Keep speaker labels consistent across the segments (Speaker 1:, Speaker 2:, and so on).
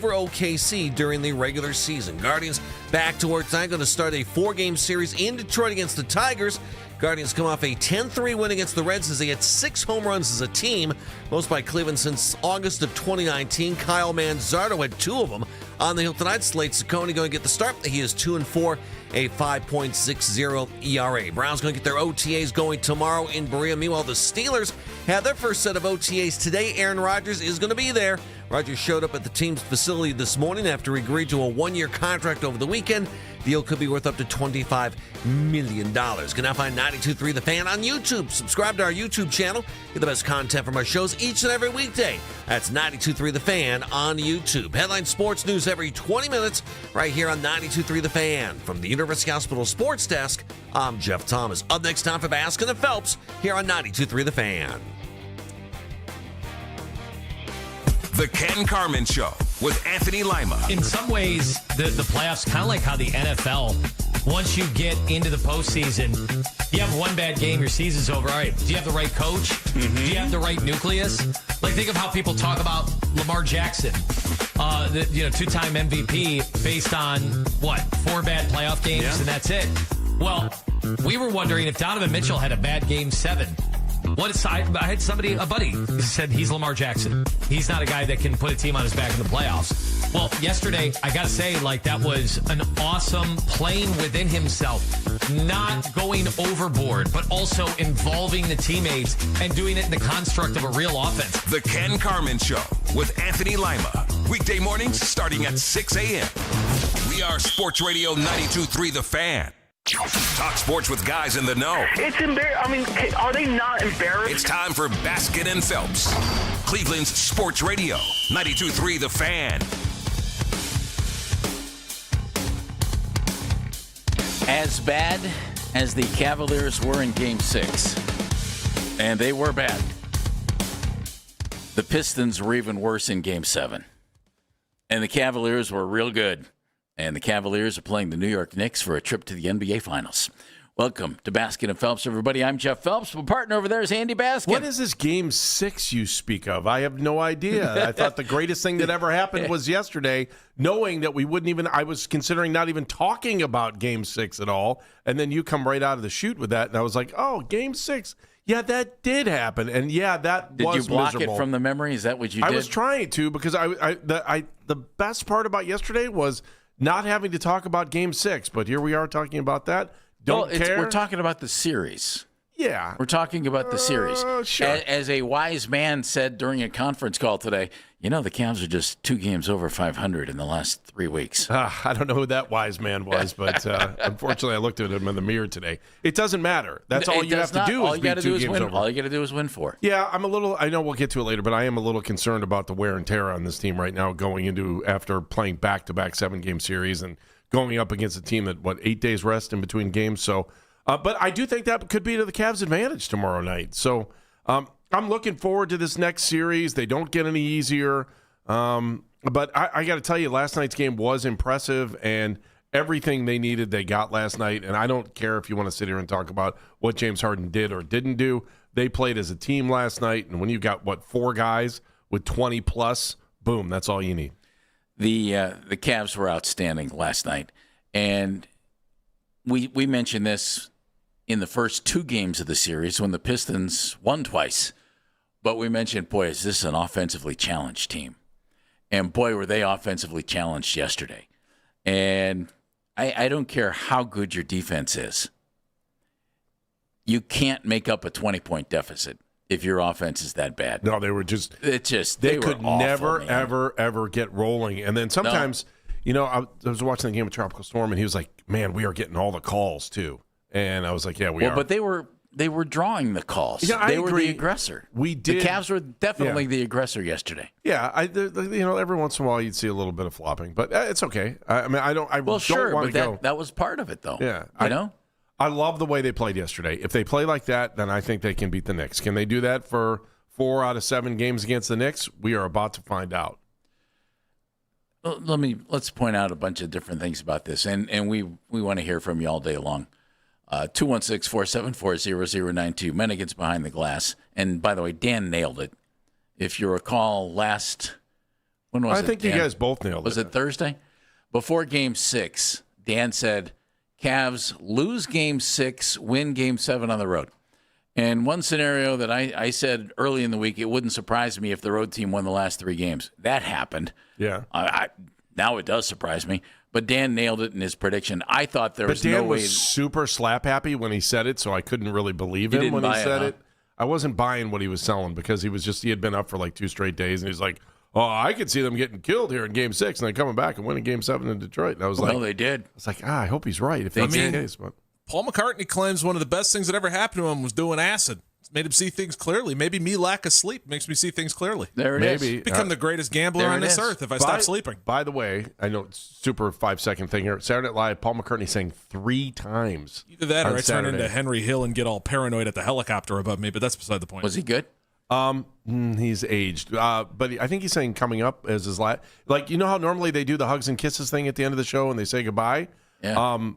Speaker 1: over OKC during the regular season. Guardians back to work tonight, going to start a 4-game series in Detroit against the Tigers. Guardians come off a 10-3 win against the Reds as they had 6 home runs as a team, most by Cleveland since August of 2019. Kyle Manzardo had 2 of them. On the hill tonight, Slade Ciccone going to get the start. He is 2-4, a 5.60 ERA. Browns going to get their OTAs going tomorrow in Berea. Meanwhile, the Steelers have their first set of OTAs today. Aaron Rodgers is going to be there. Rodgers showed up at the team's facility this morning after he agreed to a 1-year contract over the weekend. Deal could be worth up to $25 million. You can now find 92.3 The Fan on YouTube. Subscribe to our YouTube channel. Get the best content from our shows each and every weekday. That's 92.3 The Fan on YouTube. Headline sports news every 20 minutes right here on 92.3 The Fan. From the University Hospital Sports Desk, I'm Jeff Thomas. Up next, time for Baskin and Phelps here on 92.3 The Fan.
Speaker 2: The Ken Carman Show with Anthony Lima.
Speaker 3: In some ways, the playoffs, kind of like how the NFL, once you get into the postseason, you have one bad game, your season's over. All right, do you have the right coach? Mm-hmm. Do you have the right nucleus? Like, think of how people talk about Lamar Jackson, two-time MVP based on, 4 bad playoff games, and that's it. Well, we were wondering if Donovan Mitchell had a bad game 7. I had a buddy, who said he's Lamar Jackson. He's not a guy that can put a team on his back in the playoffs. Well, yesterday, I got to say, that was an awesome playing within himself, not going overboard, but also involving the teammates and doing it in the construct of a real offense.
Speaker 2: The Ken Carman Show with Anthony Lima. Weekday mornings starting at 6 a.m. We are Sports Radio 92.3 The Fan. Talk sports with guys in the know.
Speaker 4: It's embarrassing. Are they not embarrassed?
Speaker 2: It's time for Baskin and Phelps. Cleveland's Sports Radio 92.3 The Fan.
Speaker 5: As bad as the Cavaliers were in Game 6, and they were bad, the Pistons were even worse in Game 7. And the Cavaliers were real good. And the Cavaliers are playing the New York Knicks for a trip to the NBA Finals. Welcome to Baskin and Phelps, everybody. I'm Jeff Phelps. My partner over there is Andy Baskin.
Speaker 6: What is this Game 6 you speak of? I have no idea. I thought the greatest thing that ever happened was yesterday, knowing that I was considering not even talking about Game 6 at all, and then you come right out of the chute with that, and I was like, oh, Game 6. Yeah, that did happen, and yeah, that was miserable.
Speaker 5: Did you block it from the memory? Is that what you did?
Speaker 6: I was trying to, because the best part about yesterday was not having to talk about Game 6, but here we are talking about that. Don't care.
Speaker 5: We're talking about the series.
Speaker 6: Yeah.
Speaker 5: We're talking about the series.
Speaker 6: Sure.
Speaker 5: As a wise man said during a conference call today, the Cavs are just 2 games over 500 in the last 3 weeks.
Speaker 6: I don't know who that wise man was, but unfortunately I looked at him in the mirror today. It doesn't matter. That's all you have to do is be 2 games over.
Speaker 5: All you got to do is win 4.
Speaker 6: Yeah, I know we'll get to it later, but I am a little concerned about the wear and tear on this team right now going into after playing back-to-back 7-game series and going up against a team that, 8 days rest in between games. So, but I do think that could be to the Cavs' advantage tomorrow night. So I'm looking forward to this next series. They don't get any easier. But I got to tell you, last night's game was impressive, and everything they needed they got last night. And I don't care if you want to sit here and talk about what James Harden did or didn't do. They played as a team last night, and when you've got, 4 guys with 20-plus, boom, that's all you need.
Speaker 5: The Cavs were outstanding last night, and we mentioned this in the first 2 games of the series when the Pistons won twice. But we mentioned, boy, is this an offensively challenged team. And, boy, were they offensively challenged yesterday. And I don't care how good your defense is. You can't make up a 20-point deficit if your offense is that bad.
Speaker 6: No, they were just – they could
Speaker 5: awful,
Speaker 6: never,
Speaker 5: man.
Speaker 6: ever get rolling. And then sometimes, I was watching the game of Tropical Storm, and he was like, man, we are getting all the calls too. And I was like, yeah, we are.
Speaker 5: But they were drawing the calls.
Speaker 6: Yeah,
Speaker 5: they were the aggressor.
Speaker 6: We did.
Speaker 5: The Cavs were definitely the aggressor yesterday.
Speaker 6: Yeah, every once in a while you'd see a little bit of flopping, but it's okay. I don't want to go.
Speaker 5: That was part of it, though.
Speaker 6: Yeah,
Speaker 5: I
Speaker 6: I love the way they played yesterday. If they play like that, then I think they can beat the Knicks. Can they do that for 4 out of 7 games against the Knicks? We are about to find out.
Speaker 5: Let's point out a bunch of different things about this, and we want to hear from you all day long. 216-474-0092. Mennigan's behind the glass. And by the way, Dan nailed it. If you recall last When was it?
Speaker 6: I think you guys both nailed it.
Speaker 5: Was it Thursday? Before Game 6, Dan said, Cavs lose Game 6, win Game 7 on the road. And one scenario that I said early in the week, it wouldn't surprise me if the road team won the last 3 games. That happened.
Speaker 6: Yeah.
Speaker 5: Now it does surprise me. But Dan nailed it in his prediction. I thought there was
Speaker 6: Dan
Speaker 5: no way.
Speaker 6: was super slap happy when he said it, so I couldn't really believe him when he said it. I wasn't buying what he was selling because he had been up for like 2 straight days, and he's like, "Oh, I could see them getting killed here in Game 6 and then coming back and winning Game 7 in Detroit." And I was like,
Speaker 5: "Well, they did."
Speaker 6: I was like, I hope he's right if that's the case. But
Speaker 7: Paul McCartney claims one of the best things that ever happened to him was doing acid. It's made him see things clearly. Maybe me lack of sleep makes me see things clearly.
Speaker 5: There it is.
Speaker 7: Become the greatest gambler on this earth if I stop sleeping.
Speaker 6: By the way, I know it's super 5-second thing here. Saturday Night Live, Paul McCartney sang 3 times.
Speaker 7: Either that or I turn
Speaker 6: Saturday.
Speaker 7: into Henry Hill and get all paranoid at the helicopter above me, but that's beside the point.
Speaker 5: Was he good?
Speaker 6: He's aged, but I think he's saying coming up as his last. Like, you know how normally they do the hugs and kisses thing at the end of the show and they say goodbye.
Speaker 5: Yeah.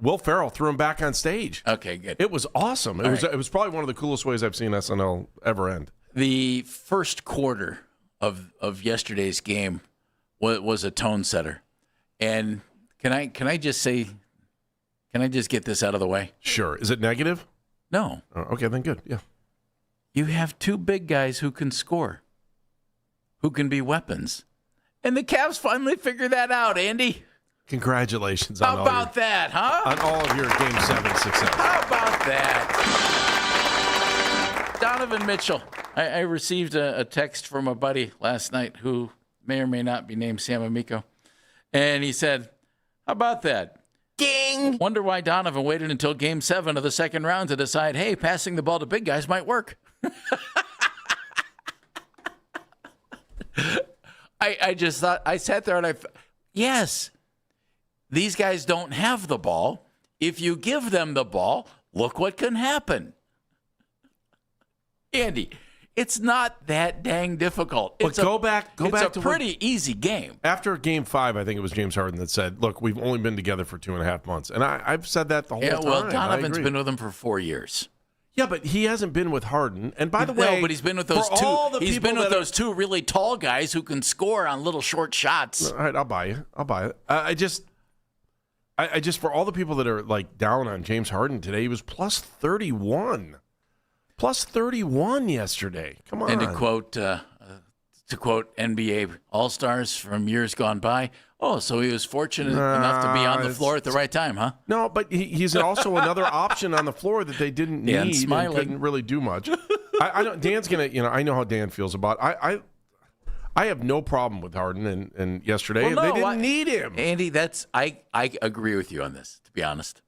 Speaker 6: Will Ferrell threw him back on stage.
Speaker 5: Okay, good.
Speaker 6: It was awesome. It was probably one of the coolest ways I've seen SNL ever end.
Speaker 5: The first quarter of yesterday's game was a tone setter, and can I just get this out of the way?
Speaker 6: Sure. Is it negative?
Speaker 5: No.
Speaker 6: Oh, okay, then good. Yeah.
Speaker 5: You have 2 big guys who can score, who can be weapons, and the Cavs finally figured that out. Andy,
Speaker 6: congratulations
Speaker 5: on all about that, huh?
Speaker 6: On all of your Game 7 success.
Speaker 5: How about that? Donovan Mitchell. I received a text from a buddy last night who may or may not be named Sam Amico. And he said, how about that? Ding! Wonder why Donovan waited until Game 7 of the second round to decide, hey, passing the ball to big guys might work. I just thought, I sat there and yes. These guys don't have the ball. If you give them the ball, look what can happen. Andy, it's not that dang difficult.
Speaker 6: But go back to
Speaker 5: a pretty easy game.
Speaker 6: After Game 5, I think it was James Harden that said, look, we've only been together for 2.5 months. And I've said that the whole time.
Speaker 5: Well, Donovan's been with him for 4 years.
Speaker 6: Yeah, but he hasn't been with Harden. And by the way,
Speaker 5: no, but he's been with those 2. He's been with those 2 really tall guys who can score on little short shots.
Speaker 6: All right, I'll buy it. I just for all the people that are like down on James Harden today, he was plus 31 yesterday. Come on.
Speaker 5: And to quote NBA All-Stars from years gone by, so he was fortunate enough to be on the floor at the right time, huh?
Speaker 6: No, but he's also another option on the floor that they didn't need and couldn't really do much. I know Dan's gonna, I know how Dan feels about it. I have no problem with Harden and yesterday. They didn't need him.
Speaker 5: Andy, I agree with you on this, to be honest.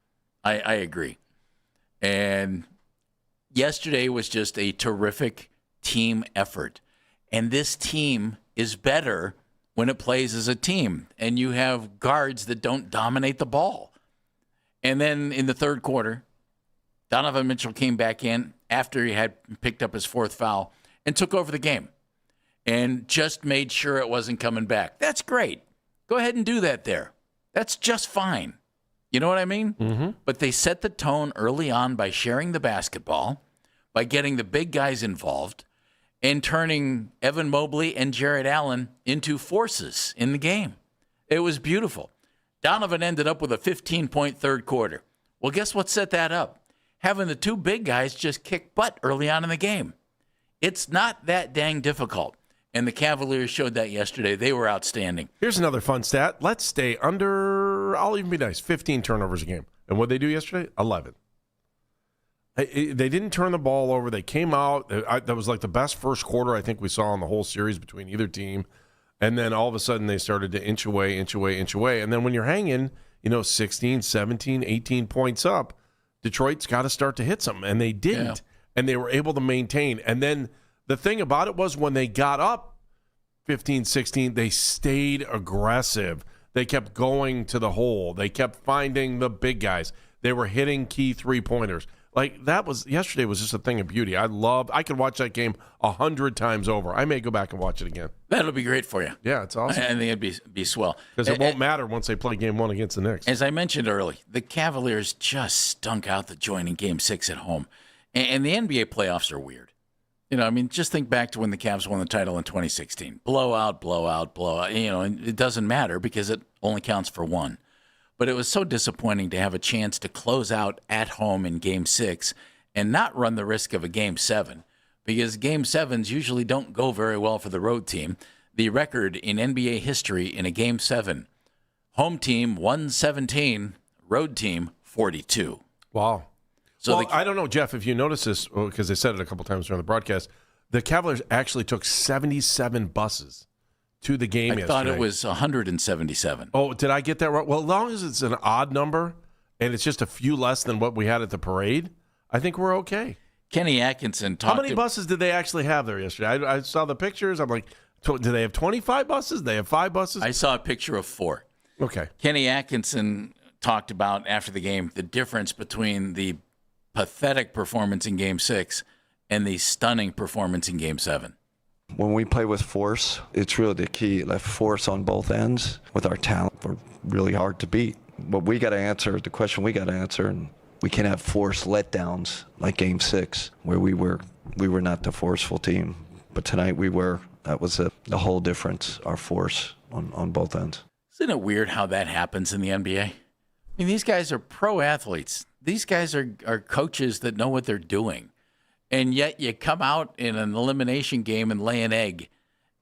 Speaker 5: I agree. And yesterday was just a terrific team effort. And this team is better when it plays as a team. And you have guards that don't dominate the ball. And then in the third quarter, Donovan Mitchell came back in after he had picked up his 4th foul and took over the game. And just made sure it wasn't coming back. That's great. Go ahead and do that there. That's just fine. You know what I mean? Mm-hmm. But they set the tone early on by sharing the basketball, by getting the big guys involved, and turning Evan Mobley and Jared Allen into forces in the game. It was beautiful. Donovan ended up with a 15-point third quarter. Well, guess what set that up? Having the 2 big guys just kick butt early on in the game. It's not that dang difficult. And the Cavaliers showed that yesterday. They were outstanding.
Speaker 6: Here's another fun stat. Let's stay under, I'll even be nice, 15 turnovers a game. And what did they do yesterday? 11. They didn't turn the ball over. They came out. That was like the best first quarter I think we saw in the whole series between either team. And then all of a sudden they started to inch away. And then when you're hanging, 16, 17, 18 points up, Detroit's got to start to hit something. And they didn't. Yeah. And they were able to maintain. And then the thing about it was when they got up 15, 16, they stayed aggressive. They kept going to the hole. They kept finding the big guys. They were hitting key 3-pointers. Like yesterday was just a thing of beauty. I could watch that game 100 times over. I may go back and watch it again.
Speaker 5: That'll be great for you.
Speaker 6: Yeah, it's awesome.
Speaker 5: I think it'd be swell.
Speaker 6: Because it won't matter once they play game 1 against the Knicks.
Speaker 5: As I mentioned early, the Cavaliers just stunk out the joint in Game 6 at home. And the NBA playoffs are weird. I mean, just think back to when the Cavs won the title in 2016. Blowout, blowout, blowout. And it doesn't matter because it only counts for one. But it was so disappointing to have a chance to close out at home in Game 6 and not run the risk of a Game 7, because Game 7s usually don't go very well for the road team. The record in NBA history in a Game 7, home team 117, road team 42.
Speaker 6: Wow.
Speaker 5: So
Speaker 6: well, I don't know, Jeff, if you notice this, because they said it a couple times during the broadcast, the Cavaliers actually took 77 buses to the game yesterday.
Speaker 5: I thought it was 177.
Speaker 6: Oh, did I get that right? Well, as long as it's an odd number and it's just a few less than what we had at the parade, I think we're okay.
Speaker 5: Kenny Atkinson talked.
Speaker 6: How many buses did they actually have there yesterday? I saw the pictures. I'm like, do they have 25 buses? Do they have 5 buses?
Speaker 5: I saw a picture of 4.
Speaker 6: Okay.
Speaker 5: Kenny Atkinson talked about after the game the difference between the pathetic performance in Game 6 and the stunning performance in Game 7.
Speaker 8: When we play with force, it's really the key. Like force on both ends. With our talent, we're really hard to beat. But we got to answer the question. We got to answer, and we can't have force letdowns like Game 6, where we were not the forceful team. But tonight we were. That was the whole difference. Our force on both ends.
Speaker 5: Isn't it weird how that happens in the NBA? I mean, these guys are pro athletes. These guys are coaches that know what they're doing. And yet you come out in an elimination game and lay an egg.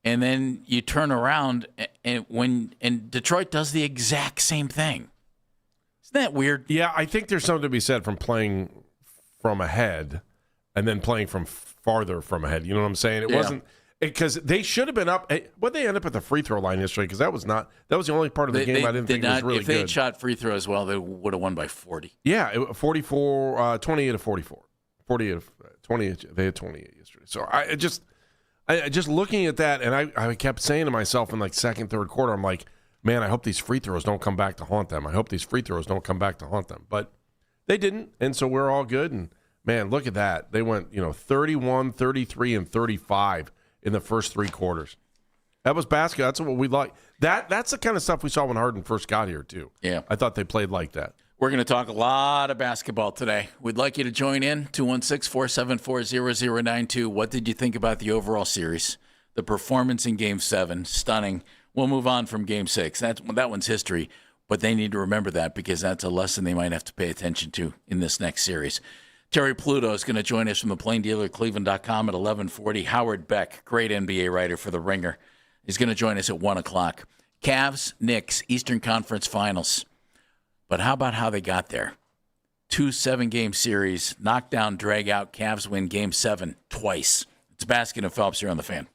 Speaker 5: And then you turn around and Detroit does the exact same thing. Isn't that weird?
Speaker 6: Yeah, I think there's something to be said from playing from ahead and then playing from farther from ahead. You know what I'm saying? It wasn't because they should have been up. What they end up at the free throw line yesterday, because that was the only part of the game I didn't think was really good.
Speaker 5: If they had shot free throw as well, they would have won by 40.
Speaker 6: Yeah, 44, 28 to 44. 28, they had 28 yesterday. So I just looking at that, and I kept saying to myself in like second, third quarter, I'm like, man, I hope these free throws don't come back to haunt them. I hope these free throws don't come back to haunt them. But they didn't, and so we're all good. And, man, look at that. They went, 31, 33, and 35 in the first 3 quarters. That was basketball. That's what we like. That's the kind of stuff we saw when Harden first got here, too.
Speaker 5: Yeah.
Speaker 6: I thought they played like that.
Speaker 5: We're going to talk a lot of basketball today. We'd like you to join in, 216-474-0092. What did you think about the overall series? The performance in Game 7, stunning. We'll move on from Game 6. That one's history, but they need to remember that because that's a lesson they might have to pay attention to in this next series. Terry Pluto is going to join us from the Plain Dealer, Cleveland.com at 11:40. Howard Beck, great NBA writer for The Ringer, is going to join us at 1 o'clock. Cavs, Knicks, Eastern Conference Finals. But how about how they got there? 2 7-game series, knockdown, drag out. Cavs win Game 7 twice. It's Baskin and Phelps here on The Fan.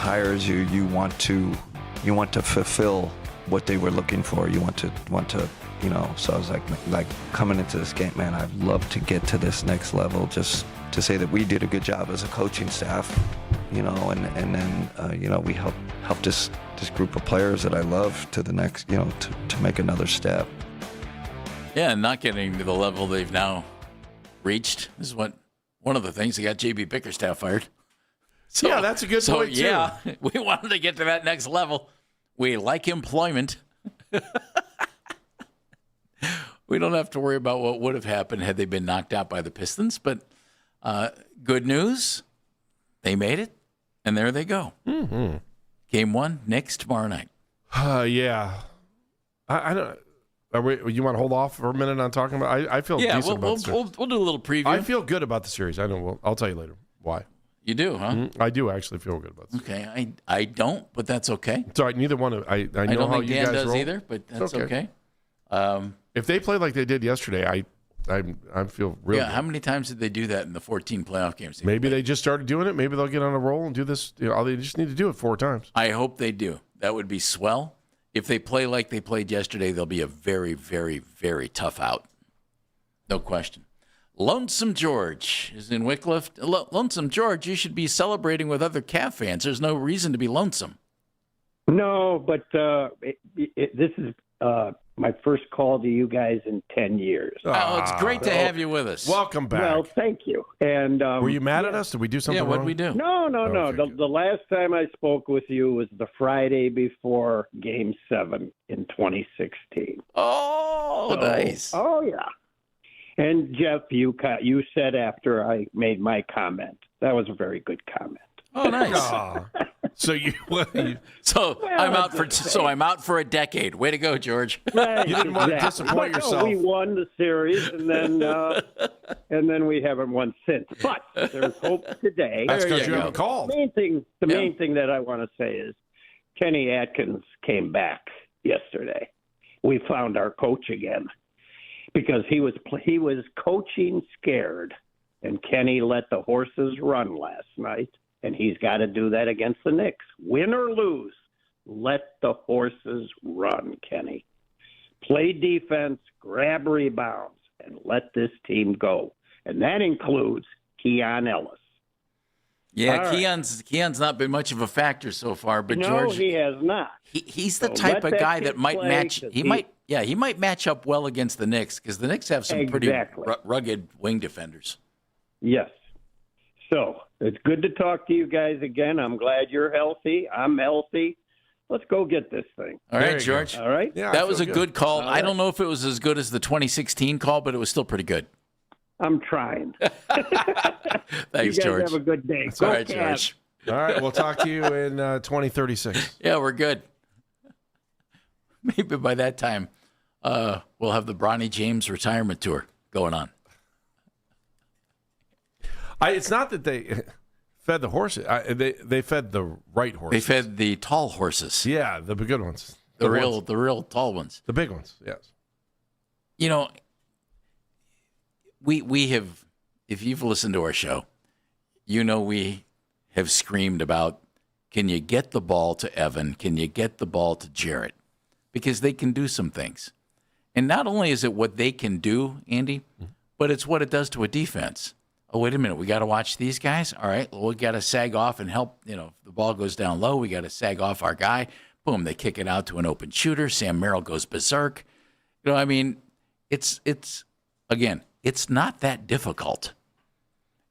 Speaker 8: hires you, you want to fulfill what they were looking for. You want to, so I was like coming into this game, man, I'd love to get to this next level, just to say that we did a good job as a coaching staff, and then, we helped this group of players that I love to the next, to make another step.
Speaker 5: Yeah, and not getting to the level they've now reached. This is one of the things that got J.B. Bickerstaff fired. So,
Speaker 6: yeah, that's a good point, too.
Speaker 5: Yeah, we wanted to get to that next level. We like employment. We don't have to worry about what would have happened had they been knocked out by the Pistons. But good news, they made it, and there they go. Mm-hmm. Game 1, Knicks tomorrow night.
Speaker 6: Yeah. I don't. You want to hold off for a minute on talking about? I feel decent about the series.
Speaker 5: We'll do a little preview.
Speaker 6: I feel good about the series. I know. I'll tell you later why.
Speaker 5: You do, huh?
Speaker 6: Mm-hmm. I do actually feel good about this.
Speaker 5: Okay, I don't, but that's okay.
Speaker 6: It's all right. Neither one of I know
Speaker 5: don't
Speaker 6: how
Speaker 5: think
Speaker 6: you
Speaker 5: Dan
Speaker 6: guys
Speaker 5: does
Speaker 6: roll
Speaker 5: either, but that's okay.
Speaker 6: If they play like they did yesterday, I feel real.
Speaker 5: Yeah,
Speaker 6: good.
Speaker 5: how many times did they do that in the 14 playoff games?
Speaker 6: Maybe they just started doing it. Maybe they'll get on a roll and do this. They just need to do it 4 times.
Speaker 5: I hope they do. That would be swell. If they play like they played yesterday, they'll be a very, very, very tough out. No question. Lonesome George is in Wickliffe. Lonesome George, you should be celebrating with other Cav fans. There's no reason to be lonesome.
Speaker 9: No, but this is my first call to you guys in 10 years.
Speaker 5: Oh, it's great to have you with us.
Speaker 6: Welcome back.
Speaker 9: Well, thank you. And
Speaker 6: were you mad at us? Did we do something wrong?
Speaker 5: What'd we do?
Speaker 9: No.
Speaker 6: Okay,
Speaker 9: The last time I spoke with you was the Friday before Game 7 in 2016.
Speaker 5: Oh, nice.
Speaker 9: Oh, yeah. And, Jeff, you said after I made my comment, that was a very good comment.
Speaker 5: Oh, nice.
Speaker 6: So
Speaker 5: I'm out for a decade. Way to go, George.
Speaker 9: Right,
Speaker 6: You didn't want to disappoint yourself.
Speaker 9: We won the series, and then we haven't won since. But there's hope today.
Speaker 6: That's because
Speaker 5: you
Speaker 6: you
Speaker 5: go.
Speaker 6: haven't called.
Speaker 9: The main thing that I want to say is Kenny Atkins came back yesterday. We found our coach again because he was coaching scared, and Kenny let the horses run last night. And he's got to do that against the Knicks. Win or lose, let the horses run, Kenny. Play defense, grab rebounds, and let this team go. And that includes Keon Ellis.
Speaker 5: Yeah, Keon's not been much of a factor so far, but
Speaker 9: no,
Speaker 5: George,
Speaker 9: he has not.
Speaker 5: He's the
Speaker 9: So
Speaker 5: type
Speaker 9: let
Speaker 5: of
Speaker 9: that
Speaker 5: guy
Speaker 9: kid
Speaker 5: that might
Speaker 9: play,
Speaker 5: match.
Speaker 9: 'cause
Speaker 5: He might match up well against the Knicks because the Knicks have some pretty rugged wing defenders.
Speaker 9: Yes. So it's good to talk to you guys again. I'm glad you're healthy. I'm healthy. Let's go get this thing.
Speaker 5: All
Speaker 6: There
Speaker 5: right,
Speaker 6: you
Speaker 5: George.
Speaker 9: All right?
Speaker 6: Yeah,
Speaker 5: That was a good call.
Speaker 9: All
Speaker 5: I don't know if it was as good as the 2016 call, but it was still pretty good.
Speaker 9: I'm trying.
Speaker 5: Thanks,
Speaker 9: you guys
Speaker 5: George.
Speaker 9: have a good day.
Speaker 5: All
Speaker 9: Go
Speaker 5: right,
Speaker 9: Cavs.
Speaker 5: George.
Speaker 6: All right, we'll talk to you in 2036.
Speaker 5: Yeah, we're good. Maybe by that time, we'll have the Bronny James retirement tour going on.
Speaker 6: It's not that they fed the horses. They fed the right horses.
Speaker 5: They fed the tall horses.
Speaker 6: Yeah, the good ones.
Speaker 5: The real tall ones.
Speaker 6: The big ones, yes.
Speaker 5: You know, we have, if you've listened to our show, you know we have screamed about, can you get the ball to Evan? Can you get the ball to Jarrett? Because they can do some things. And not only is it what they can do, Andy, but it's what it does to a defense. Oh, wait a minute. We got to watch these guys? All right. Well, we got to sag off and help. If the ball goes down low, we got to sag off our guy. Boom, they kick it out to an open shooter. Sam Merrill goes berserk. I mean, it's not that difficult.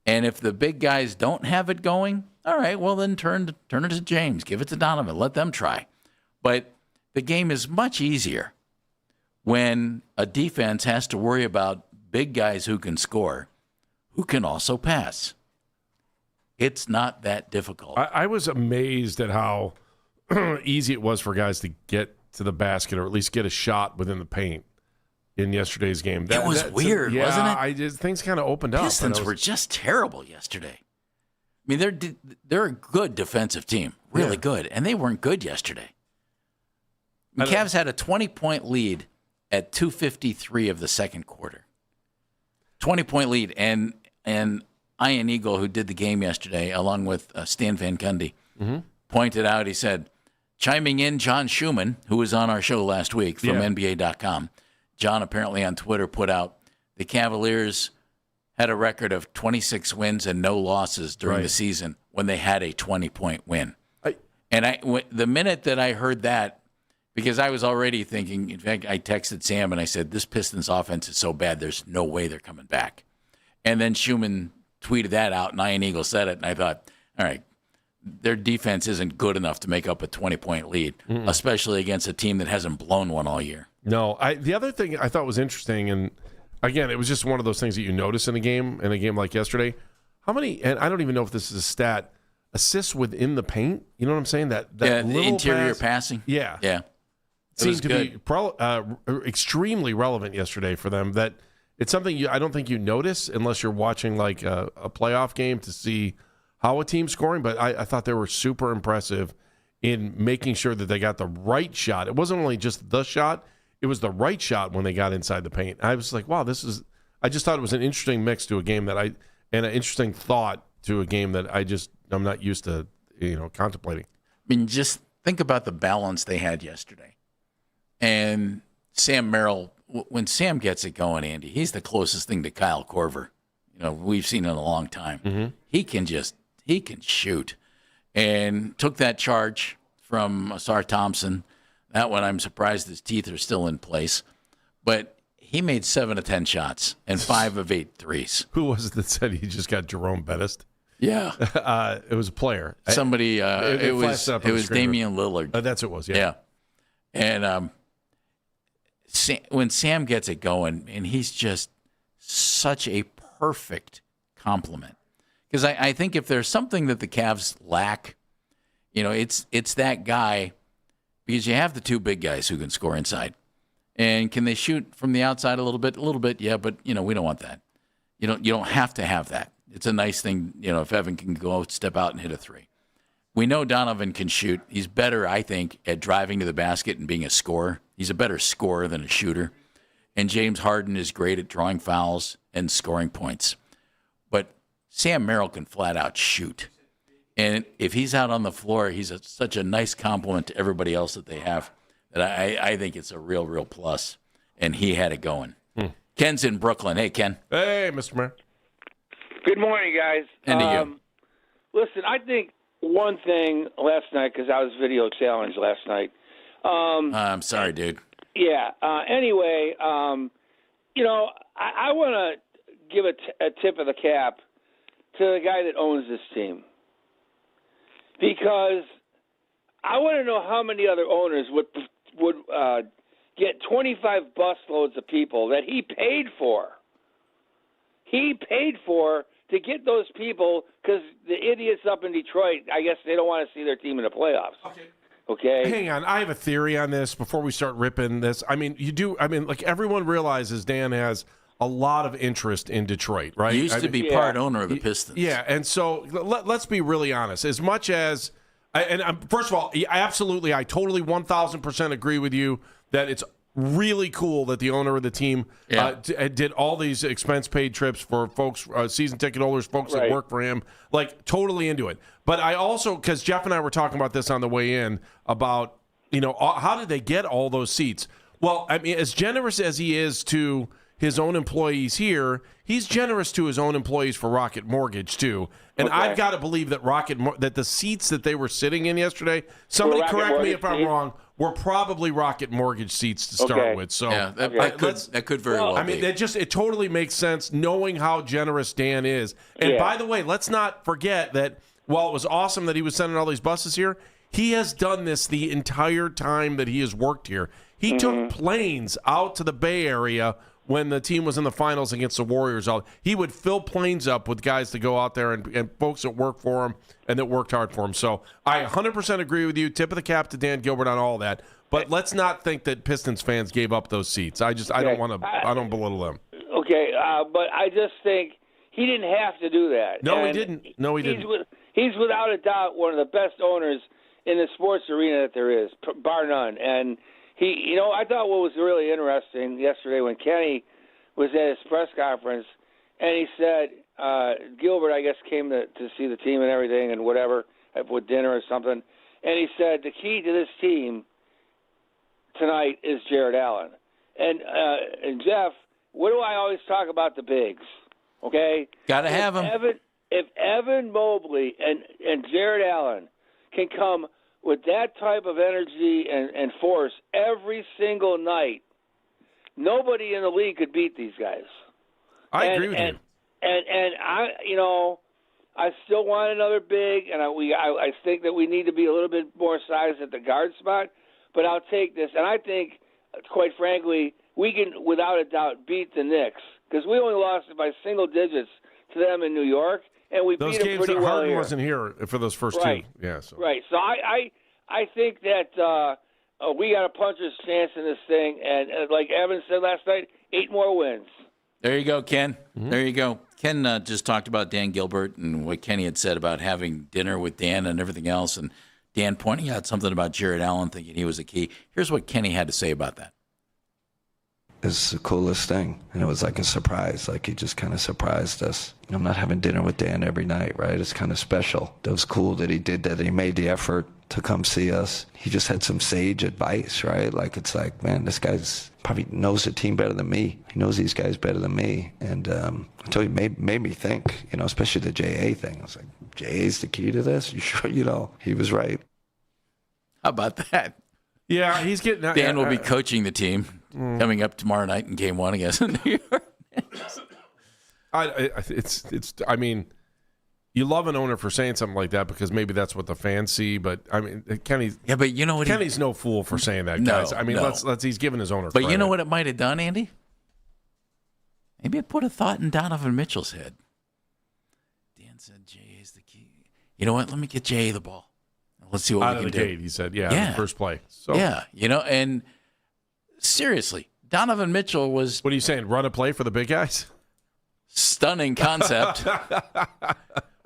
Speaker 5: And if the big guys don't have it going, all right, well, then turn it to James. Give it to Donovan. Let them try. But the game is much easier when a defense has to worry about big guys who can score, who can also pass. It's not that difficult.
Speaker 6: I was amazed at how easy it was for guys to get to the basket or at least get a shot within the paint in yesterday's game.
Speaker 5: It was weird, wasn't it?
Speaker 6: Things kind of opened up.
Speaker 5: Pistons were just terrible yesterday. I mean, they're a good defensive team, really good, and they weren't good yesterday. The Cavs had a 20-point lead at 2:53 of the second quarter. 20-point lead, and Ian Eagle, who did the game yesterday, along with Stan Van Gundy, pointed out, he said, chiming in John Schumann, who was on our show last week from NBA.com. John apparently on Twitter put out the Cavaliers had a record of 26 wins and no losses during the season when they had a 20-point win. The minute that I heard that, because I was already thinking, in fact, I texted Sam and I said, this Pistons offense is so bad, there's no way they're coming back. And then Schumann tweeted that out, and Ian Eagle said it, and I thought, all right, their defense isn't good enough to make up a 20-point lead, especially against a team that hasn't blown one all year.
Speaker 6: No, the other thing I thought was interesting, and again, it was just one of those things that you notice in a game like yesterday. How many, and I don't even know if this is a stat, assists within the paint? You know what I'm saying? That little
Speaker 5: interior passing?
Speaker 6: Yeah.
Speaker 5: Yeah.
Speaker 6: Seemed to be extremely relevant yesterday for them. That it's something I don't think you notice unless you're watching like a playoff game to see how a team's scoring. But I thought they were super impressive in making sure that they got the right shot. It wasn't only just the shot, it was the right shot when they got inside the paint. I was like, wow, I just thought it was an interesting mix to a game and an interesting thought to a game that I'm not used to, contemplating.
Speaker 5: I mean, just think about the balance they had yesterday. And Sam Merrill, when Sam gets it going, Andy, he's the closest thing to Kyle Korver, we've seen in a long time.
Speaker 6: Mm-hmm.
Speaker 5: He can shoot. And took that charge from Asar Thompson. That one, I'm surprised his teeth are still in place. But he made 7 of 10 shots and 5 of 8 threes.
Speaker 6: Who was it that said he just got Jerome Bettis?
Speaker 5: Yeah.
Speaker 6: It was a player.
Speaker 5: Somebody, it was Damian Lillard.
Speaker 6: That's what it was, yeah.
Speaker 5: And when Sam gets it going, and he's just such a perfect complement. Because I think if there's something that the Cavs lack, it's that guy, because you have the 2 big guys who can score inside. And can they shoot from the outside a little bit? A little bit, yeah, but, we don't want that. You don't have to have that. It's a nice thing, if Evan can go step out and hit a 3. We know Donovan can shoot. He's better, I think, at driving to the basket and being a scorer. He's a better scorer than a shooter. And James Harden is great at drawing fouls and scoring points. But Sam Merrill can flat out shoot. And if he's out on the floor, he's such a nice compliment to everybody else that they have that I think it's a real, real plus. And he had it going. Ken's in Brooklyn. Hey, Ken.
Speaker 6: Hey, Mr. Mayor.
Speaker 10: Good morning, guys.
Speaker 5: And to you.
Speaker 10: Listen, I think one thing last night, because I was video challenged last night.
Speaker 5: I'm sorry, dude.
Speaker 10: Yeah. Anyway, I want to give a tip of the cap to the guy that owns this team. Because I want to know how many other owners would get 25 busloads of people that he paid for. He paid for to get those people because the idiots up in Detroit, I guess they don't want to see their team in the playoffs. Okay?
Speaker 6: Hang on. I have a theory on this before we start ripping this. Like everyone realizes Dan has a lot of interest in Detroit, right?
Speaker 5: He used to be part owner of the Pistons.
Speaker 6: Yeah, and so let's be really honest. As much as, first of all, I totally 1,000% agree with you that it's really cool that the owner of the team did all these expense-paid trips for folks, season ticket holders, folks that work for him. Like, totally into it. But I also, because Jeff and I were talking about this on the way in, about, how did they get all those seats? Well, I mean, as generous as he is to his own employees here, he's generous to his own employees for Rocket Mortgage, too. And I've got to believe that that the seats that they were sitting in yesterday, somebody correct me if I'm wrong, were probably Rocket Mortgage seats to start with. So
Speaker 5: that could very well be.
Speaker 6: It totally makes sense knowing how generous Dan is. And by the way, let's not forget that while it was awesome that he was sending all these buses here, he has done this the entire time that he has worked here. He took planes out to the Bay Area when the team was in the finals against the Warriors. He would fill planes up with guys to go out there and folks that work for him and that worked hard for him. So I 100% agree with you. Tip of the cap to Dan Gilbert on all that. But let's not think that Pistons fans gave up those seats. I don't belittle them.
Speaker 10: Okay, but I just think he didn't have to do that.
Speaker 6: No, he didn't.
Speaker 10: He's without a doubt one of the best owners in the sports arena that there is, bar none. And he, I thought what was really interesting yesterday when Kenny was at his press conference, and he said Gilbert, I guess, came to see the team and everything and whatever. with dinner or something, and he said the key to this team tonight is Jared Allen. And Jeff, what do I always talk about the bigs? Okay,
Speaker 5: got to have them.
Speaker 10: If Evan Mobley and Jared Allen can come with that type of energy and force every single night, nobody in the league could beat these guys.
Speaker 6: I agree with you.
Speaker 10: And I still want another big, and I think that we need to be a little bit more size at the guard spot. But I'll take this, and I think, quite frankly, we can, without a doubt, beat the Knicks because we only lost by single digits to them in New York, and we beat them pretty well
Speaker 6: Harden
Speaker 10: here.
Speaker 6: wasn't here for those first two. Yeah, so.
Speaker 10: Right. So I think that we got a puncher's chance in this thing, and like Evan said last night, 8 more wins.
Speaker 5: There you go, Ken. Mm-hmm. There you go. Ken just talked about Dan Gilbert and what Kenny had said about having dinner with Dan and everything else, and Dan pointing out something about Jared Allen, thinking he was a key. Here's what Kenny had to say about that.
Speaker 8: It's the coolest thing, and it was like a surprise. Like he just kind of surprised us. I'm not having dinner with Dan every night, right? It's kind of special. It was cool that he did that. He made the effort to come see us. He just had some sage advice, right? Like it's like, man, this guy's probably knows the team better than me. He knows these guys better than me. And I told you, made me think, especially the JA thing. I was like, JA's the key to this? You sure? He was right.
Speaker 5: How about that?
Speaker 6: Yeah, he's getting.
Speaker 5: Dan will be coaching the team coming up tomorrow night in Game 1 against New York.
Speaker 6: I mean, you love an owner for saying something like that because maybe that's what the fans see. But I mean, Kenny's.
Speaker 5: Yeah, but you know what?
Speaker 6: Kenny's no fool for saying that, guys. I mean, let's. He's giving his owner.
Speaker 5: But
Speaker 6: credit.
Speaker 5: you know what it might have done, Andy? Maybe it put a thought in Donovan Mitchell's head. Dan said, "Jay is the key." You know what? Let me get Jay the ball. Let's see what we can do. Out of the
Speaker 6: gate, he said, the first play. So.
Speaker 5: Yeah, and seriously, Donovan Mitchell was...
Speaker 6: What are you saying, run a play for the big guys?
Speaker 5: Stunning concept.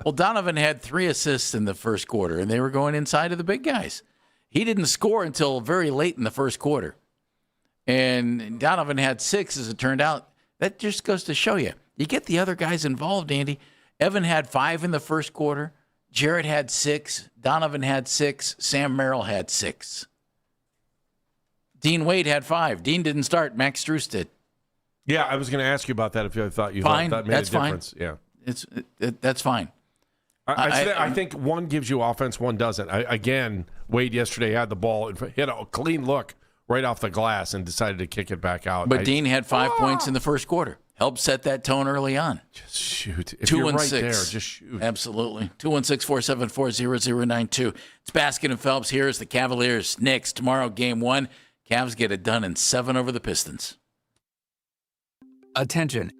Speaker 5: Well, Donovan had 3 assists in the first quarter, and they were going inside of the big guys. He didn't score until very late in the first quarter. And Donovan had 6, as it turned out. That just goes to show you. You get the other guys involved, Andy. Evan had 5 in the first quarter. Jarrett had 6. Donovan had 6. Sam Merrill had 6. Dean Wade had 5. Dean didn't start. Max Strus did.
Speaker 6: Yeah, I was going to ask you about that if you thought that made
Speaker 5: That's
Speaker 6: a difference.
Speaker 5: Fine.
Speaker 6: Yeah,
Speaker 5: that's fine.
Speaker 6: I think one gives you offense, one doesn't. Again, Wade yesterday had the ball and hit a clean look right off the glass and decided to kick it back out.
Speaker 5: But Dean had 5 points in the first quarter. Helped set that tone early on.
Speaker 6: Just shoot. If
Speaker 5: 2
Speaker 6: you're
Speaker 5: and
Speaker 6: right
Speaker 5: 6.
Speaker 6: there, just shoot.
Speaker 5: Absolutely. 216-474-0092. It's Baskin and Phelps. Here's the Cavaliers. Knicks tomorrow, Game 1. Cavs get it done in 7 over the Pistons.
Speaker 11: Attention.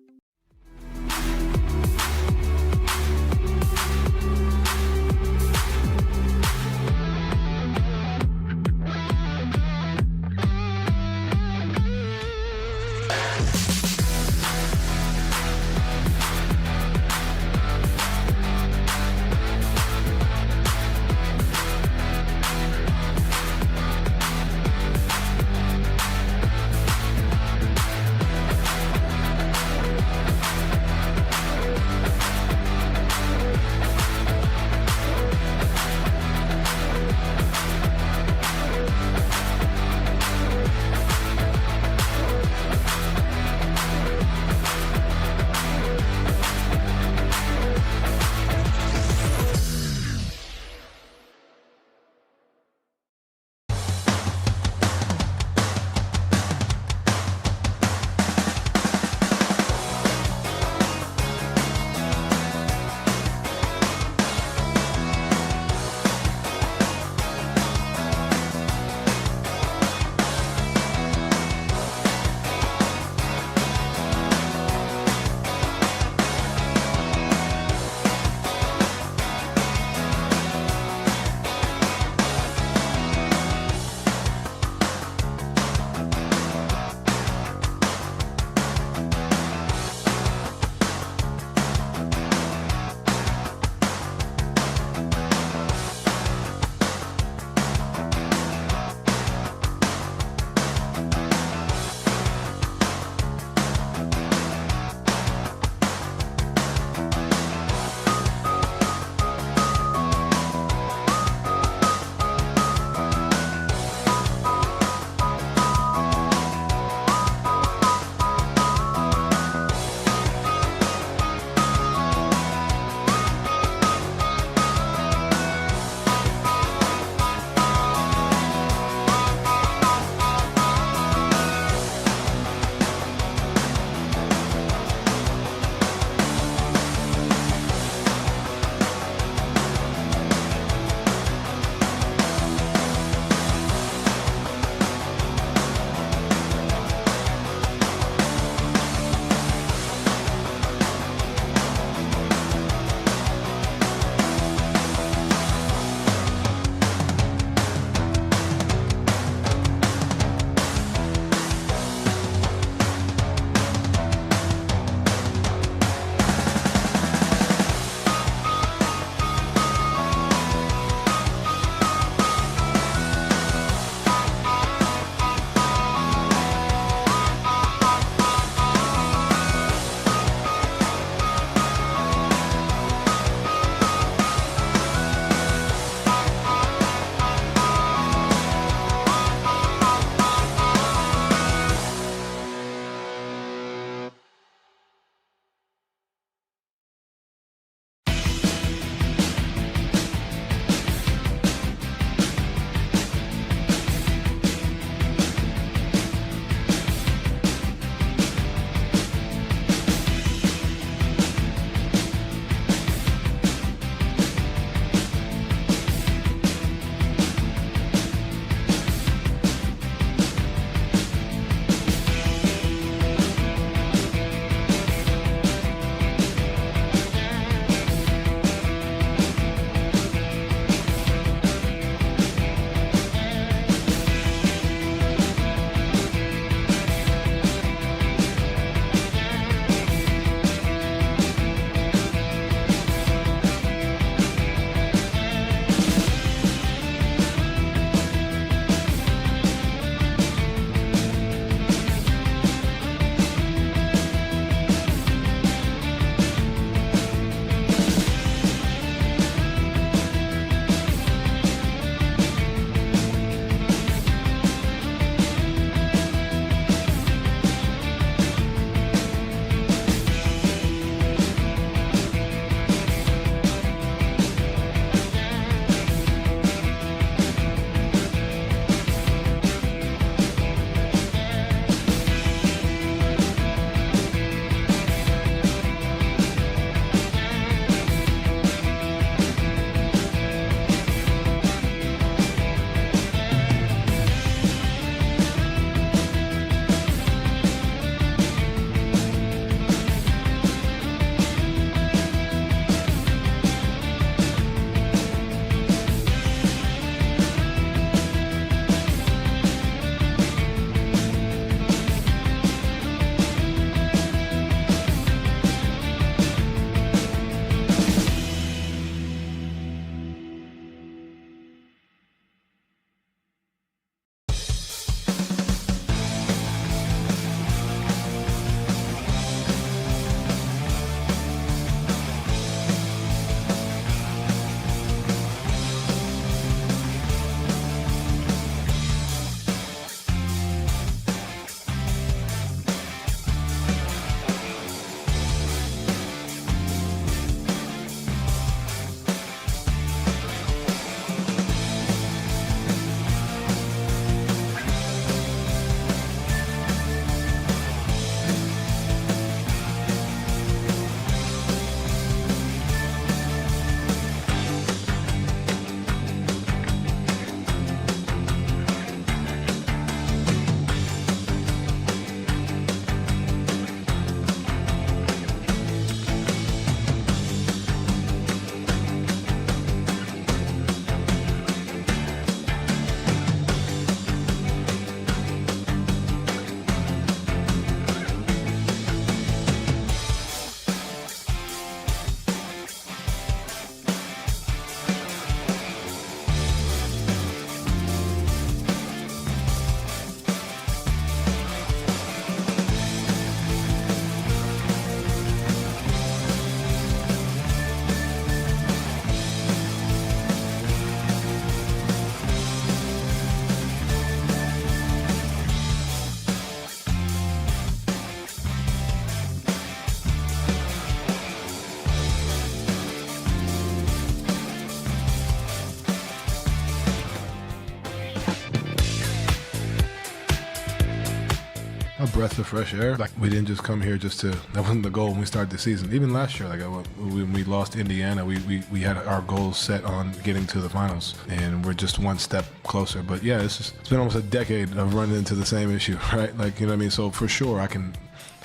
Speaker 11: breath of fresh air. Like, we didn't just come here that wasn't the goal when we started the season. Even last year, like when we lost Indiana, we had our goals set on getting to the finals, and we're just one step closer. But yeah, it's been almost a decade of running into the same issue, right? Like, you know what I mean? So for sure,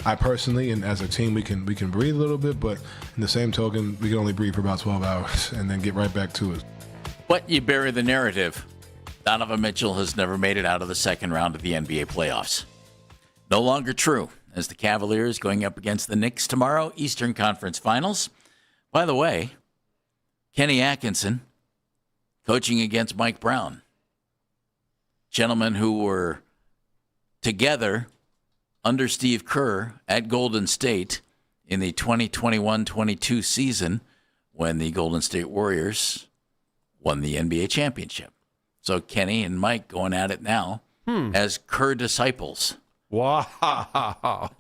Speaker 11: I personally and as a team, we can breathe a little bit, but in the same token, we can only breathe for about 12 hours and then get right back to it.
Speaker 5: But you bury the narrative. Donovan Mitchell has never made it out of the second round of the NBA playoffs. No longer true, as the Cavaliers going up against the Knicks tomorrow, Eastern Conference Finals. By the way, Kenny Atkinson coaching against Mike Brown. Gentlemen who were together under Steve Kerr at Golden State in the 2021-22 season when the Golden State Warriors won the NBA championship. So Kenny and Mike going at it now as Kerr disciples.
Speaker 6: Wow.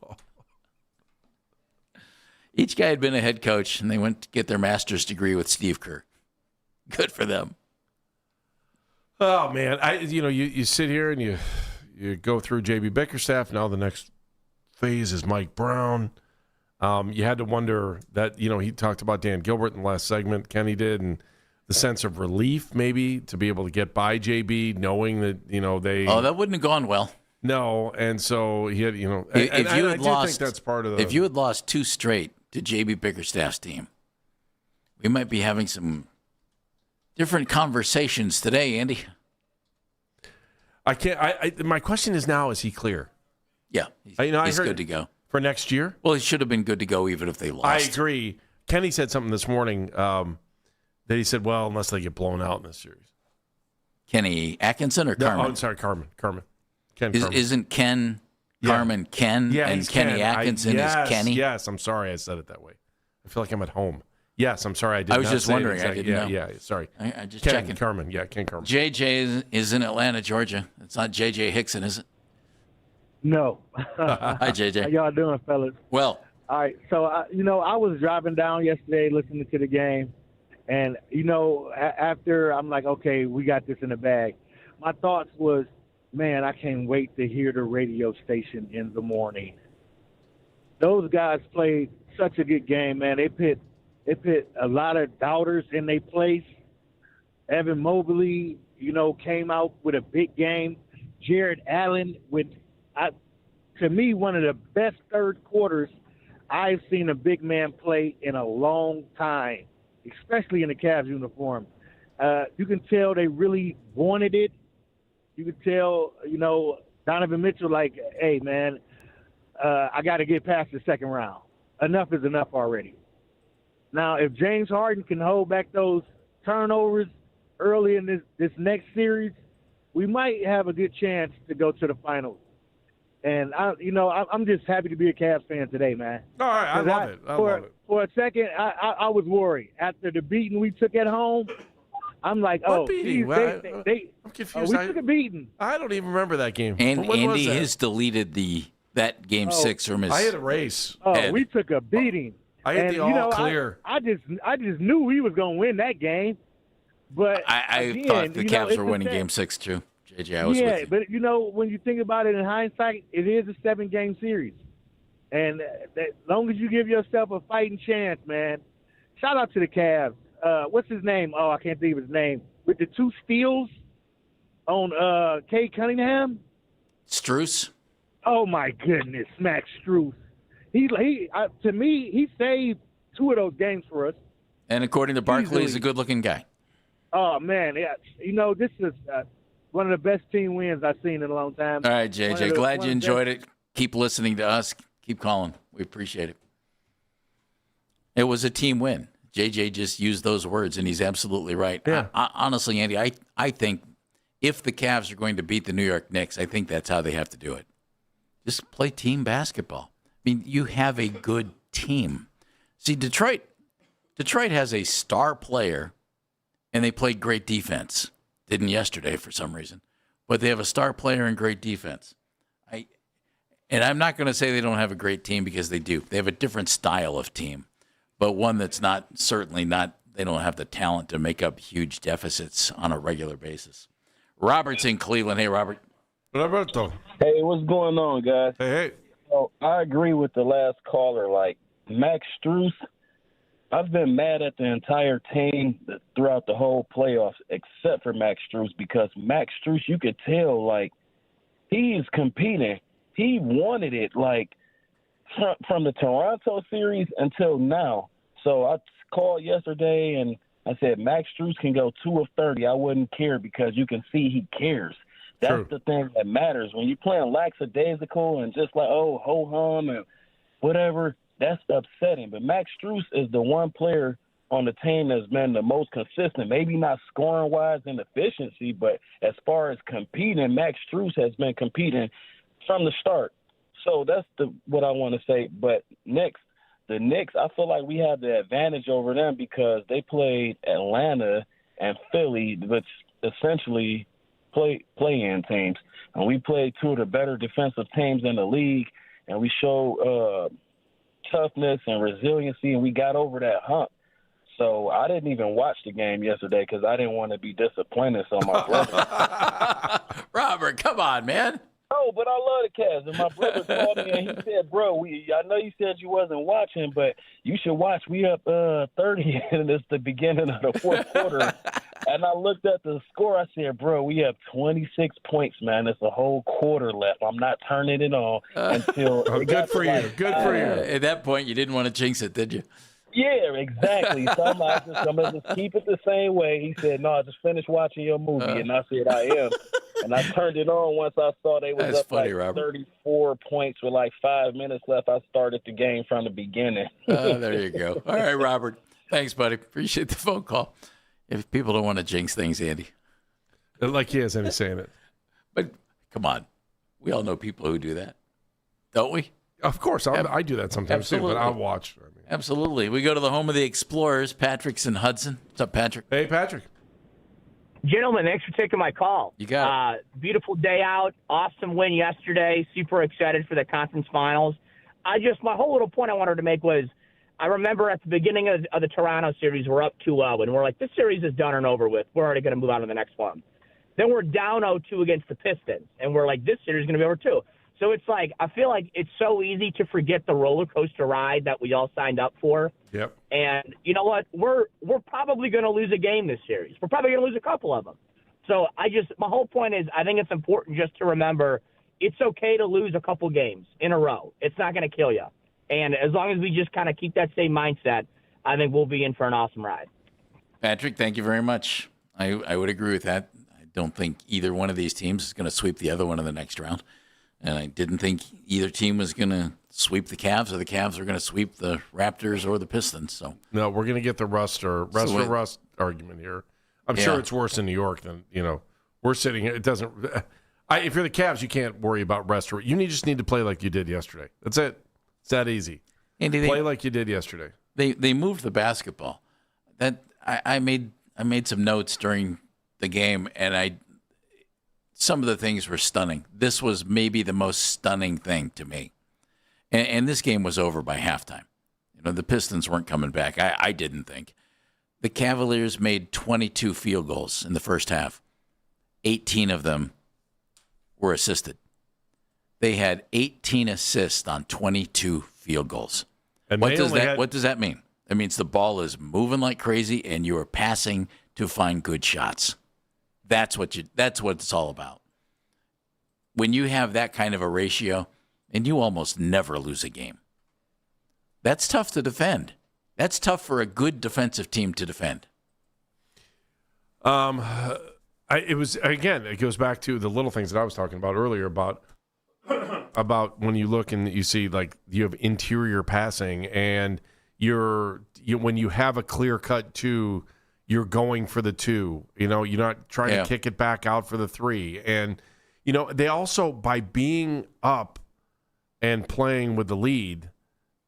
Speaker 5: Each guy had been a head coach, and they went to get their master's degree with Steve Kerr. Good for them.
Speaker 6: Oh, man. You sit here and you go through J.B. Bickerstaff. Now the next phase is Mike Brown. You had to wonder that, he talked about Dan Gilbert in the last segment, Kenny did, and the sense of relief maybe to be able to get by JB, knowing that, they...
Speaker 5: Oh, that wouldn't have gone well.
Speaker 6: No, and so he had,
Speaker 5: If you had lost,
Speaker 6: think that's part of the...
Speaker 5: If you had lost 2 straight to JB Bickerstaff's team, we might be having some different conversations today, Andy.
Speaker 6: I can't... my question is now, is he clear?
Speaker 5: Yeah, he's good to go.
Speaker 6: For next year?
Speaker 5: Well, he should have been good to go even if they lost.
Speaker 6: I agree. Kenny said something this morning that he said, well, unless they get blown out in this series.
Speaker 5: Kenny Atkinson or Carmen?
Speaker 6: No, I'm sorry, Carmen. Carmen.
Speaker 5: Isn't Ken Carmen Ken?
Speaker 6: Yeah,
Speaker 5: and Kenny Atkinson is Kenny?
Speaker 6: Yes, I'm sorry I said it that way. I feel like I'm at home. Yes, I'm sorry I did not.
Speaker 5: I was just wondering. I didn't know.
Speaker 6: Yeah, sorry.
Speaker 5: I just
Speaker 6: Ken
Speaker 5: checking.
Speaker 6: Carmen. Yeah, Ken Carmen.
Speaker 5: JJ is in Atlanta, Georgia. It's not JJ Hickson, is it?
Speaker 12: No.
Speaker 5: Hi, JJ.
Speaker 12: How y'all doing, fellas?
Speaker 5: Well.
Speaker 12: All right. So, I was driving down yesterday listening to the game. And, after I'm like, okay, we got this in the bag. My thoughts was, man, I can't wait to hear the radio station in the morning. Those guys played such a good game, man. They put a lot of doubters in their place. Evan Mobley, came out with a big game. Jared Allen with, to me, one of the best third quarters I've seen a big man play in a long time, especially in the Cavs uniform. You can tell they really wanted it. You could tell, Donovan Mitchell, like, hey, man, I got to get past the second round. Enough is enough already. Now, if James Harden can hold back those turnovers early in this next series, we might have a good chance to go to the finals. And, I'm just happy to be a Cavs fan today, man.
Speaker 6: All right, I love it.
Speaker 12: For a second, I was worried. After the beating we took at home, I'm like,
Speaker 6: what beating?
Speaker 12: I'm
Speaker 6: confused.
Speaker 12: We took a beating.
Speaker 6: I don't even remember that game.
Speaker 5: And
Speaker 6: when
Speaker 5: Andy has deleted that game 6 from his
Speaker 6: I had a race.
Speaker 5: head.
Speaker 12: We took a beating.
Speaker 6: I had the all clear.
Speaker 12: I just knew we was going to win that game. But
Speaker 5: I thought the Cavs were winning game 6 too. JJ, I was with you.
Speaker 12: But when you think about it in hindsight, it is a 7-game series. And as long as you give yourself a fighting chance, man, shout out to the Cavs. What's his name? Oh, I can't think of his name. With the 2 steals on Kay Cunningham?
Speaker 5: Strus?
Speaker 12: Oh, my goodness, Max Strus. To me, he saved 2 of those games for us.
Speaker 5: And according to Barkley, he's a good-looking guy.
Speaker 12: Oh, man. Yeah. This is one of the best team wins I've seen in a long time.
Speaker 5: All right, JJ, glad you enjoyed it. Keep listening to us. Keep calling. We appreciate it. It was a team win. JJ just used those words, and he's absolutely right.
Speaker 6: Yeah.
Speaker 5: Honestly, Andy, I think if the Cavs are going to beat the New York Knicks, I think that's how they have to do it. Just play team basketball. I mean, you have a good team. See, Detroit has a star player, and they played great defense. Didn't yesterday for some reason. But they have a star player and great defense. And I'm not going to say they don't have a great team because they do. They have a different style of team, but one that's certainly not, they don't have the talent to make up huge deficits on a regular basis. Robert's in Cleveland. Hey, Robert.
Speaker 6: Roberto.
Speaker 13: Hey, what's going on, guys?
Speaker 6: Hey.
Speaker 13: So I agree with the last caller. Like, Max Strus, I've been mad at the entire team throughout the whole playoffs except for Max Strus, because Max Strus, you could tell, like, he's competing. He wanted it, like, from the Toronto series until now. So I called yesterday and I said Max Strus can go 2 of 30. I wouldn't care, because you can see he cares. That's
Speaker 6: True.
Speaker 13: the thing that matters. When you're playing lackadaisical and just like, oh, ho-hum and whatever, that's upsetting. But Max Strus is the one player on the team that's been the most consistent, maybe not scoring-wise and efficiency, but as far as competing, Max Strus has been competing from the start. So that's what I want to say. But the Knicks, I feel like we have the advantage over them because they played Atlanta and Philly, which essentially play-in teams. And we played two of the better defensive teams in the league, and we showed toughness and resiliency, and we got over that hump. So I didn't even watch the game yesterday because I didn't want to be disappointed. So my brother,
Speaker 5: Robert, come on, man.
Speaker 13: no, but I love the Cavs. And my brother called me and he said, "Bro, I know you said you wasn't watching, but you should watch. We up 30, and it's the beginning of the fourth quarter." And I looked at the score. I said, "Bro, we have 26 points, man. It's a whole quarter left. I'm not turning it on until."
Speaker 6: Good for you. Good for you.
Speaker 5: At that point, you didn't want to jinx it, did you?
Speaker 13: Yeah, exactly. So I'm going to just keep it the same way. He said, "No, just finish watching your movie." And I said, "I am." And I turned it on once I saw they was up
Speaker 5: funny,
Speaker 13: like
Speaker 5: Robert.
Speaker 13: 34 points with like 5 minutes left. I started the game from the beginning.
Speaker 5: There you go. All right, Robert. Thanks, buddy. Appreciate the phone call. If people don't want to jinx things, Andy.
Speaker 6: Like he has any saying it.
Speaker 5: But come on. We all know people who do that, don't we?
Speaker 6: Of course. I do that sometimes too, but I'll watch.
Speaker 5: Absolutely. We go to the home of the Explorers. Patrick's in Hudson. What's up, Patrick?
Speaker 6: Hey, Patrick.
Speaker 14: Gentlemen, thanks for taking my call.
Speaker 5: You got it.
Speaker 14: Beautiful day out. Awesome win yesterday. Super excited for the conference finals. My whole little point I wanted to make was, I remember at the beginning of the Toronto series, we're up 2-0, and we're like, this series is done and over with. We're already going to move on to the next one. Then we're down 0-2 against the Pistons, and we're like, this series is going to be over too. So it's like, I feel like it's so easy to forget the roller coaster ride that we all signed up for.
Speaker 6: Yep.
Speaker 14: And you know what? We're probably going to lose a game this series. We're probably going to lose a couple of them. So my whole point is, I think it's important just to remember it's okay to lose a couple games in a row. It's not going to kill you. And as long as we just kind of keep that same mindset, I think we'll be in for an awesome ride.
Speaker 5: Patrick, thank you very much. I would agree with that. I don't think either one of these teams is going to sweep the other one in the next round. And I didn't think either team was going to sweep the Cavs, or the Cavs are going to sweep the Raptors or the Pistons. So
Speaker 6: no, we're going to get the rust argument here. I'm sure it's worse in New York than, we're sitting here. It doesn't. If you're the Cavs, you can't worry about rest. You just need to play like you did yesterday. That's it. It's that easy.
Speaker 5: Andy,
Speaker 6: play like you did yesterday.
Speaker 5: They moved the basketball. That I made some notes during the game, and some of the things were stunning. This was maybe the most stunning thing to me. And this game was over by halftime. The Pistons weren't coming back. I didn't think. The Cavaliers made 22 field goals in the first half. 18 of them were assisted. They had 18 assists on 22 field goals.
Speaker 6: And
Speaker 5: what does that mean? That means the ball is moving like crazy and you are passing to find good shots. That's what it's all about. When you have that kind of a ratio, and you almost never lose a game. That's tough to defend. That's tough for a good defensive team to defend.
Speaker 6: It goes back to the little things that I was talking about earlier about when you look and you see, like, you have interior passing and when you have a clear cut 2, you're going for the 2. You're not trying to kick it back out for the 3. And they also, by being up and playing with the lead,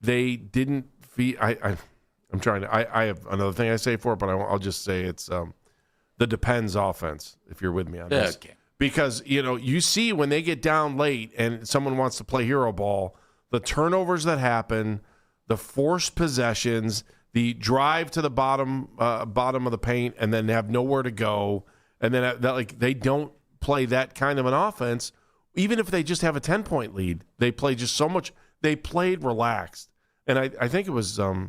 Speaker 6: they didn't feel. I'm trying to. I have another thing I say for it, but I'll just say it's the depends offense. If you're with me on this,
Speaker 5: okay.
Speaker 6: Because you see when they get down late and someone wants to play hero ball, the turnovers that happen, the forced possessions, the drive to the bottom of the paint, and then have nowhere to go, and then they don't play that kind of an offense. even if they just have a 10-point lead, they play just so much. They played relaxed. And I think it was I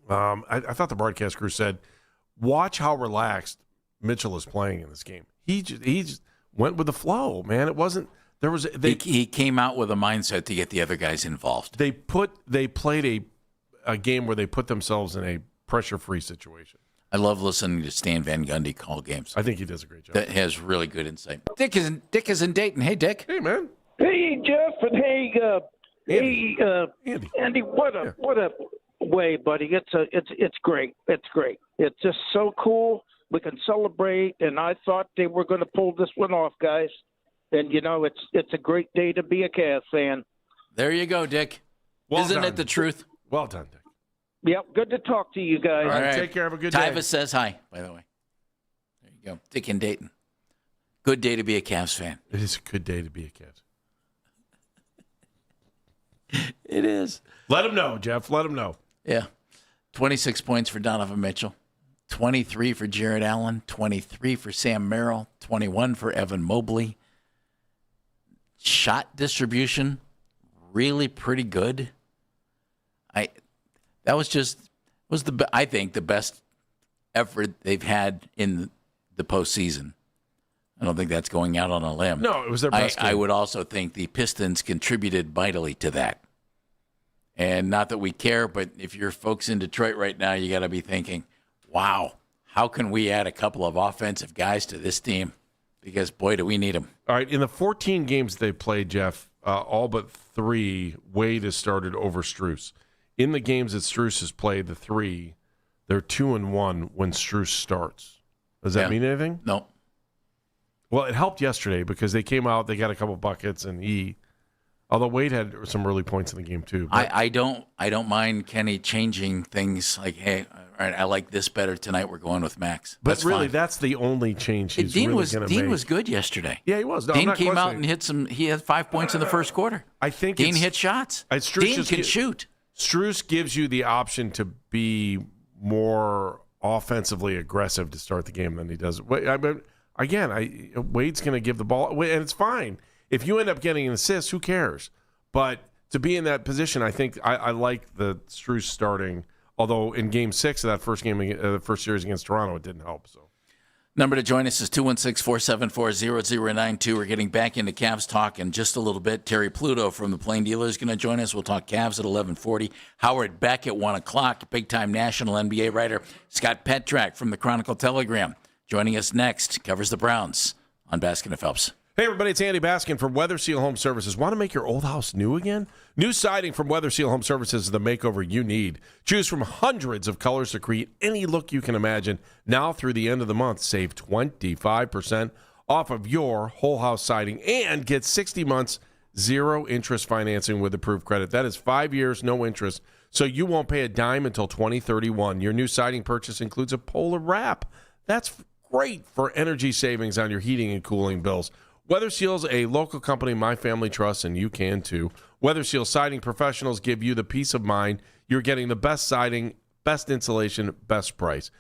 Speaker 6: thought the broadcast crew said, watch how relaxed Mitchell is playing in this game. He just went with the flow, man. It wasn't there was
Speaker 5: he came out with a mindset to get the other guys involved.
Speaker 6: They played a game where they put themselves in a pressure-free situation.
Speaker 5: I love listening to Stan Van Gundy call games.
Speaker 6: I think he does a great job.
Speaker 5: That has really good insight. Dick is in Dayton. Hey, Dick.
Speaker 6: Hey, man.
Speaker 15: Hey, Jeff, and Andy. What a way, buddy. It's great. It's great. It's just so cool. We can celebrate, and I thought they were going to pull this one off, guys. And it's a great day to be a Cavs fan.
Speaker 5: There you go, Dick. Isn't it the truth?
Speaker 6: Well done, Dick.
Speaker 15: Yep, good to talk to you guys.
Speaker 6: All right, take care. Have a good day.
Speaker 5: Tyvis says hi, by the way. There you go. Dick in Dayton. Good day to be a Cavs fan.
Speaker 6: It is a good day to be a Cavs.
Speaker 5: It is.
Speaker 6: Let him know, Jeff. Let him know.
Speaker 5: Yeah. 26 points for Donovan Mitchell. 23 for Jared Allen. 23 for Sam Merrill. 21 for Evan Mobley. Shot distribution, really pretty good. I think the best effort they've had in the postseason. I don't think that's going out on a limb.
Speaker 6: No, it was their best game.
Speaker 5: I would also think the Pistons contributed vitally to that. And not that we care, but if you're folks in Detroit right now, you got to be thinking, wow, how can we add a couple of offensive guys to this team? Because, boy, do we need them.
Speaker 6: All right, in the 14 games they played, Jeff, all but 3, Wade has started over Strus. In the games that Strus has played, the 3, they're 2-1 when Strus starts. Does that mean anything?
Speaker 5: No.
Speaker 6: Well, it helped yesterday because they came out, they got a couple buckets, and although Wade had some early points in the game too.
Speaker 5: I don't mind Kenny changing things like, hey, all right, I like this better tonight. We're going with Max.
Speaker 6: But really, that's the only change he's really going to make.
Speaker 5: Dean was good yesterday.
Speaker 6: Yeah, he was. No,
Speaker 5: Dean came out and hit some. He had 5 points in the first quarter.
Speaker 6: I think
Speaker 5: Dean hit shots. Dean can shoot.
Speaker 6: Strus gives you the option to be more offensively aggressive to start the game than he does. Again, Wade's going to give the ball, and it's fine. If you end up getting an assist, who cares? But to be in that position, I think I like the Strus starting. Although in Game 6 of that first game, the first series against Toronto, it didn't help. So,
Speaker 5: number to join us is 216-474-0092. We're getting back into Cavs talk in just a little bit. Terry Pluto from the Plain Dealer is going to join us. We'll talk Cavs at 11:40. Howard Beck at 1 o'clock. Big-time national NBA writer Scott Petrak from the Chronicle Telegram joining us next. Covers the Browns on Baskin and Phelps.
Speaker 6: Hey, everybody, it's Andy Baskin from Weather Seal Home Services. Want to make your old house new again? New siding from Weather Seal Home Services is the makeover you need. Choose from hundreds of colors to create any look you can imagine. Now through the end of the month, save 25% off of your whole house siding and get 60 months, 0-interest financing with approved credit. That is 5 years, no interest, so you won't pay a dime until 2031. Your new siding purchase includes a Polar Wrap. That's great for energy savings on your heating and cooling bills. Weather Seal's a local company my family trusts, and you can too. Weather Seal siding professionals give you the peace of mind you're getting the best siding, best insulation, best price.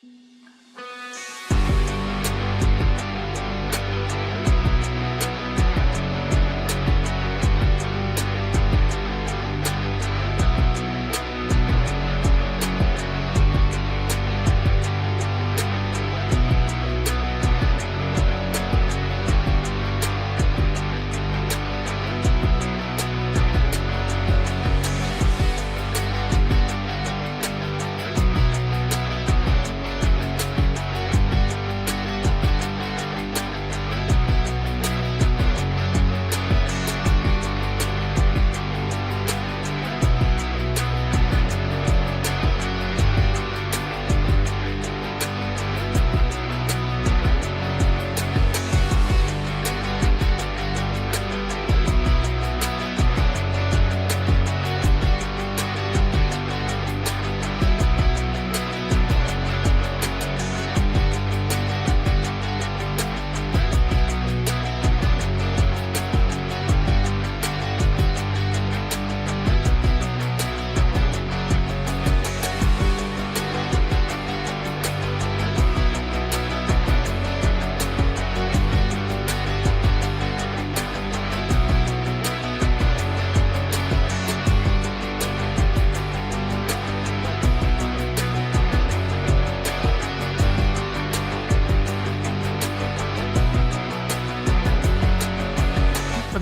Speaker 16: From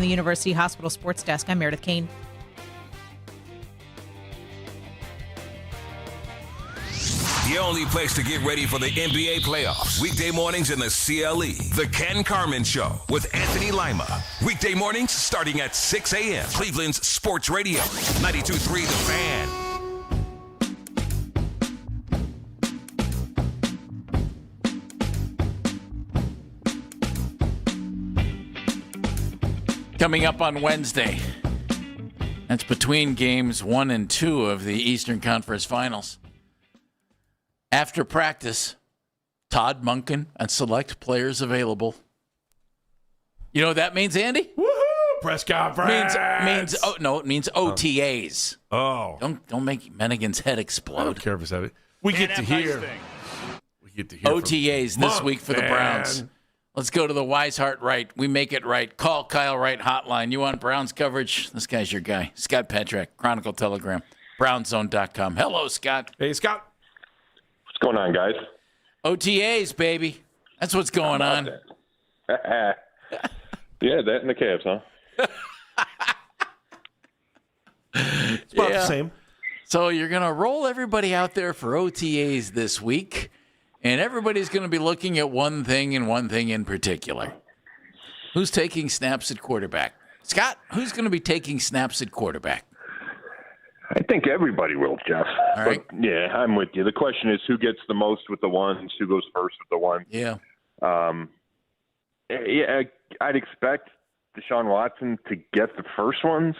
Speaker 16: the University Hospital Sports Desk, I'm Meredith Kane.
Speaker 2: The only place to get ready for the NBA playoffs. Weekday mornings in the CLE. The Ken Carman Show with Anthony Lima. Weekday mornings starting at 6 a.m. Cleveland's Sports Radio. 92.3 The Fan.
Speaker 5: Coming up on Wednesday, that's between games 1 and 2 of the Eastern Conference Finals. After practice, Todd Monken and select players available. You know what that means, Andy?
Speaker 6: Woohoo! Press conference.
Speaker 5: It means OTAs.
Speaker 6: Oh.
Speaker 5: Don't make Mennigan's head explode.
Speaker 6: I don't care if it's that. We get to hear
Speaker 5: OTAs this week for the Browns. Let's go to the Wise Heart Right. We make it right. Call Kyle Wright hotline. You want Browns coverage? This guy's your guy. Scott Petrak, Chronicle Telegram, brownzone.com. Hello, Scott.
Speaker 6: Hey, Scott.
Speaker 17: What's going on, guys?
Speaker 5: OTAs, baby. That's what's going on.
Speaker 17: Yeah, that and the Cavs, huh?
Speaker 6: It's about the same.
Speaker 5: So you're going to roll everybody out there for OTAs this week, and everybody's going to be looking at one thing and one thing in particular. Who's taking snaps at quarterback? Scott, who's going to be taking snaps at quarterback?
Speaker 17: I think everybody will, Jeff.
Speaker 5: All right.
Speaker 17: But, yeah, I'm with you. The question is who gets the most with the ones, who goes first with the ones.
Speaker 5: Yeah.
Speaker 17: I'd expect Deshaun Watson to get the first ones.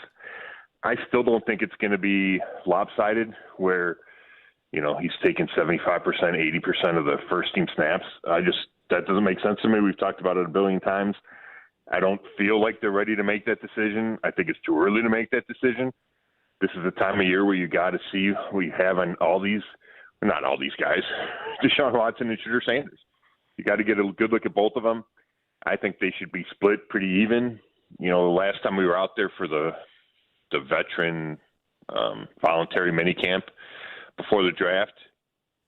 Speaker 17: I still don't think it's going to be lopsided where, he's taking 75%, 80% of the first team snaps. That doesn't make sense to me. We've talked about it a billion times. I don't feel like they're ready to make that decision. I think it's too early to make that decision. This is the time of year where you got to see what you have on not all these guys, Deshaun Watson and Shedeur Sanders. You got to get a good look at both of them. I think they should be split pretty even. Last time we were out there for the veteran voluntary minicamp before the draft,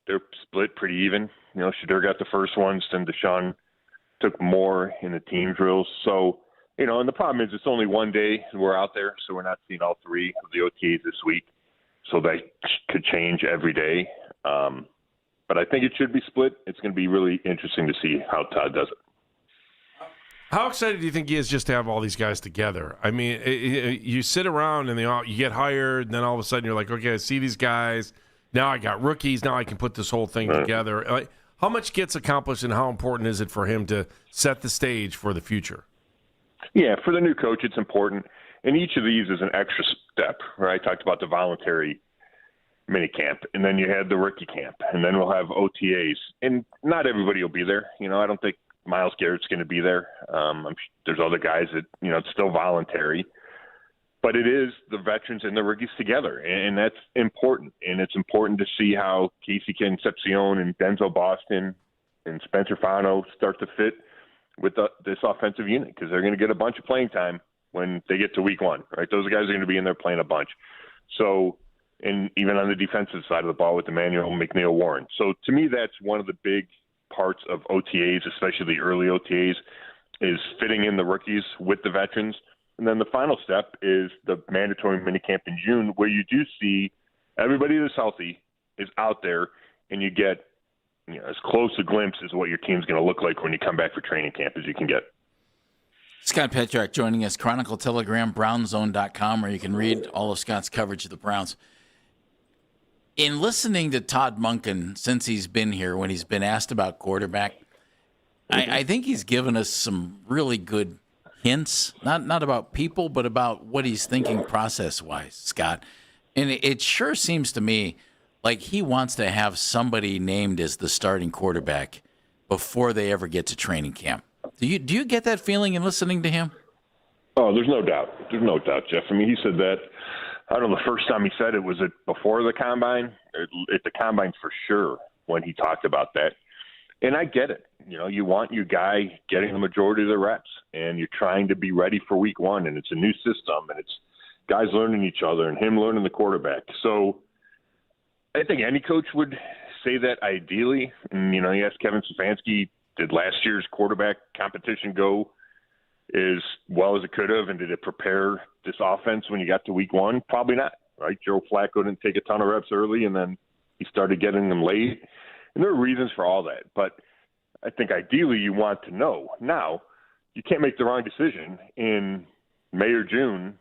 Speaker 17: they're split pretty even. Shedeur got the first ones, then Deshaun took more in the team drills. So, and the problem is it's only one day we're out there, so we're not seeing all three of the OTAs this week. So that could change every day. But I think it should be split. It's going to be really interesting to see how Todd does it.
Speaker 6: How excited do you think he is just to have all these guys together? I mean, you sit around and you get hired, and then all of a sudden you're like, okay, I see these guys. Now I got rookies. Now I can put this whole thing together. How much gets accomplished, and how important is it for him to set the stage for the future?
Speaker 17: Yeah, for the new coach, it's important. And each of these is an extra step, right? I talked about the voluntary minicamp, and then you had the rookie camp, and then we'll have OTAs. And not everybody will be there. I don't think Myles Garrett's going to be there. There's other guys that, it's still voluntary. But it is the veterans and the rookies together, and that's important. And it's important to see how Casey Concepcion and Denzel Boston and Spencer Fano start to fit with this offensive unit, because they're going to get a bunch of playing time when they get to week one, right? Those guys are going to be in there playing a bunch. So, and even on the defensive side of the ball with Emmanuel McNeil Warren. So to me, that's one of the big parts of OTAs, especially the early OTAs, is fitting in the rookies with the veterans. And then the final step is the mandatory minicamp in June, where you do see everybody that's healthy is out there, and you get as close a glimpse as what your team's going to look like when you come back for training camp as you can get.
Speaker 5: Scott Petrak joining us, Chronicle Telegram, brownzone.com, where you can read all of Scott's coverage of the Browns. In listening to Todd Monken since he's been here, when he's been asked about quarterback, I think he's given us some really good hints, not about people, but about what he's thinking process-wise, Scott. And it sure seems to me like he wants to have somebody named as the starting quarterback before they ever get to training camp. Do you get that feeling in listening to him?
Speaker 17: Oh, there's no doubt. There's no doubt, Jeff. I mean, he said that, I don't know, the first time he said it, was it before the Combine? At the Combine for sure, when he talked about that. And I get it. You want your guy getting the majority of the reps, and you're trying to be ready for week one, and it's a new system, and it's guys learning each other and him learning the quarterback. So I think any coach would say that ideally. And, you asked Kevin Stefanski, did last year's quarterback competition go as well as it could have, and did it prepare this offense when you got to week one? Probably not, right? Joe Flacco didn't take a ton of reps early, and then he started getting them late. And there are reasons for all that. But I think ideally you want to know. Now, you can't make the wrong decision in May or June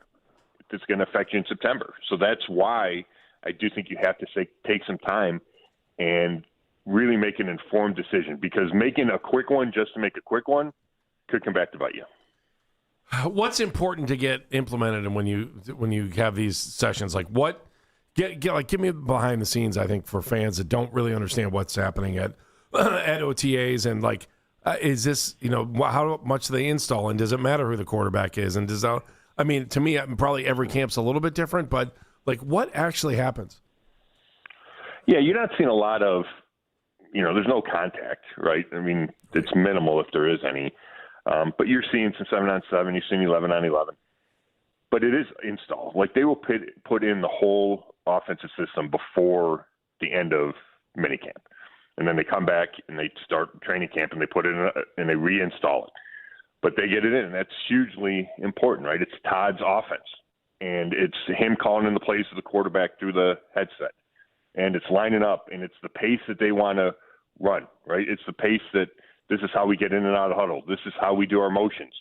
Speaker 17: that's going to affect you in September. So that's why I do think you have to take some time and really make an informed decision, because making a quick one just to make a quick one could come back to bite you.
Speaker 6: What's important to get implemented, and when you have these sessions, like what? Give me behind the scenes, I think, for fans that don't really understand what's happening at OTAs, and is this, how much do they install, and does it matter who the quarterback is, and to me, probably every camp's a little bit different, but what actually happens?
Speaker 17: Yeah, you're not seeing a lot of, there's no contact, right? I mean, it's minimal if there is any, but you're seeing some 7-on-7, you're seeing 11-on-11. But it is installed. They will put in the whole offensive system before the end of minicamp. And then they come back and they start training camp and they put it in and they reinstall it. But they get it in, and that's hugely important, right? It's Todd's offense. And it's him calling in the plays of the quarterback through the headset. And it's lining up, and it's the pace that they want to run, right? It's the pace that this is how we get in and out of the huddle. This is how we do our motions.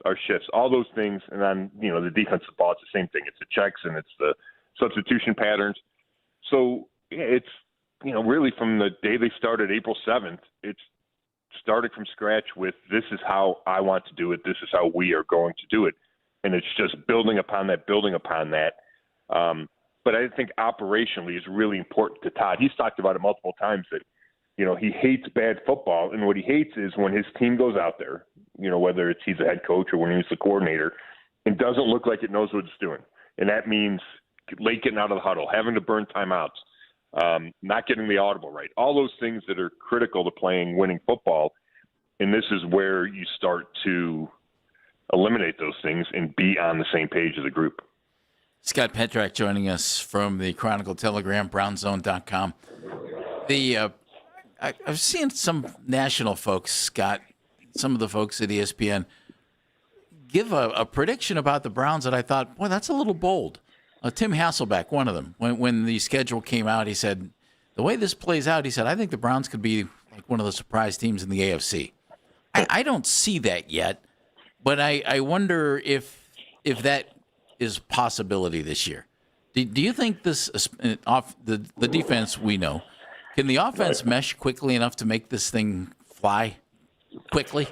Speaker 17: Our shifts, all those things. And then, the defensive ball, it's the same thing. It's the checks and it's the substitution patterns. So it's, really from the day they started April 7th, it's started from scratch with, this is how I want to do it. This is how we are going to do it. And it's just building upon that. But I think operationally is really important to Todd. He's talked about it multiple times that, he hates bad football. And what he hates is when his team goes out there, whether it's he's a head coach or when he's the coordinator, it doesn't look like it knows what it's doing. And that means late getting out of the huddle, having to burn timeouts, not getting the audible right. All those things that are critical to playing winning football. And this is where you start to eliminate those things and be on the same page as a group.
Speaker 5: Scott Petrak joining us from the Chronicle Telegram, brownzone.com. I've seen some national folks, Scott, some of the folks at ESPN, give a prediction about the Browns that I thought, boy, that's a little bold. Tim Hasselbeck, one of them, when the schedule came out, he said, the way this plays out, he said, I think the Browns could be like one of the surprise teams in the AFC. I don't see that yet, but I wonder if that is a possibility this year. Do you think this the defense, we know, can the offense mesh quickly enough to make this thing fly quickly?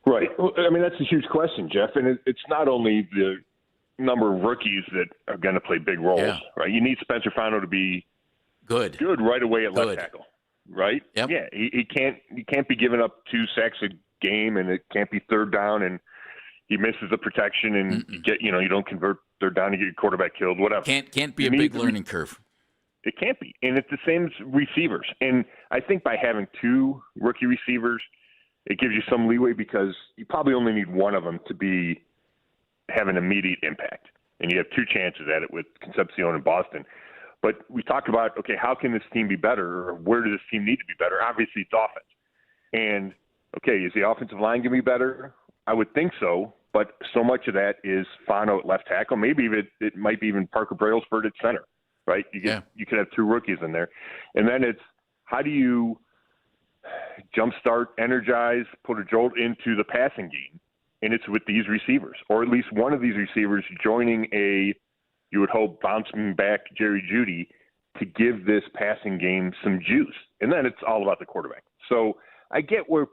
Speaker 17: Right. Well, I mean, that's a huge question, Jeff. And it's not only the number of rookies that are going to play big roles, right? You need Spencer Fano to be good right away at left tackle, right?
Speaker 5: Yep.
Speaker 17: Yeah, he can't be giving up 2 sacks a game, and it can't be third down and he misses the protection and you don't convert third down to get your quarterback killed, whatever.
Speaker 5: Can't be a big learning curve.
Speaker 17: It can't be. And it's the same as receivers. And I think by having 2 rookie receivers, it gives you some leeway because you probably only need one of them to have an immediate impact. And you have 2 chances at it with Concepcion and Boston. But we talked about, okay, how can this team be better, or where does this team need to be better? Obviously, it's offense. And, okay, is the offensive line going to be better? I would think so, but so much of that is Fano at left tackle. Maybe it might be even Parker Brailsford at center, right? You could have 2 rookies in there. And then it's how do you jumpstart, energize, put a jolt into the passing game? And it's with these receivers, or at least one of these receivers joining you would hope, bouncing back Jerry Jeudy to give this passing game some juice. And then it's all about the quarterback. So I get where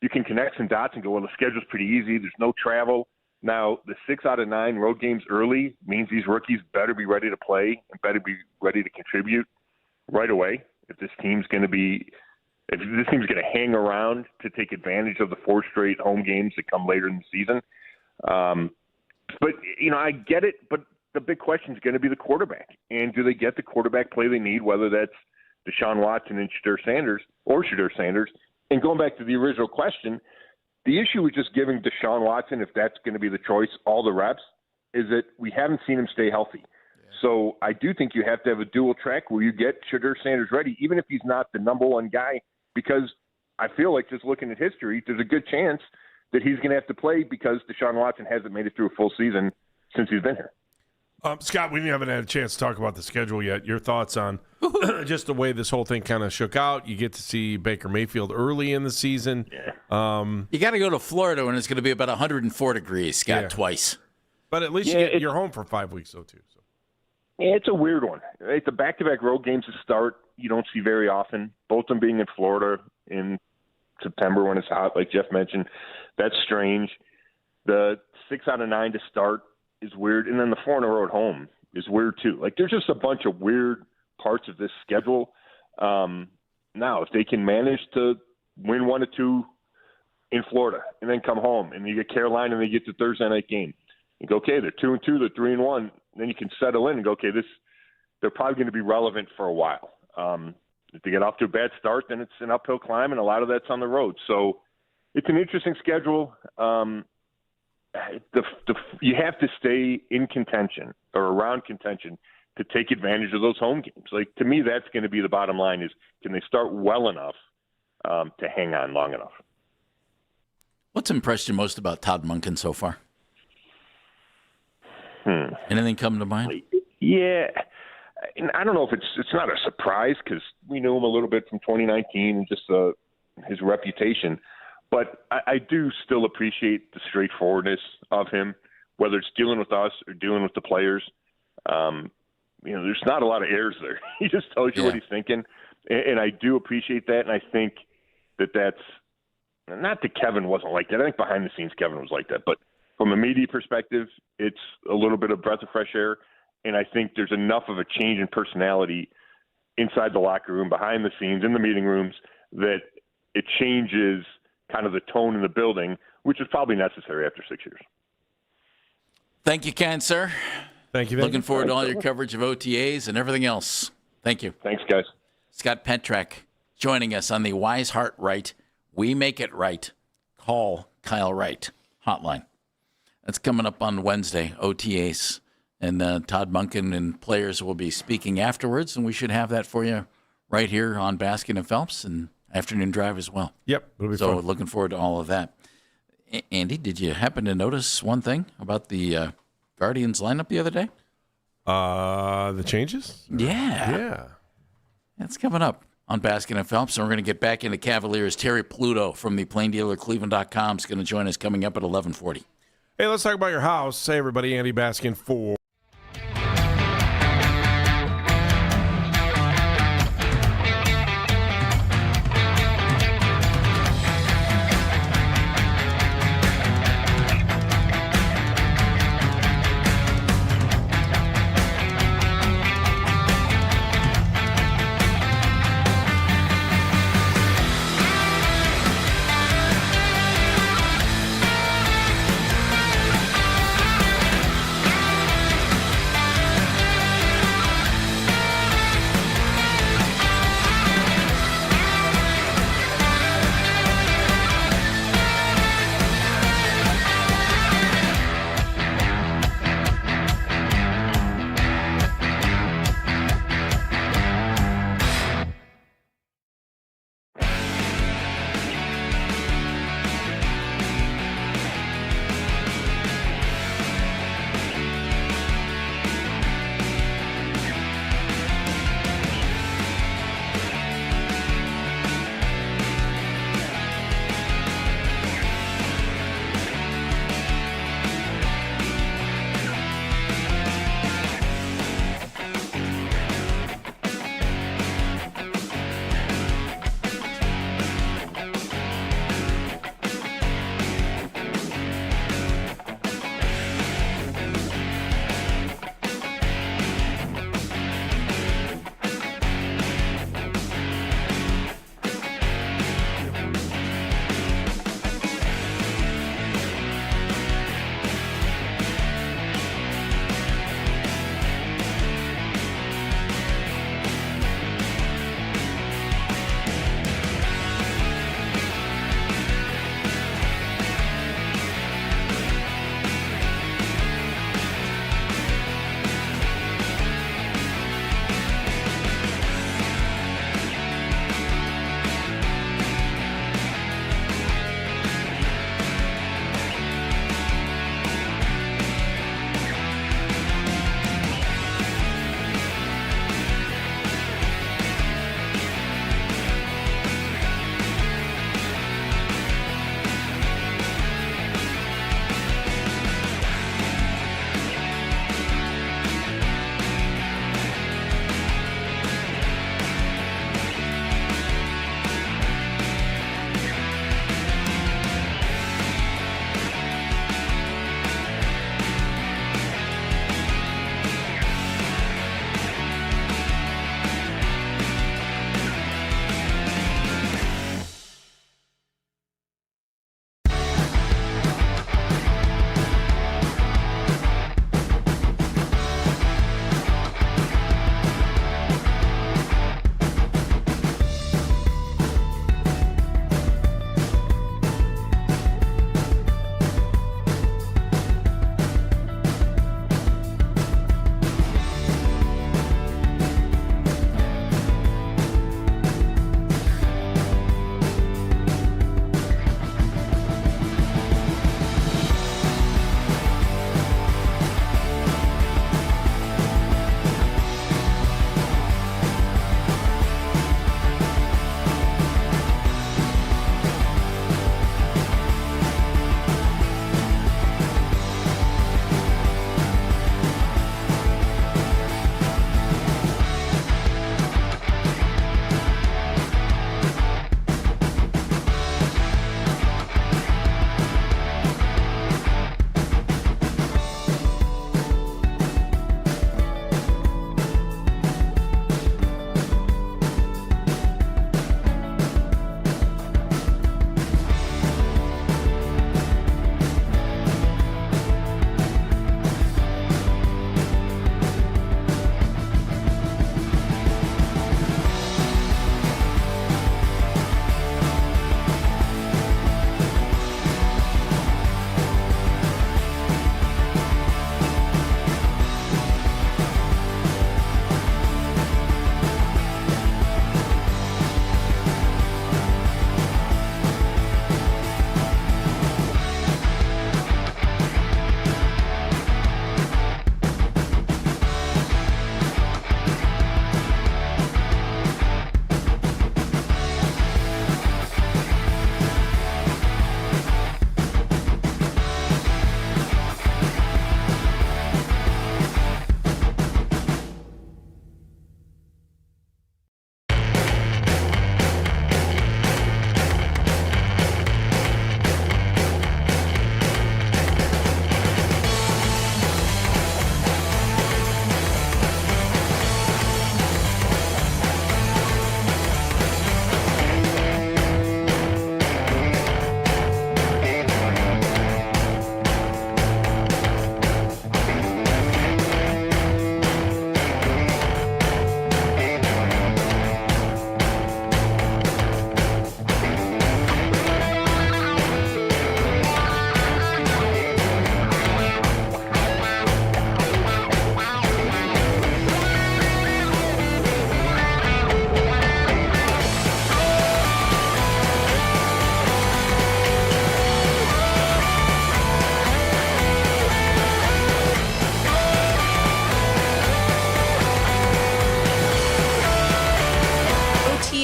Speaker 17: you can connect some dots and go, well, the schedule's pretty easy. There's no travel. Now, the 6 out of 9 road games early means these rookies better be ready to play and better be ready to contribute right away. If this team's going to hang around to take advantage of the 4 straight home games that come later in the season. But, I get it, but the big question is going to be the quarterback. And do they get the quarterback play they need, whether that's Deshaun Watson and Shedeur Sanders. And going back to the original question, the issue with just giving Deshaun Watson, if that's going to be the choice, all the reps, is that we haven't seen him stay healthy. Yeah. So I do think you have to have a dual track where you get Shedeur Sanders ready, even if he's not the number one guy, because I feel like just looking at history, there's a good chance that he's going to have to play because Deshaun Watson hasn't made it through a full season since he's been here.
Speaker 6: Scott, we haven't had a chance to talk about the schedule yet. Your thoughts on just the way this whole thing kind of shook out? You get to see Baker Mayfield early in the season.
Speaker 17: Yeah.
Speaker 5: You got to go to Florida when it's going to be about 104 degrees, Scott, twice.
Speaker 6: But at least you're home for 5 weeks, though, too. So.
Speaker 17: Yeah, it's a weird one. Right? The back-to-back road games to start, you don't see very often. Both of them being in Florida in September when it's hot, like Jeff mentioned. That's strange. The 6 out of 9 to start is weird, and then the 4 in a row at home is weird too. Like there's just a bunch of weird parts of this schedule. Now, if they can manage to win 1 or 2 in Florida and then come home, and you get Carolina and they get the Thursday night game, you go, okay, they're 2-2, they're 3-1. Then you can settle in and go, okay, they're probably going to be relevant for a while. If they get off to a bad start, then it's an uphill climb, and a lot of that's on the road. So it's an interesting schedule. You have to stay in contention or around contention to take advantage of those home games. Like to me, that's going to be the bottom line: is can they start well enough to hang on long enough?
Speaker 5: What's impressed you most about Todd Monken so far? Anything come to mind?
Speaker 17: Yeah, and I don't know if it's not a surprise because we knew him a little bit from 2019 and just his reputation. But I do still appreciate the straightforwardness of him, whether it's dealing with us or dealing with the players. There's not a lot of airs there. He just tells you what he's thinking, and I do appreciate that. And I think that's not that Kevin wasn't like that. I think behind the scenes Kevin was like that. But from a media perspective, it's a little bit of breath of fresh air. And I think there's enough of a change in personality inside the locker room, behind the scenes, in the meeting rooms, that it changes kind of the tone in the building, which is probably necessary after 6 years.
Speaker 5: Thank you, Ken, sir.
Speaker 6: Thank you.
Speaker 5: Looking forward to all your coverage of OTAs and everything else. Thank you.
Speaker 17: Thanks, guys.
Speaker 5: Scott Petrak joining us on the Wise Heart Right, We Make It Right, Call Kyle Wright hotline. That's coming up on Wednesday, OTAs. And Todd Monken and players will be speaking afterwards, and we should have that for you right here on Baskin and Phelps and Afternoon Drive as well.
Speaker 6: Yep. It'll be
Speaker 5: so
Speaker 6: fun.
Speaker 5: Looking forward to all of that. Andy, did you happen to notice one thing about the Guardians lineup the other day?
Speaker 6: The changes?
Speaker 5: Yeah. That's coming up on Baskin and Phelps. And we're going to get back into Cavaliers. Terry Pluto from the PlainDealerCleveland.com is going to join us coming up at 11:40.
Speaker 6: Hey, let's talk about your house. Hey, everybody, Andy Baskin for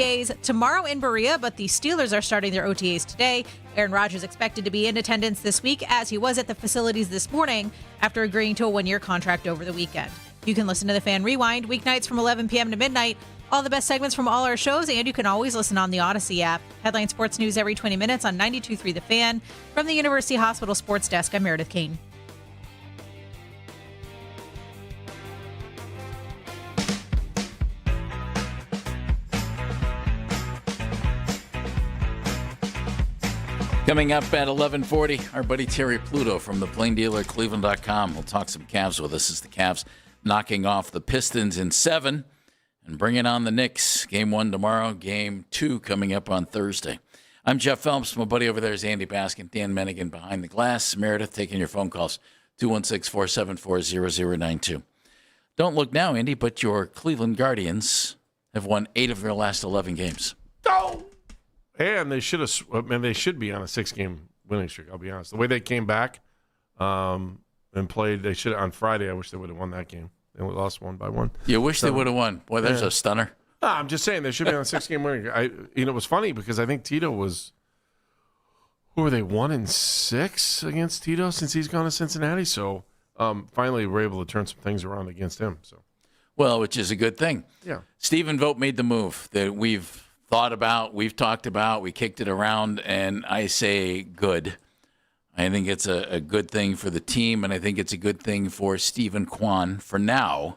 Speaker 16: OTAs tomorrow in Berea, but the Steelers are starting their OTAs today. Aaron Rodgers expected to be in attendance this week, as he was at the facilities this morning after agreeing to a one-year contract over the weekend. You can listen to the Fan Rewind weeknights from 11 p.m. to midnight. All the best segments from all our shows, and you can always listen on the Odyssey app. Headline Sports News every 20 minutes on 92.3 The Fan. From the University Hospital Sports Desk, I'm Meredith Kane.
Speaker 5: Coming up at 11:40, our buddy Terry Pluto from the Plain Dealer Cleveland.com will talk some Cavs with us as the Cavs knocking off the Pistons in 7 and bringing on the Knicks. Game 1 tomorrow, Game 2 coming up on Thursday. I'm Jeff Phelps. My buddy over there is Andy Baskin, Dan Mennigan behind the glass. Meredith taking your phone calls, 216-474-0092. Don't look now, Andy, but your Cleveland Guardians have won 8 of their last 11 games.
Speaker 6: Oh! And they should have. They should be on a 6-game winning streak. I'll be honest. The way they came back and played, they should on Friday. I wish they would have won that game. They lost 1-1.
Speaker 5: You wish they would have won. Boy, there's a stunner.
Speaker 6: No, I'm just saying they should be on a 6-game winning. It was funny because I think Tito was. Who were they? 1-6 against Tito since he's gone to Cincinnati. So finally, we're able to turn some things around against him. So,
Speaker 5: well, which is a good thing.
Speaker 6: Yeah.
Speaker 5: Stephen Vogt made the move that we've thought about, we've talked about, we kicked it around, and I say good. I think it's a good thing for the team, and I think it's a good thing for Stephen Kwan for now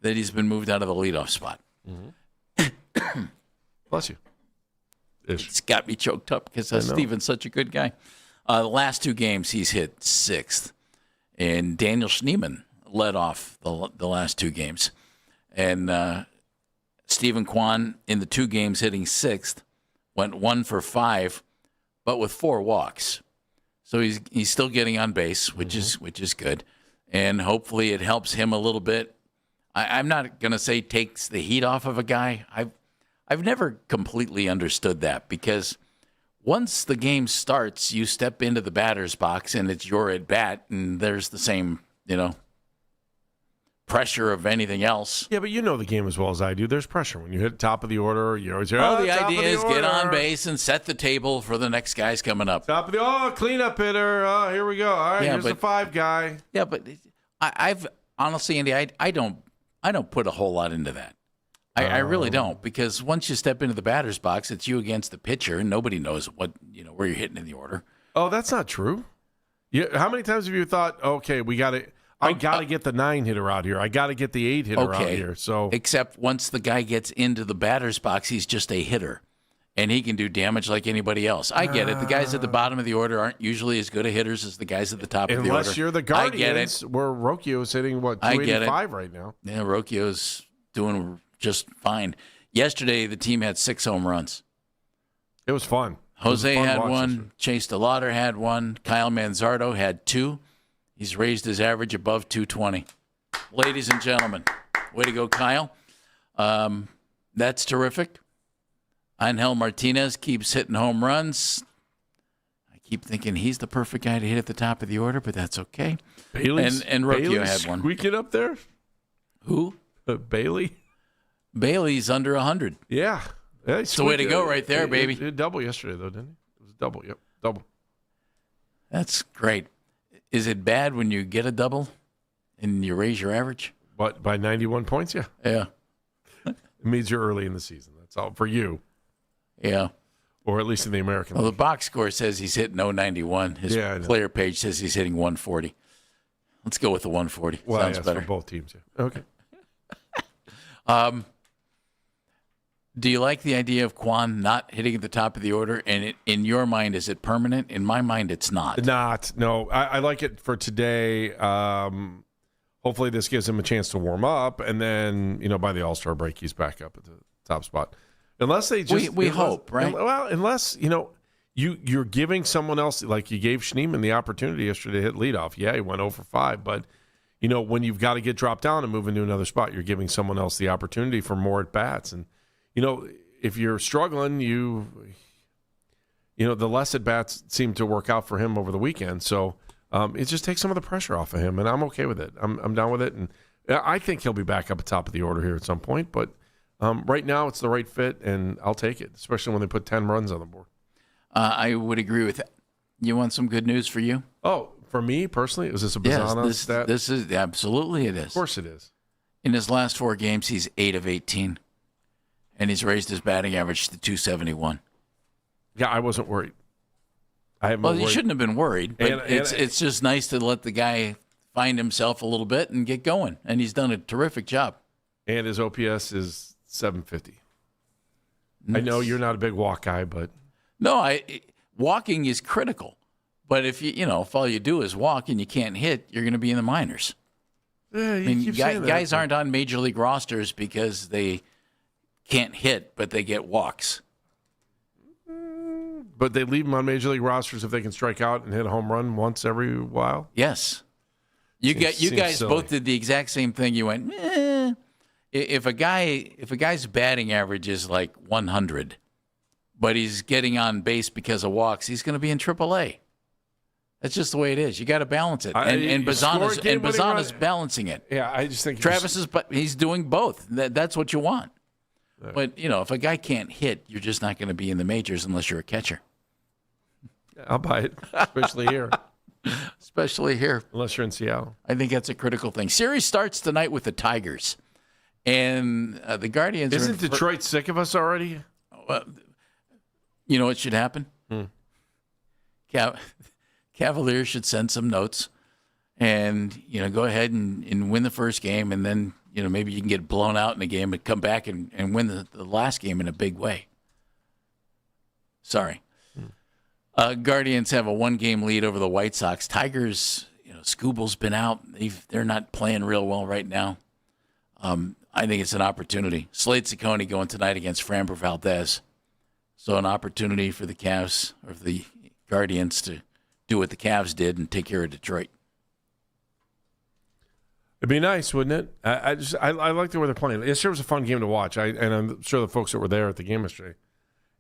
Speaker 5: that he's been moved out of the leadoff spot.
Speaker 6: Mm-hmm. Bless you.
Speaker 5: It's got me choked up because Stephen's such a good guy. The last 2 games, he's hit 6th, and Daniel Schneemann led off the last 2 games. And Stephen Kwan in the 2 games hitting 6th, went 1 for 5, but with 4 walks. So he's still getting on base, which is good, and hopefully it helps him a little bit. I'm not going to say takes the heat off of a guy. I've never completely understood that because once the game starts, you step into the batter's box and it's your at bat, and there's the same pressure of anything else.
Speaker 6: Yeah, but you know the game as well as I do. There's pressure when you hit top of the order. You always hear,
Speaker 5: the idea is get on base and set the table for the next guys coming up.
Speaker 6: Top of the cleanup hitter. Oh, here we go. All right, here's the 5 guy.
Speaker 5: Yeah, but I've honestly, Andy, I don't put a whole lot into that. I really don't, because once you step into the batter's box, it's you against the pitcher, and nobody knows where you're hitting in the order.
Speaker 6: Oh, that's not true. How many times have you thought, okay, I got to get the 9 hitter out here. I got to get the 8 hitter out here. So,
Speaker 5: except once the guy gets into the batter's box, he's just a hitter, and he can do damage like anybody else. I get it. The guys at the bottom of the order aren't usually as good of hitters as the guys at the top of the order.
Speaker 6: Unless you're the Guardians, where Rocchio's hitting, 285 right now.
Speaker 5: Yeah, Rocchio's doing just fine. Yesterday, the team had 6 home runs.
Speaker 6: It was fun.
Speaker 5: Jose had 1. Chase DeLauder had 1. Kyle Manzardo had 2. He's raised his average above 220. Ladies and gentlemen, way to go, Kyle. That's terrific. Angel Martinez keeps hitting home runs. I keep thinking he's the perfect guy to hit at the top of the order, but that's okay. And Rocchio had 1.
Speaker 6: Squeaking up there?
Speaker 5: Who?
Speaker 6: Bailey?
Speaker 5: Bailey's under 100.
Speaker 6: Yeah.
Speaker 5: It's the way to go right there, baby.
Speaker 6: He did double yesterday, though, didn't he? It was a double. Yep, double.
Speaker 5: That's great. Is it bad when you get a double and you raise your average?
Speaker 6: What, by 91 points? Yeah.
Speaker 5: Yeah.
Speaker 6: It means you're early in the season. That's all for you.
Speaker 5: Yeah.
Speaker 6: Or at least in the American
Speaker 5: League.
Speaker 6: League.
Speaker 5: The box score says he's hitting 091. His player page says he's hitting 140. Let's go with the 140.
Speaker 6: Well,
Speaker 5: Sounds better.
Speaker 6: For both teams, yeah. Okay.
Speaker 5: Do you like the idea of Kwan not hitting at the top of the order? And in your mind, is it permanent? In my mind, it's not.
Speaker 6: No. I like it for today. Hopefully this gives him a chance to warm up. And then, by the All-Star break, he's back up at the top spot. Unless they just...
Speaker 5: We hope, right?
Speaker 6: Well, unless, you're giving someone else, like you gave Schneemann the opportunity yesterday to hit leadoff. Yeah, he went 0 for 5. But, when you've got to get dropped down and move into another spot, you're giving someone else the opportunity for more at-bats. And, if you're struggling, the less at-bats seem to work out for him over the weekend. So it just takes some of the pressure off of him, and I'm okay with it. I'm down with it. And I think he'll be back up at top of the order here at some point. But Right now, it's the right fit, and I'll take it, especially when they put 10 runs on the board.
Speaker 5: I would agree with that. You want some good news for you?
Speaker 6: Oh, for me personally, is this a Bazana stat?
Speaker 5: This is absolutely it is.
Speaker 6: Of course it is.
Speaker 5: In his last 4 games, he's 8 of 18, and he's raised his batting average to 271.
Speaker 6: Yeah, I wasn't worried.
Speaker 5: You shouldn't have been worried, but it's just nice to let the guy find himself a little bit and get going, and he's done a terrific job.
Speaker 6: And his OPS is 750. I know you're not a big walk guy, but
Speaker 5: no, walking is critical. But if if all you do is walk and you can't hit, you're going to be in the minors.
Speaker 6: Yeah,
Speaker 5: guys aren't on major league rosters because they can't hit, but they get walks.
Speaker 6: But they leave them on major league rosters if they can strike out and hit a home run once every while.
Speaker 5: Yes, you guys
Speaker 6: silly.
Speaker 5: both did the exact same thing. You went, if a guy's batting average is like 100, but he's getting on base because of walks, he's going to be in AAA. That's just the way it is. You got to balance it, and Bazana's balancing it.
Speaker 6: Yeah, I just think
Speaker 5: Travis he's doing both. That's what you want.
Speaker 6: Right.
Speaker 5: But if a guy can't hit, you're just not going to be in the majors unless you're a catcher.
Speaker 6: I'll buy it, especially here.
Speaker 5: Especially here,
Speaker 6: unless you're in Seattle.
Speaker 5: I think that's a critical thing. Series starts tonight with the Tigers, and the Guardians.
Speaker 6: Isn't Detroit sick of us already?
Speaker 5: You know what should happen? Cavaliers should send some notes and, go ahead and win the first game. And then, maybe you can get blown out in a game and come back and win the last game in a big way. Sorry. Guardians have a 1-game lead over the White Sox. Tigers, Scooble's been out. They're not playing real well right now. I think it's an opportunity. Slade Ciccone going tonight against Framber Valdez. So an opportunity for the Cavs or the Guardians to do what the Cavs did and take care of Detroit.
Speaker 6: It'd be nice, wouldn't it? I like the way they're playing. It sure was a fun game to watch. And I'm sure the folks that were there at the game yesterday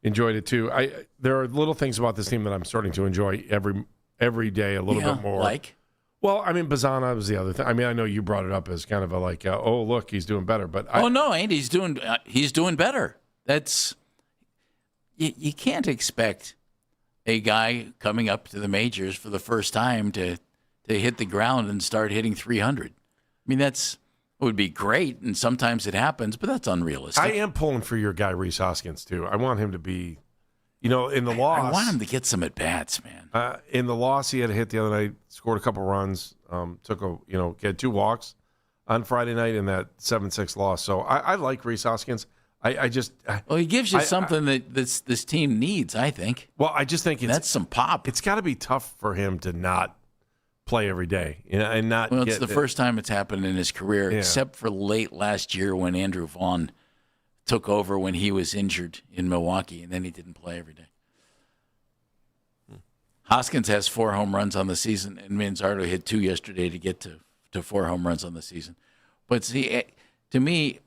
Speaker 6: enjoyed it too. There are little things about this team that I'm starting to enjoy every day a little bit more.
Speaker 5: Like?
Speaker 6: Well, Bazana was the other thing. I know you brought it up as kind of a oh look, he's doing better. But
Speaker 5: no, Andy's he's doing better. That's you can't expect a guy coming up to the majors for the first time to hit the ground and start hitting 300. It would be great, and sometimes it happens, but that's unrealistic.
Speaker 6: I am pulling for your guy, Rhys Hoskins, too. I want him to be, in the loss.
Speaker 5: I want him to get some at-bats, man.
Speaker 6: In the loss, he had a hit the other night, scored a couple runs, had 2 walks on Friday night in that 7-6 loss. So I like Rhys Hoskins.
Speaker 5: He gives you something that this team needs, I think.
Speaker 6: Well, I just think
Speaker 5: that's some pop.
Speaker 6: It's got to be tough for him to not play every day, and not.
Speaker 5: Well, it's the first time it's happened in his career, except for late last year when Andrew Vaughn took over when he was injured in Milwaukee, and then he didn't play every day. Hoskins has 4 home runs on the season, and Manzardo hit 2 yesterday to get to 4 home runs on the season. But see, to me.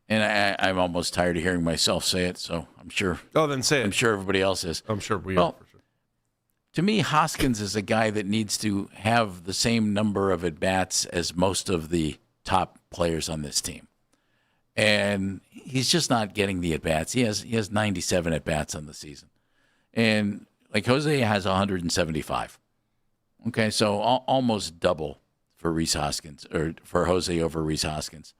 Speaker 5: And I'm almost tired of hearing myself say it, so I'm sure.
Speaker 6: Oh, then say it.
Speaker 5: I'm sure everybody else is.
Speaker 6: I'm sure we are, for sure.
Speaker 5: To me, Hoskins is a guy that needs to have the same number of at-bats as most of the top players on this team. And he's just not getting the at-bats. He has 97 at-bats on the season. And like Jose has 175. Okay, so almost double for Rhys Hoskins, or for Jose over Rhys Hoskins.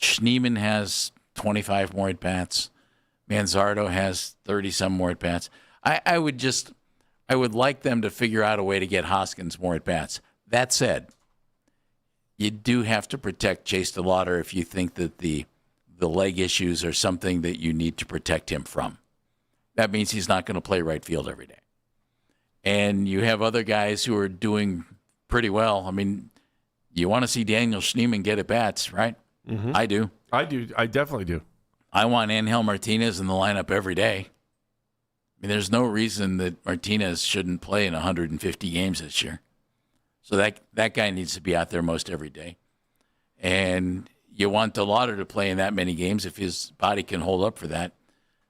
Speaker 5: Schneemann has 25 more at-bats. Manzardo has 30-some more at-bats. I would like them to figure out a way to get Hoskins more at-bats. That said, you do have to protect Chase DeLauder if you think that the leg issues are something that you need to protect him from. That means he's not going to play right field every day. And you have other guys who are doing pretty well. You want to see Daniel Schneemann get at-bats, right?
Speaker 6: Mm-hmm.
Speaker 5: I do.
Speaker 6: I definitely do.
Speaker 5: I want Angel Martinez in the lineup every day. There's no reason that Martinez shouldn't play in 150 games this year. So that guy needs to be out there most every day. And you want DeLauder to play in that many games if his body can hold up for that.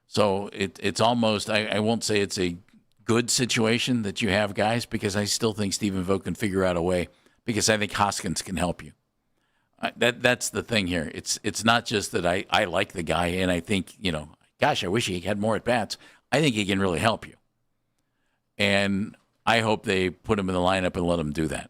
Speaker 5: So it's almost, I won't say it's a good situation that you have guys, because I still think Stephen Vogt can figure out a way, because I think Hoskins can help you. That's the thing here. It's not just that I like the guy and I think, gosh, I wish he had more at bats. I think he can really help you. And I hope they put him in the lineup and let him do that.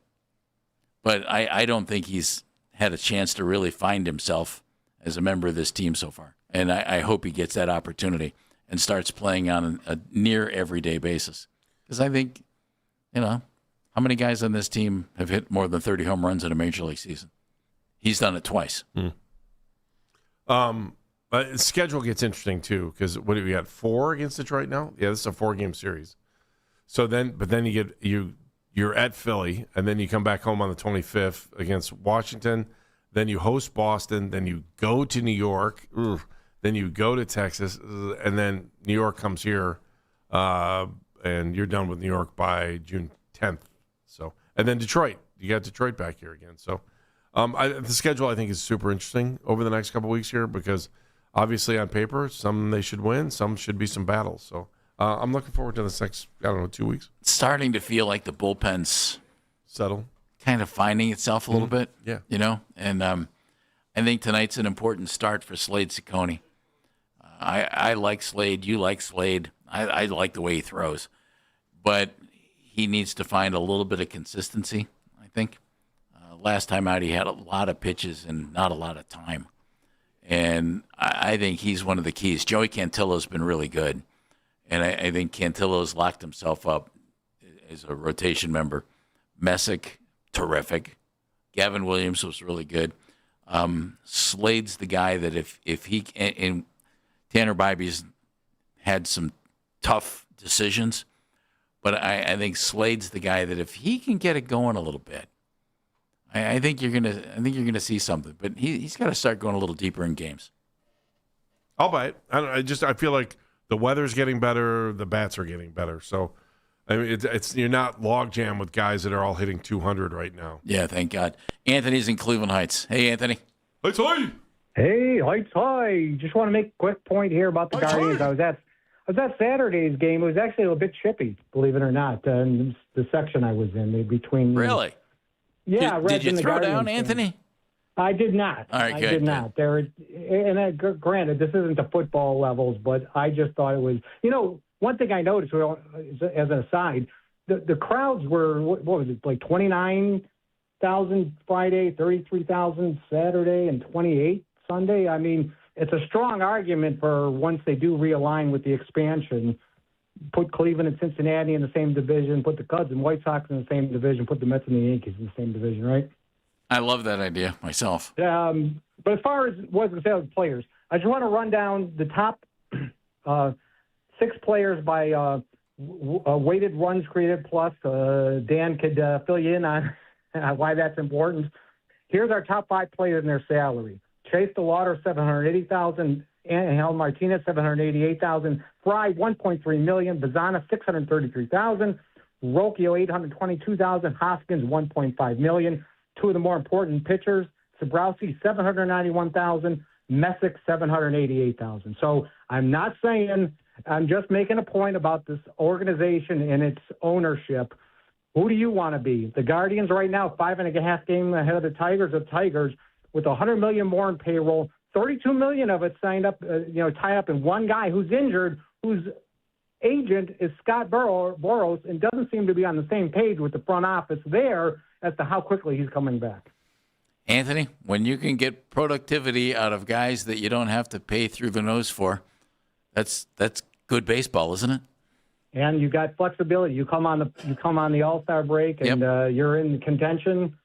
Speaker 5: But I don't think he's had a chance to really find himself as a member of this team so far. And I hope he gets that opportunity and starts playing on a near everyday basis. Because I think, how many guys on this team have hit more than 30 home runs in a major league season? He's done it twice.
Speaker 6: The schedule gets interesting, too, because what do we got, 4 against Detroit now? Yeah, this is a 4-game series. So then you're at Philly, and then you come back home on the 25th against Washington. Then you host Boston. Then you go to New York. Then you go to Texas, and then New York comes here, and you're done with New York by June 10th. So, and then Detroit. You got Detroit back here again. So the schedule, I think, is super interesting over the next couple of weeks here because obviously on paper, some they should win, some should be some battles. So I'm looking forward to this next, 2 weeks.
Speaker 5: It's starting to feel like the bullpen's
Speaker 6: settle,
Speaker 5: kind of finding itself a little bit.
Speaker 6: Yeah.
Speaker 5: And I think tonight's an important start for Slade Ciccone. I like Slade. You like Slade. I like the way he throws. But he needs to find a little bit of consistency, I think. Last time out, he had a lot of pitches and not a lot of time. And I think he's one of the keys. Joey Cantillo's been really good. And I think Cantillo's locked himself up as a rotation member. Messick, terrific. Gavin Williams was really good. Slade's the guy that if he – and Tanner Bybee's had some tough decisions, but I think Slade's the guy that if he can get it going a little bit, I think you're gonna see something. But he's got to start going a little deeper in games.
Speaker 6: I'll buy it. I feel like the weather's getting better, the bats are getting better. So I mean, it's you're not logjam with guys that are all hitting 200 right now.
Speaker 5: Yeah, thank God. Anthony's in Cleveland Heights. Hey, Anthony.
Speaker 6: Heights high.
Speaker 18: Hey, Heights high. Just want to make a quick point here about the Guardians. I was at Saturday's game. It was actually a little bit chippy, believe it or not. The section I was in, between
Speaker 5: really.
Speaker 18: Yeah,
Speaker 5: did you throw down, Anthony?
Speaker 18: I did not.
Speaker 5: All right,
Speaker 18: I
Speaker 5: good.
Speaker 18: did not. Granted, this isn't the football levels, but I just thought it was. One thing I noticed, as an aside, the crowds were what was it, like 29,000 Friday, 33,000 Saturday, and 28 Sunday. I mean, it's a strong argument for once they do realign with the expansion. Put Cleveland and Cincinnati in the same division, put the Cubs and White Sox in the same division, put the Mets and the Yankees in the same division, right?
Speaker 5: I love that idea myself.
Speaker 18: But as far as what I was going to say with players, I just want to run down the top 6 players by weighted runs created plus. Dan could fill you in on why that's important. Here's our top 5 players and their salary. Chase DeLauder, $780,000. Angel Martinez, $788,000. Fry, $1.3 million. Bazana, $633,000. Rocchio, $822,000. Hoskins, $1.5 million. 2 of the more important pitchers, Sabrowski, $791,000. Messick, $788,000. So I'm not saying, I'm just making a point about this organization and its ownership. Who do you want to be? The Guardians right now, 5.5 games ahead of the Tigers. The Tigers with $100 million more in payroll. 32 million of it signed up, tied up in one guy who's injured, whose agent is Scott Boros, and doesn't seem to be on the same page with the front office there as to how quickly he's coming back.
Speaker 5: Anthony, when you can get productivity out of guys that you don't have to pay through the nose for, that's good baseball, isn't it?
Speaker 18: And you got flexibility. You come on the All-Star break, and you're in contention.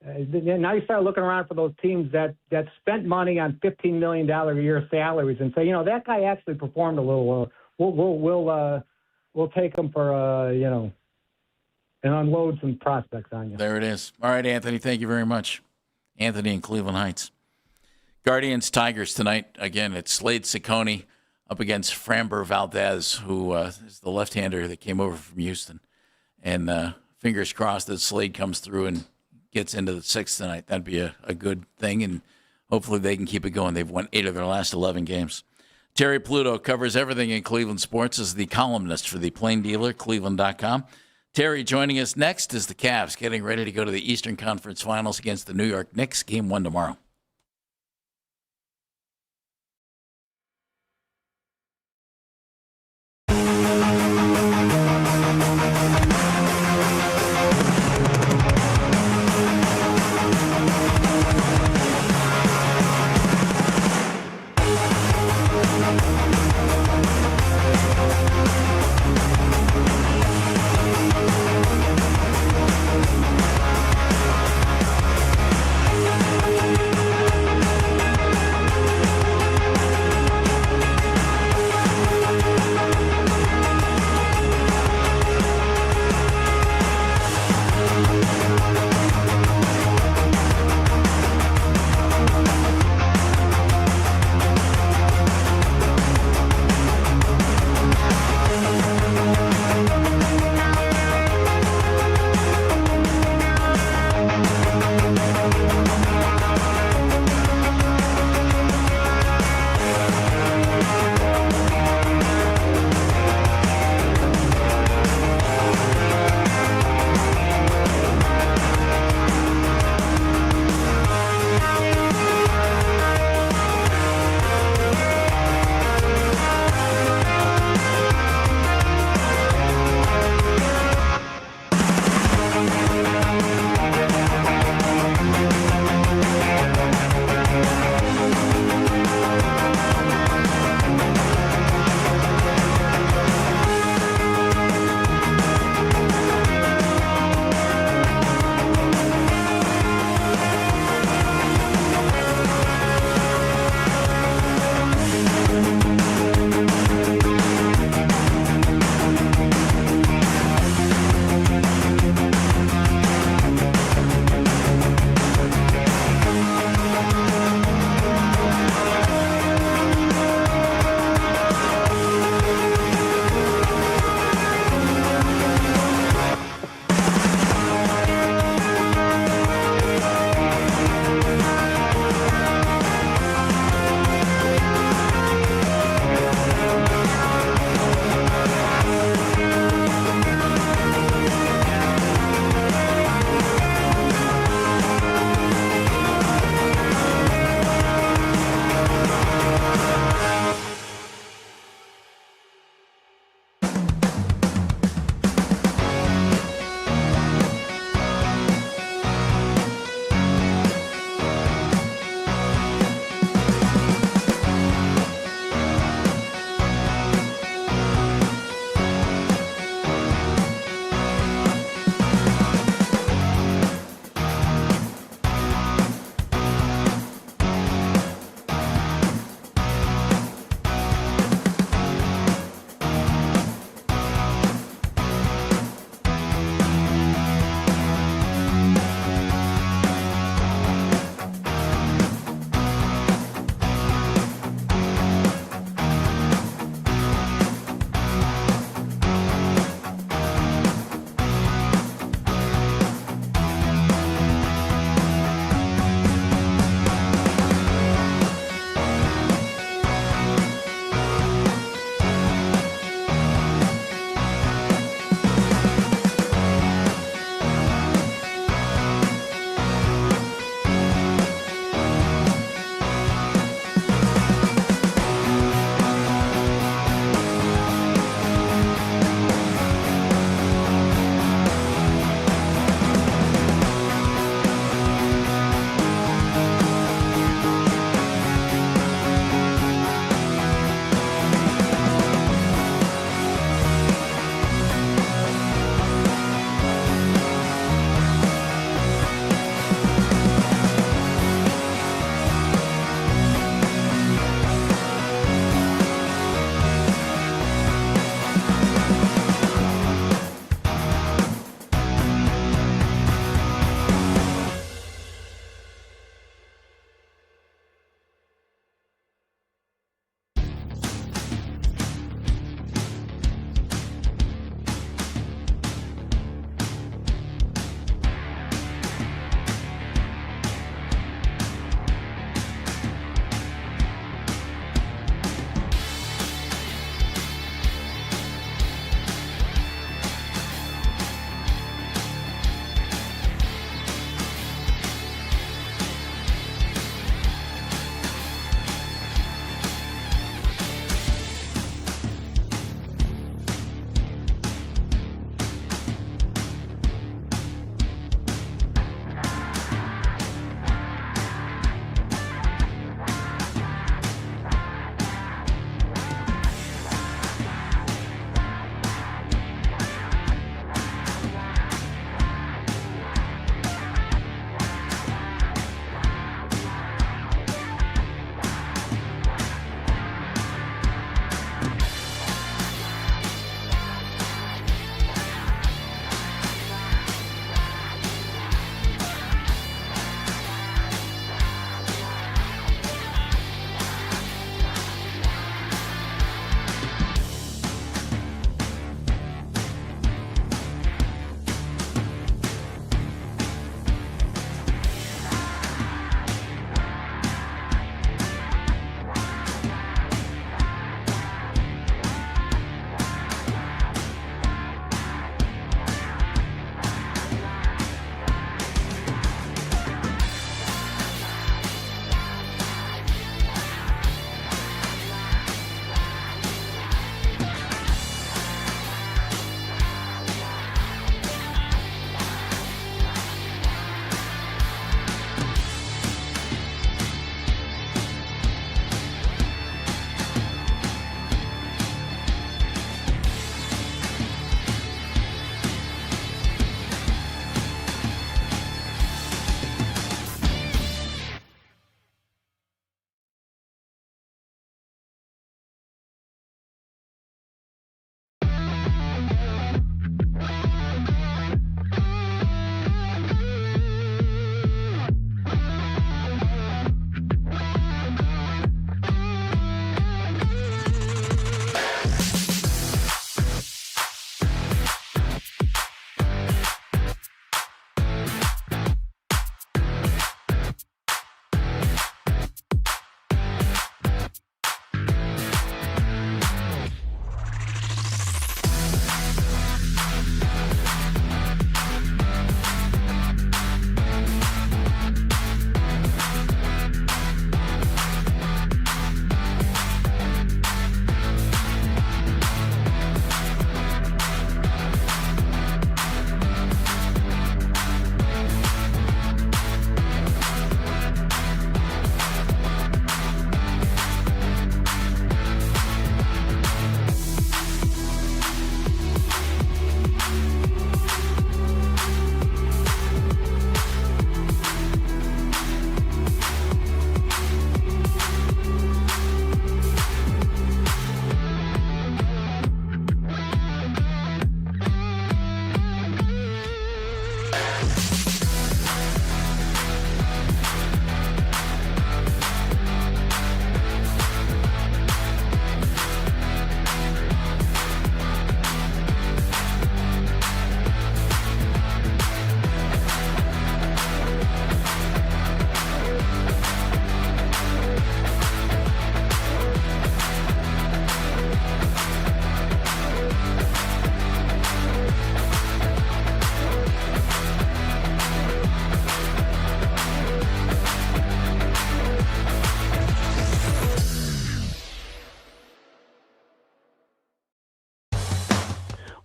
Speaker 18: Now you start looking around for those teams that spent money on $15 million a year salaries and say, that guy actually performed a little. We'll take him for and unload some prospects on you.
Speaker 5: There it is. All right, Anthony. Thank you very much. Anthony in Cleveland Heights. Guardians Tigers tonight. Again, it's Slade Ciccone up against Framber Valdez, who is the left-hander that came over from Houston. And fingers crossed that Slade comes through and gets into the 6th tonight. That'd be a good thing, and hopefully they can keep it going. They've won 8 of their last 11 games. Terry Pluto covers everything in Cleveland sports as the columnist for the Plain Dealer, Cleveland.com. Terry joining us next is the Cavs getting ready to go to the Eastern Conference Finals against the New York Knicks. Game 1 tomorrow.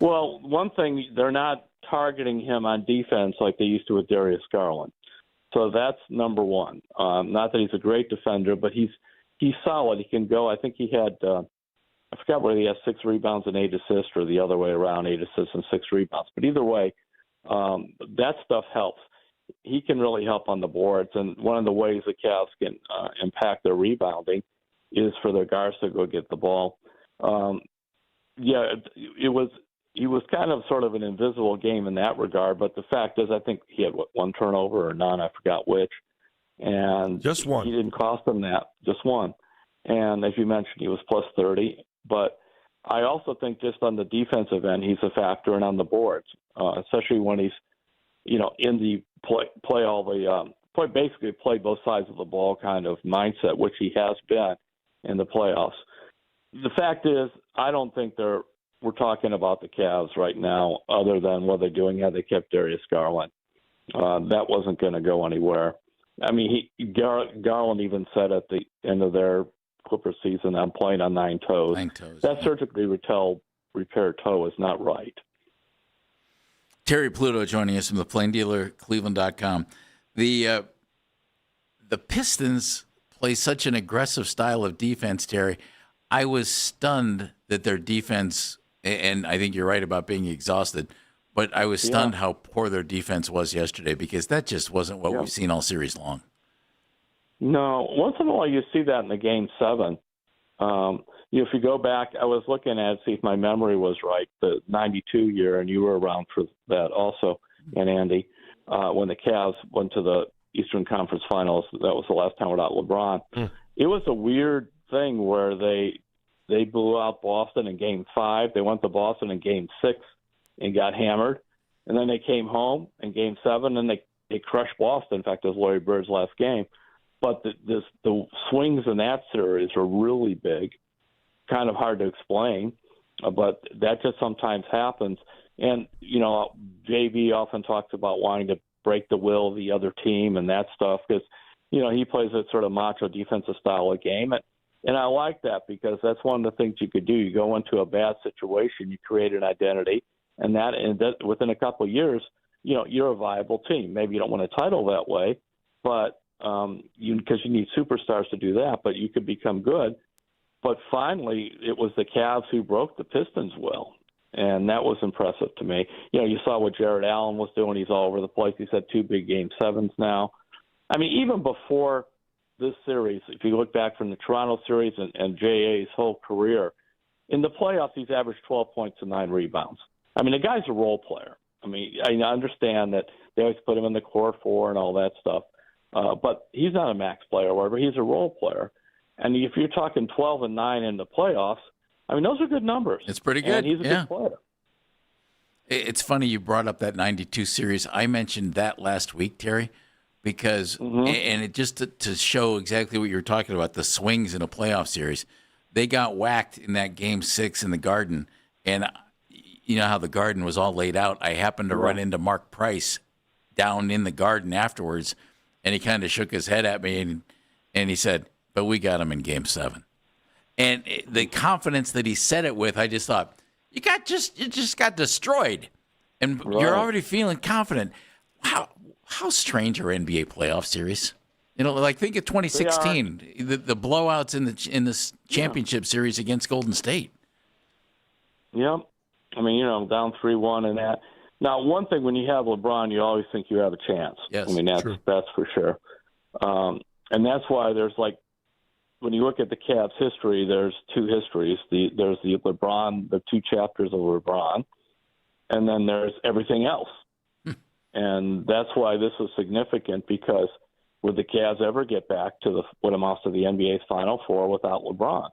Speaker 19: Well, one thing, they're not targeting him on defense like they used to with Darius Garland. So that's number one. Not that he's a great defender, but he's solid. He can go. I think he had I forgot whether he has 6 rebounds and 8 assists or the other way around, 8 assists and 6 rebounds. But either way, that stuff helps. He can really help on the boards. And one of the ways the Cavs can impact their rebounding is for their guards to go get the ball. It was kind of sort of an invisible game in that regard. But the fact is, I think he had, one turnover or none, I forgot which. And
Speaker 6: just one.
Speaker 19: He didn't cost them that, just one. And as you mentioned, he was plus 30. But I also think just on the defensive end, he's a factor, and on the boards, especially when he's, in the basically play both sides of the ball kind of mindset, which he has been in the playoffs. The fact is, I don't think we're talking about the Cavs right now, other than what they're doing. How they kept Darius Garland. That wasn't going to go anywhere. I mean, Garland even said at the end of their Clippers season, "I'm playing on 9 toes."
Speaker 5: 9 toes.
Speaker 19: That surgically repaired toe is not right.
Speaker 5: Terry Pluto joining us from the Plain Dealer, Cleveland.com. The Pistons play such an aggressive style of defense, Terry. I was stunned that their defense, and I think you're right about being exhausted, but I was stunned how poor their defense was yesterday, because that just wasn't what we've seen all series long.
Speaker 19: No, once in a while you see that in the Game 7. If you go back, I was looking at see if my memory was right, the 92 year, and you were around for that also, and Andy, when the Cavs went to the Eastern Conference Finals. That was the last time without LeBron. It was a weird thing where they blew out Boston in Game 5. They went to Boston in Game 6 and got hammered. And then they came home in Game 7 and they crushed Boston. In fact, it was Larry Bird's last game. But the swings in that series are really big, kind of hard to explain, but that just sometimes happens. And, JB often talks about wanting to break the will of the other team and that stuff because, he plays a sort of macho defensive style of game. And I like that because that's one of the things you could do. You go into a bad situation, you create an identity, and that within a couple of years, you're a viable team. Maybe you don't win a title that way, but because you need superstars to do that, but you could become good. But finally, it was the Cavs who broke the Pistons' will, and that was impressive to me. You saw what Jared Allen was doing. He's all over the place. He's had 2 big Game 7s now. I mean, even before this series, if you look back from the Toronto series and J.A.'s whole career, in the playoffs, he's averaged 12 points and 9 rebounds. I mean, the guy's a role player. I mean, I understand that they always put him in the core 4 and all that stuff. But he's not a max player or whatever. He's a role player. And if you're talking 12 and 9 in the playoffs, I mean, those are good numbers.
Speaker 5: It's pretty good.
Speaker 19: And he's a good player.
Speaker 5: It's funny you brought up that 92 series. I mentioned that last week, Terry, because, and it just to show exactly what you're talking about, the swings in a playoff series. They got whacked in that Game 6 in the Garden. And you know how the Garden was all laid out. I happened to run into Mark Price down in the Garden afterwards, and he kind of shook his head at me, and he said, "But we got him in Game 7." And the confidence that he said it with, I just thought, you just got destroyed, and you're already feeling confident. How strange are NBA playoff series? Think of 2016, the blowouts in the championship series against Golden State.
Speaker 19: Yep. I mean, down 3-1 and that. Now, one thing, when you have LeBron, you always think you have a chance.
Speaker 5: Yes,
Speaker 19: I mean, that's for sure. And that's why there's when you look at the Cavs' history, there's 2 histories. There's the LeBron, the 2 chapters of LeBron, and then there's everything else. And that's why this is significant, because would the Cavs ever get back to what amounts to the NBA's Final Four without LeBron?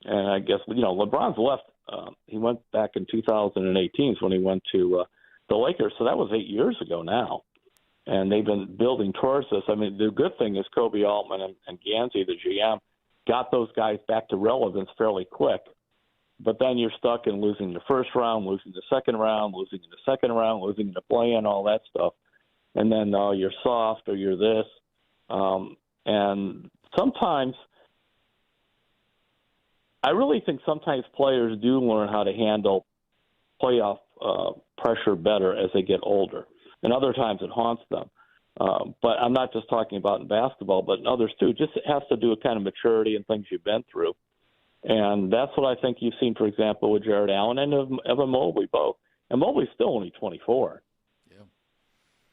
Speaker 19: And I guess, LeBron's left. He went back in 2018 when he went to the Lakers. So that was 8 years ago now. And they've been building towards this. I mean, the good thing is Kobe Altman and Gansey, the GM, got those guys back to relevance fairly quick. But then you're stuck in losing the first round, losing the second round, losing the second round, losing the play-in, all that stuff. And then you're soft or you're this. And sometimes I really think sometimes players do learn how to handle playoff pressure better as they get older. And other times it haunts them. But I'm not just talking about in basketball, but in others too. Just it has to do with kind of maturity and things you've been through. And that's what I think you've seen, for example, with Jared Allen and Evan Mobley both. And Mobley's still only 24.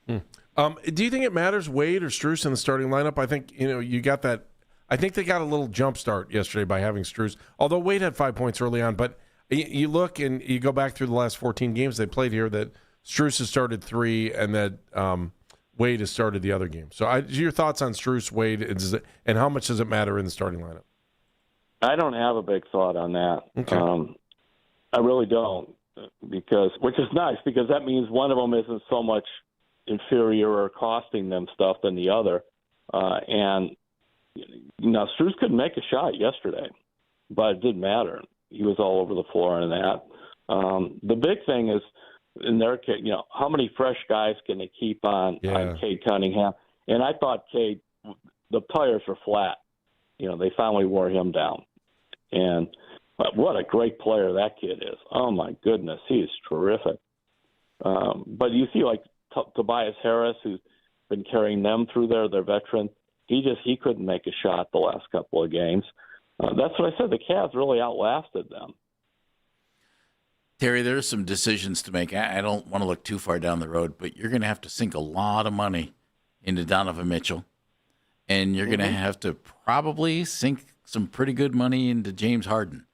Speaker 6: Do you think it matters, Wade or Strus in the starting lineup? I think, you got that. I think they got a little jump start yesterday by having Strus, although Wade had 5 points early on. But you look and you go back through the last 14 games they played here, that Strus has started 3 and that Wade has started the other game. So your thoughts on Strus, Wade, and how much does it matter in the starting lineup?
Speaker 19: I don't have a big thought on that.
Speaker 6: Okay.
Speaker 19: I really don't, which is nice, because that means one of them isn't so much inferior or costing them stuff than the other. And Strus couldn't make a shot yesterday, but it didn't matter. He was all over the floor in that. The big thing is, in their case, how many fresh guys can they keep on Cade Cunningham? And I thought Cade, the tires were flat. They finally wore him down. And what a great player that kid is. Oh, my goodness. He is terrific. But you see, like, Tobias Harris, who's been carrying them through their veteran, he couldn't make a shot the last couple of games. That's what I said. The Cavs really outlasted them.
Speaker 5: Terry, there's some decisions to make. I don't want to look too far down the road, but you're going to have to sink a lot of money into Donovan Mitchell, and you're going to have to probably sink some pretty good money into James Harden.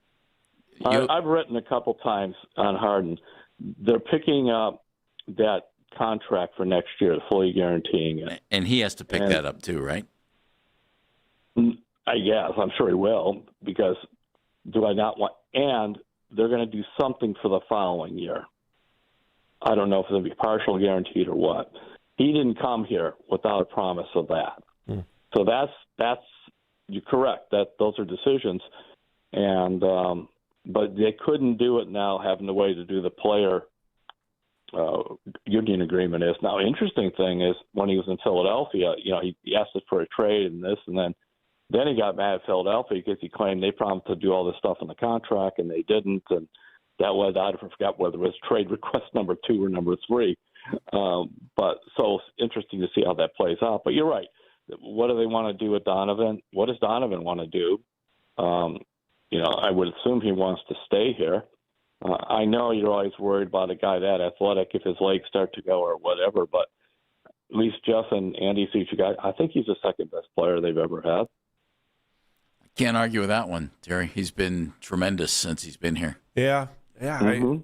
Speaker 19: I've written a couple times on Harden. They're picking up that contract for next year, fully guaranteeing it.
Speaker 5: And he has to pick that up too, right?
Speaker 19: I guess. I'm sure he will, because do I not want – and they're going to do something for the following year. I don't know if it's going to be partial guaranteed or what. He didn't come here without a promise of that. So that's you're correct. Those are decisions. And but they couldn't do it now, having the way to do the player union agreement is. Now, interesting thing is, when he was in Philadelphia, he asked us for a trade and this, and then he got mad at Philadelphia because he claimed they promised to do all this stuff in the contract and they didn't, and that was, I forgot whether it was trade request number 2 or number 3. But so it's interesting to see how that plays out. But you're right. What do they want to do with Donovan? What does Donovan want to do? I would assume he wants to stay here. I know you're always worried about a guy that athletic if his legs start to go or whatever, but at least Jeff and Andy see you guys. I think he's the second best player they've ever had.
Speaker 5: Can't argue with that one, Terry. He's been tremendous since he's been here.
Speaker 6: Yeah.
Speaker 5: You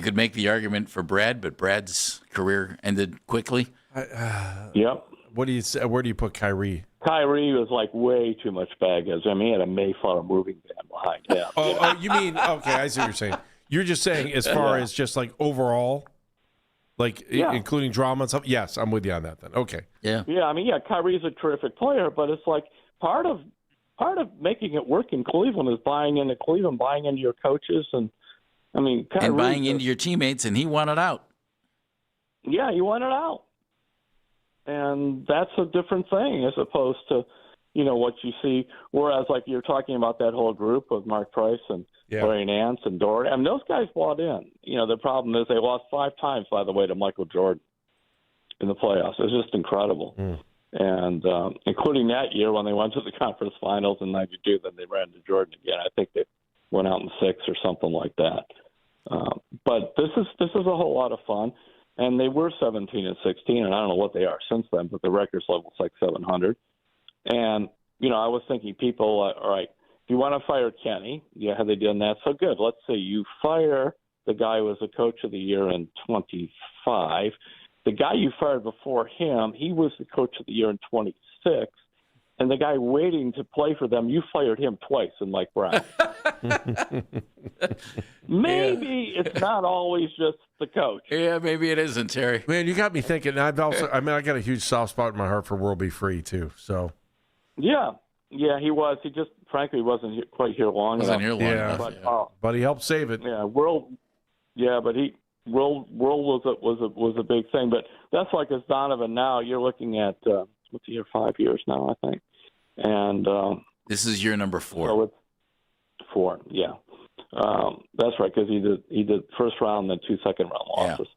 Speaker 5: could make the argument for Brad, but Brad's career ended quickly.
Speaker 19: Yep.
Speaker 6: What do you say? Where do you put Kyrie?
Speaker 19: Kyrie was like way too much baggage. I mean, he had a Mayflower moving van behind him.
Speaker 6: Oh, you mean, okay, I see what you're saying. You're just saying as far as just like overall, like including drama and stuff? Yes, I'm with you on that then. Okay.
Speaker 5: Yeah.
Speaker 19: Yeah, I mean, Kyrie's a terrific player, but it's like part of making it work in Cleveland is buying into Cleveland, buying into your coaches, and I mean, Kyrie,
Speaker 5: and buying into your teammates, and he wanted out.
Speaker 19: Yeah, he wanted out. And that's a different thing as opposed to, what you see. Whereas, like you're talking about that whole group of Mark Price and Larry Nance and Doherty. I mean, those guys bought in. The problem is they lost 5 times, by the way, to Michael Jordan in the playoffs. It's just incredible. And including that year when they went to the conference finals in '92, then they ran into Jordan again. I think they went out in 6 or something like that. But this is a whole lot of fun. And they were 17 and 16, and I don't know what they are since then, but the records level's like 700. And, I was thinking people, all right, if you want to fire Kenny, have they done that? So good. Let's say you fire the guy who was the coach of the year in 25. The guy you fired before him, he was the coach of the year in 26. And the guy waiting to play for them, you fired him twice in Mike Brown. Maybe it's not always just the coach.
Speaker 5: Yeah, maybe it isn't, Terry.
Speaker 6: Man, you got me thinking. I got a huge soft spot in my heart for World Be Free, too. So.
Speaker 19: Yeah, he was. He just, frankly, wasn't quite here long enough.
Speaker 6: But he helped save it.
Speaker 19: Yeah, World was a big thing. But that's like as Donovan now, you're looking at, what's the year, 5 years now, I think. And
Speaker 5: this is year number 4.
Speaker 19: So it's 4, yeah. That's right, because he did first round, then 2 second-round losses.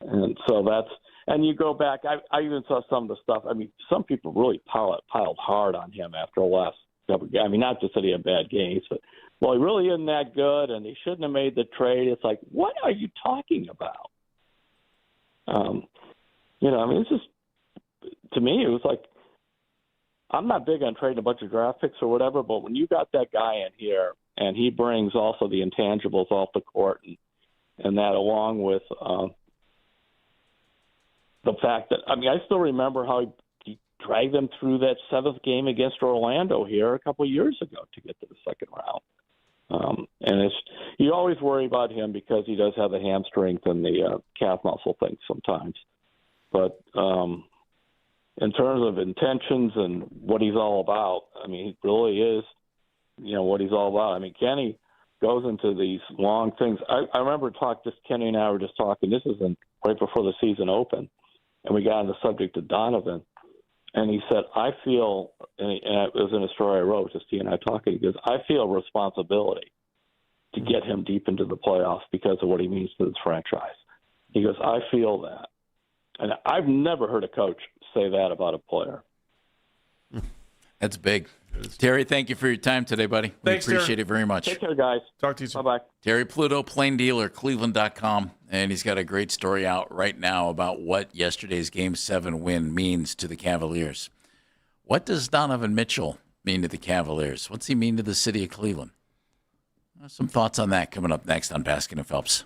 Speaker 19: Yeah. And so and you go back, I even saw some of the stuff. I mean, some people really piled hard on him after the last couple of games. I mean, not just that he had bad games, but, well, he really isn't that good, and he shouldn't have made the trade. It's like, what are you talking about? I mean, it's just, to me, it was like, I'm not big on trading a bunch of draft picks or whatever, but when you got that guy in here and he brings also the intangibles off the court and that along with the fact that, I mean, I still remember how he dragged them through that 7th game against Orlando here a couple of years ago to get to the second round. And you always worry about him because he does have the hamstring and the calf muscle thing sometimes. But in terms of intentions and what he's all about, I mean, he really is, what he's all about. I mean, Kenny goes into these long things. I remember Kenny and I were just talking, this is right before the season opened, and we got on the subject of Donovan. And he said, I feel, and it was in a story I wrote, just he and I talking, he goes, I feel responsibility to get him deep into the playoffs because of what he means to this franchise. He goes, I feel that. And I've never heard a coach say that about a player.
Speaker 5: That's big. Terry, thank you for your time today, buddy.
Speaker 6: Thanks,
Speaker 5: we appreciate it very much.
Speaker 19: Take care, guys.
Speaker 6: Talk to you soon.
Speaker 19: Bye-bye.
Speaker 5: Terry Pluto, plain dealer, Cleveland.com, and he's got a great story out right now about what yesterday's Game 7 win means to the Cavaliers. What does Donovan Mitchell mean to the Cavaliers? What's he mean to the city of Cleveland? Some thoughts on that coming up next on Baskin and Phelps.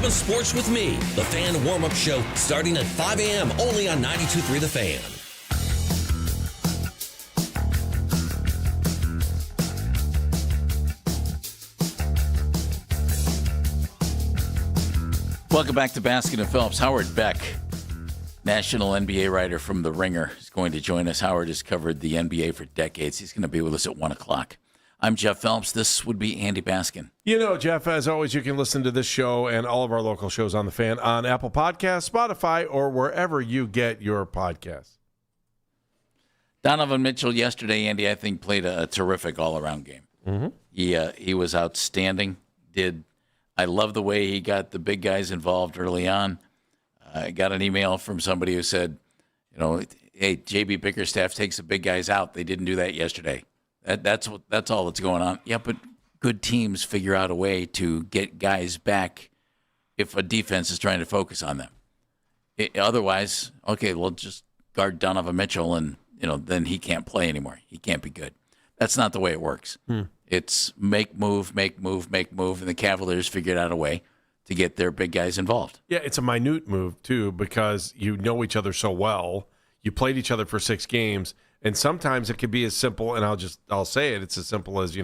Speaker 1: Talking sports with me, the Fan Warm-Up Show, starting at 5 a.m. only on 92.3 The Fan.
Speaker 5: Welcome back to Baskin and Phelps. Howard Beck, national NBA writer from The Ringer, is going to join us. Howard has covered the NBA for decades. He's going to be with us at 1 o'clock. I'm Jeff Phelps. This would be Andy Baskin.
Speaker 6: You know, Jeff, as always, you can listen to this show and all of our local shows on The Fan on Apple Podcasts, Spotify, or wherever you get your podcasts.
Speaker 5: Donovan Mitchell yesterday, Andy, I think, played a terrific all-around game.
Speaker 6: Mm-hmm.
Speaker 5: He was outstanding. I love the way he got the big guys involved early on. I got an email from somebody who said, hey, JB Bickerstaff takes the big guys out. They didn't do that yesterday. That's all that's going on. Yeah, but good teams figure out a way to get guys back if a defense is trying to focus on them. Otherwise, okay, we'll just guard Donovan Mitchell, and then he can't play anymore. He can't be good. That's not the way it works. It's make move, and the Cavaliers figured out a way to get their big guys involved.
Speaker 6: Yeah, it's a minute move, too, because you know each other so well. You played each other for 6 games, and sometimes it could be as simple, and I'll say it's as simple as,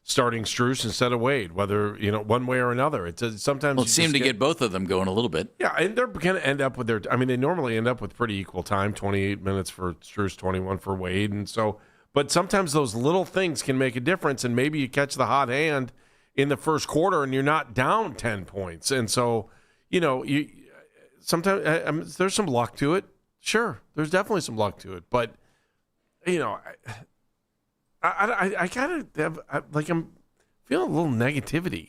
Speaker 6: starting Strus instead of Wade, whether, one way or another. Sometimes
Speaker 5: it seemed to get both of them going a little bit.
Speaker 6: Yeah, and they're going to end up with they normally end up with pretty equal time, 28 minutes for Strus, 21 for Wade, and so... But sometimes those little things can make a difference, and maybe you catch the hot hand in the first quarter and you're not down 10 points. And so, sometimes there's some luck to it. Sure, there's definitely some luck to it. But, I kind of I'm feeling a little negativity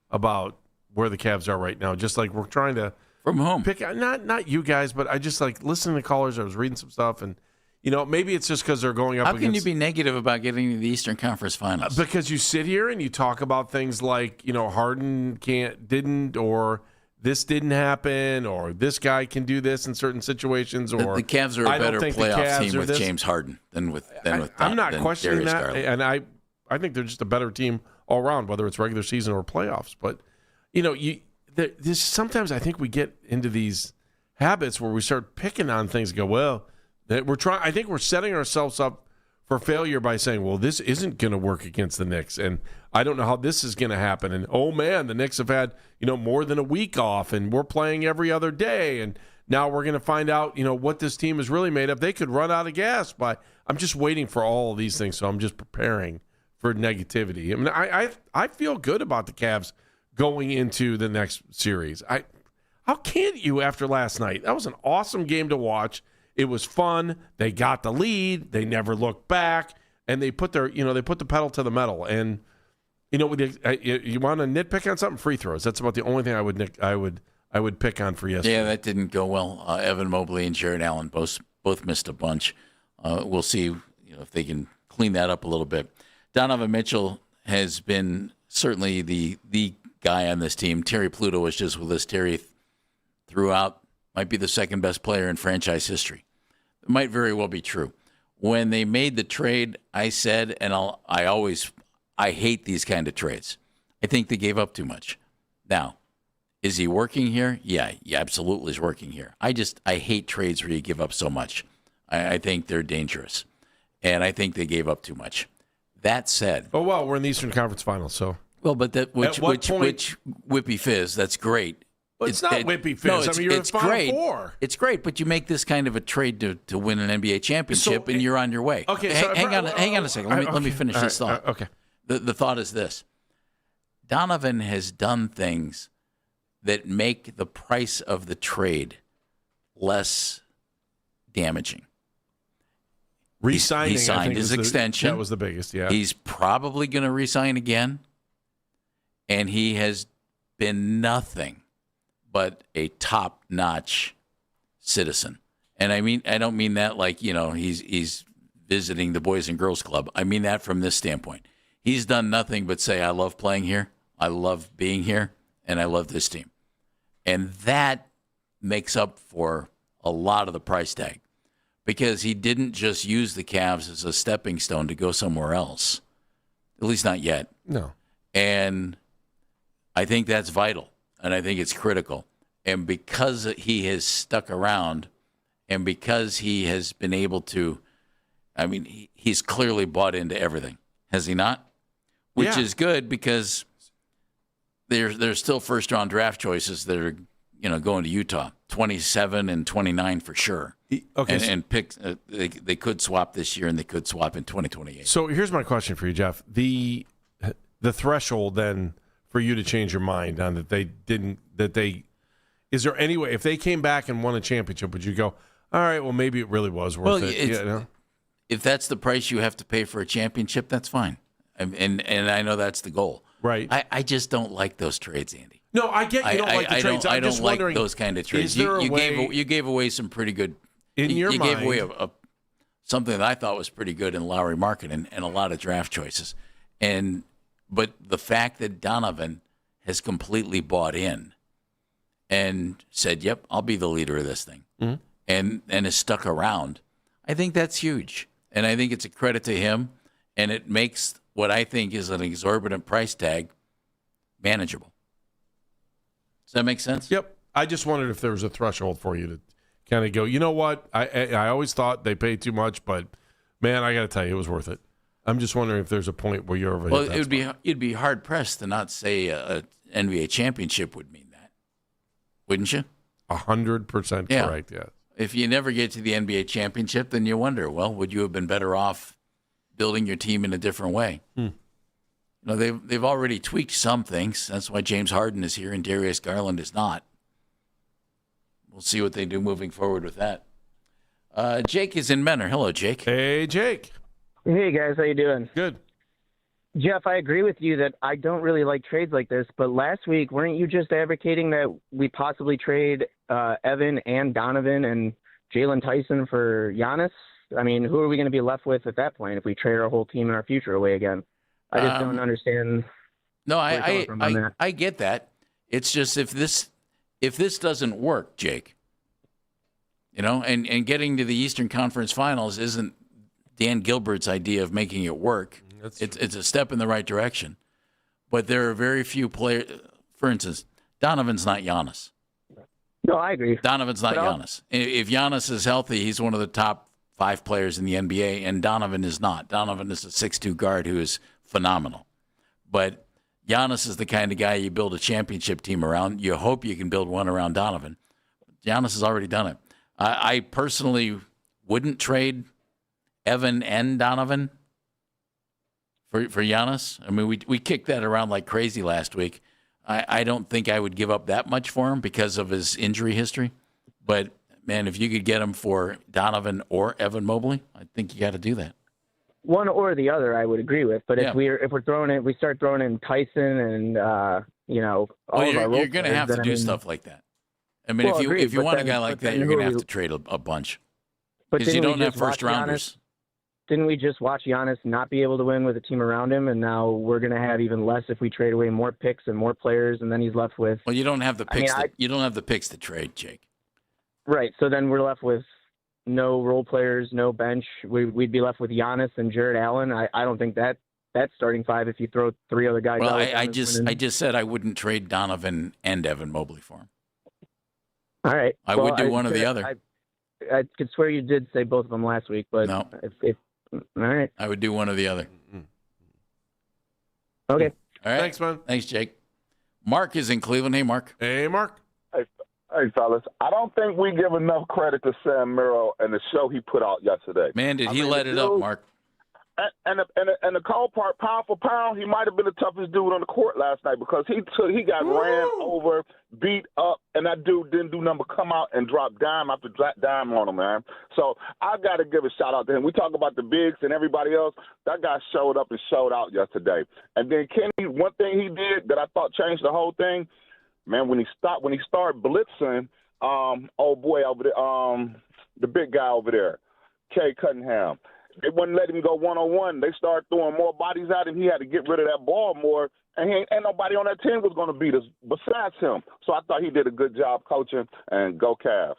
Speaker 6: about where the Cavs are right now. Just like we're trying to
Speaker 5: from home
Speaker 6: pick not you guys, but I just listening to callers. I was reading some stuff and. Maybe it's just because they're going up against...
Speaker 5: How can you be negative about getting to the Eastern Conference Finals?
Speaker 6: Because you sit here and you talk about things like, Harden didn't, or this didn't happen, or this guy can do this in certain situations, or...
Speaker 5: The Cavs are a better playoff team with James Harden than with
Speaker 6: I'm not questioning
Speaker 5: Darius
Speaker 6: that,
Speaker 5: Garland.
Speaker 6: and I think they're just a better team all around, whether it's regular season or playoffs. But, sometimes I think we get into these habits where we start picking on things and go, well... I think we're setting ourselves up for failure by saying, well, this isn't going to work against the Knicks, and I don't know how this is going to happen. And, oh, man, the Knicks have had, more than a week off, and we're playing every other day, and now we're going to find out, what this team is really made of. They could run out of gas, but I'm just waiting for all of these things, so I'm just preparing for negativity. I mean, I feel good about the Cavs going into the next series. How can't you after last night? That was an awesome game to watch. It was fun. They got the lead. They never looked back, and they put they put the pedal to the metal. And you want to nitpick on something? Free throws. That's about the only thing I would pick on for yesterday.
Speaker 5: Yeah, that didn't go well. Evan Mobley and Jared Allen both missed a bunch. We'll see if they can clean that up a little bit. Donovan Mitchell has been certainly the guy on this team. Terry Pluto was just with us. Terry throughout. Might be the second best player in franchise history. It might very well be true. When they made the trade, I said, and I hate these kind of trades. I think they gave up too much. Now, is he working here? Yeah, he absolutely is working here. I hate trades where you give up so much. I think they're dangerous. And I think they gave up too much. That said.
Speaker 6: Oh, well, we're in the Eastern Conference Finals, so.
Speaker 5: Well, but which whippy fizz, that's great.
Speaker 6: Well, it's not whippy fizz.
Speaker 5: No,
Speaker 6: you're in the Final Four.
Speaker 5: It's great, but you make this kind of a trade to win an NBA championship, and you're on your way.
Speaker 6: Okay,
Speaker 5: hang on a second. Let me finish this thought.
Speaker 6: Okay.
Speaker 5: The thought is this. Donovan has done things that make the price of the trade less damaging.
Speaker 6: Re-signing,
Speaker 5: he signed his extension.
Speaker 6: That was the biggest, yeah.
Speaker 5: He's probably going to re-sign again, and he has been nothing but a top-notch citizen. And I don't mean that like, he's visiting the Boys and Girls Club. I mean that from this standpoint. He's done nothing but say, I love playing here, I love being here, and I love this team. And that makes up for a lot of the price tag because he didn't just use the Cavs as a stepping stone to go somewhere else, at least not yet.
Speaker 6: No.
Speaker 5: And I think that's vital. and I think it's critical. And because he has stuck around, and because he has been able to, I mean, he's clearly bought into everything, has he not? Which is good because there's still first-round draft choices that are, going to Utah, 27 and 29 for sure.
Speaker 6: Okay,
Speaker 5: and pick they could swap this year, and they could swap in 2028.
Speaker 6: So here's my question for you, Jeff. The threshold then for you to change your mind on is there any way, if they came back and won a championship, would you go, all right, well, maybe it really was worth it?
Speaker 5: If that's the price you have to pay for a championship, that's fine. And I know that's the goal.
Speaker 6: Right.
Speaker 5: I just don't like those trades, Andy.
Speaker 6: No, I get you don't like the trades.
Speaker 5: I
Speaker 6: I'm
Speaker 5: don't
Speaker 6: just
Speaker 5: like
Speaker 6: wondering,
Speaker 5: those kind of trades. You gave away some pretty good. You gave away something that I thought was pretty good in Lowry Markkanen and a lot of draft choices. But the fact that Donovan has completely bought in and said, "Yep, I'll be the leader of this thing," and is stuck around, I think that's huge, and I think it's a credit to him, and it makes what I think is an exorbitant price tag manageable. Does that make sense?
Speaker 6: Yep. I just wondered if there was a threshold for you to kind of go, you know what? I always thought they paid too much, but man, I got to tell you, it was worth it. I'm just wondering if there's a point where you're over.
Speaker 5: Well, you'd be hard pressed to not say a NBA championship would mean that, wouldn't you?
Speaker 6: 100% correct. Yeah.
Speaker 5: If you never get to the NBA championship, then you wonder, well, would you have been better off building your team in a different way? They've already tweaked some things. That's why James Harden is here and Darius Garland is not. We'll see what they do moving forward with that. Jake is in Menor. Hello, Jake.
Speaker 6: Hey, Jake.
Speaker 20: Hey, guys. How you doing?
Speaker 6: Good.
Speaker 20: Jeff, I agree with you that I don't really like trades like this, but last week, weren't you just advocating that we possibly trade Evan and Donovan and Jalen Tyson for Giannis? I mean, who are we going to be left with at that point if we trade our whole team and our future away again? I just don't understand.
Speaker 5: No, I get that. It's just if this doesn't work, Jake, and getting to the Eastern Conference Finals isn't Dan Gilbert's idea of making it work. It's a step in the right direction. But there are very few players. For instance, Donovan's not Giannis.
Speaker 20: No, I agree.
Speaker 5: Donovan's not Giannis. If Giannis is healthy, he's one of the top 5 players in the NBA, and Donovan is not. Donovan is a 6'2" guard who is phenomenal. But Giannis is the kind of guy you build a championship team around. You hope you can build one around Donovan. Giannis has already done it. I personally wouldn't trade Evan and Donovan for Giannis. I mean, we kicked that around like crazy last week. I don't think I would give up that much for him because of his injury history. But, man, if you could get him for Donovan or Evan Mobley, I think you got to do that.
Speaker 20: One or the other, I would agree with. But if we're throwing it, we start throwing in Tyson and all of our
Speaker 5: you're going to have to do stuff like that. I mean, if you want a guy like that, you're going to have to trade a bunch because you don't have first rounders.
Speaker 20: Didn't we just watch Giannis not be able to win with a team around him, and now we're going to have even less if we trade away more picks and more players, and then he's left with.
Speaker 5: Well, you don't have the picks. You don't have the picks to trade, Jake.
Speaker 20: Right. So then we're left with no role players, no bench. We'd be left with Giannis and Jared Allen. I don't think that's starting 5 if you throw 3 other guys
Speaker 5: out.
Speaker 20: Well,
Speaker 5: I just said I wouldn't trade Donovan and Evan Mobley for him.
Speaker 20: All right.
Speaker 5: I would do one or the other.
Speaker 20: I could swear you did say both of them last week, but
Speaker 5: no.
Speaker 20: All right.
Speaker 5: I would do one or the other.
Speaker 20: Okay.
Speaker 5: All right.
Speaker 6: Thanks, man.
Speaker 5: Thanks, Jake. Mark is in Cleveland. Hey, Mark.
Speaker 6: Hey, Mark.
Speaker 21: Hey, fellas. I don't think we give enough credit to Sam Merrill and the show he put out yesterday.
Speaker 5: Man, did he let it up, Mark.
Speaker 21: And the cold part, pound for pound, he might have been the toughest dude on the court last night because he got ran over, beat up, and that dude didn't do nothing but come out and drop dime after dime on him, man. So I got to give a shout out to him. We talk about the bigs and everybody else. That guy showed up and showed out yesterday. And then Kenny, one thing he did that I thought changed the whole thing, man, when he started blitzing, old boy over there, the big guy over there, Kay Cunningham. They wouldn't let him go one-on-one. They started throwing more bodies at him. He had to get rid of that ball more, and ain't nobody on that team was going to beat us besides him. So I thought he did a good job coaching, and go Cavs.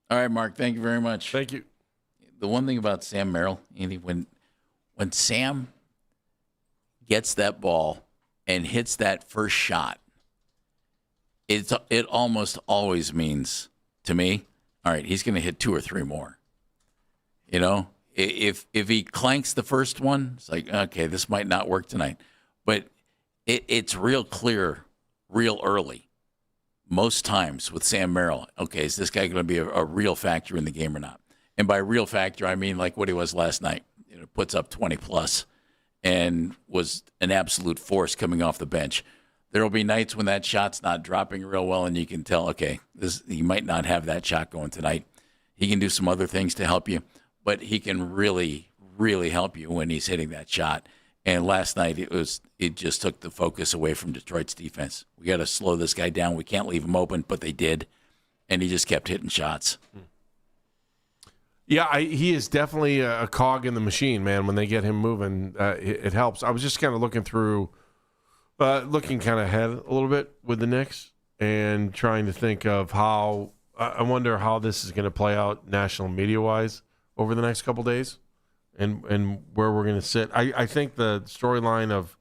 Speaker 5: All right, Mark, thank you very much.
Speaker 6: Thank you.
Speaker 5: The one thing about Sam Merrill, Andy, when Sam gets that ball and hits that first shot, it almost always means to me, all right, he's going to hit 2 or 3 more. You know, if he clanks the first one, it's like, okay, this might not work tonight. But it's real clear, real early, most times with Sam Merrill. Okay, is this guy going to be a real factor in the game or not? And by real factor, I mean like what he was last night. You know, puts up 20+ and was an absolute force coming off the bench. There will be nights when that shot's not dropping real well, and you can tell, okay, he might not have that shot going tonight. He can do some other things to help you, but he can really, really help you when he's hitting that shot. And last night, it just took the focus away from Detroit's defense. We got to slow this guy down. We can't leave him open, but they did, and he just kept hitting shots.
Speaker 6: Yeah, he is definitely a cog in the machine, man. When they get him moving, it helps. I was just kind of looking kind of ahead a little bit with the Knicks and trying to think of how I wonder how this is going to play out national media-wise over the next couple days and where we're going to sit. I think the storyline of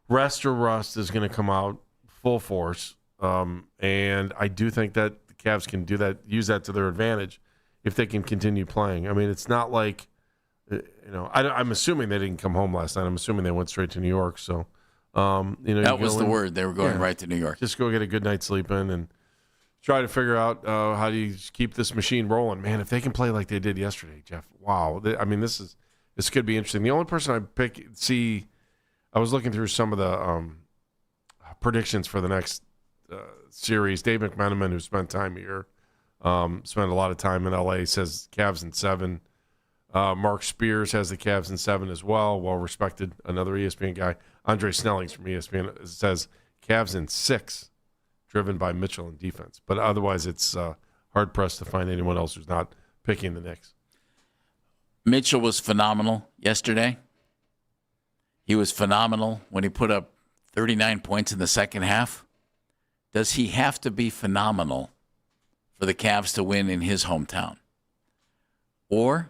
Speaker 6: rest or rust is going to come out full force, and I do think that the Cavs can do that, use that to their advantage if they can continue playing. I mean, it's not like, I'm assuming they didn't come home last night. I'm assuming they went straight to New York, so...
Speaker 5: that was the word. They were going right to New York.
Speaker 6: Just go get a good night's sleep in and try to figure out how do you keep this machine rolling. Man, if they can play like they did yesterday, Jeff, wow. I mean, this could be interesting. The only person I was looking through some of the predictions for the next series. Dave McMenamin, who spent time here, spent a lot of time in L.A., says Cavs in 7. Mark Spears has the Cavs in 7 as well, well-respected, another ESPN guy. Andre Snellings from ESPN says Cavs in 6, driven by Mitchell in defense. But otherwise, it's hard-pressed to find anyone else who's not picking the Knicks.
Speaker 5: Mitchell was phenomenal yesterday. He was phenomenal when he put up 39 points in the second half. Does he have to be phenomenal for the Cavs to win in his hometown? Or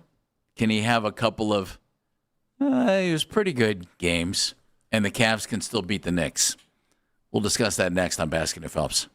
Speaker 5: can he have a couple of, he was pretty good games, and the Cavs can still beat the Knicks? We'll discuss that next on Basket and Phelps.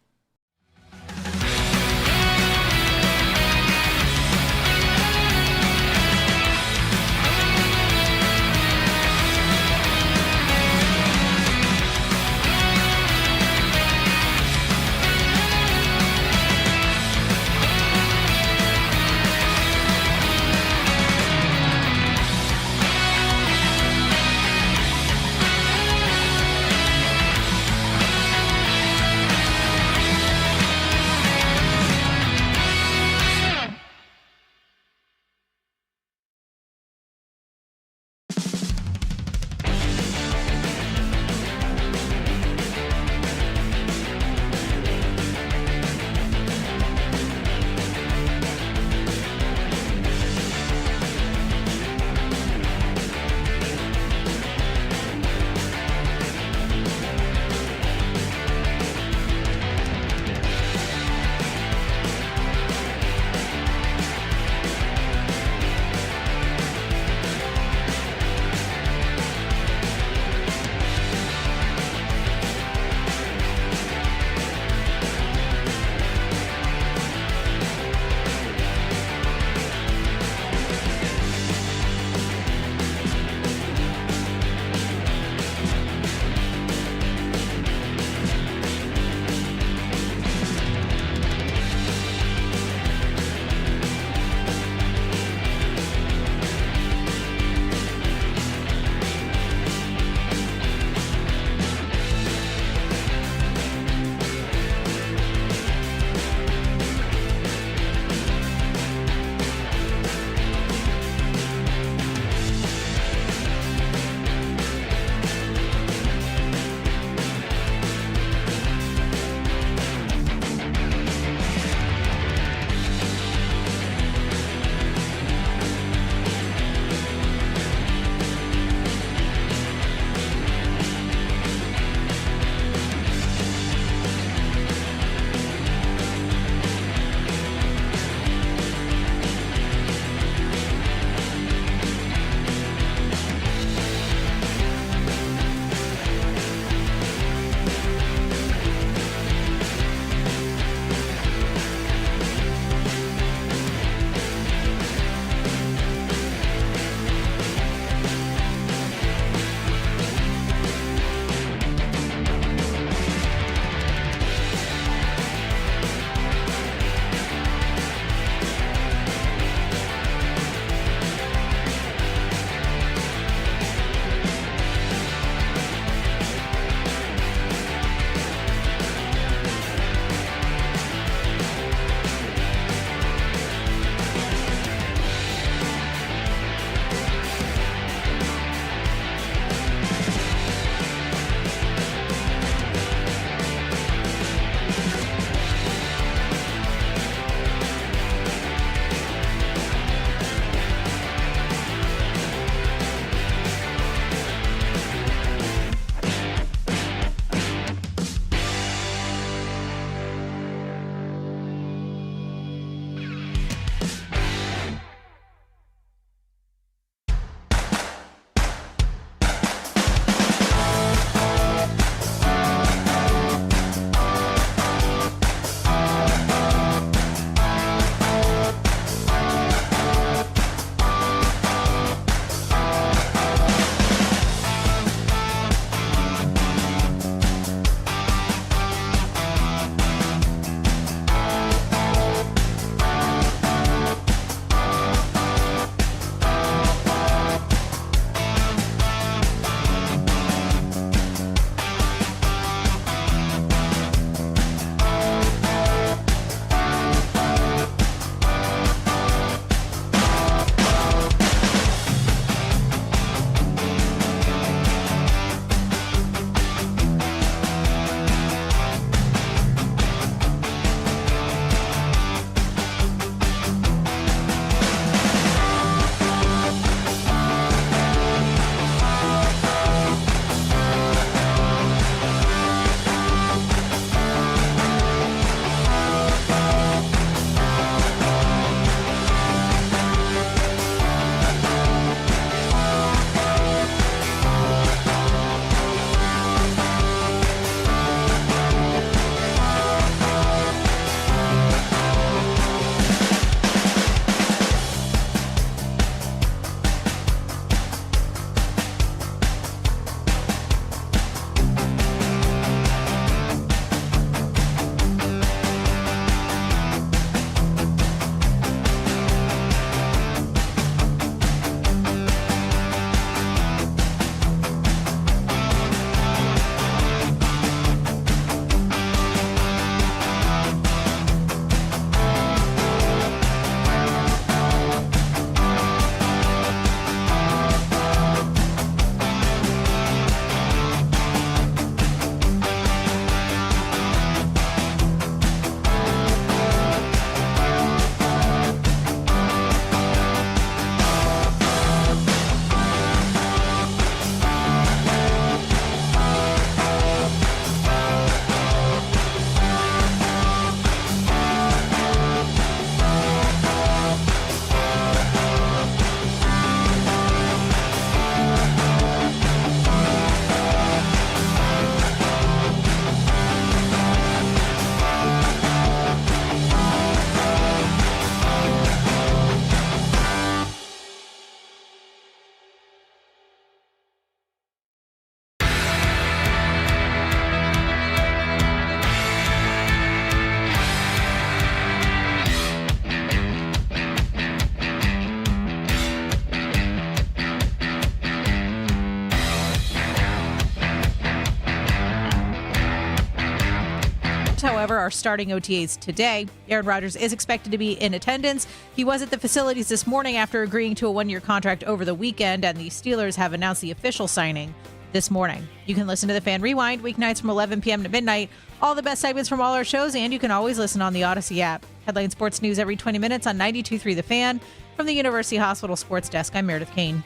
Speaker 16: however, are starting OTAs today. Aaron Rodgers is expected to be in attendance. He was at the facilities this morning after agreeing to a one-year contract over the weekend, and the Steelers have announced the official signing this morning. You can listen to the Fan Rewind weeknights from 11 p.m. to midnight. All the best segments from all our shows, and you can always listen on the Odyssey app. Headline Sports News every 20 minutes on 92.3 The Fan. From the University Hospital Sports Desk, I'm Meredith Kane.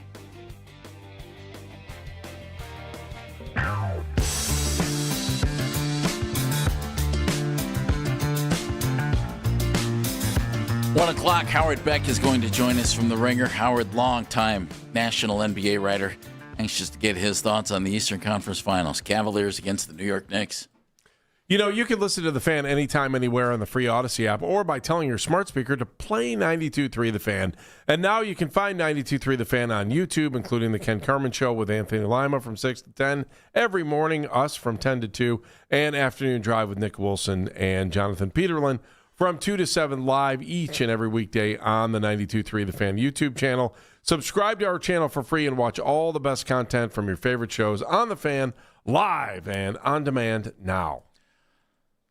Speaker 5: One o'clock, Howard Beck is going to join us from The Ringer. Howard, longtime national NBA writer, anxious to get his thoughts on the Eastern Conference Finals. Cavaliers against the New York Knicks.
Speaker 6: You know, you can listen to The Fan anytime, anywhere on the free Odyssey app or by telling your smart speaker to play 92.3 The Fan. And now you can find 92.3 The Fan on YouTube, including The Ken Carmen Show with Anthony Lima from 6 to 10 every morning, us from 10 to 2, and Afternoon Drive with Nick Wilson and Jonathan Peterlin from 2 to 7 live each and every weekday on the 92.3 The Fan YouTube channel. Subscribe to our channel for free and watch all the best content from your favorite shows on The Fan live and on demand now.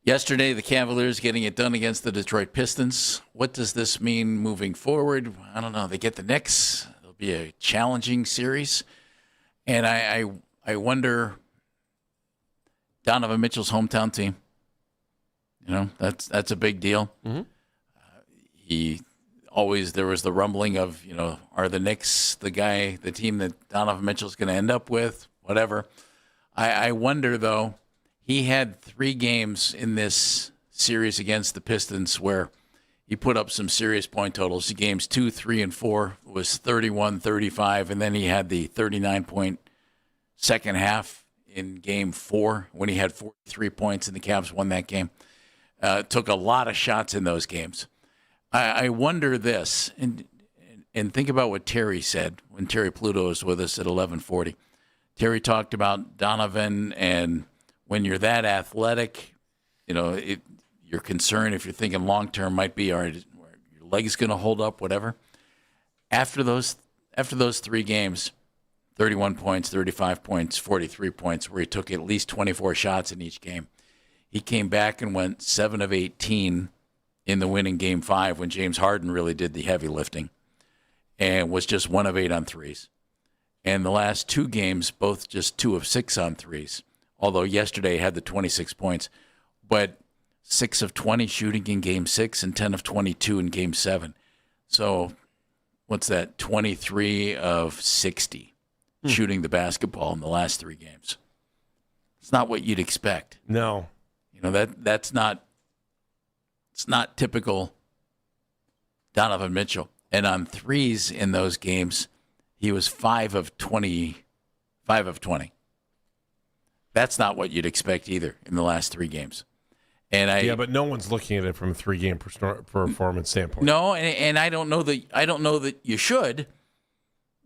Speaker 5: Yesterday, the Cavaliers getting it done against the Detroit Pistons. What does this mean moving forward? I don't know. They get the Knicks. It'll be a challenging series. And I wonder, Donovan Mitchell's hometown team. You know, that's a big deal.
Speaker 6: Mm-hmm.
Speaker 5: There was the rumbling of, you know, are the Knicks the team that Donovan Mitchell's going to end up with? Whatever. I wonder, though. He had 3 games in this series against the Pistons where he put up some serious point totals. Games 2, 3, and 4 was 31, 35, and then he had the 39-point second half in Game 4 when he had 43 points and the Cavs won that game. Took a lot of shots in those games. I wonder this, and think about what Terry said when Terry Pluto was with us at 1140. Terry talked about Donovan, and when you're that athletic, you know, your concern, if you're thinking long-term, might be, are your legs going to hold up, whatever. After those 3 games, 31 points, 35 points, 43 points, where he took at least 24 shots in each game, he came back and went 7 of 18 in the winning Game 5 when James Harden really did the heavy lifting and was just 1 of 8 on threes. And the last 2 games, both just 2 of 6 on threes. Although yesterday had the 26 points, but 6 of 20 shooting in Game 6 and 10 of 22 in Game 7. So what's that, 23 of 60 shooting the basketball in the last 3 games. It's not what you'd expect.
Speaker 6: No.
Speaker 5: You know, it's not typical Donovan Mitchell. And on threes in those games, he was 5 of 20. That's not what you'd expect either in the last 3 games. And
Speaker 6: but no one's looking at it from a 3-game performance standpoint.
Speaker 5: No, and I don't know that you should,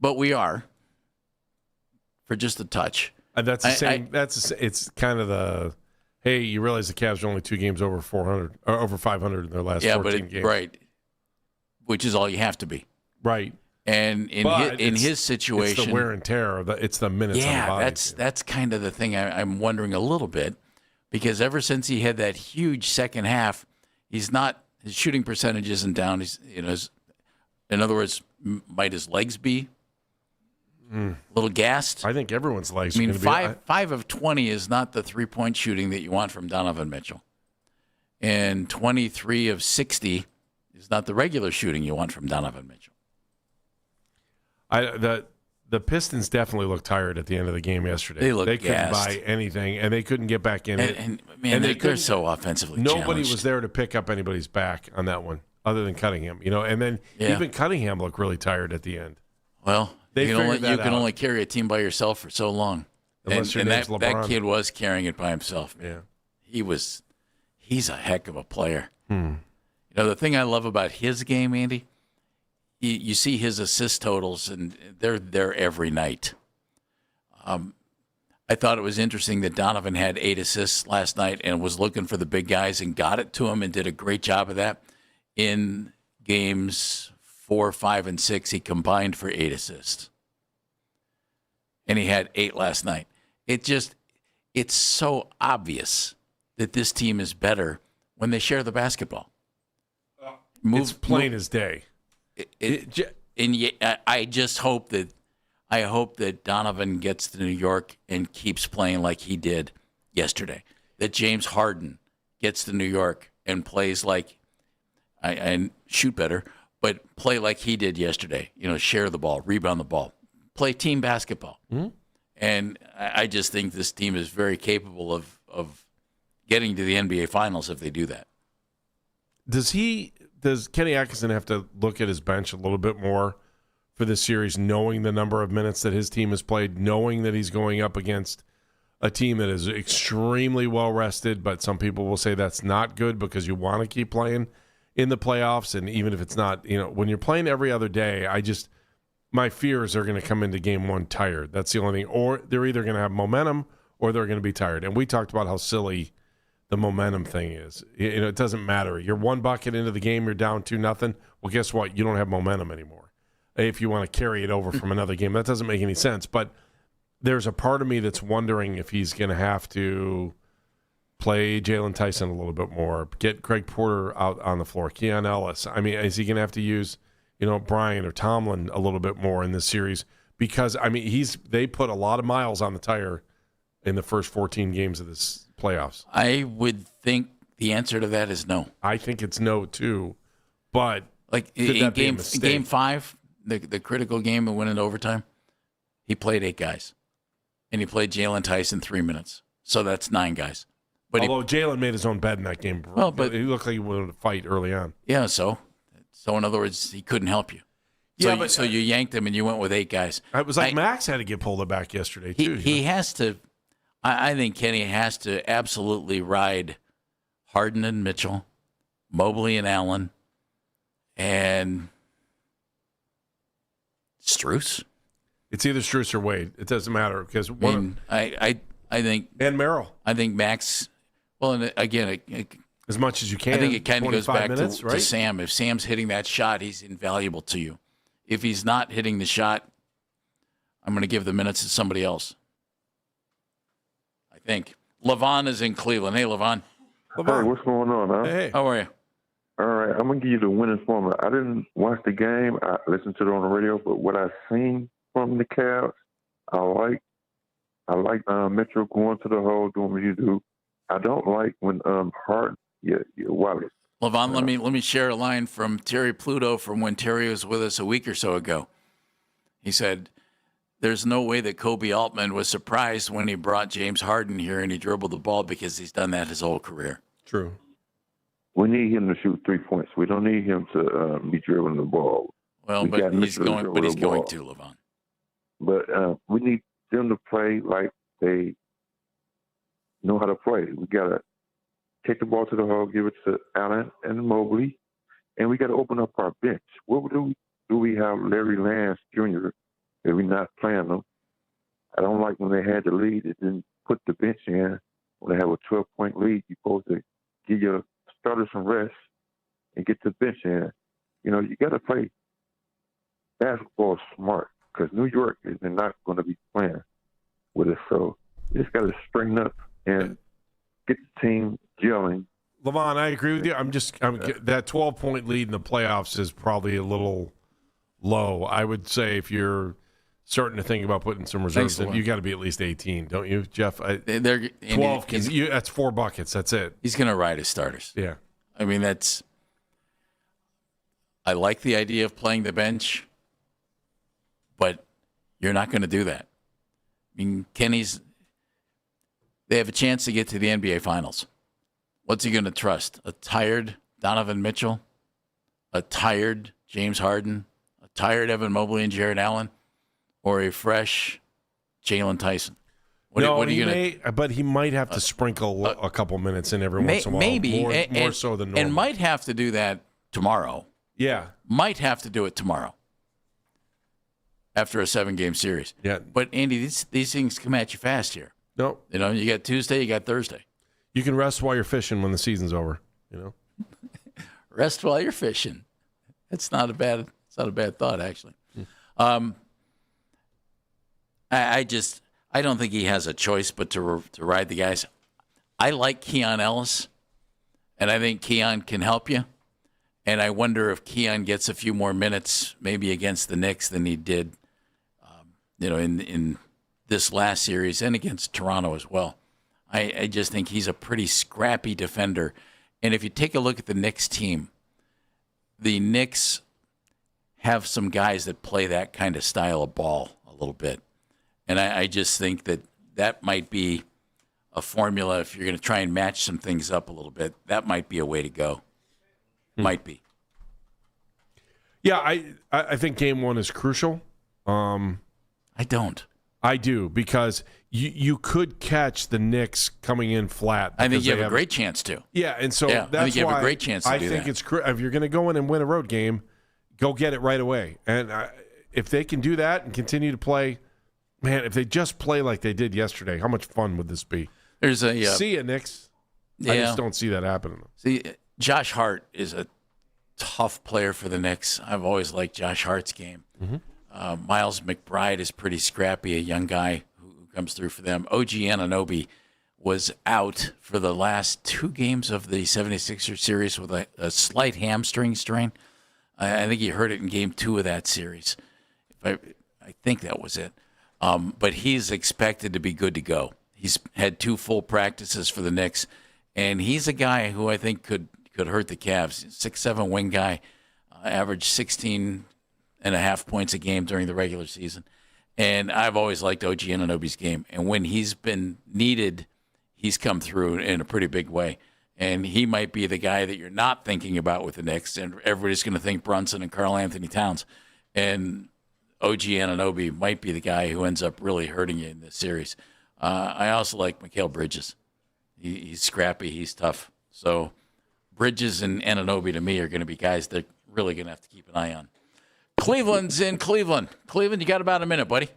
Speaker 5: but we are for just a touch.
Speaker 6: That's the same. It's kind of the, hey, you realize the Cavs are only 2 games over 400 or over 500 in their last 14 games,
Speaker 5: right? Which is all you have to be,
Speaker 6: right?
Speaker 5: And in his situation,
Speaker 6: it's the wear and tear. It's the minutes on the body.
Speaker 5: That's kind of the thing I'm wondering a little bit, because ever since he had that huge second half, his shooting percentage isn't down. In other words, might his legs be a little gassed?
Speaker 6: I think everyone's legs.
Speaker 5: I mean, 5 of 20 is not the 3-point shooting that you want from Donovan Mitchell, and 23 of 60 is not the regular shooting you want from Donovan Mitchell.
Speaker 6: The Pistons definitely looked tired at the end of the game yesterday.
Speaker 5: They
Speaker 6: couldn't buy anything, and they couldn't get back in it.
Speaker 5: And they're so offensively
Speaker 6: Nobody
Speaker 5: challenged.
Speaker 6: was there to pick up anybody's back on that one, other than Cunningham. You know, and then even Cunningham looked really tired at the end.
Speaker 5: Well, you can only carry a team by yourself for so long.
Speaker 6: Unless
Speaker 5: and
Speaker 6: that
Speaker 5: kid was carrying it by himself.
Speaker 6: Yeah,
Speaker 5: he's a heck of a player.
Speaker 6: You
Speaker 5: know, the thing I love about his game, Andy, you see his assist totals, and they're there every night. I thought it was interesting that Donovan had 8 assists last night and was looking for the big guys and got it to him and did a great job of that. In games 4, 5, and 6, he combined for 8 assists. And he had 8 last night. It's so obvious that this team is better when they share the basketball.
Speaker 6: It's plain as day.
Speaker 5: I just hope that Donovan gets to New York and keeps playing like he did yesterday. That James Harden gets to New York and plays like and shoot better, but play like he did yesterday. Share the ball, rebound the ball, play team basketball.
Speaker 6: Mm-hmm.
Speaker 5: And I just think this team is very capable of getting to the NBA Finals if they do that.
Speaker 6: Does Kenny Atkinson have to look at his bench a little bit more for this series, knowing the number of minutes that his team has played, knowing that he's going up against a team that is extremely well rested, but some people will say that's not good because you want to keep playing in the playoffs, and even if it's not, when you're playing every other day, my fears are going to come into game one tired. That's the only thing. Or they're either going to have momentum or they're going to be tired. And we talked about how silly the momentum thing is. It doesn't matter. You're one bucket into the game, you're down 2-0. Well, guess what? You don't have momentum anymore. If you want to carry it over from another game, that doesn't make any sense. But there's a part of me that's wondering if he's going to have to play Jalen Tyson a little bit more, get Craig Porter out on the floor, Keon Ellis. I mean, is he going to have to use Bryant or Tomlin a little bit more in this series? Because they put a lot of miles on the tire in the first 14 games of this playoffs.
Speaker 5: I would think the answer to that is no.
Speaker 6: I think it's no too, but
Speaker 5: like in game 5, the critical game and win in overtime, he played 8 guys, and he played Jalen Tyson 3 minutes, so that's 9 guys. But
Speaker 6: although Jalen made his own bed in that game, but he looked like he wanted to fight early on.
Speaker 5: Yeah, so in other words, he couldn't help you. So you yanked him and you went with 8 guys.
Speaker 6: It was like Max had to get pulled back yesterday too.
Speaker 5: He has to. I think Kenny has to absolutely ride Harden and Mitchell, Mobley and Allen, and Strus.
Speaker 6: It's either Strus or Wade. It doesn't matter because
Speaker 5: I think
Speaker 6: and Merrill.
Speaker 5: I think Max. Well, and again,
Speaker 6: as much as you can.
Speaker 5: I think it kind of goes back
Speaker 6: to
Speaker 5: Sam. If Sam's hitting that shot, he's invaluable to you. If he's not hitting the shot, I'm going to give the minutes to somebody else. I think. LaVon is in Cleveland. Hey, LaVon.
Speaker 3: Hey, what's going on, huh?
Speaker 6: Hey.
Speaker 5: How are you?
Speaker 3: All right, I'm going to give you the winning formula. I didn't watch the game. I listened to it on the radio, but what I've seen from the Cavs, I like Mitchell going to the hole, doing what you do. I don't like when Harden, you're Wallace.
Speaker 5: LaVon, let me share a line from Terry Pluto from when Terry was with us a week or so ago. He said, there's no way that Kobe Altman was surprised when he brought James Harden here and he dribbled the ball because he's done that his whole career.
Speaker 6: True.
Speaker 3: We need him to shoot 3 points. We don't need him to be dribbling the ball.
Speaker 5: Well, but he's going to, LaVon.
Speaker 3: But we need them to play like they know how to play. We got to take the ball to the hole, give it to Allen and Mobley, and we got to open up our bench. What do we have Larry Lance Jr. if we're not playing them? I don't like when they had the lead, they didn't put the bench in. When they have a 12-point lead, you're supposed to give your starters some rest and get the bench in. You got to play basketball smart because New York is not going to be playing with us. So you just got to straighten up and get the team gelling.
Speaker 6: LaVon, I agree with you. That 12-point lead in the playoffs is probably a little low. I would say if you're starting to think about putting some reserves in, you got to be at least 18, don't you, Jeff? 12. That's 4 buckets. That's it.
Speaker 5: He's going to ride his starters.
Speaker 6: Yeah.
Speaker 5: I mean, I like the idea of playing the bench, but you're not going to do that. I mean, they have a chance to get to the NBA Finals. What's he going to trust? A tired Donovan Mitchell? A tired James Harden? A tired Evan Mobley and Jared Allen? Or a fresh Jalen Tyson? What are you going to?
Speaker 6: But he might have to sprinkle a couple minutes in every once in a while.
Speaker 5: Maybe.
Speaker 6: More so than normal.
Speaker 5: And might have to do that tomorrow.
Speaker 6: Yeah.
Speaker 5: Might have to do it tomorrow. After a 7-game series.
Speaker 6: Yeah.
Speaker 5: But, Andy, these things come at you fast here.
Speaker 6: No.
Speaker 5: You got Tuesday, you got Thursday.
Speaker 6: You can rest while you're fishing when the season's over,
Speaker 5: Rest while you're fishing. It's not a bad thought, actually. I don't think he has a choice but to ride the guys. I like Keon Ellis. And I think Keon can help you. And I wonder if Keon gets a few more minutes maybe against the Knicks than he did, in this last series and against Toronto as well. I just think he's a pretty scrappy defender. And if you take a look at the Knicks team, the Knicks have some guys that play that kind of style of ball a little bit. And I just think that might be a formula. If you're going to try and match some things up a little bit, that might be a way to go. Might be.
Speaker 6: Yeah, I think game one is crucial.
Speaker 5: I don't.
Speaker 6: I do, because you could catch the Knicks coming in flat.
Speaker 5: I think you have a great chance to.
Speaker 6: Yeah, and so that's
Speaker 5: I think you
Speaker 6: why
Speaker 5: have a great chance to do that.
Speaker 6: If you're going to go in and win a road game, go get it right away. And if they can do that and continue to play, man, if they just play like they did yesterday, how much fun would this be?
Speaker 5: There's a
Speaker 6: see you, Knicks.
Speaker 5: Yeah.
Speaker 6: I just don't see that happening.
Speaker 5: See, Josh Hart is a tough player for the Knicks. I've always liked Josh Hart's game.
Speaker 6: Mm-hmm.
Speaker 5: Miles McBride is pretty scrappy, a young guy who comes through for them. OG Anunoby was out for the last 2 games of the 76ers series with a slight hamstring strain. I think he hurt it in game 2 of that series. I think that was it. But he's expected to be good to go. He's had 2 full practices for the Knicks, and he's a guy who I think could hurt the Cavs. 6'7" wing guy, averaged 16.5 points a game during the regular season. And I've always liked OG Anunoby's game. And when he's been needed, he's come through in a pretty big way. And he might be the guy that you're not thinking about with the Knicks, and everybody's going to think Brunson and Karl Anthony Towns. And OG Anunoby might be the guy who ends up really hurting you in this series. I also like Mikal Bridges. He's scrappy. He's tough. So Bridges and Anunoby, to me, are going to be guys that really going to have to keep an eye on. Cleveland's in Cleveland. Cleveland, you got about a minute, buddy.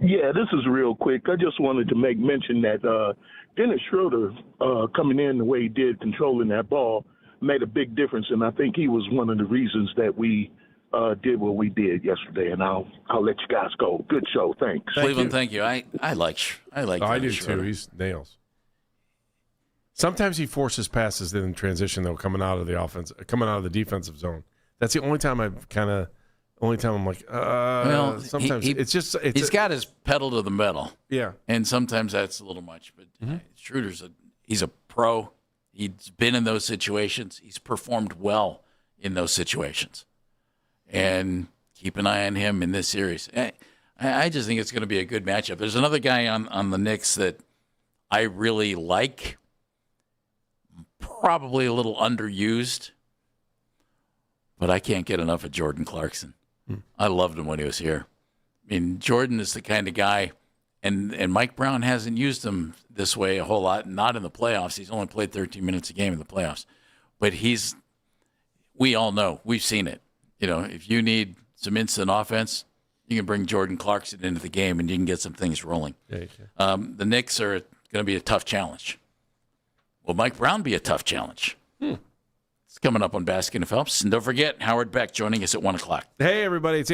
Speaker 21: Yeah, this is real quick. I just wanted to make mention that Dennis Schroeder coming in the way he did, controlling that ball, made a big difference, and I think he was one of the reasons that we did what we did yesterday. And I'll let you guys go. Good show. Thanks.
Speaker 5: Cleveland, thank you. I like
Speaker 6: I do
Speaker 5: Schroeder.
Speaker 6: too. He's nails. Sometimes he forces passes in transition though, coming out of the defensive zone. That's the only time I'm like,
Speaker 5: well,
Speaker 6: sometimes
Speaker 5: he's got his pedal to the metal.
Speaker 6: Yeah.
Speaker 5: And sometimes that's a little much. But Schroeder's he's a pro. He's been in those situations. He's performed well in those situations. And keep an eye on him in this series. I just think it's going to be a good matchup. There's another guy on the Knicks that I really like, probably a little underused, but I can't get enough of Jordan Clarkson. I loved him when he was here. I mean, Jordan is the kind of guy, and Mike Brown hasn't used him this way a whole lot, not in the playoffs. He's only played 13 minutes a game in the playoffs. But we all know, we've seen it. You know, if you need some instant offense, you can bring Jordan Clarkson into the game and you can get some things rolling.
Speaker 6: Yeah, you can.
Speaker 5: The Knicks are going to be a tough challenge. Will Mike Brown be a tough challenge? It's coming up on Baskin and Phelps. And don't forget, Howard Beck joining us at 1 o'clock.
Speaker 6: Hey, everybody. It's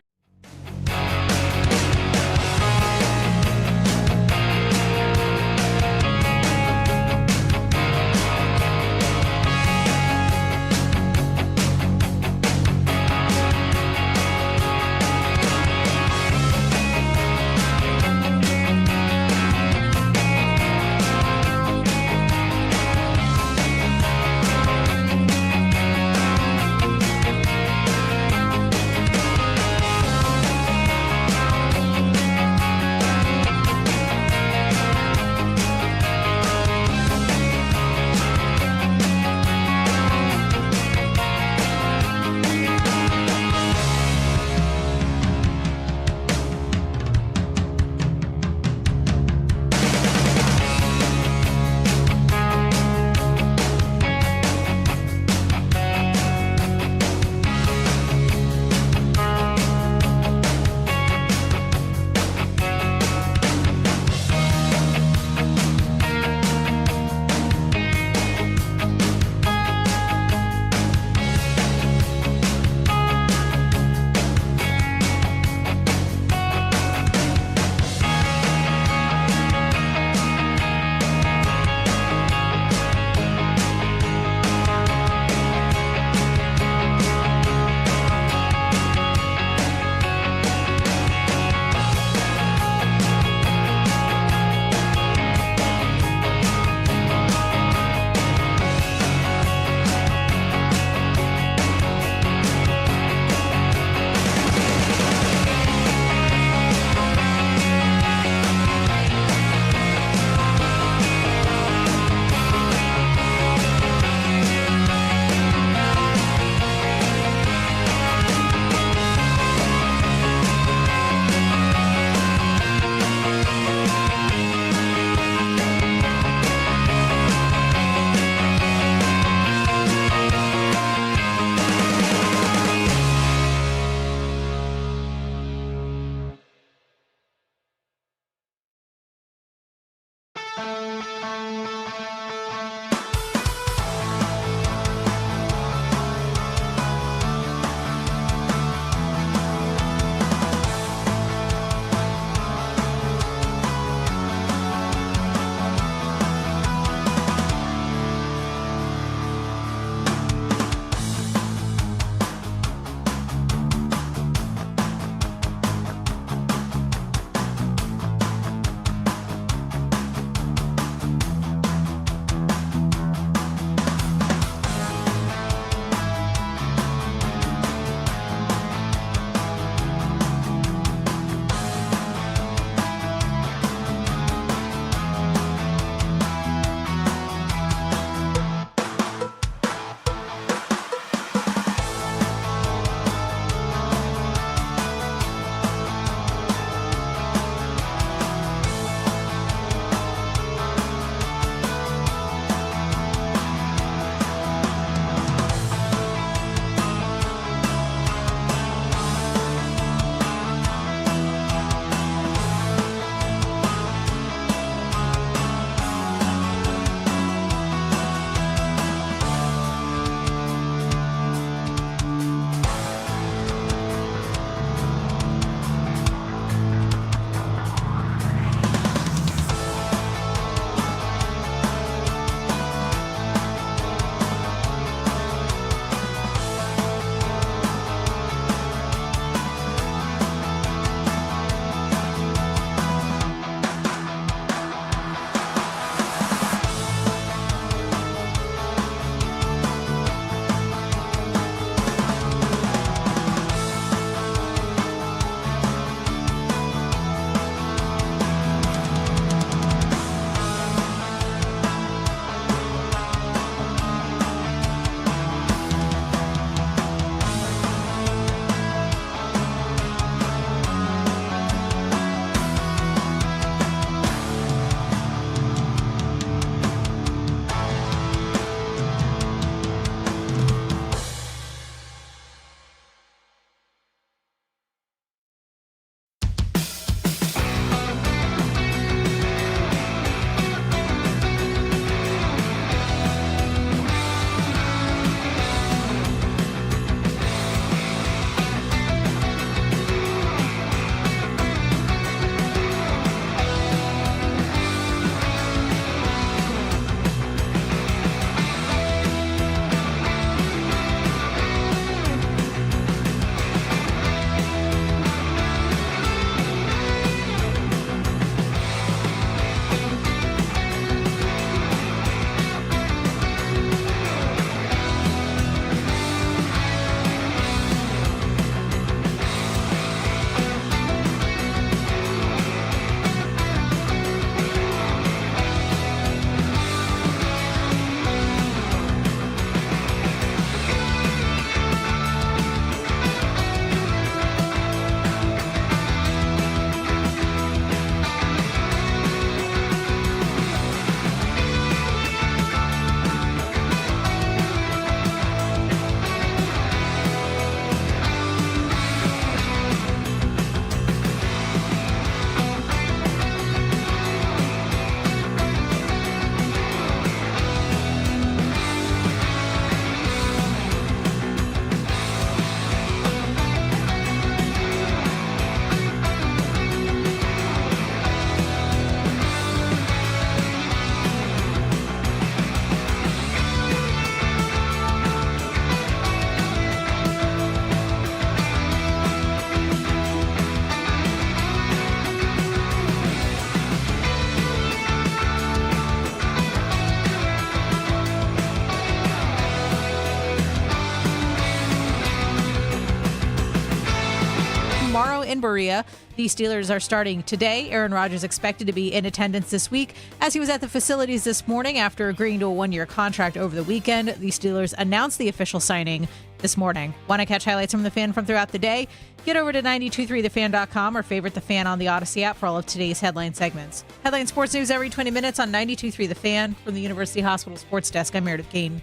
Speaker 16: in Berea. The Steelers are starting today. Aaron Rodgers expected to be in attendance this week as he was at the facilities this morning after agreeing to a one-year contract over the weekend. The Steelers announced the official signing this morning. Want to catch highlights from The Fan from throughout the day? Get over to 923thefan.com or favorite The Fan on the Odyssey app for all of today's headline segments. Headline sports news every 20 minutes on 923 The Fan. From the University Hospital Sports Desk, I'm Meredith Kane.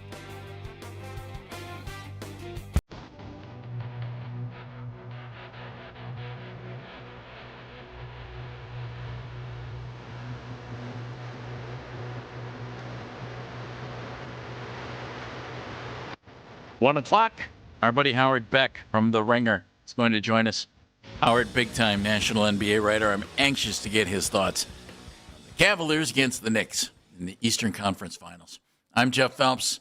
Speaker 5: $1:00. Our buddy Howard Beck from The Ringer is going to join us. Howard, big-time national NBA writer. I'm anxious to get his thoughts. The Cavaliers against the Knicks in the Eastern Conference Finals. I'm Jeff Phelps.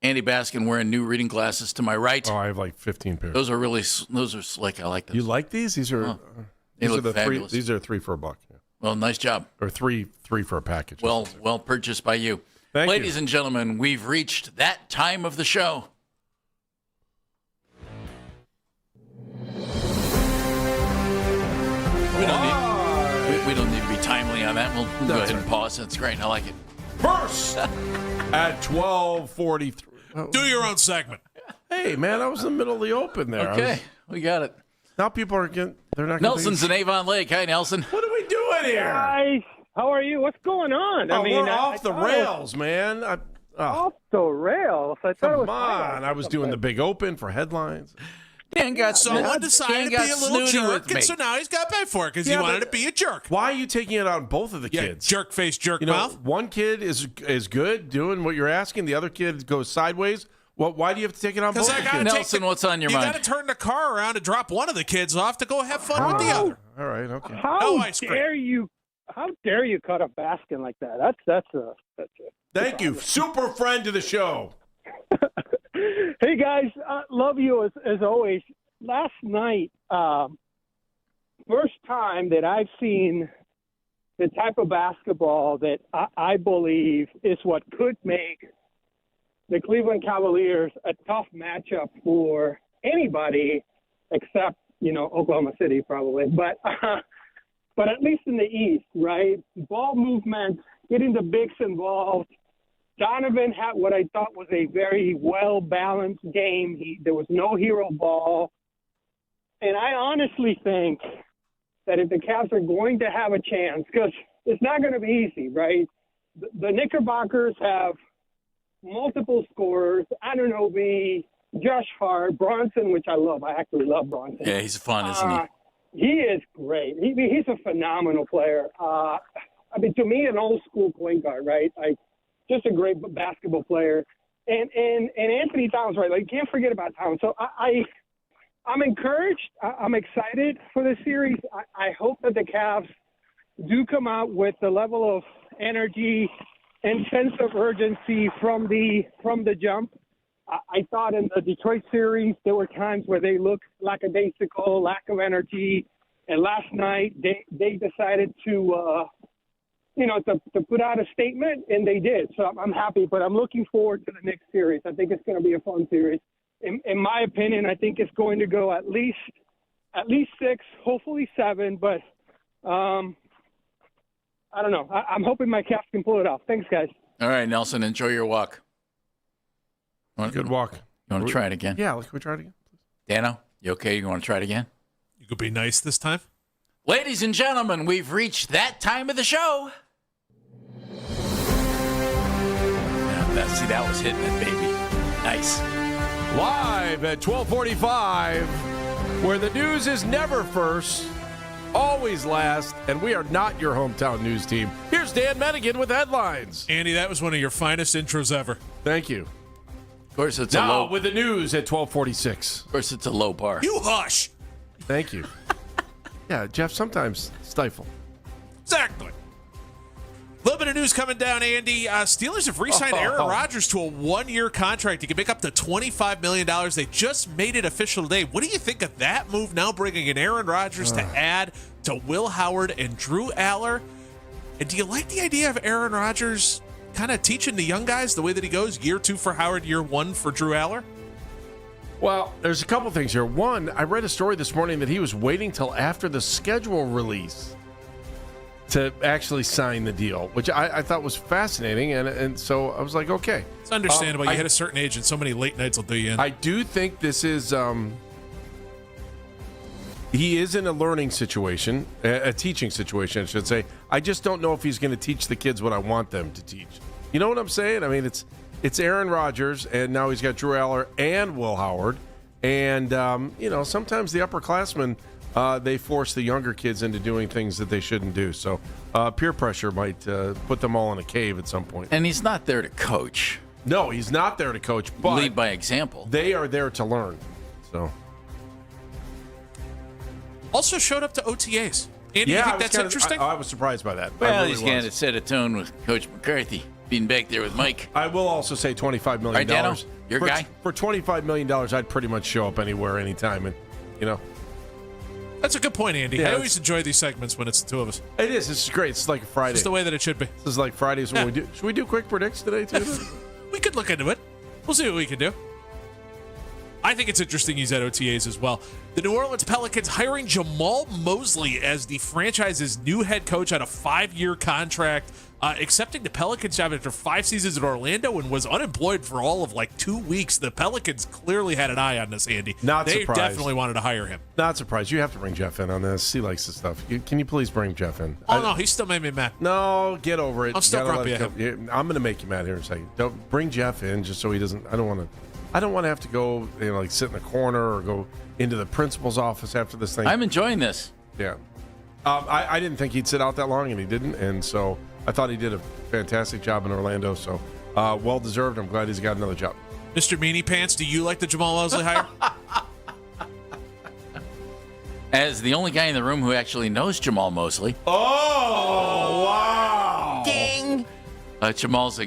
Speaker 5: Andy Baskin wearing new reading glasses to my right.
Speaker 6: Oh, I have like 15 pairs.
Speaker 5: Those are slick. I like those.
Speaker 6: You like these? These are
Speaker 5: they look
Speaker 6: the
Speaker 5: fabulous.
Speaker 6: These are $3 for $1. Yeah.
Speaker 5: Well, nice job.
Speaker 6: Or three for a package.
Speaker 5: Well purchased by you.
Speaker 6: Thank you.
Speaker 5: Ladies and gentlemen, we've reached that time of the show. We don't need to be timely on that. We'll go ahead and pause. That's great. I like it.
Speaker 6: First at 12:43.
Speaker 7: Do your own segment.
Speaker 6: Hey, man, I was in the middle of the open there.
Speaker 5: Okay, we got it.
Speaker 6: Now people are getting. They're not.
Speaker 5: Nelson's in Avon Lake. Hi, Nelson.
Speaker 6: What are we doing here?
Speaker 4: Guys, how are you? What's going on?
Speaker 6: Oh, we're off the rails, man.
Speaker 4: Off the rails? I thought it was.
Speaker 6: Come on! I was doing the big open for headlines.
Speaker 5: Dan got
Speaker 7: someone decided to be a little jerk,
Speaker 5: with me.
Speaker 7: and so now he's got paid for it because he wanted to be a jerk.
Speaker 6: Why are you taking it on both of the kids?
Speaker 7: Jerk face, jerk mouth.
Speaker 6: One kid is good, doing what you're asking. The other kid goes sideways. Well, why do you have to take it on both the kids?
Speaker 5: Nelson, what's on your mind?
Speaker 7: You got to turn the car around to drop one of the kids off to go have fun with the other.
Speaker 6: All right, okay.
Speaker 4: How dare you? How dare you cut a Baskin like that? That's
Speaker 6: Thank you, super friend to the show.
Speaker 4: Hey guys, love you as always. Last night, first time that I've seen the type of basketball that I believe is what could make the Cleveland Cavaliers a tough matchup for anybody except, Oklahoma City probably. But at least in the East, right? Ball movement, getting the bigs involved. Donovan had what I thought was a very well-balanced game. There was no hero ball. And I honestly think that if the Cavs are going to have a chance, because it's not going to be easy, right? The Knickerbockers have multiple scorers, Anunoby, Josh Hart, Bronson, which I love. I actually love Bronson.
Speaker 5: Yeah, he's fun, isn't he?
Speaker 4: He is great. He's a phenomenal player. To me, an old-school point guard, right? Just a great basketball player. And Anthony Towns, right? You can't forget about Towns. So I'm encouraged. I'm excited for this series. I hope that the Cavs do come out with the level of energy and sense of urgency from the jump. I thought in the Detroit series there were times where they looked lackadaisical, lack of energy, and last night they decided to put out a statement, and they did. So I'm happy, but I'm looking forward to the next series. I think it's going to be a fun series. In my opinion, I think it's going to go at least 6, hopefully 7, but I don't know. I'm hoping my Cavs can pull it off. Thanks, guys.
Speaker 5: All right, Nelson, enjoy your walk.
Speaker 6: Good walk.
Speaker 5: You want to try it again?
Speaker 6: Yeah, can we try it again?
Speaker 5: Dano, you okay? You want to try it again?
Speaker 7: You could be nice this time.
Speaker 5: Ladies and gentlemen, we've reached that time of the show. See, that was hitting it, baby. Nice.
Speaker 6: Live at 12:45, where the news is never first, always last, and we are not your hometown news team. Here's Dan Medigan with headlines.
Speaker 7: Andy, that was one of your finest intros ever.
Speaker 6: Thank you.
Speaker 5: Of course, it's
Speaker 6: now,
Speaker 5: a low.
Speaker 6: with the news at 12:46.
Speaker 5: Of course, it's a low bar.
Speaker 7: You hush.
Speaker 6: Thank you. Yeah, Jeff, sometimes stifle.
Speaker 7: Exactly. A little bit of news coming down, Andy. Steelers have re-signed Aaron Rodgers to a one-year contract. He can make up to $25 million. They just made it official today. What do you think of that move now, bringing in Aaron Rodgers to add to Will Howard and Drew Aller? And do you like the idea of Aaron Rodgers kind of teaching the young guys the way that he goes? Year 2 for Howard, year 1 for Drew Aller?
Speaker 6: Well, there's a couple things here. One, I read a story this morning that he was waiting till after the schedule release to actually sign the deal, which I thought was fascinating. And so I was like, okay.
Speaker 7: It's understandable. You hit a certain age, and so many late nights will do you in.
Speaker 6: I do think this is he is in a learning situation, a teaching situation, I should say. I just don't know if he's going to teach the kids what I want them to teach. You know what I'm saying? I mean, it's Aaron Rodgers, and now he's got Drew Aller and Will Howard. And, sometimes the upperclassmen, they force the younger kids into doing things that they shouldn't do. So peer pressure might put them all in a cave at some point.
Speaker 5: And he's not there to coach.
Speaker 6: No, he's not there to coach, but
Speaker 5: lead by example.
Speaker 6: They are there to learn. So
Speaker 7: also showed up to OTAs. Andy, you think that's interesting?
Speaker 6: I was surprised by that.
Speaker 5: Well, he's going to set a tone with Coach McCarthy being back there with Mike.
Speaker 6: I will also say $25 million.
Speaker 5: Right, Dano, your guy?
Speaker 6: For $25 million, I'd pretty much show up anywhere, anytime. And,
Speaker 7: That's a good point, Andy.
Speaker 6: Yeah,
Speaker 7: I always enjoy these segments when it's the two of us.
Speaker 6: It is. This is great. It's like a Friday.
Speaker 7: It's the way that it should be.
Speaker 6: This is like Fridays when we do. Should we do quick predicts today, too?
Speaker 7: We could look into it. We'll see what we can do. I think it's interesting he's at OTAs as well. The New Orleans Pelicans hiring Jamal Mosley as the franchise's new head coach on a 5-year contract, accepting the Pelicans job after 5 seasons in Orlando and was unemployed for all of 2 weeks. The Pelicans clearly had an eye on this, Andy. They
Speaker 6: surprised.
Speaker 7: definitely wanted to hire him.
Speaker 6: Not surprised. You have to bring Jeff in on this. He likes this stuff. Can you please bring Jeff in?
Speaker 7: No, he still made me mad.
Speaker 6: No, get over it.
Speaker 7: I'm still grumpy at
Speaker 6: him. I'm going to make you mad here in a second. Don't bring Jeff in just so he doesn't. I don't want to have to go sit in the corner or go into the principal's office after this thing.
Speaker 5: I'm enjoying this.
Speaker 6: Yeah. I didn't think he'd sit out that long, and he didn't. And so I thought he did a fantastic job in Orlando. So well-deserved. I'm glad he's got another job.
Speaker 7: Mr. Meanie Pants, do you like the Jamal Mosley hire?
Speaker 5: As the only guy in the room who actually knows Jamal Mosley.
Speaker 6: Oh, wow.
Speaker 5: Ding. Jamal's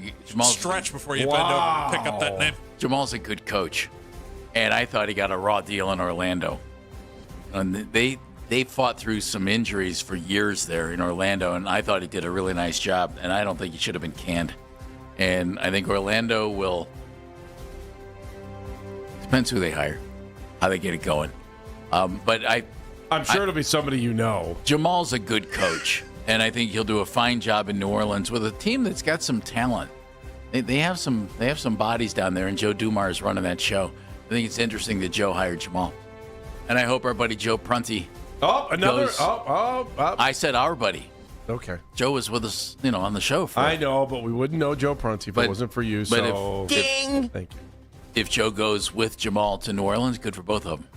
Speaker 7: stretch before you bend over and pick up that name.
Speaker 5: Jamal's a good coach, and I thought he got a raw deal in Orlando. And they fought through some injuries for years there in Orlando, and I thought he did a really nice job, and I don't think he should have been canned. And I think Orlando will – depends who they hire, how they get it going. But
Speaker 6: I'm sure it'll be somebody you know.
Speaker 5: Jamal's a good coach, and I think he'll do a fine job in New Orleans with a team that's got some talent. They have some bodies down there, and Joe Dumars is running that show. I think it's interesting that Joe hired Jamal, and I hope our buddy Joe Prunty. I said our buddy.
Speaker 6: Okay.
Speaker 5: Joe was with us, on the show.
Speaker 6: I know, but we wouldn't know Joe Prunty if it wasn't for you. So
Speaker 5: Ding.
Speaker 6: Thank you.
Speaker 5: If Joe goes with Jamal to New Orleans, good for both of them.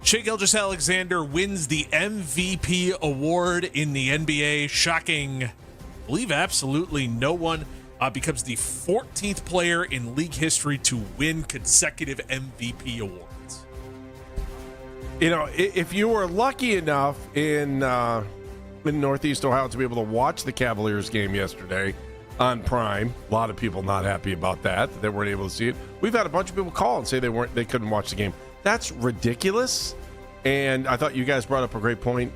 Speaker 7: Shai Gilgeous-Alexander wins the MVP award in the NBA. Shocking. I believe absolutely no one becomes the 14th player in league history to win consecutive MVP awards.
Speaker 6: If you were lucky enough in Northeast Ohio to be able to watch the Cavaliers game yesterday on Prime, a lot of people not happy about that they weren't able to see it. We've had a bunch of people call and say they couldn't watch the game. That's ridiculous. And I thought you guys brought up a great point.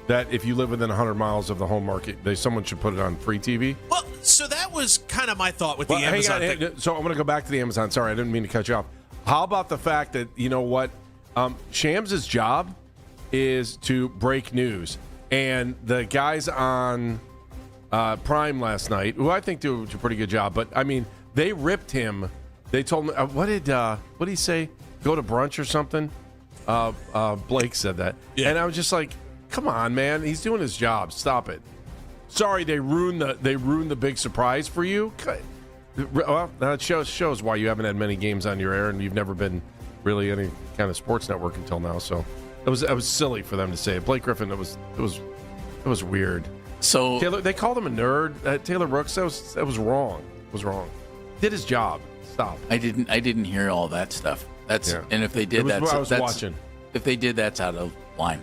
Speaker 6: That if you live within 100 miles of the home market, someone should put it on free TV.
Speaker 7: Well, so that was kind of my thought with the Amazon thing.
Speaker 6: So I'm going to go back to the Amazon. Sorry, I didn't mean to cut you off. How about the fact that, Shams' job is to break news. And the guys on Prime last night, who I think do a pretty good job, but, they ripped him. They told me, what did he say? Go to brunch or something? Blake said that. Yeah. And I was just like, come on, man. He's doing his job. Stop it. Sorry, they ruined the big surprise for you. Well, that shows why you haven't had many games on your air and you've never been really any kind of sports network until now. So it was silly for them to say it. Blake Griffin, it was weird.
Speaker 5: So
Speaker 6: Taylor, they called him a nerd. Taylor Brooks, that was wrong. It was wrong. Did his job. Stop.
Speaker 5: I didn't hear all that stuff. And if they did,
Speaker 6: watching.
Speaker 5: If they did, that's out of line.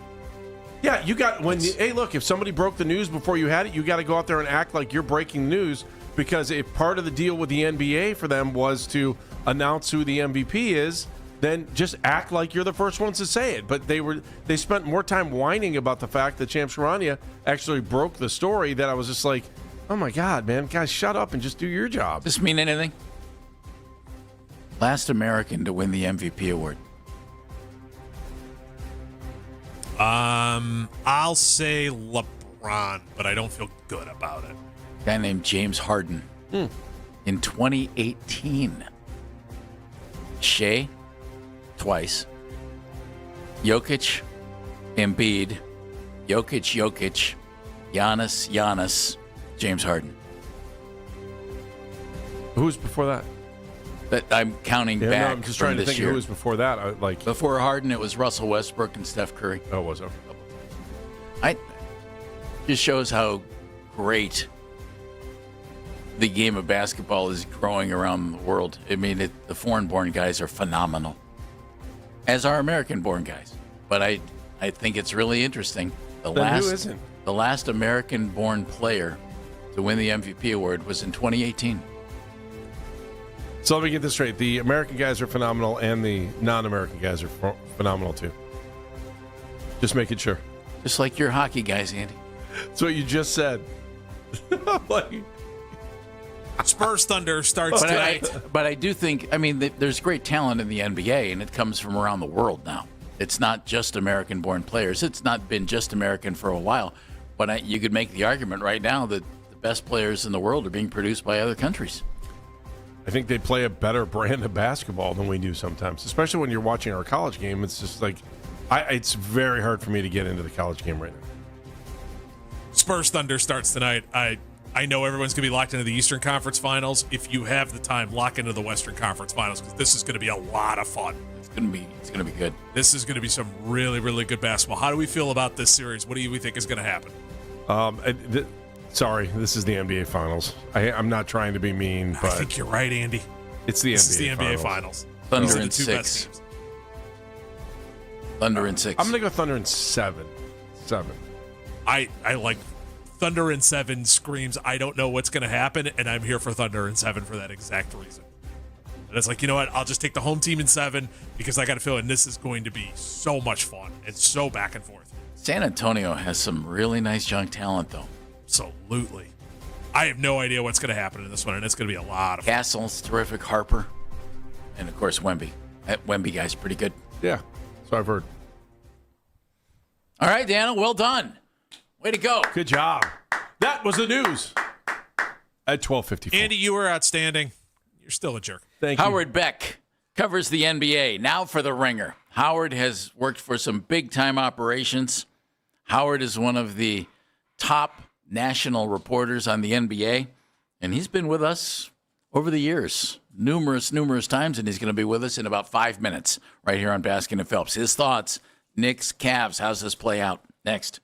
Speaker 6: Yeah, hey, look, if somebody broke the news before you had it, you got to go out there and act like you're breaking news, because if part of the deal with the NBA for them was to announce who the MVP is, then just act like you're the first ones to say it. But they spent more time whining about the fact that Shams Charania actually broke the story that I was just like, oh my God, man, guys, shut up and just do your job.
Speaker 5: Does this mean anything? Last American to win the MVP award.
Speaker 7: I'll say LeBron, but I don't feel good about it.
Speaker 5: A guy named James Harden in 2018. Shea, twice. Jokic, Embiid, Jokic, Giannis, James Harden.
Speaker 6: Who's before that?
Speaker 5: But I'm counting back.
Speaker 6: No, I'm just trying to think
Speaker 5: year.
Speaker 6: who was before that.
Speaker 5: Before Harden, it was Russell Westbrook and Steph Curry.
Speaker 6: Oh, it was okay.
Speaker 5: Just shows how great the game of basketball is growing around the world. I mean, the foreign-born guys are phenomenal, as are American-born guys. But I think it's really interesting.
Speaker 6: Who isn't?
Speaker 5: The last American-born player to win the MVP award was in 2018.
Speaker 6: So let me get this straight. The American guys are phenomenal, and the non-American guys are phenomenal, too. Just making sure.
Speaker 5: Just like your hockey guys, Andy.
Speaker 6: That's what you just said.
Speaker 7: Spurs Thunder starts tonight.
Speaker 5: But I do think, there's great talent in the NBA, and it comes from around the world now. It's not just American-born players. It's not been just American for a while. But you could make the argument right now that the best players in the world are being produced by other countries.
Speaker 6: I think they play a better brand of basketball than we do sometimes, especially when you're watching our college game. It's just like, it's very hard for me to get into the college game right now.
Speaker 7: Spurs Thunder starts tonight. I know everyone's going to be locked into the Eastern Conference Finals. If you have the time, lock into the Western Conference Finals because this is going to be a lot of fun.
Speaker 5: It's going to be good.
Speaker 7: This is going to be some really, really good basketball. How do we feel about this series? What do we think is going to happen?
Speaker 6: Sorry, this is the NBA Finals. I'm not trying to be mean, but
Speaker 7: I think you're right, Andy.
Speaker 6: It's the
Speaker 7: This
Speaker 6: NBA
Speaker 7: is the NBA Finals.
Speaker 5: Thunder
Speaker 7: in
Speaker 5: in 6. Thunder in 6.
Speaker 6: I'm going to go Thunder in 7. 7.
Speaker 7: I like Thunder in 7 screams, I don't know what's going to happen, and I'm here for Thunder in 7 for that exact reason. And it's like, you know what? I'll just take the home team in 7 because I got a feeling this is going to be so much fun and so back and forth.
Speaker 5: San Antonio has some really nice young talent, though.
Speaker 7: Absolutely. I have no idea what's going to happen in this one, and it's going to be a lot of fun.
Speaker 5: Castle's terrific, Harper, and, of course, Wemby. That Wemby guy's pretty good.
Speaker 6: Yeah, so I've heard.
Speaker 5: All right, Daniel, well done. Way to go.
Speaker 6: Good job. That was the news at 12:54.
Speaker 7: Andy, you were outstanding. You're still a jerk.
Speaker 6: Thank you.
Speaker 5: Howard Beck covers the NBA. Now for the Ringer. Howard has worked for some big-time operations. Howard is one of the top national reporters on the NBA, and he's been with us over the years numerous times, and he's going to be with us in about 5 minutes right here on Baskin and Phelps. His thoughts, Knicks, Cavs, how's this play out? Next.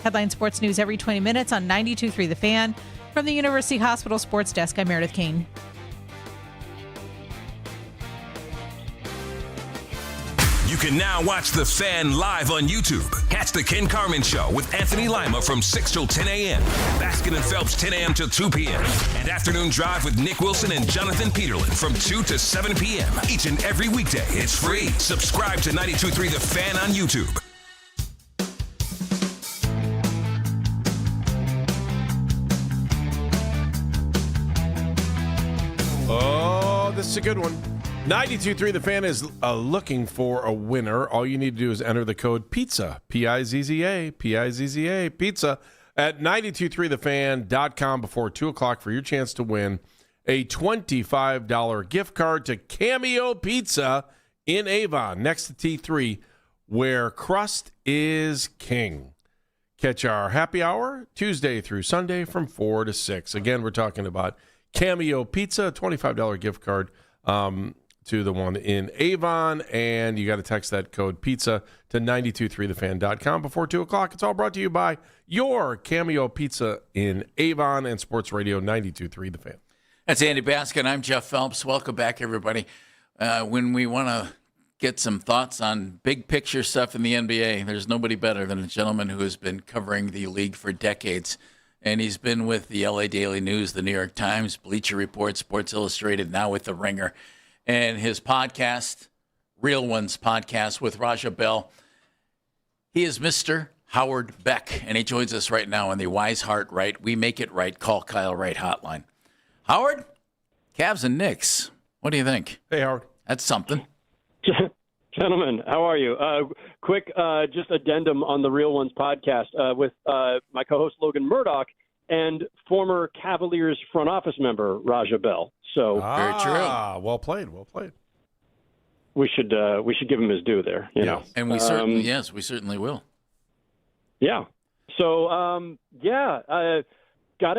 Speaker 16: Headline Sports News every 20 minutes on 92.3 The Fan. From the University Hospital Sports Desk, I'm Meredith Kane.
Speaker 2: You can now watch The Fan live on YouTube. Catch The Ken Carmen Show with Anthony Lima from 6 till 10 a.m. Baskin and Phelps 10 a.m. till 2 p.m. And Afternoon Drive with Nick Wilson and Jonathan Peterlin from 2 to 7 p.m. Each and every weekday. It's free. Subscribe to 92.3 The Fan on YouTube.
Speaker 6: Oh, this is a good one. 92.3 The Fan is looking for a winner. All you need to do is enter the code PIZZA, P-I-Z-Z-A, P-I-Z-Z-A, pizza at 923thefan.com before 2 o'clock for your chance to win a $25 gift card to Cameo Pizza in Avon, next to T3, where crust is king. Catch our happy hour Tuesday through Sunday from 4 to 6. Again, we're talking about Cameo Pizza, a $25 gift card to the one in Avon, and you got to text that code PIZZA to 923thefan.com before 2 o'clock. It's all brought to you by your Cameo Pizza in Avon and Sports Radio 92.3 The Fan.
Speaker 5: That's Andy Baskin. I'm Jeff Phelps. Welcome back, everybody. When we want to get some thoughts on big picture stuff in the NBA, there's nobody better than a gentleman who has been covering the league for decades. And he's been with the LA Daily News, the New York Times, Bleacher Report, Sports Illustrated, now with The Ringer. And his podcast, Real Ones Podcast with Raja Bell. He is Mr. Howard Beck, and he joins us right now on the Wise Heart Right, We Make It Right, Call Kyle Wright hotline. Howard, Cavs and Knicks, what do you think?
Speaker 6: Hey, Howard.
Speaker 5: That's something.
Speaker 9: Gentlemen, how are you? Quick just addendum on the Real Ones Podcast with my co-host Logan Murdoch and former Cavaliers front office member Raja Bell. So
Speaker 5: very true.
Speaker 6: Well played. Well played.
Speaker 9: We should give him his due there. You know,
Speaker 5: and we certainly we certainly will.
Speaker 9: Yeah. So gotta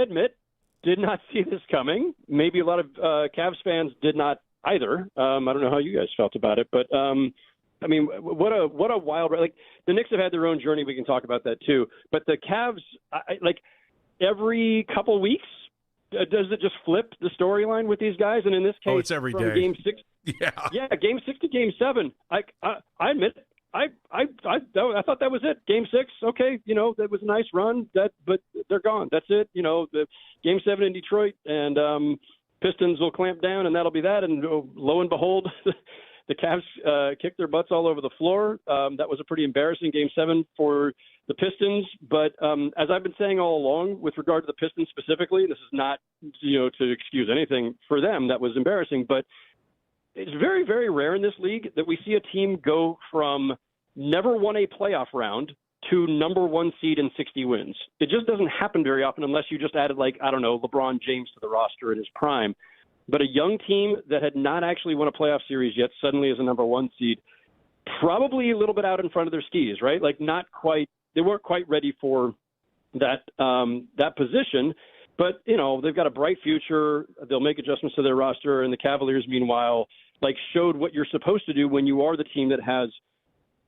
Speaker 9: admit, did not see this coming. Maybe a lot of Cavs fans did not either. I don't know how you guys felt about it, but I mean, what a wild, like the Knicks have had their own journey. We can talk about that too. But the Cavs, like every couple of weeks, does it just flip the story-line with these guys? And in this case,
Speaker 6: it's every day.
Speaker 9: Game 6. Yeah, Game 6 to Game 7. I admit, I thought that was it. Game 6, okay, that was a nice run. But they're gone. That's it. The Game 7 in Detroit, and Pistons will clamp down, and that'll be that. And lo and behold, the Cavs kicked their butts all over the floor. That was a pretty embarrassing Game 7 for the Pistons. But as I've been saying all along, with regard to the Pistons specifically, this is not to excuse anything for them that was embarrassing, but it's very, very rare in this league that we see a team go from never won a playoff round to number 1 seed in 60 wins. It just doesn't happen very often unless you just added, LeBron James to the roster in his prime. But a young team that had not actually won a playoff series yet suddenly is a number 1 seed, probably a little bit out in front of their skis, right? Like not quite, they weren't quite ready for that position. But, they've got a bright future. They'll make adjustments to their roster. And the Cavaliers, meanwhile, showed what you're supposed to do when you are the team that has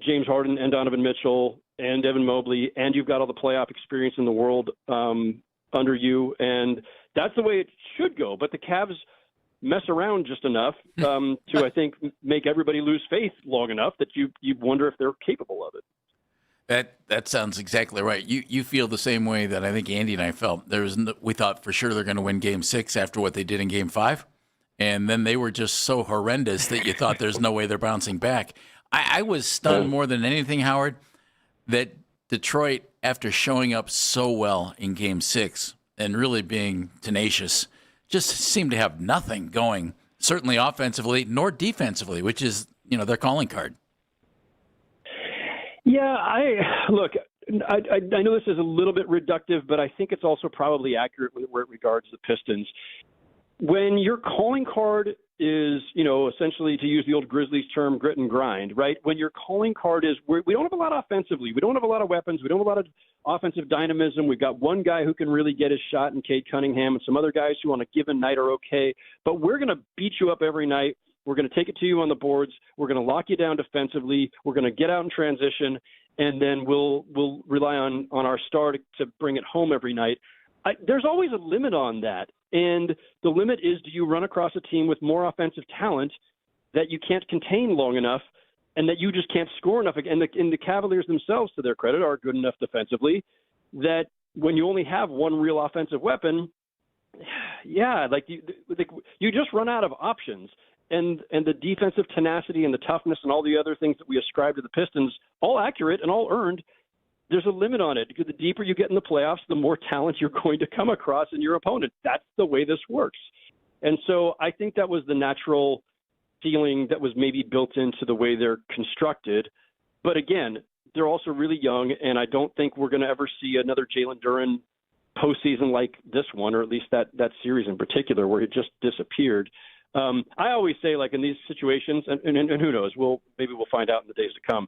Speaker 9: James Harden and Donovan Mitchell and Evan Mobley, and you've got all the playoff experience in the world under you. And that's the way it should go. But the Cavs mess around just enough to, I think, make everybody lose faith long enough that you wonder if they're capable of it.
Speaker 5: That sounds exactly right. You feel the same way that I think Andy and I felt. We thought for sure they're going to win Game 6 after what they did in Game 5. And then they were just so horrendous that you thought there's no way they're bouncing back. I was stunned more than anything, Howard, that Detroit, after showing up so well in Game 6 and really being tenacious, just seemed to have nothing going, certainly offensively nor defensively, which is, their calling card.
Speaker 9: Yeah, I know this is a little bit reductive, but I think it's also probably accurate where it regards the Pistons. When your calling card is, essentially, to use the old Grizzlies term, grit and grind, right? When your calling card is, we don't have a lot offensively. We don't have a lot of weapons. We don't have a lot of offensive dynamism. We've got one guy who can really get his shot in Cade Cunningham and some other guys who on a given night are okay. But we're going to beat you up every night. We're going to take it to you on the boards. We're going to lock you down defensively. We're going to get out in transition. and then we'll rely on our star to bring it home every night. There's always a limit on that, and the limit is, do you run across a team with more offensive talent that you can't contain long enough and that you just can't score enough? And the Cavaliers themselves, to their credit, are good enough defensively that when you only have one real offensive weapon, you just run out of options. And the defensive tenacity and the toughness and all the other things that we ascribe to the Pistons, all accurate and all earned, there's a limit on it, because the deeper you get in the playoffs, the more talent you're going to come across in your opponent. That's the way this works. And so I think that was the natural feeling that was maybe built into the way they're constructed. But again, they're also really young, and I don't think we're going to ever see another Jalen Duren postseason like this one, or at least that series in particular, where he just disappeared. I always say, like, in these situations, and who knows, maybe we'll find out in the days to come,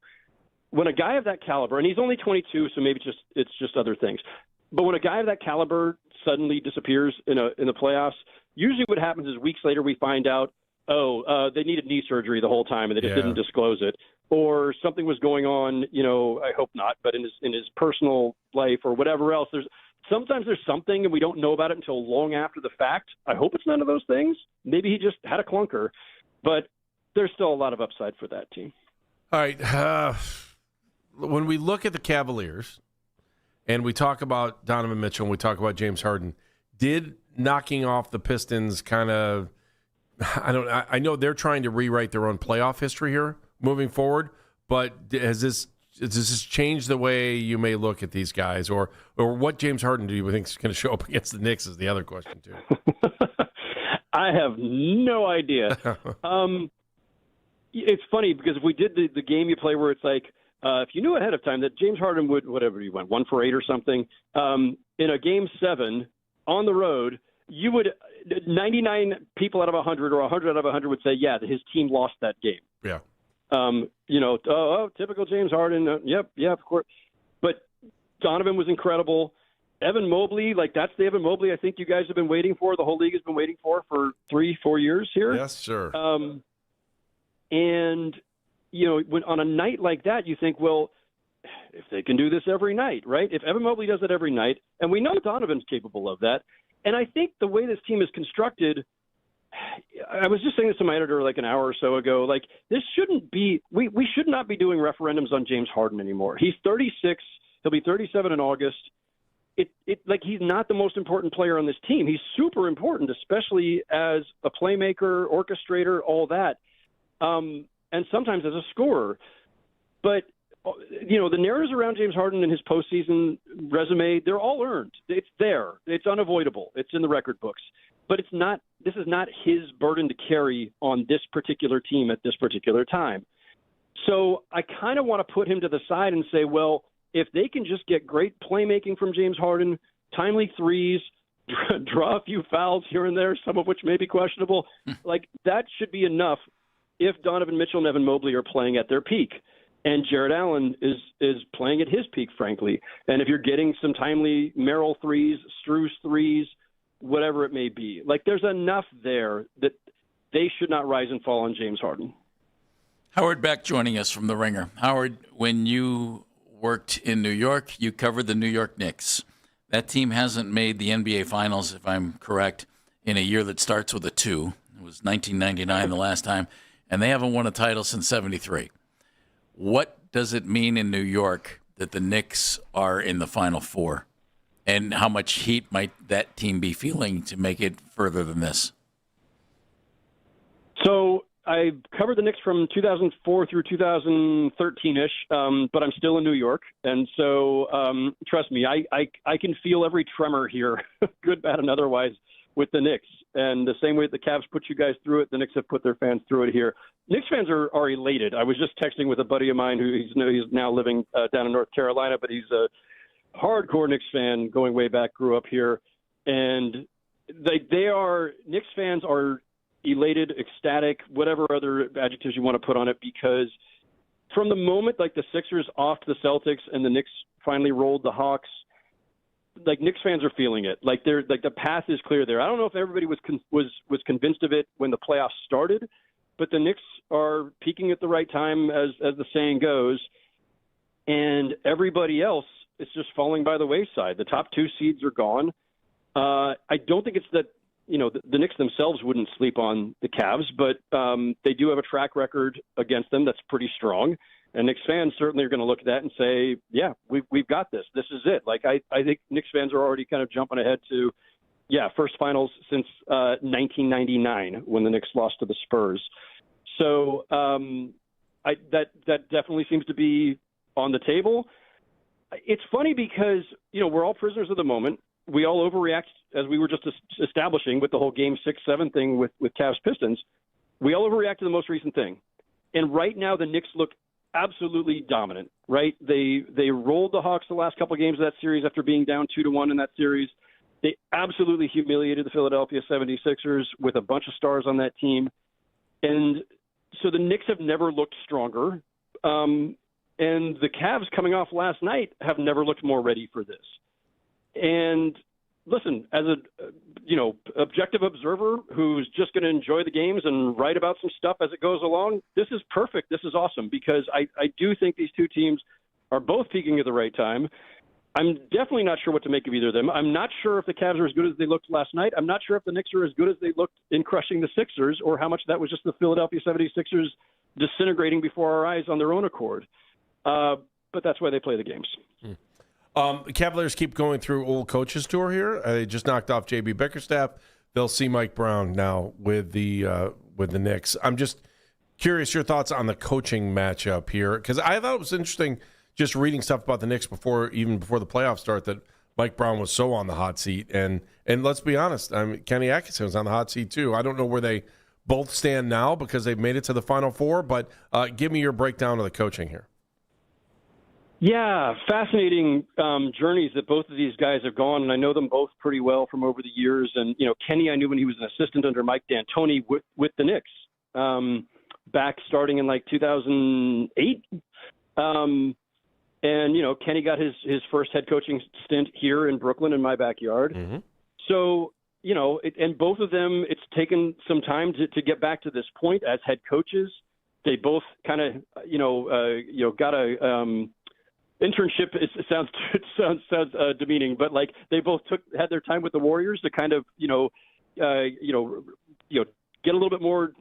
Speaker 9: when a guy of that caliber, and he's only 22, so maybe it's just other things, but when a guy of that caliber suddenly disappears in the playoffs, usually what happens is weeks later we find out, they needed knee surgery the whole time and they just didn't disclose it, or something was going on, I hope not, but in his personal life or whatever else. Sometimes there's something and we don't know about it until long after the fact. I hope it's none of those things. Maybe he just had a clunker, but there's still a lot of upside for that team.
Speaker 6: All right. When we look at the Cavaliers and we talk about Donovan Mitchell and we talk about James Harden, did knocking off the Pistons kind of, I know they're trying to rewrite their own playoff history here moving forward, but does this change the way you may look at these guys, or what James Harden do you think is going to show up against the Knicks is the other question too.
Speaker 9: I have no idea. It's funny because if we did the game you play where it's like, if you knew ahead of time that James Harden would, whatever he went, 1 for 8 or something, in a game 7 on the road, you would 99 people out of 100 or 100 out of 100 would say, yeah, his team lost that game.
Speaker 6: Yeah.
Speaker 9: Typical James Harden. Yep, of course. But Donovan was incredible. Evan Mobley, that's the Evan Mobley I think you guys have been waiting for, the whole league has been waiting for 3-4 years here.
Speaker 6: Yes, sir.
Speaker 9: And when on a night like that, you think, well, if they can do this every night, right? If Evan Mobley does it every night, and we know Donovan's capable of that, and I think the way this team is constructed, I was just saying this to my editor like an hour or so ago, this shouldn't be, we should not be doing referendums on James Harden anymore. He's 36, he'll be 37 in August. He's not the most important player on this team. He's super important, especially as a playmaker, orchestrator, all that. And sometimes as a scorer. But, the narratives around James Harden and his postseason resume, they're all earned. It's there. It's unavoidable. It's in the record books. But this is not his burden to carry on this particular team at this particular time. So I kind of want to put him to the side and say, well, if they can just get great playmaking from James Harden, timely threes, draw a few fouls here and there, some of which may be questionable, that should be enough if Donovan Mitchell and Evan Mobley are playing at their peak. And Jared Allen is playing at his peak, frankly. And if you're getting some timely Merrill threes, Strus threes, whatever it may be, there's enough there that they should not rise and fall on James Harden.
Speaker 5: Howard Beck joining us from The Ringer. Howard, when you worked in New York, you covered the New York Knicks. That team hasn't made the NBA Finals, if I'm correct, in a year that starts with a 2. It was 1999 the last time, and they haven't won a title since 73. What does it mean in New York that the Knicks are in the Final Four? And how much heat might that team be feeling to make it further than this?
Speaker 9: So I covered the Knicks from 2004 through 2013-ish, but I'm still in New York. And so trust me, I can feel every tremor here, good, bad, and otherwise, with the Knicks. And the same way that the Cavs put you guys through it, the Knicks have put their fans through it here. Knicks fans are elated. I was just texting with a buddy of mine who he's now living down in North Carolina, but he's a hardcore Knicks fan going way back, grew up here. And Knicks fans are elated, ecstatic, whatever other adjectives you want to put on it, because from the moment the Sixers off the Celtics and the Knicks finally rolled the Hawks, Knicks fans are feeling it. The path is clear there. I don't know if everybody was convinced of it when the playoffs started, but the Knicks are peaking at the right time, as the saying goes. and everybody else is just falling by the wayside. The top 2 seeds are gone. I don't think it's that, the Knicks themselves wouldn't sleep on the Cavs, but they do have a track record against them that's pretty strong. And Knicks fans certainly are going to look at that and say, yeah, we've got this. This is it. Like, I think Knicks fans are already kind of jumping ahead to, first finals since 1999 when the Knicks lost to the Spurs. So that definitely seems to be on the table. It's funny because, we're all prisoners of the moment. We all overreact, as we were just establishing with the whole Game 6-7 thing with Cavs Pistons. We all overreact to the most recent thing. And right now the Knicks look absolutely dominant, right? They rolled the Hawks the last couple of games of that series after being down 2-1 in that series. They absolutely humiliated the Philadelphia 76ers with a bunch of stars on that team. And so the Knicks have never looked stronger. And the Cavs coming off last night have never looked more ready for this. And listen, as a objective observer who's just going to enjoy the games and write about some stuff as it goes along, this is perfect. This is awesome because I do think these two teams are both peaking at the right time. I'm definitely not sure what to make of either of them. I'm not sure if the Cavs are as good as they looked last night. I'm not sure if the Knicks are as good as they looked in crushing the Sixers or how much that was just the Philadelphia 76ers disintegrating before our eyes on their own accord. But that's why they play the games.
Speaker 6: The Cavaliers keep going through old coaches tour here. They just knocked off J.B. Bickerstaff. They'll see Mike Brown now with the Knicks. I'm just curious your thoughts on the coaching matchup here because I thought it was interesting just reading stuff about the Knicks before the playoffs start that Mike Brown was so on the hot seat. And let's be honest, Kenny Atkinson was on the hot seat too. I don't know where they both stand now because they've made it to the Final Four, but give me your breakdown of the coaching here.
Speaker 9: Yeah, fascinating journeys that both of these guys have gone, and I know them both pretty well from over the years. And, Kenny I knew when he was an assistant under Mike D'Antoni with the Knicks back starting in like 2008. And, Kenny got his first head coaching stint here in Brooklyn in my backyard. Mm-hmm. So, and both of them, it's taken some time to get back to this point as head coaches. They both kind of, got a internship. It sounds demeaning, but like they both had their time with the Warriors to kind of, get a little bit more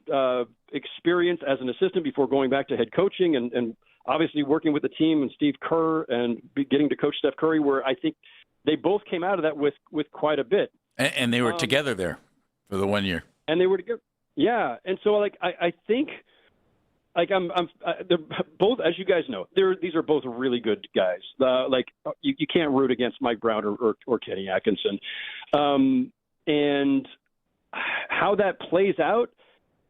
Speaker 9: experience as an assistant before going back to head coaching and obviously working with the team and Steve Kerr and getting to coach Steph Curry, where I think they both came out of that with quite a bit.
Speaker 5: And they were together there for the 1 year.
Speaker 9: And they were together. Yeah. And so I think they're both, as you guys know, these are both really good guys. You can't root against Mike Brown or Kenny Atkinson. And how that plays out,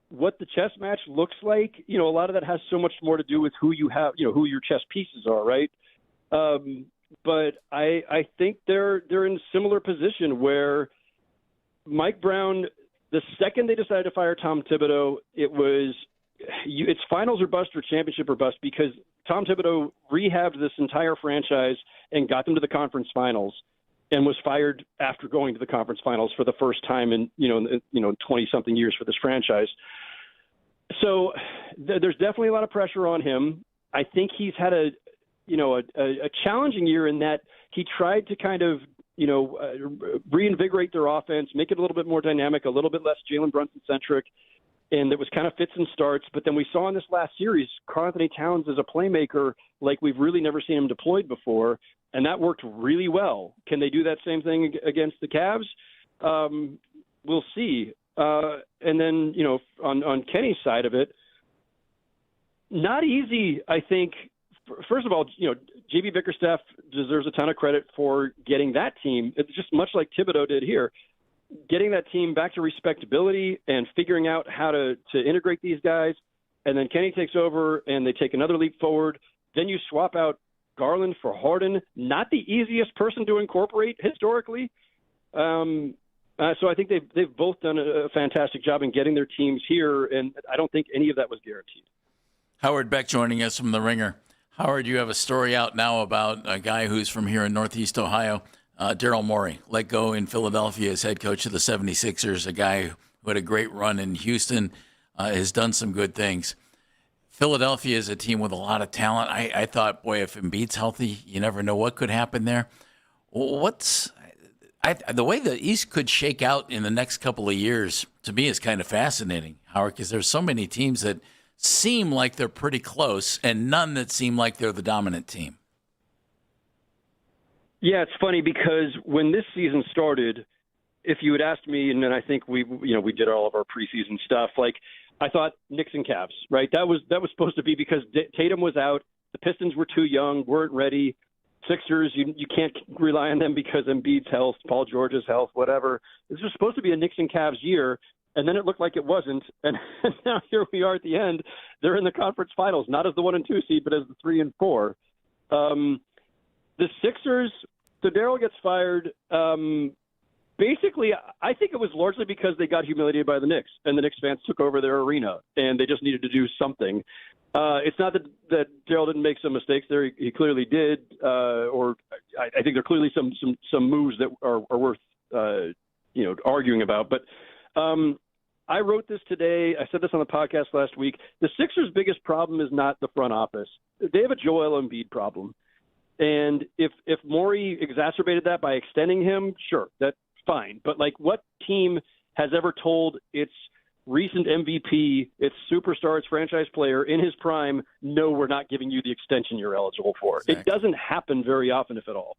Speaker 9: what the chess match looks like, a lot of that has so much more to do with who you have, who your chess pieces are, right? But I think they're in a similar position where Mike Brown, the second they decided to fire Tom Thibodeau, it's finals or bust or championship or bust because Tom Thibodeau rehabbed this entire franchise and got them to the conference finals and was fired after going to the conference finals for the first time in 20-something years for this franchise. So there's definitely a lot of pressure on him. I think he's had a challenging year in that he tried to kind of, reinvigorate their offense, make it a little bit more dynamic, a little bit less Jalen Brunson-centric, and it was kind of fits and starts. But then we saw in this last series, Karl-Anthony Towns is a playmaker like we've really never seen him deployed before, and that worked really well. Can they do that same thing against the Cavs? We'll see. And then, on Kenny's side of it, not easy, I think. First of all, J.B. Bickerstaff deserves a ton of credit for getting that team. It's just much like Thibodeau did here, getting that team back to respectability and figuring out how to integrate these guys. And then Kenny takes over and they take another leap forward. Then you swap out Garland for Harden, not the easiest person to incorporate historically. So I think they've both done a fantastic job in getting their teams here, and I don't think any of that was guaranteed.
Speaker 5: Howard Beck joining us from The Ringer. Howard, you have a story out now about a guy who's from here in Northeast Ohio, Daryl Morey, let go in Philadelphia as head coach of the 76ers, a guy who had a great run in Houston, has done some good things. Philadelphia is a team with a lot of talent. I thought, boy, if Embiid's healthy, you never know what could happen there. The way the East could shake out in the next couple of years, to me, is kind of fascinating, Howard, because there's so many teams that seem like they're pretty close and none that seem like they're the dominant team.
Speaker 9: Yeah, it's funny because when this season started, if you had asked me, and then I think we did all of our preseason stuff, like I thought Knicks and Cavs, right? That was supposed to be because Tatum was out, the Pistons were too young, weren't ready. Sixers, you can't rely on them because Embiid's health, Paul George's health, whatever. This was supposed to be a Knicks and Cavs year, and then it looked like it wasn't. And now here we are at the end. They're in the conference finals, not as the 1 and 2 seed, but as the 3 and 4. The Sixers, so Daryl gets fired. Basically, I think it was largely because they got humiliated by the Knicks, and the Knicks fans took over their arena, and they just needed to do something. It's not that Daryl didn't make some mistakes there. He clearly did, or I think there are clearly some moves that are worth arguing about. But I wrote this today. I said this on the podcast last week. The Sixers' biggest problem is not the front office. They have a Joel Embiid problem. And if Morey exacerbated that by extending him, sure, that's fine. But, like, what team has ever told its recent MVP, its superstar, its franchise player in his prime, no, we're not giving you the extension you're eligible for? Exactly. It doesn't happen very often, if at all.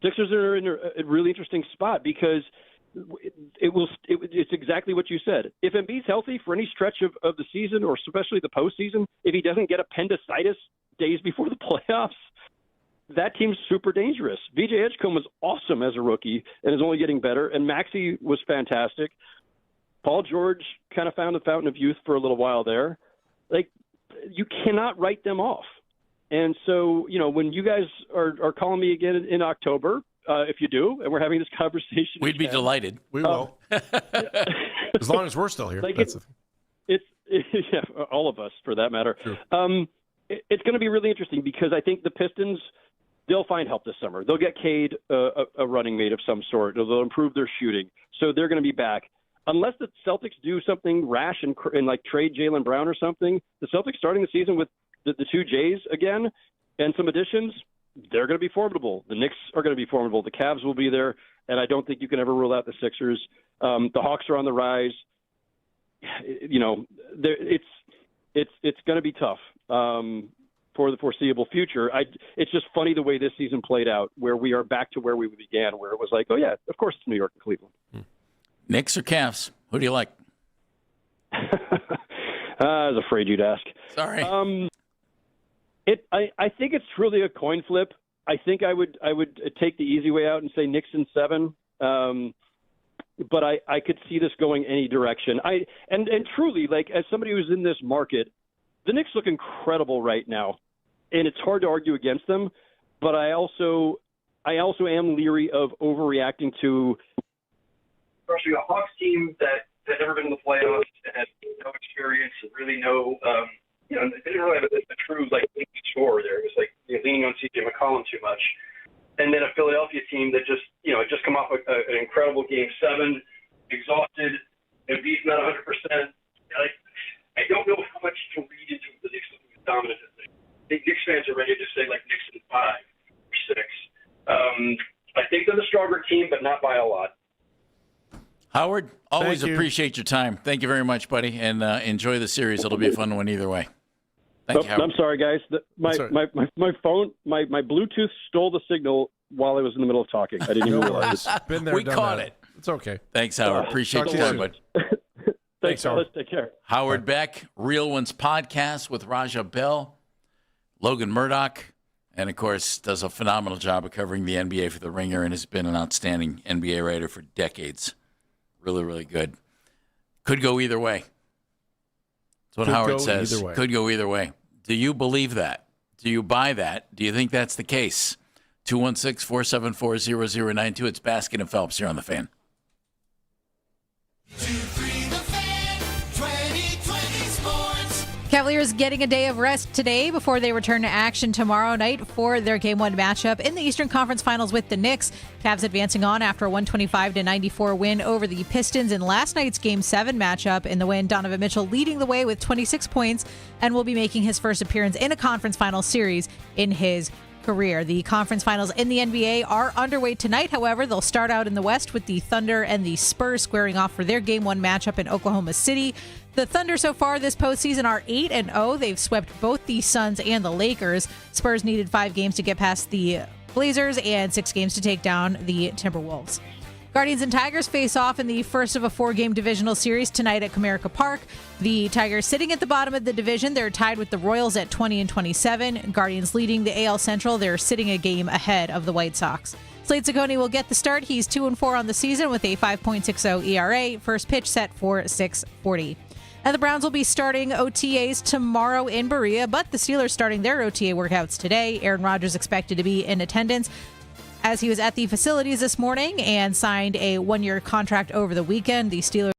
Speaker 9: Sixers are in a really interesting spot because it's exactly what you said. If Embiid's healthy for any stretch of the season, or especially the postseason, if he doesn't get appendicitis days before the playoffs, that team's super dangerous. VJ Edgecombe was awesome as a rookie and is only getting better, and Maxey was fantastic. Paul George kind of found the fountain of youth for a little while there. Like, you cannot write them off. And so, when you guys are calling me again in October, if you do, and we're having this conversation,
Speaker 5: we'd be delighted.
Speaker 6: We will. As long as we're still here.
Speaker 9: Like
Speaker 6: that's
Speaker 9: it's yeah, all of us for that matter.
Speaker 6: True.
Speaker 9: It's going to be really interesting because I think the Pistons, they'll find help this summer. They'll get Cade a running mate of some sort. They'll improve their shooting. So they're going to be back. Unless the Celtics do something rash and like trade Jaylen Brown or something, the Celtics starting the season with the two Jays again and some additions, they're going to be formidable. The Knicks are going to be formidable. The Cavs will be there, and I don't think you can ever rule out the Sixers. The Hawks are on the rise. It's going to be tough for the foreseeable future. It's just funny the way this season played out, where we are back to where we began, where it was like, oh yeah, of course it's New York and Cleveland.
Speaker 5: Knicks or Cavs? Who do you like?
Speaker 9: I was afraid you'd ask.
Speaker 5: Sorry.
Speaker 9: I think it's really a coin flip. I think I would take the easy way out and say Knicks in 7. But I could see this going any direction. And truly, like, as somebody who's in this market, the Knicks look incredible right now, and it's hard to argue against them. But I also am leery of overreacting to, especially a Hawks team that had never been in the playoffs and had no experience and really no, they didn't really have a true like scorer there. It was like leaning on C.J. McCollum too much. And then a Philadelphia team that just, had just come off an incredible Game 7, exhausted, Embiid's not 100%. I don't know how much to read into the Knicks looking as dominant as they. I think Knicks fans are ready to say like Knicks in 5 or 6. I think they're the stronger team, but not by a lot.
Speaker 5: Howard, always appreciate your time. Thank you very much, buddy, and enjoy the series. It'll be a fun one either way. Thank you, Howard.
Speaker 9: I'm sorry, guys. My phone, my Bluetooth stole the signal while I was in the middle of talking. I didn't even realize it.
Speaker 6: Been there,
Speaker 5: we
Speaker 6: done
Speaker 5: caught
Speaker 6: that.
Speaker 5: it.
Speaker 6: It's okay.
Speaker 5: Thanks, Howard. Appreciate your time, bud.
Speaker 9: Thanks, Howard. Take care.
Speaker 5: Howard Beck, Real Ones Podcast with Raja Bell, Logan Murdoch, and, of course, does a phenomenal job of covering the NBA for The Ringer and has been an outstanding NBA writer for decades. Really, really good. Could go either way. That's what Howard says. Could go either way. Do you believe that? Do you buy that? Do you think that's the case? 216-474-0092. It's Baskin and Phelps here on The Fan.
Speaker 16: Cavaliers getting a day of rest today before they return to action tomorrow night for their Game 1 matchup in the Eastern Conference Finals with the Knicks. Cavs advancing on after a 125-94 win over the Pistons in last night's Game 7 matchup. In the win, Donovan Mitchell leading the way with 26 points and will be making his first appearance in a conference final series in his career. The conference finals in the NBA are underway tonight. However, they'll start out in the West with the Thunder and the Spurs squaring off for their Game 1 matchup in Oklahoma City. The Thunder so far this postseason are 8-0. They've swept both the Suns and the Lakers. Spurs needed 5 games to get past the Blazers and 6 games to take down the Timberwolves. Guardians and Tigers face off in the first of a 4-game divisional series tonight at Comerica Park. The Tigers sitting at the bottom of the division. They're tied with the Royals at 20-27. Guardians leading the AL Central. They're sitting a game ahead of the White Sox. Slade Ciccone will get the start. He's 2-4 on the season with a 5.60 ERA. First pitch set for 6:40. And the Browns will be starting OTAs tomorrow in Berea, but the Steelers starting their OTA workouts today. Aaron Rodgers expected to be in attendance as he was at the facilities this morning and signed a 1-year contract over the weekend. The Steelers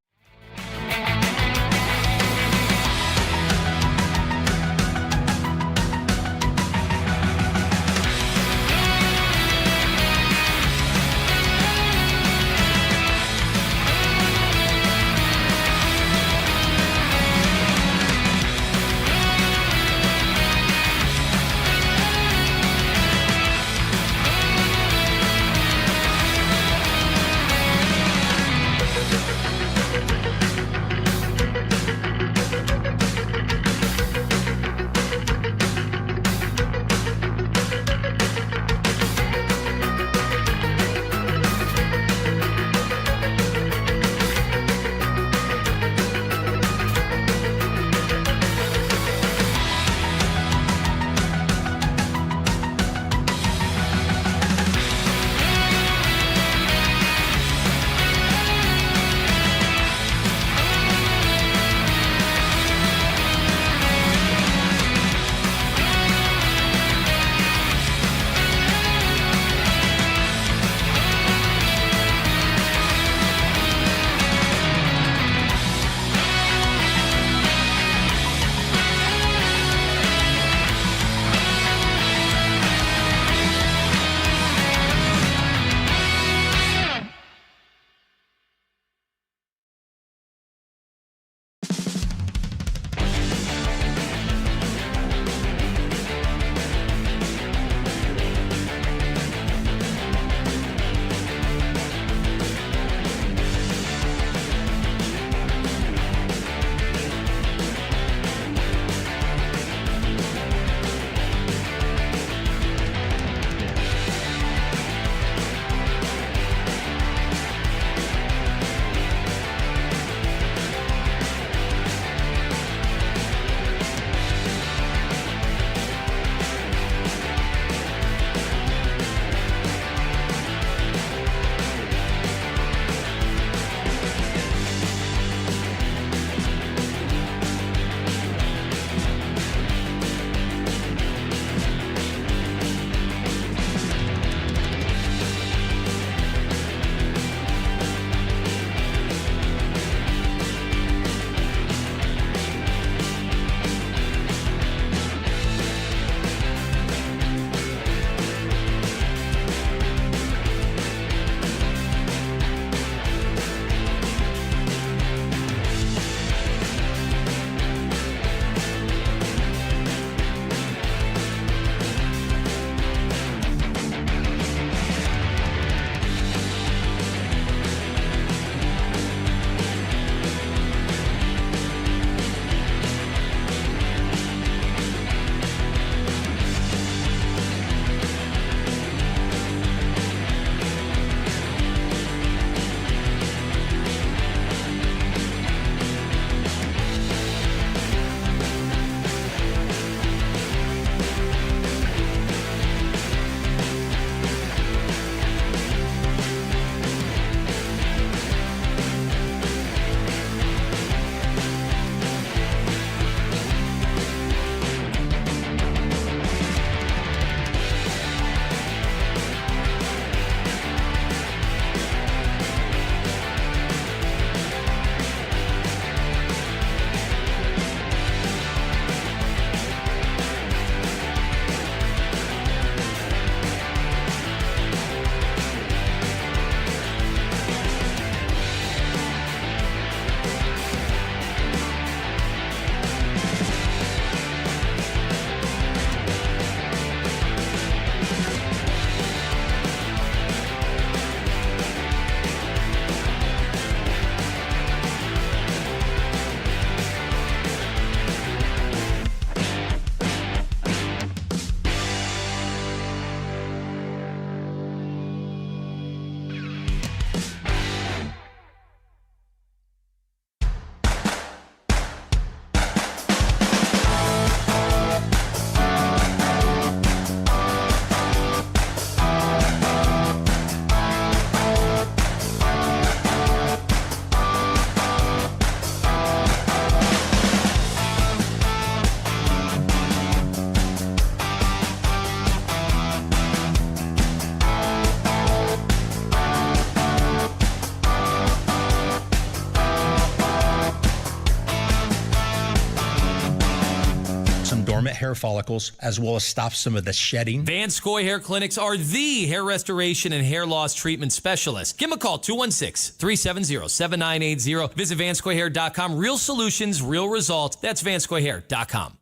Speaker 10: hair follicles as well as stop some of the shedding.
Speaker 22: Vanscoy Hair Clinics are the hair restoration and hair loss treatment specialists. Give them a call, 216-370-7980. Visit vanscoyhair.com. Real solutions, real results. That's vanscoyhair.com.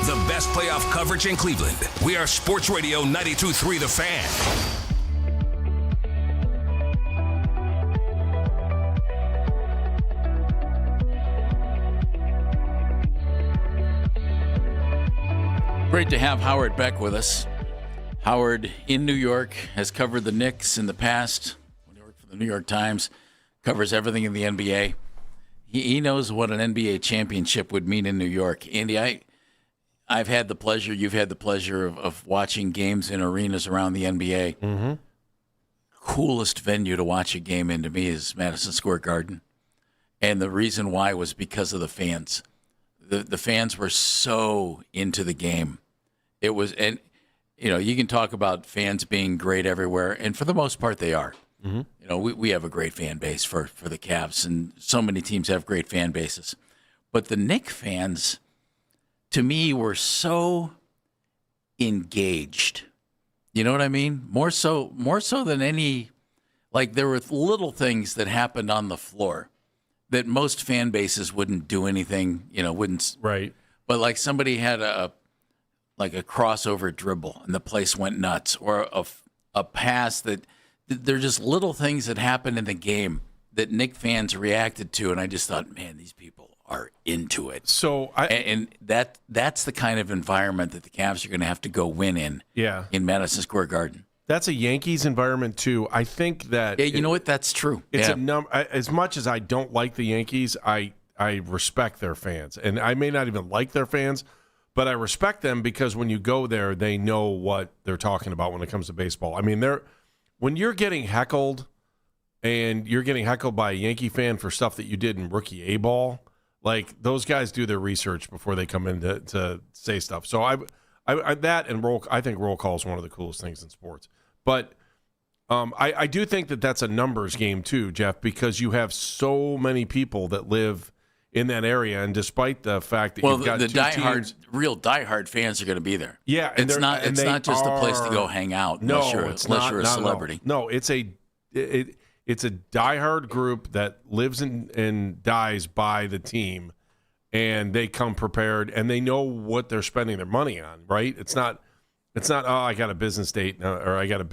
Speaker 2: The best playoff coverage in Cleveland. We are Sports Radio 92.3 The Fan.
Speaker 5: Great to have Howard Beck with us. Howard in New York has covered the Knicks in the past. When he worked for the New York Times, covers everything in the NBA. He knows what an NBA championship would mean in New York. Andy, I've had the pleasure, you've had the pleasure of watching games in arenas around the NBA.
Speaker 6: Mm-hmm.
Speaker 5: Coolest venue to watch a game in to me is Madison Square Garden. And the reason why was because of the fans. The fans were so into the game. It was, and you can talk about fans being great everywhere, and for the most part they are.
Speaker 6: Mm-hmm.
Speaker 5: We have a great fan base for the Cavs, and so many teams have great fan bases. But the Knicks fans, to me, were so engaged. You know what I mean? More so than any, like there were little things that happened on the floor that most fan bases wouldn't do anything, wouldn't.
Speaker 6: Right.
Speaker 5: But like somebody had a crossover dribble and the place went nuts, or a pass that they're just little things that happened in the game that Knicks fans reacted to, and I just thought, man, these people are into it.
Speaker 6: So
Speaker 5: that's the kind of environment that the Cavs are going to have to go win in.
Speaker 6: Yeah.
Speaker 5: In Madison Square Garden.
Speaker 6: That's a Yankees environment too. I think that.
Speaker 5: Yeah, you know what? That's true.
Speaker 6: It's as much as I don't like the Yankees, I respect their fans, and I may not even like their fans, but I respect them because when you go there, they know what they're talking about when it comes to baseball. I mean, when you're getting heckled, and you're getting heckled by a Yankee fan for stuff that you did in rookie A-ball, like those guys do their research before they come in to say stuff. So I think roll call is one of the coolest things in sports. But I do think that that's a numbers game too, Jeff, because you have so many people that live in that area, and despite the fact that you've got
Speaker 5: real diehard fans are going to be there.
Speaker 6: Yeah, and
Speaker 5: it's not just a place to go hang out. Unless you're a celebrity.
Speaker 6: No, it's a diehard group that lives and dies by the team, and they come prepared and they know what they're spending their money on. Right? It's not. I got a business date or I got a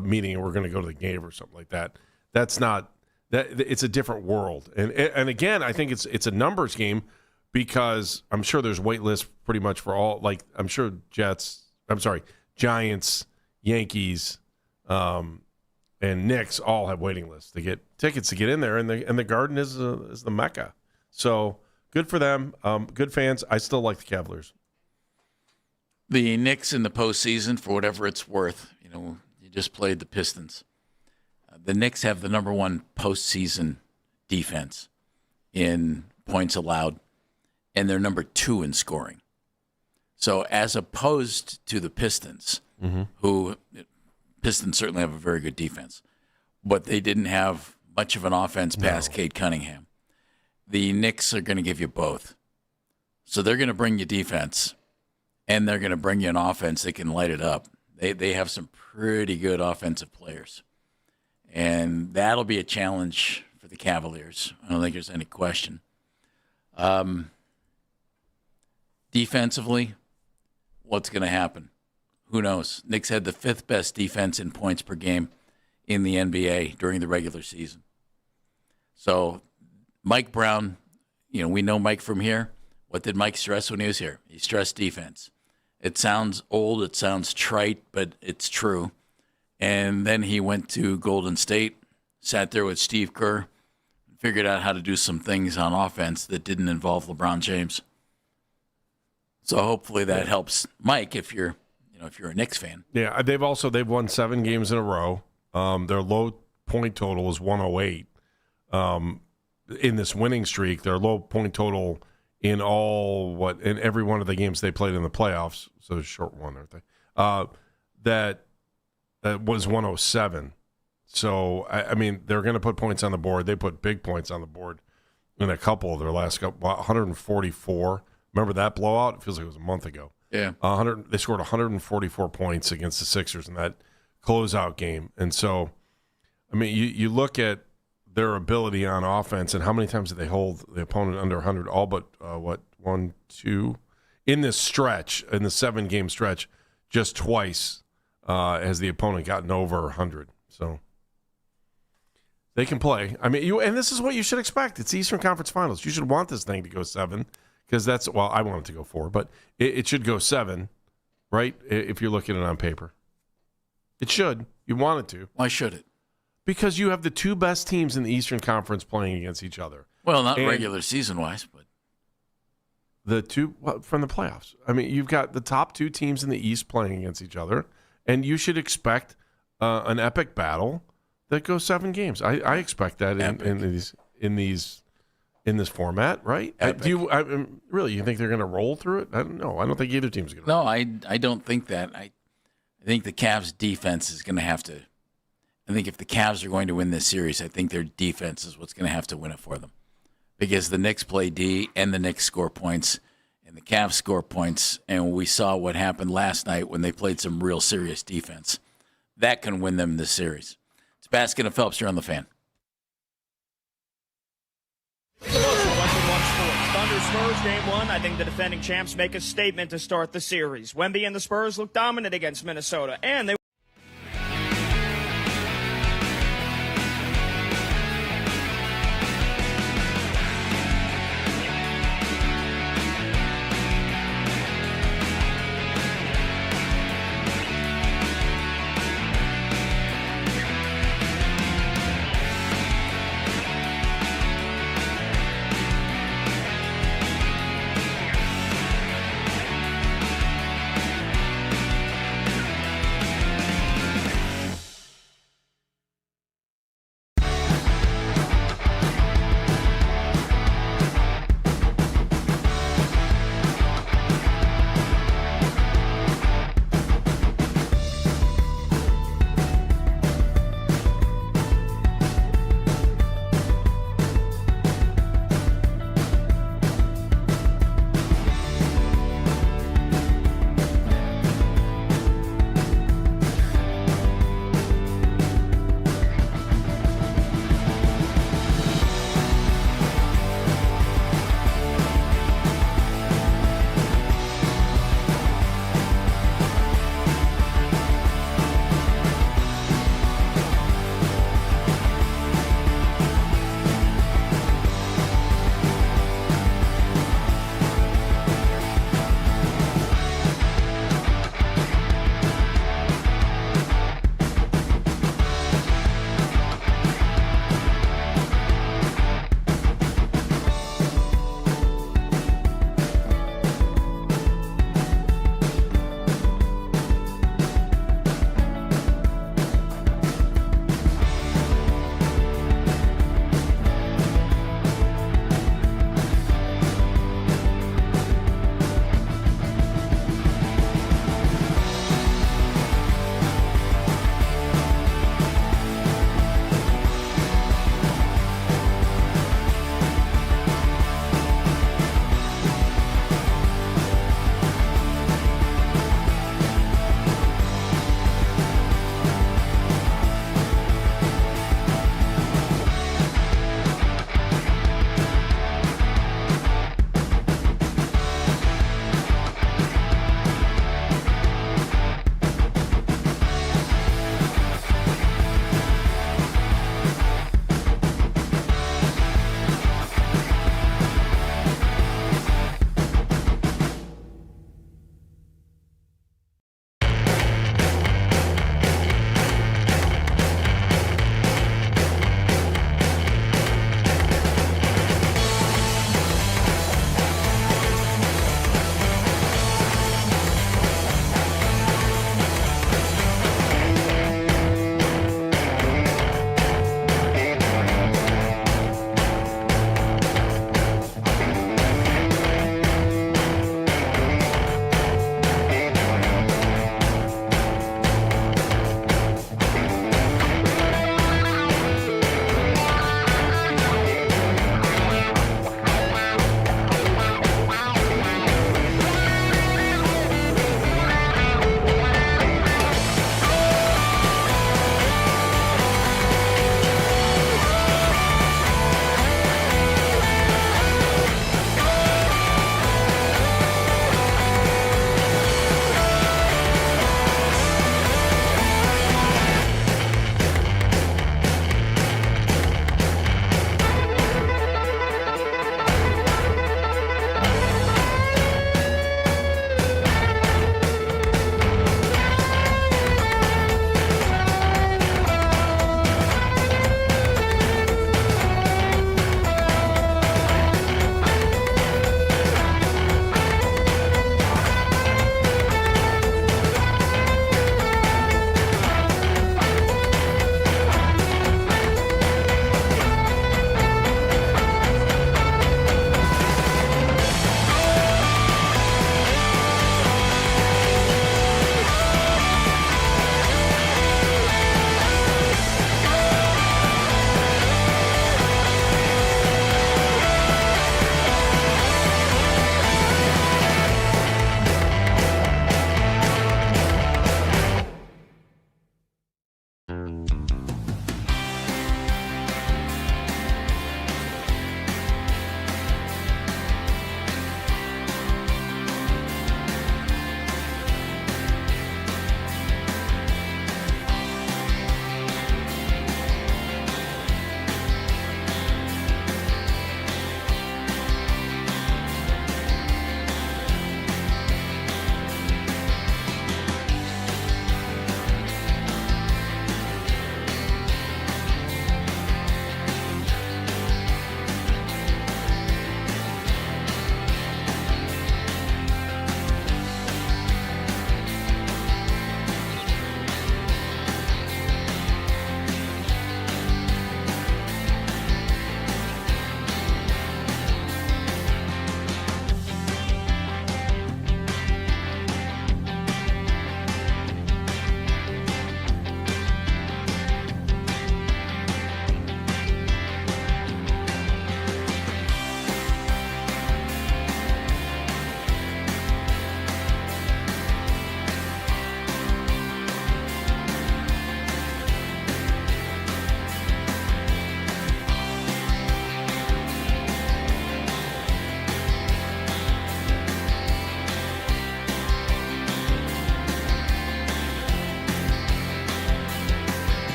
Speaker 6: meeting and we're going to go to the game or something like that. That's not that. It's a different world. And again, I think it's a numbers game because I'm sure there's wait lists pretty much for all. Like I'm sure Giants, Yankees, and Knicks all have waiting lists to get tickets to get in there, and the Garden is the Mecca. So good for them. Good fans. I still like the Cavaliers.
Speaker 5: The Knicks in the postseason, for whatever it's worth, you just played the Pistons. The Knicks have the number one postseason defense in points allowed, and they're number 2 in scoring. So as opposed to the Pistons, who Pistons certainly have a very good defense, but they didn't have much of an offense past Cade Cunningham. The Knicks are going to give you both. So they're going to bring you defense, and they're going to bring you an offense that can light it up. They have some pretty good offensive players. And that'll be a challenge for the Cavaliers. I don't think there's any question. Defensively, what's going to happen? Who knows? Knicks had the 5th best defense in points per game in the NBA during the regular season. So Mike Brown, we know Mike from here. What did Mike stress when he was here? He stressed defense. It sounds old, it sounds trite, but it's true. And then he went to Golden State, sat there with Steve Kerr, figured out how to do some things on offense that didn't involve LeBron James. So hopefully that helps Mike if you're a Knicks fan.
Speaker 6: Yeah, they've won 7 games in a row. Their low point total is 108. In this winning streak, their low point total in every one of the games they played in the playoffs, so a short one, aren't they? That was 107. So, I mean, they're going to put points on the board. They put big points on the board in a couple of their last couple, 144 Remember that blowout? It feels like it was a month ago.
Speaker 5: Yeah.
Speaker 6: They scored 144 points against the Sixers in that closeout game. And so, I mean, you look at their ability on offense and how many times did they hold the opponent under 100? All but, 1, 2. In this stretch, in the 7-game stretch, just twice has the opponent gotten over 100. So they can play. I mean, and this is what you should expect. It's the Eastern Conference Finals. You should want this thing to go 7 because I want it to go 4, but it should go 7, right? If you're looking at it on paper. It should. You want it to.
Speaker 5: Why should it?
Speaker 6: Because you have the 2 best teams in the Eastern Conference playing against each other.
Speaker 5: Well, not regular season-wise, but.
Speaker 6: The 2 from the playoffs. I mean, you've got the top 2 teams in the East playing against each other, and you should expect an epic battle that goes 7 games. I expect that in this format, right? Do you really? You think they're going to roll through it? I don't know. I don't think either team's going to.
Speaker 5: No, I don't think that. I think the Cavs' defense is going to have to. I think if the Cavs are going to win this series, I think their defense is what's going to have to win it for them. Because the Knicks play D and the Knicks score points and the Cavs score points, and we saw what happened last night when they played some real serious defense. That can win them this series. It's Baskin and Phelps here on The Fan.
Speaker 8: Thunder Spurs game 1. I think the defending champs make a statement to start the series. Wemby and the Spurs look dominant against Minnesota, and they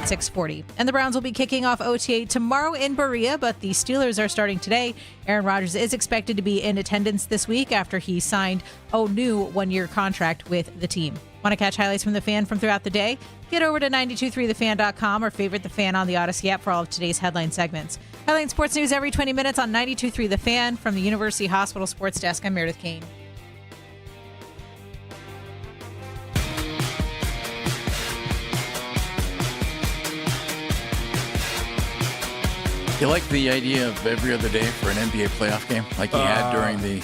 Speaker 16: 6:40. And the Browns will be kicking off OTA tomorrow in Berea, but the Steelers are starting today. Aaron Rodgers is expected to be in attendance this week after he signed a new one-year contract with the team. Want to catch highlights from The Fan from throughout the day? Get over to 923thefan.com or favorite The Fan on the Odyssey app for all of today's headline segments. Headline sports news every 20 minutes on 923 The Fan. From the University Hospital Sports Desk, I'm Meredith Kane.
Speaker 5: You like the idea of every other day for an NBA playoff game like you had during the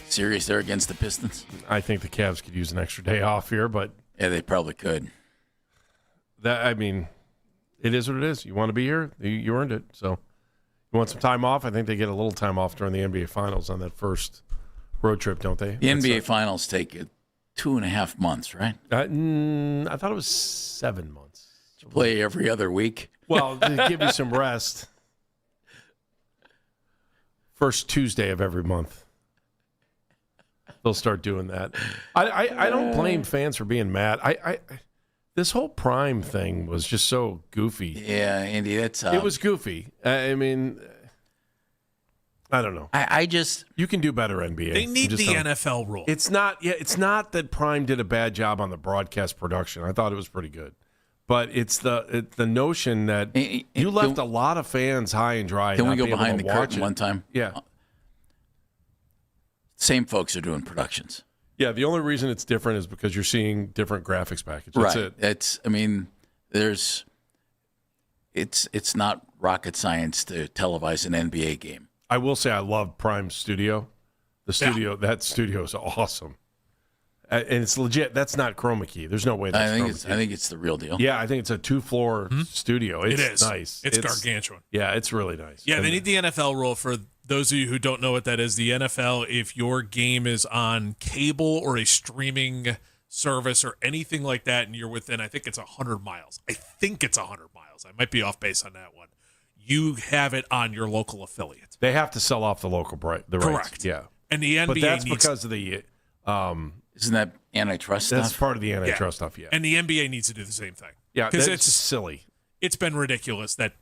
Speaker 5: series there against the Pistons?
Speaker 6: I think the Cavs could use an extra day off here, but
Speaker 5: yeah, they probably could.
Speaker 6: It is what it is. You want to be here, you earned it. So you want some time off? I think they get a little time off during the NBA Finals on that first road trip, don't they?
Speaker 5: The NBA Finals take 2.5 months, right?
Speaker 6: I thought it was 7 months.
Speaker 5: To play every other week.
Speaker 6: Well, to give you some rest. First Tuesday of every month. They'll start doing that. I don't blame fans for being mad. This whole Prime thing was just so goofy.
Speaker 5: Yeah, Andy,
Speaker 6: it was goofy. I mean, I don't know.
Speaker 5: You
Speaker 6: can do better, NBA.
Speaker 7: They need the NFL rule.
Speaker 6: It's not that Prime did a bad job on the broadcast production. I thought it was pretty good. But it's the notion that you left a lot of fans high and dry.
Speaker 5: Can we go
Speaker 6: be able
Speaker 5: behind
Speaker 6: to
Speaker 5: the
Speaker 6: watch
Speaker 5: curtain
Speaker 6: it.
Speaker 5: one time?
Speaker 6: Yeah.
Speaker 5: Same folks are doing productions.
Speaker 6: Yeah, the only reason it's different is because you're seeing different graphics packages. That's it.
Speaker 5: It's not rocket science to televise an NBA game.
Speaker 6: I will say I love Prime Studio. That studio is awesome. And it's legit. That's not chroma key. There's no way that's chroma key.
Speaker 5: I think it's the real deal.
Speaker 6: Yeah, I think it's a 2-floor studio. It's
Speaker 7: It is.
Speaker 6: nice.
Speaker 7: It's gargantuan.
Speaker 6: Yeah, it's really nice.
Speaker 7: Yeah, they need the NFL rule. For those of you who don't know what that is, the NFL, if your game is on cable or a streaming service or anything like that, and you're within, I think it's 100 miles. I might be off base on that one. You have it on your local affiliate.
Speaker 6: They have to sell off the local rights.
Speaker 7: Correct.
Speaker 6: Yeah.
Speaker 7: And the NBA
Speaker 6: but that's
Speaker 7: needs,
Speaker 6: because of the
Speaker 5: isn't that antitrust stuff?
Speaker 6: That's part of the antitrust stuff, yeah.
Speaker 7: And the NBA needs to do the same thing.
Speaker 6: Yeah,
Speaker 7: because
Speaker 6: it's silly.
Speaker 7: It's been ridiculous that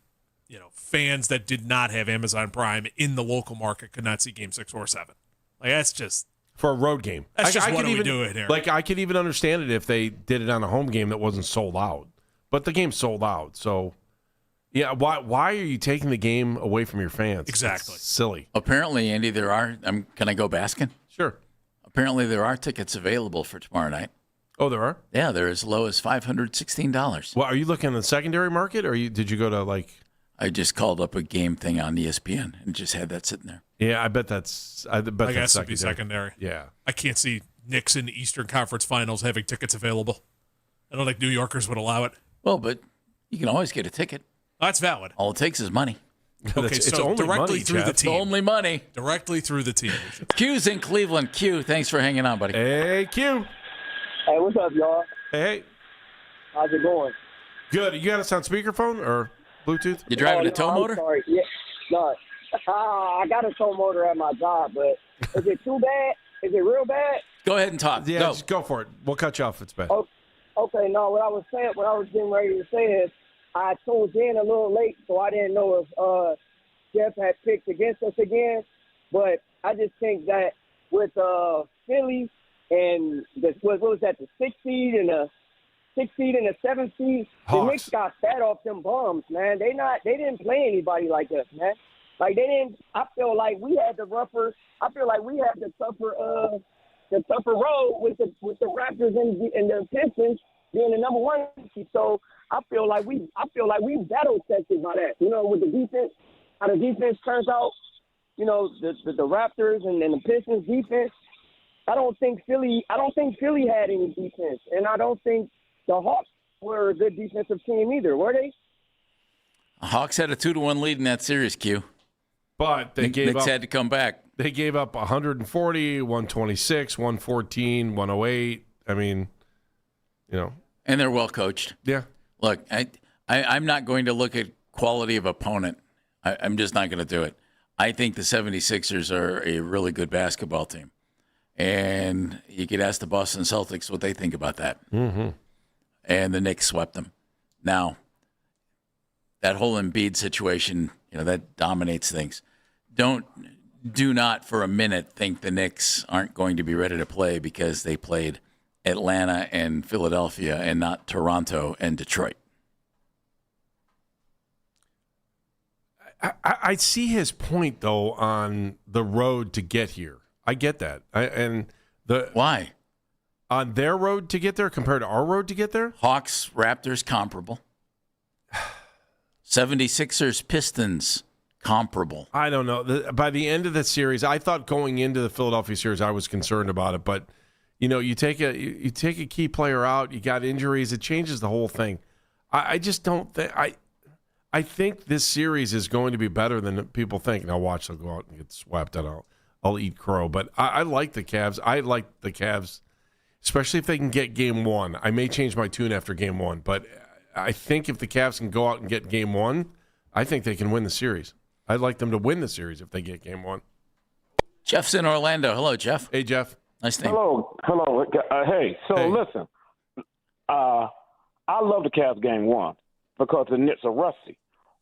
Speaker 7: fans that did not have Amazon Prime in the local market could not see Game 6 or 7. Like, that's just
Speaker 6: for a road game.
Speaker 7: That's just what are we doing here?
Speaker 6: Like, I could even understand it if they did it on a home game that wasn't sold out, but the game's sold out. So, yeah, why are you taking the game away from your fans?
Speaker 7: Exactly.
Speaker 6: It's silly.
Speaker 5: Apparently, Andy, there are. Can I go basking?
Speaker 6: Sure.
Speaker 5: Apparently, there are tickets available for tomorrow night.
Speaker 6: Oh, there are?
Speaker 5: Yeah, they're as low as $516.
Speaker 6: Well, are you looking at the secondary market, or did you go to like?
Speaker 5: I just called up a game thing on ESPN and just had that sitting there.
Speaker 6: Yeah, I bet that's. I
Speaker 7: guess it'd be secondary.
Speaker 6: Yeah,
Speaker 7: I can't see Knicks in the Eastern Conference Finals having tickets available. I don't think New Yorkers would allow it.
Speaker 5: Well, but you can always get a ticket.
Speaker 7: That's valid.
Speaker 5: All it takes is money.
Speaker 7: Okay, so
Speaker 6: only
Speaker 7: directly
Speaker 6: money,
Speaker 7: through
Speaker 6: Jeff.
Speaker 7: the team.
Speaker 5: It's only money.
Speaker 7: Directly through the team.
Speaker 5: Q's in Cleveland. Q, thanks for hanging on, buddy.
Speaker 6: Hey, Q.
Speaker 11: Hey, what's up, y'all?
Speaker 6: Hey.
Speaker 11: How's it going?
Speaker 6: Good. You got us on speakerphone or Bluetooth?
Speaker 5: You driving a tow motor?
Speaker 11: I'm sorry. Yeah, no. I got a tow motor at my job, but is it too bad? Is it real bad?
Speaker 5: Go ahead and talk.
Speaker 6: Yeah, just go for it. We'll cut you off if it's bad.
Speaker 11: Oh, okay, no, what I was getting ready to say is I tuned in a little late, so I didn't know if Jeff had picked against us again. But I just think that with Philly and what was that, the 6th seed and the 7th seed, the Knicks got fat off them bums, man. They didn't play anybody like us, man. Like they didn't. I feel like we had the tougher road with the Raptors and the Pistons being the number 1 seed. So I feel like we battle tested by that. With the defense, how the defense turns out. The Raptors and the Pistons defense. I don't think Philly had any defense, and I don't think the Hawks were a good defensive team either, were they?
Speaker 5: Hawks had a 2-1 lead in that series, Q.
Speaker 6: But
Speaker 5: Knicks had to come back.
Speaker 6: They gave up 140, 126, 114, 108. I mean,
Speaker 5: And they're well coached.
Speaker 6: Yeah.
Speaker 5: Look, I'm not going to look at quality of opponent. I'm just not going to do it. I think the 76ers are a really good basketball team. And you could ask the Boston Celtics what they think about that.
Speaker 6: Mm-hmm.
Speaker 5: And the Knicks swept them. Now, that whole Embiid situation, that dominates things. Do not for a minute think the Knicks aren't going to be ready to play because they played Atlanta and Philadelphia and not Toronto and Detroit.
Speaker 6: I see his point, though, on the road to get here. I get that.
Speaker 5: Why?
Speaker 6: On their road to get there compared to our road to get there?
Speaker 5: Hawks, Raptors, comparable. 76ers, Pistons, comparable.
Speaker 6: I don't know. By the end of the series, I thought going into the Philadelphia series, I was concerned about it. But, you take a key player out, you got injuries, it changes the whole thing. I just don't think I think this series is going to be better than people think. Now watch, they'll go out and get swept, and I'll eat crow. But I like the Cavs. I like the Cavs, especially if they can get game one. I may change my tune after game one, but I think if the Cavs can go out and get game one, I think they can win the series. I'd like them to win the series if they get game one.
Speaker 5: Jeff's in Orlando. Hello, Jeff.
Speaker 6: Hey, Jeff.
Speaker 5: Nice name.
Speaker 21: Hello. Listen, I love the Cavs game one because the Knicks are rusty.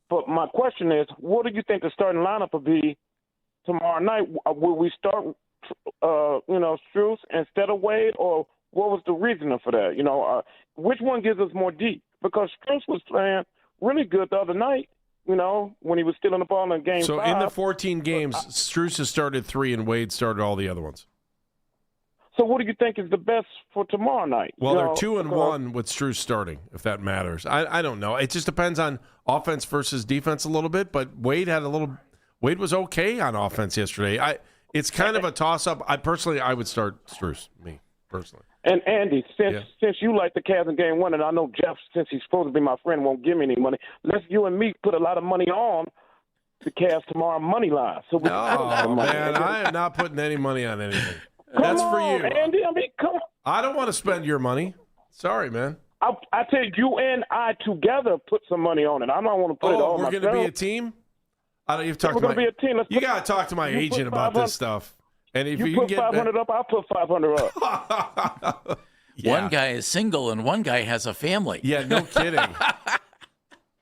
Speaker 21: But my question is, what do you think the starting lineup will be tomorrow night? Will we start, Strus instead of Wade, or what was the reasoning for that? Which one gives us more deep? Because Strus was playing really good the other night, when he was stealing the ball in game 5.
Speaker 6: In the 14 games, Strus has started 3 and Wade started all the other ones.
Speaker 21: So what do you think is the best for tomorrow night?
Speaker 6: Well, they're 2-1 with Strus starting, if that matters. I don't know. It just depends on offense versus defense a little bit, but Wade was okay on offense yesterday. It's kind of a toss-up. I would start Strus, me, personally.
Speaker 21: And Andy, since you like the Cavs in game one, and I know Jeff, since he's supposed to be my friend, won't give me any money, let's you and me put a lot of money on the Cavs tomorrow money line. So
Speaker 6: man, I am not putting any money on anything.
Speaker 21: That's
Speaker 6: for you,
Speaker 21: Andy. Come on.
Speaker 6: I don't want to spend your money. Sorry, man.
Speaker 21: I tell you and I together put some money on it. I don't want to put it all myself.
Speaker 6: We're going to be a team?
Speaker 21: We're going to be a team.
Speaker 6: You got to talk to my agent about this stuff. And if you
Speaker 21: put
Speaker 6: can get
Speaker 21: 500 up, I'll put 500 up.
Speaker 5: Yeah. One guy is single and one guy has a family.
Speaker 6: Yeah, no kidding.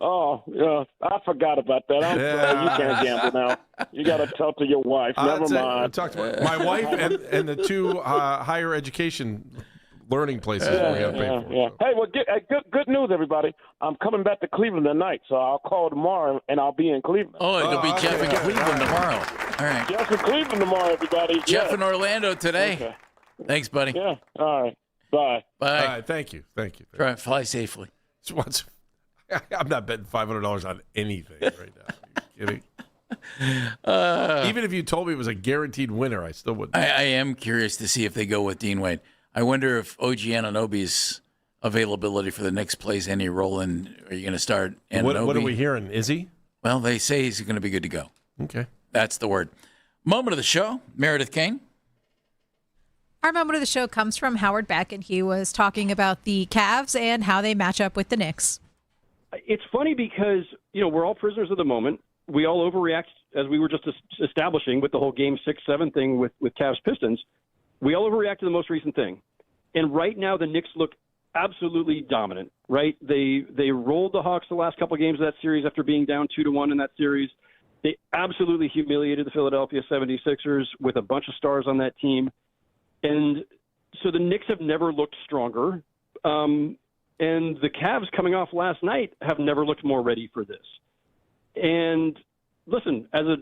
Speaker 21: Oh, yeah, I forgot about that. I'm sorry, you can't gamble now. You got to talk to your wife. Never mind.
Speaker 6: Talk to my wife and the 2 higher education learning places we got to pay for.
Speaker 21: Yeah. Hey, well, good news, everybody. I'm coming back to Cleveland tonight, so I'll call tomorrow, and I'll be in Cleveland.
Speaker 5: Oh, it'll be Jeff in Cleveland tomorrow. All right.
Speaker 21: Jeff in Cleveland tomorrow, everybody.
Speaker 5: Jeff in Orlando today.
Speaker 21: Okay.
Speaker 5: Thanks, buddy.
Speaker 21: Yeah. All right. Bye.
Speaker 5: Bye.
Speaker 6: All right, thank you.
Speaker 5: Try fly safely.
Speaker 6: I'm not betting $500 on anything right now. Are you kidding? Even if you told me it was a guaranteed winner, I still wouldn't.
Speaker 5: I am curious to see if they go with Dean Wade. I wonder if OG Anunoby's availability for the Knicks plays any role in. Are you going to start Anunoby?
Speaker 6: What are we hearing? Is he?
Speaker 5: Well, they say he's going to be good to go.
Speaker 6: Okay.
Speaker 5: That's the word. Moment of the show, Meredith Kane.
Speaker 16: Our moment of the show comes from Howard Beck, and he was talking about the Cavs and how they match up with the Knicks.
Speaker 9: It's funny because, we're all prisoners of the moment. We all overreact, as we were just establishing with the whole Game 6-7 thing with Cavs Pistons. We all overreact to the most recent thing. And right now the Knicks look absolutely dominant, right? They rolled the Hawks the last couple of games of that series after being down 2-1 in that series. They absolutely humiliated the Philadelphia 76ers with a bunch of stars on that team. And so the Knicks have never looked stronger. And the Cavs coming off last night have never looked more ready for this. And listen, as a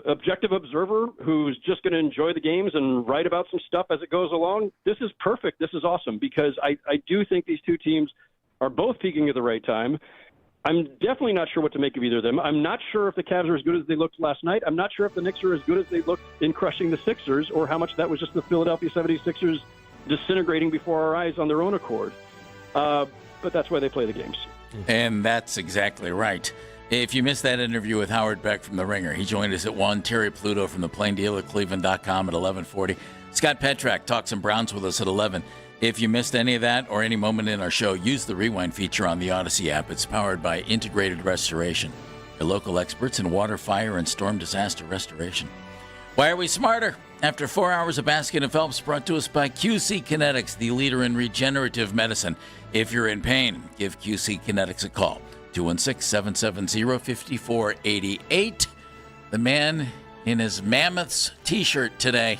Speaker 9: objective observer who's just going to enjoy the games and write about some stuff as it goes along, this is perfect. This is awesome because I do think these two teams are both peaking at the right time. I'm definitely not sure what to make of either of them. I'm not sure if the Cavs are as good as they looked last night. I'm not sure if the Knicks are as good as they looked in crushing the Sixers or how much that was just the Philadelphia 76ers disintegrating before our eyes on their own accord. But that's why they play the games.
Speaker 5: And that's exactly right. If you missed that interview with Howard Beck from The Ringer, he joined us at 1. Terry Pluto from the Plain Deal at Cleveland.com at 11:40. Scott Petrak talks some Browns with us at 11. If you missed any of that or any moment in our show, use the Rewind feature on the Odyssey app. It's powered by Integrated Restoration, your local experts in water, fire, and storm disaster restoration. Why are we smarter? After 4 hours of Baskin and Phelps, brought to us by QC Kinetics, the leader in regenerative medicine. If you're in pain, give QC Kinetics a call. 216-770-5488. The man in his Mammoths t-shirt today.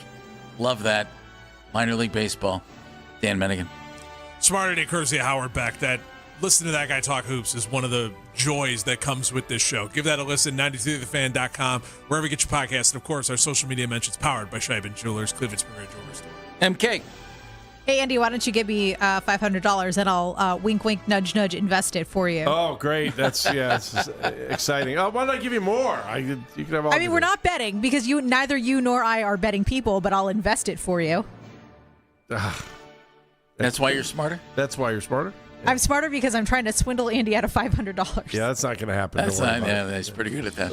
Speaker 5: Love that. Minor League Baseball. Dan Mennigan.
Speaker 7: Smarter Day courtesy of Howard Beck. That listen to that guy talk hoops is one of the joys that comes with this show. Give that a listen, 92thefan.com, wherever you get your podcast. And, of course, our social media mentions powered by Scheibin Jewelers, Cleveland's premier jewelry store.
Speaker 5: MK.
Speaker 16: Hey, Andy, why don't you give me $500 and I'll wink, wink, nudge, nudge, invest it for you.
Speaker 6: Oh, great. That's it's exciting. Oh, why don't I give you more? You can have all.
Speaker 16: I mean, we're not betting because neither you nor I are betting people, but I'll invest it for you.
Speaker 5: That's why you're smarter?
Speaker 6: That's why you're smarter?
Speaker 16: Yeah. I'm smarter because I'm trying to swindle Andy out of $500.
Speaker 6: Yeah, that's not going to happen.
Speaker 5: That's not, yeah, that's pretty good at that.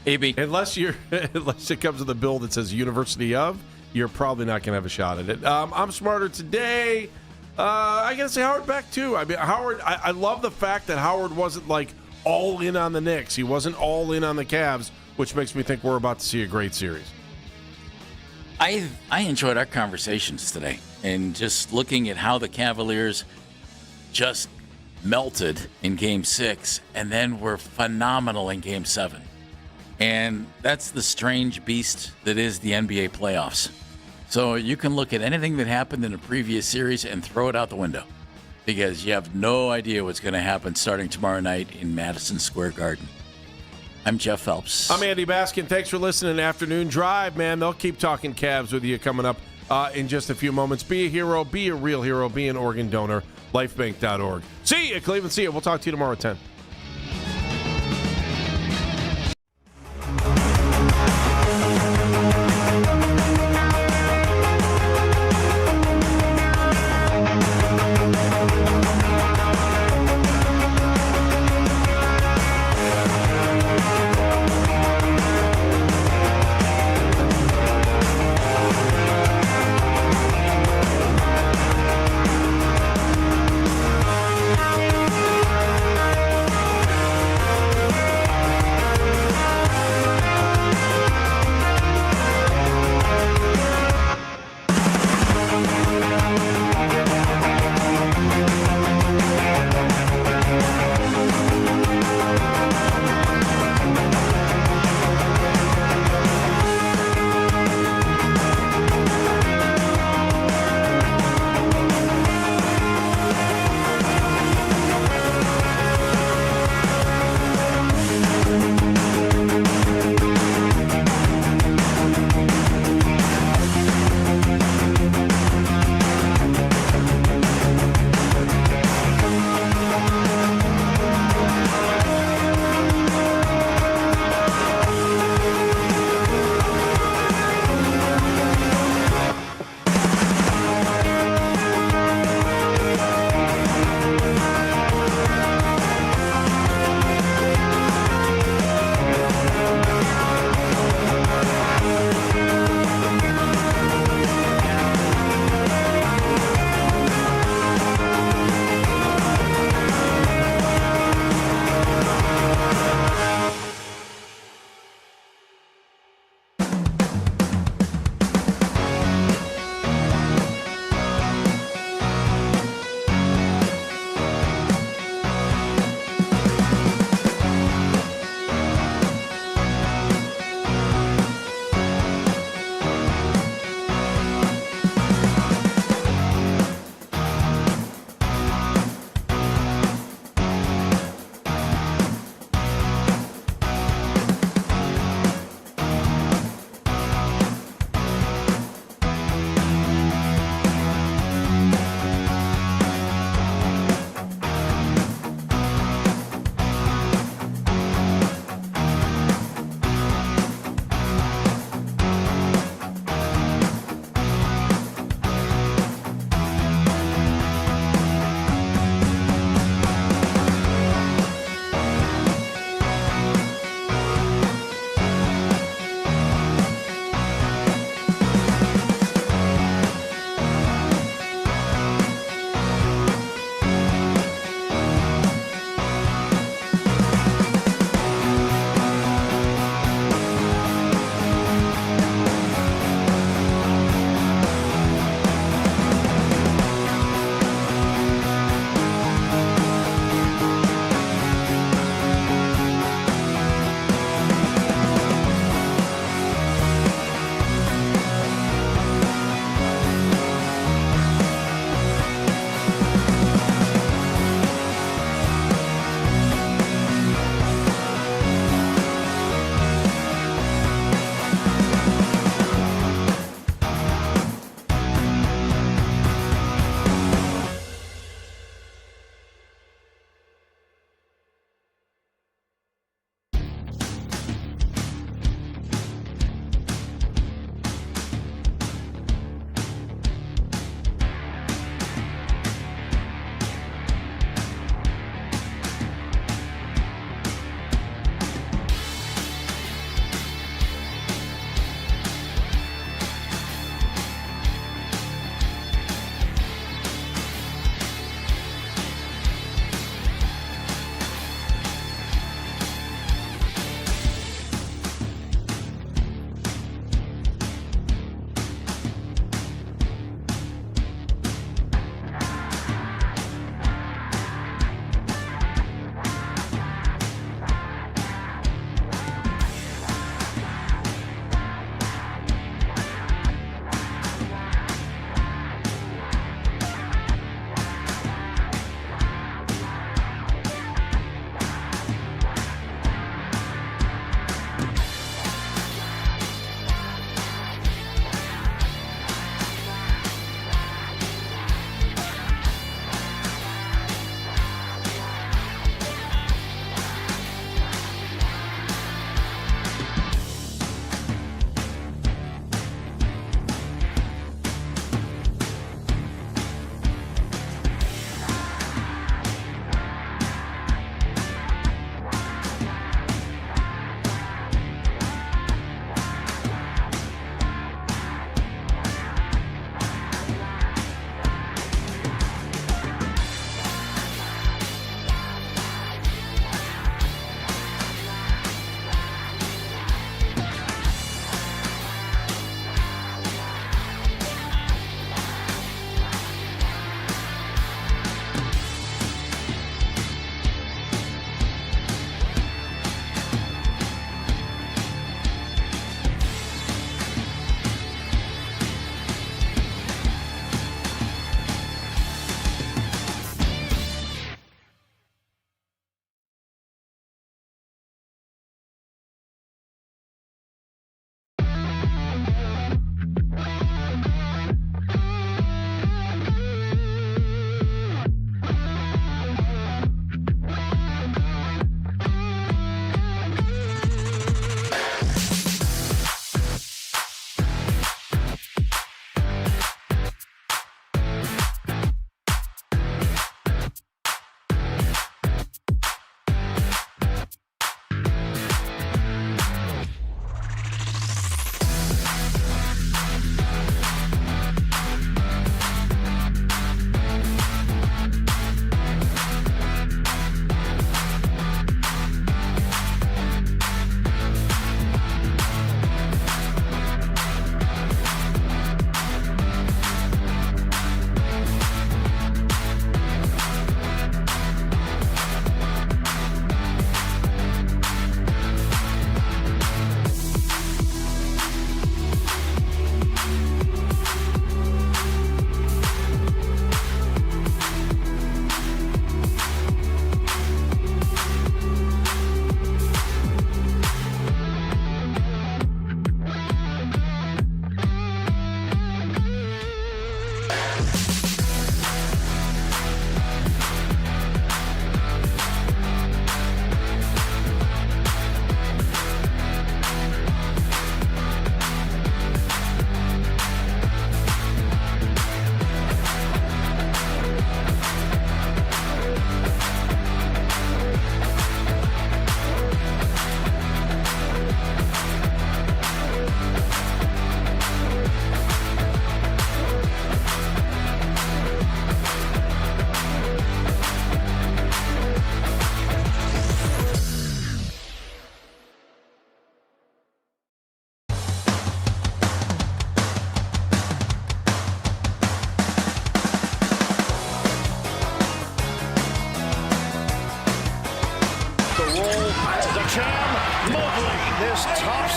Speaker 5: AB.
Speaker 6: Unless it comes with a bill that says University of, you're probably not going to have a shot at it. I'm smarter today. I got to say Howard Beck, too. I mean, Howard, I love the fact that Howard wasn't, like, all in on the Knicks. He wasn't all in on the Cavs, which makes me think we're about to see a great series.
Speaker 5: I enjoyed our conversations today and just looking at how the Cavaliers just melted in Game 6 and then were phenomenal in Game 7. And that's the strange beast that is the NBA playoffs. So you can look at anything that happened in a previous series and throw it out the window because you have no idea what's going to happen starting tomorrow night in Madison Square Garden. I'm Jeff Phelps.
Speaker 6: I'm Andy Baskin. Thanks for listening. Afternoon Drive, man. They'll keep talking Cavs with you coming up in just a few moments. Be a hero. Be a real hero. Be an organ donor. Lifebank.org. See you, Cleveland. See you. We'll talk to you tomorrow at 10.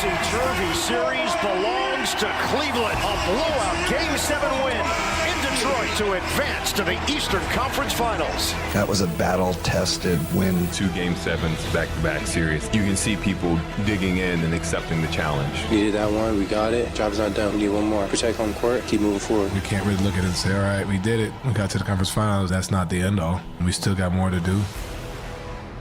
Speaker 12: topsy-turvy series belongs to Cleveland. A blowout Game 7 win in Detroit to advance to the Eastern Conference Finals.
Speaker 13: That was a battle-tested win.
Speaker 23: 2 Game 7s back-to-back series. You can see people digging in and accepting the challenge.
Speaker 24: Needed that one. We got it. Job's not done. We need one more. Protect home court. Keep moving forward.
Speaker 25: We can't really look at it and say, all right, we did it. We got to the conference finals. That's not the end-all. We still got more to do.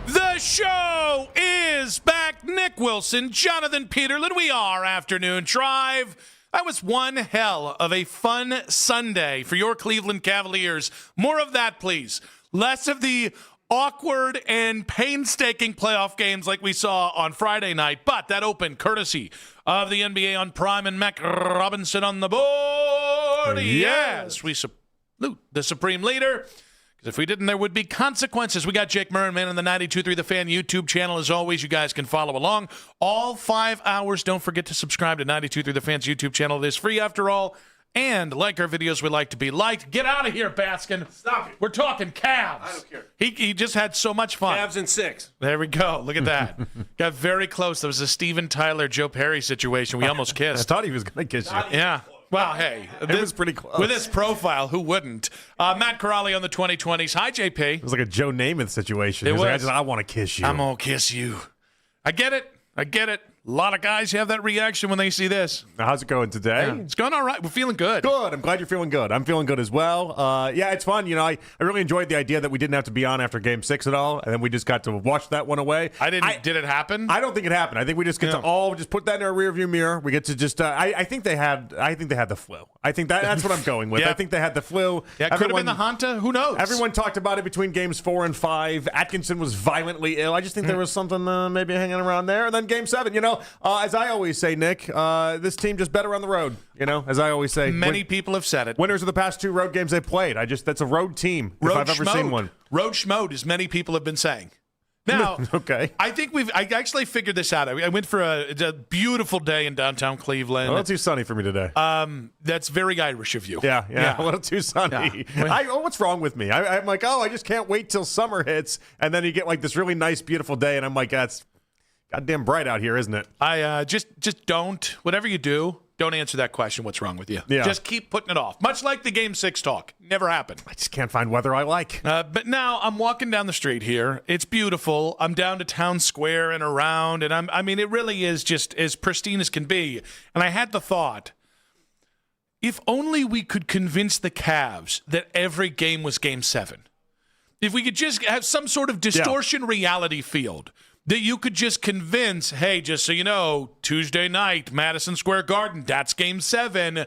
Speaker 7: The show is back. Nick Wilson, Jonathan Peterlin. We are Afternoon Drive. That was one hell of a fun Sunday for your Cleveland Cavaliers. More of that, please. Less of the awkward and painstaking playoff games like we saw on Friday night. But that opened courtesy of the NBA on Prime and Mac Robinson on the board. Yes, we salute the Supreme Leader. Because if we didn't, there would be consequences. We got Jake Murren, man, on the 92.3 The Fan YouTube channel. As always, you guys can follow along. All 5 hours. Don't forget to subscribe to 92.3 The Fan's YouTube channel. It is free after all. And like our videos, we like to be liked. Get out of here, Baskin.
Speaker 1: Stop it.
Speaker 7: We're talking Cavs.
Speaker 1: I don't care.
Speaker 7: He just had so much fun.
Speaker 1: Cavs in 6.
Speaker 7: There we go. Look at that. Got very close. There was a Steven Tyler, Joe Perry situation. We almost kissed.
Speaker 6: I thought he was going to kiss you.
Speaker 7: Yeah. Well, hey.
Speaker 6: It was pretty close.
Speaker 7: With his profile, who wouldn't? Matt Corrali on the 2020s. Hi, JP.
Speaker 6: It was like a Joe Namath situation.
Speaker 7: It
Speaker 6: He was like,
Speaker 7: was.
Speaker 6: I want to kiss you.
Speaker 7: I'm going to kiss you. I get it. A lot of guys have that reaction when they see this.
Speaker 6: Now, how's it going today?
Speaker 7: Yeah, it's going all right. We're feeling good.
Speaker 6: Good. I'm glad you're feeling good. I'm feeling good as well. Yeah, it's fun. You know, I really enjoyed the idea that we didn't have to be on after Game 6 at all, and then we just got to watch that one away.
Speaker 7: Did it happen?
Speaker 6: I don't think it happened. I think we just get to all just put that in our rearview mirror. We get to just. I think they had the flu. I think that's what I'm going with.
Speaker 7: Yeah.
Speaker 6: I think they had the flu.
Speaker 7: Yeah, it could have been the Hanta. Who knows?
Speaker 6: Everyone talked about it between Games 4 and 5. Atkinson was violently ill. I just think there was something maybe hanging around there. And then Game 7, you know, as I always say, Nick, this team just better on the road. You know, as I always say.
Speaker 7: Many people have said it.
Speaker 6: Winners of the past 2 road games they played. That's a road team if I've ever seen one.
Speaker 7: Road schmode, as many people have been saying. Now,
Speaker 6: okay.
Speaker 7: I think I actually figured this out. I went for a beautiful day in downtown Cleveland.
Speaker 6: A little too sunny for me today.
Speaker 7: That's very Irish of you.
Speaker 6: Yeah. A little too sunny.
Speaker 7: Yeah.
Speaker 6: What's wrong with me? I'm like, I just can't wait till summer hits, and then you get like this really nice, beautiful day, and I'm like, that's goddamn bright out here, isn't it?
Speaker 7: I just don't. Whatever you do, don't answer that question. What's wrong with you?
Speaker 6: Yeah.
Speaker 7: Just keep putting it off. Much like the Game 6 talk. Never happened.
Speaker 6: I just can't find weather I like.
Speaker 7: But now I'm walking down the street here. It's beautiful. I'm down to Town Square and around, and I mean, it really is just as pristine as can be. And I had the thought, if only we could convince the Cavs that every game was Game 7. If we could just have some sort of distortion reality field that you could just convince, hey, just so you know, Tuesday night, Madison Square Garden, that's Game 7.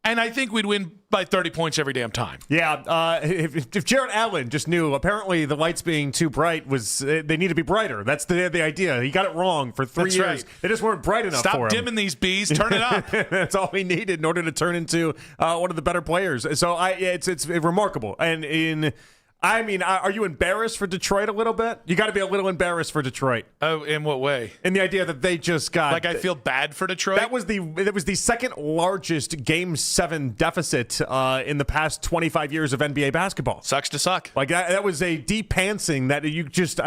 Speaker 7: And I think we'd win by 30 points every damn time.
Speaker 6: Yeah, if Jarrett Allen just knew, apparently the lights being too bright they need to be brighter. That's the idea. He got it wrong for 3 years.
Speaker 7: Right.
Speaker 6: They just weren't bright enough
Speaker 7: Stop
Speaker 6: for him.
Speaker 7: dimming these bees. Turn it up.
Speaker 6: That's all he needed in order to turn into one of the better players. So it's remarkable. And are you embarrassed for Detroit a little bit? You got to be a little embarrassed for Detroit.
Speaker 7: Oh, in what way?
Speaker 6: In the idea that they just got
Speaker 7: I feel bad for Detroit.
Speaker 6: That was the second largest Game 7 deficit in the past 25 years of NBA basketball.
Speaker 7: Sucks to suck.
Speaker 6: Like that was a deep pantsing that you just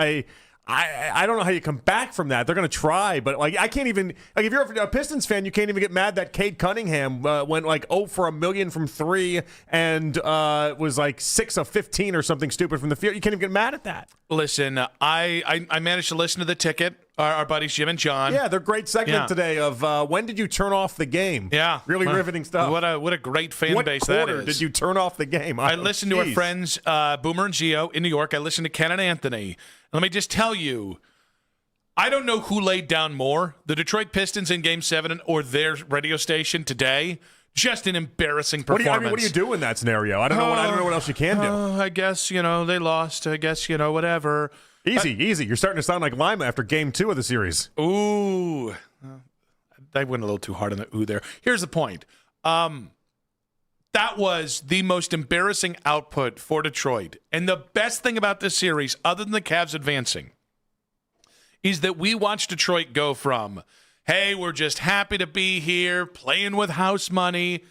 Speaker 6: I don't know how you come back from that. They're going to try, but I can't even if you're a Pistons fan, you can't even get mad that Cade Cunningham went 0 for a million from 3 and was 6 of 15 or something stupid from the field. You can't even get mad at that.
Speaker 7: Listen, I managed to listen to the ticket. Our buddies Jim and John.
Speaker 6: Yeah, their great segment today of when did you turn off the game?
Speaker 7: Yeah,
Speaker 6: really riveting stuff.
Speaker 7: What a great fan base that is.
Speaker 6: What quarter did you turn off the game?
Speaker 7: I listened to our friends Boomer and Gio in New York. I listened to Ken and Anthony. Let me just tell you, I don't know who laid down more, the Detroit Pistons in Game 7 or their radio station today. Just an embarrassing performance.
Speaker 6: What do you do in that scenario? I don't know what else you can do.
Speaker 7: I guess, they lost. I guess, whatever.
Speaker 6: Easy. You're starting to sound like Lima after Game 2 of the series.
Speaker 7: Ooh. I went a little too hard on the ooh there. Here's the point. That was the most embarrassing output for Detroit. And the best thing about this series, other than the Cavs advancing, is that we watched Detroit go from, hey, we're just happy to be here, playing with house money,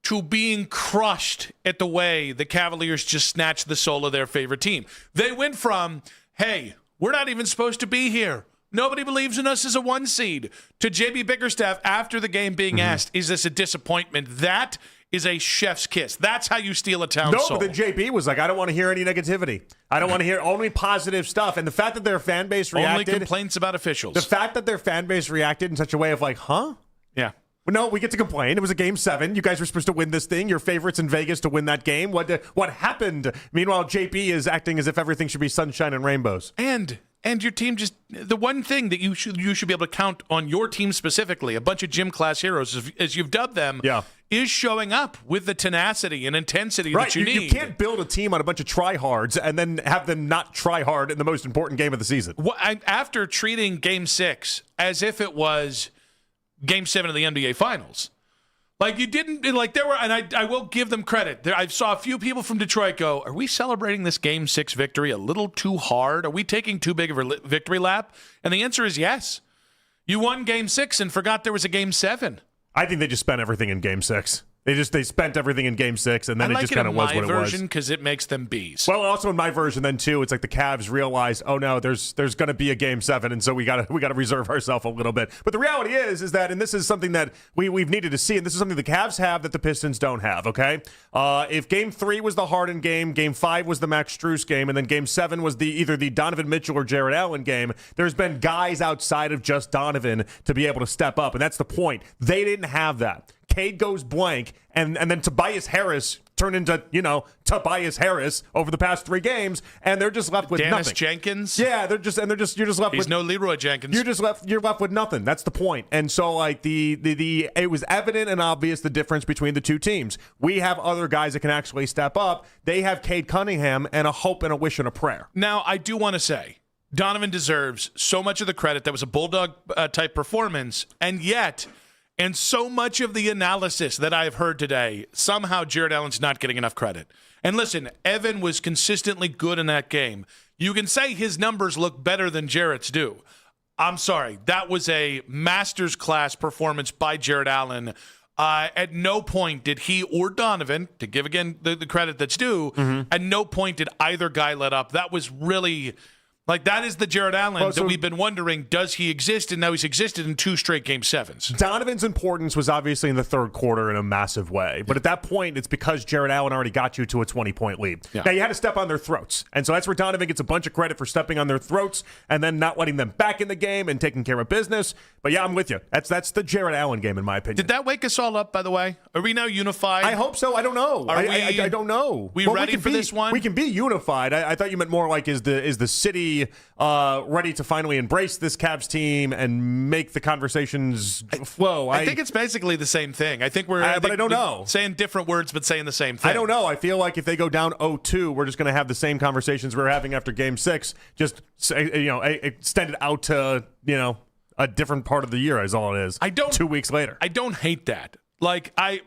Speaker 7: to being crushed at the way the Cavaliers just snatched the soul of their favorite team. They went from, hey, we're not even supposed to be here. Nobody believes in us as a 1 seed. To JB Bickerstaff, after the game being asked, is this a disappointment? That is a chef's kiss. That's how you steal a town soul.
Speaker 14: No, but then JB was like, I don't want to hear any negativity. I don't want to hear only positive stuff. And the fact that their fan base reacted.
Speaker 7: Only complaints about officials.
Speaker 14: The fact that their fan base reacted in such a way of like, huh?
Speaker 7: Yeah.
Speaker 14: Well, no, we get to complain. It was a Game 7. You guys were supposed to win this thing. Your favorites in Vegas to win that game. What happened? Meanwhile, JP is acting as if everything should be sunshine and rainbows.
Speaker 7: And your team just the one thing that you should be able to count on your team specifically, a bunch of gym class heroes, as you've dubbed them, is showing up with the tenacity and intensity that you need.
Speaker 14: You can't build a team on a bunch of tryhards and then have them not try hard in the most important game of the season.
Speaker 7: After treating Game 6 as if it was Game 7 of the NBA Finals. Like, you didn't, like, there were, and I will give them credit. I saw a few people from Detroit go, are we celebrating this Game 6 victory a little too hard? Are we taking too big of a victory lap? And the answer is yes. You won Game 6 and forgot there was a Game 7.
Speaker 14: I think they just spent everything in Game 6. They spent everything in Game 6, and then it just kind of was what it was.
Speaker 7: I like it in my version because it makes them bees.
Speaker 14: Well, also in my version, then too, it's like the Cavs realized, oh no, there's going to be a Game 7, and so we got to reserve ourselves a little bit. But the reality is that, and this is something that we've needed to see, and this is something the Cavs have that the Pistons don't have. Okay, if Game 3 was the Harden game, Game 5 was the Max Strus game, and then Game 7 was either the Donovan Mitchell or Jared Allen game. There's been guys outside of just Donovan to be able to step up, and that's the point. They didn't have that. Cade goes blank, and then Tobias Harris turned into, Tobias Harris over the past 3 games, and they're just left with
Speaker 7: Dennis
Speaker 14: nothing.
Speaker 7: Jenkins?
Speaker 14: Yeah, you're just left
Speaker 7: He's
Speaker 14: with
Speaker 7: no Leroy Jenkins.
Speaker 14: You're left with nothing. That's the point. And so like it was evident and obvious the difference between the two teams. We have other guys that can actually step up. They have Cade Cunningham and a hope and a wish and a prayer.
Speaker 7: Now, I do want to say Donovan deserves so much of the credit. That was a Bulldog type performance, and yet, and so much of the analysis that I've heard today, somehow Jared Allen's not getting enough credit. And listen, Evan was consistently good in that game. You can say his numbers look better than Jarrett's do. I'm sorry. That was a master's class performance by Jared Allen. At no point did he or Donovan, to give again the credit that's due, at no point did either guy let up. That was really... Like, that is the Jared Allen that we've been wondering, does he exist? And now he's existed in 2 straight Game 7s.
Speaker 14: Donovan's importance was obviously in the third quarter in a massive way. But at that point, it's because Jared Allen already got you to a 20-point lead. Yeah. Now, you had to step on their throats. And so that's where Donovan gets a bunch of credit for stepping on their throats and then not letting them back in the game and taking care of business. But yeah, I'm with you. That's the Jared Allen game, in my opinion.
Speaker 7: Did that wake us all up, by the way? Are we now unified?
Speaker 14: I hope so. I don't know. I don't know.
Speaker 7: We ready for this one?
Speaker 14: We can be unified. I thought you meant more like is the city ready to finally embrace this Cavs team and make the conversations flow.
Speaker 7: I think it's basically the same thing. I think but I don't know. Saying different words, but saying the same thing.
Speaker 14: I don't know. I feel like if they go down 0-2, we're just going to have the same conversations we were having after Game 6, just extended out to a different part of the year is all it is. 2 weeks later.
Speaker 7: I don't hate that. Like I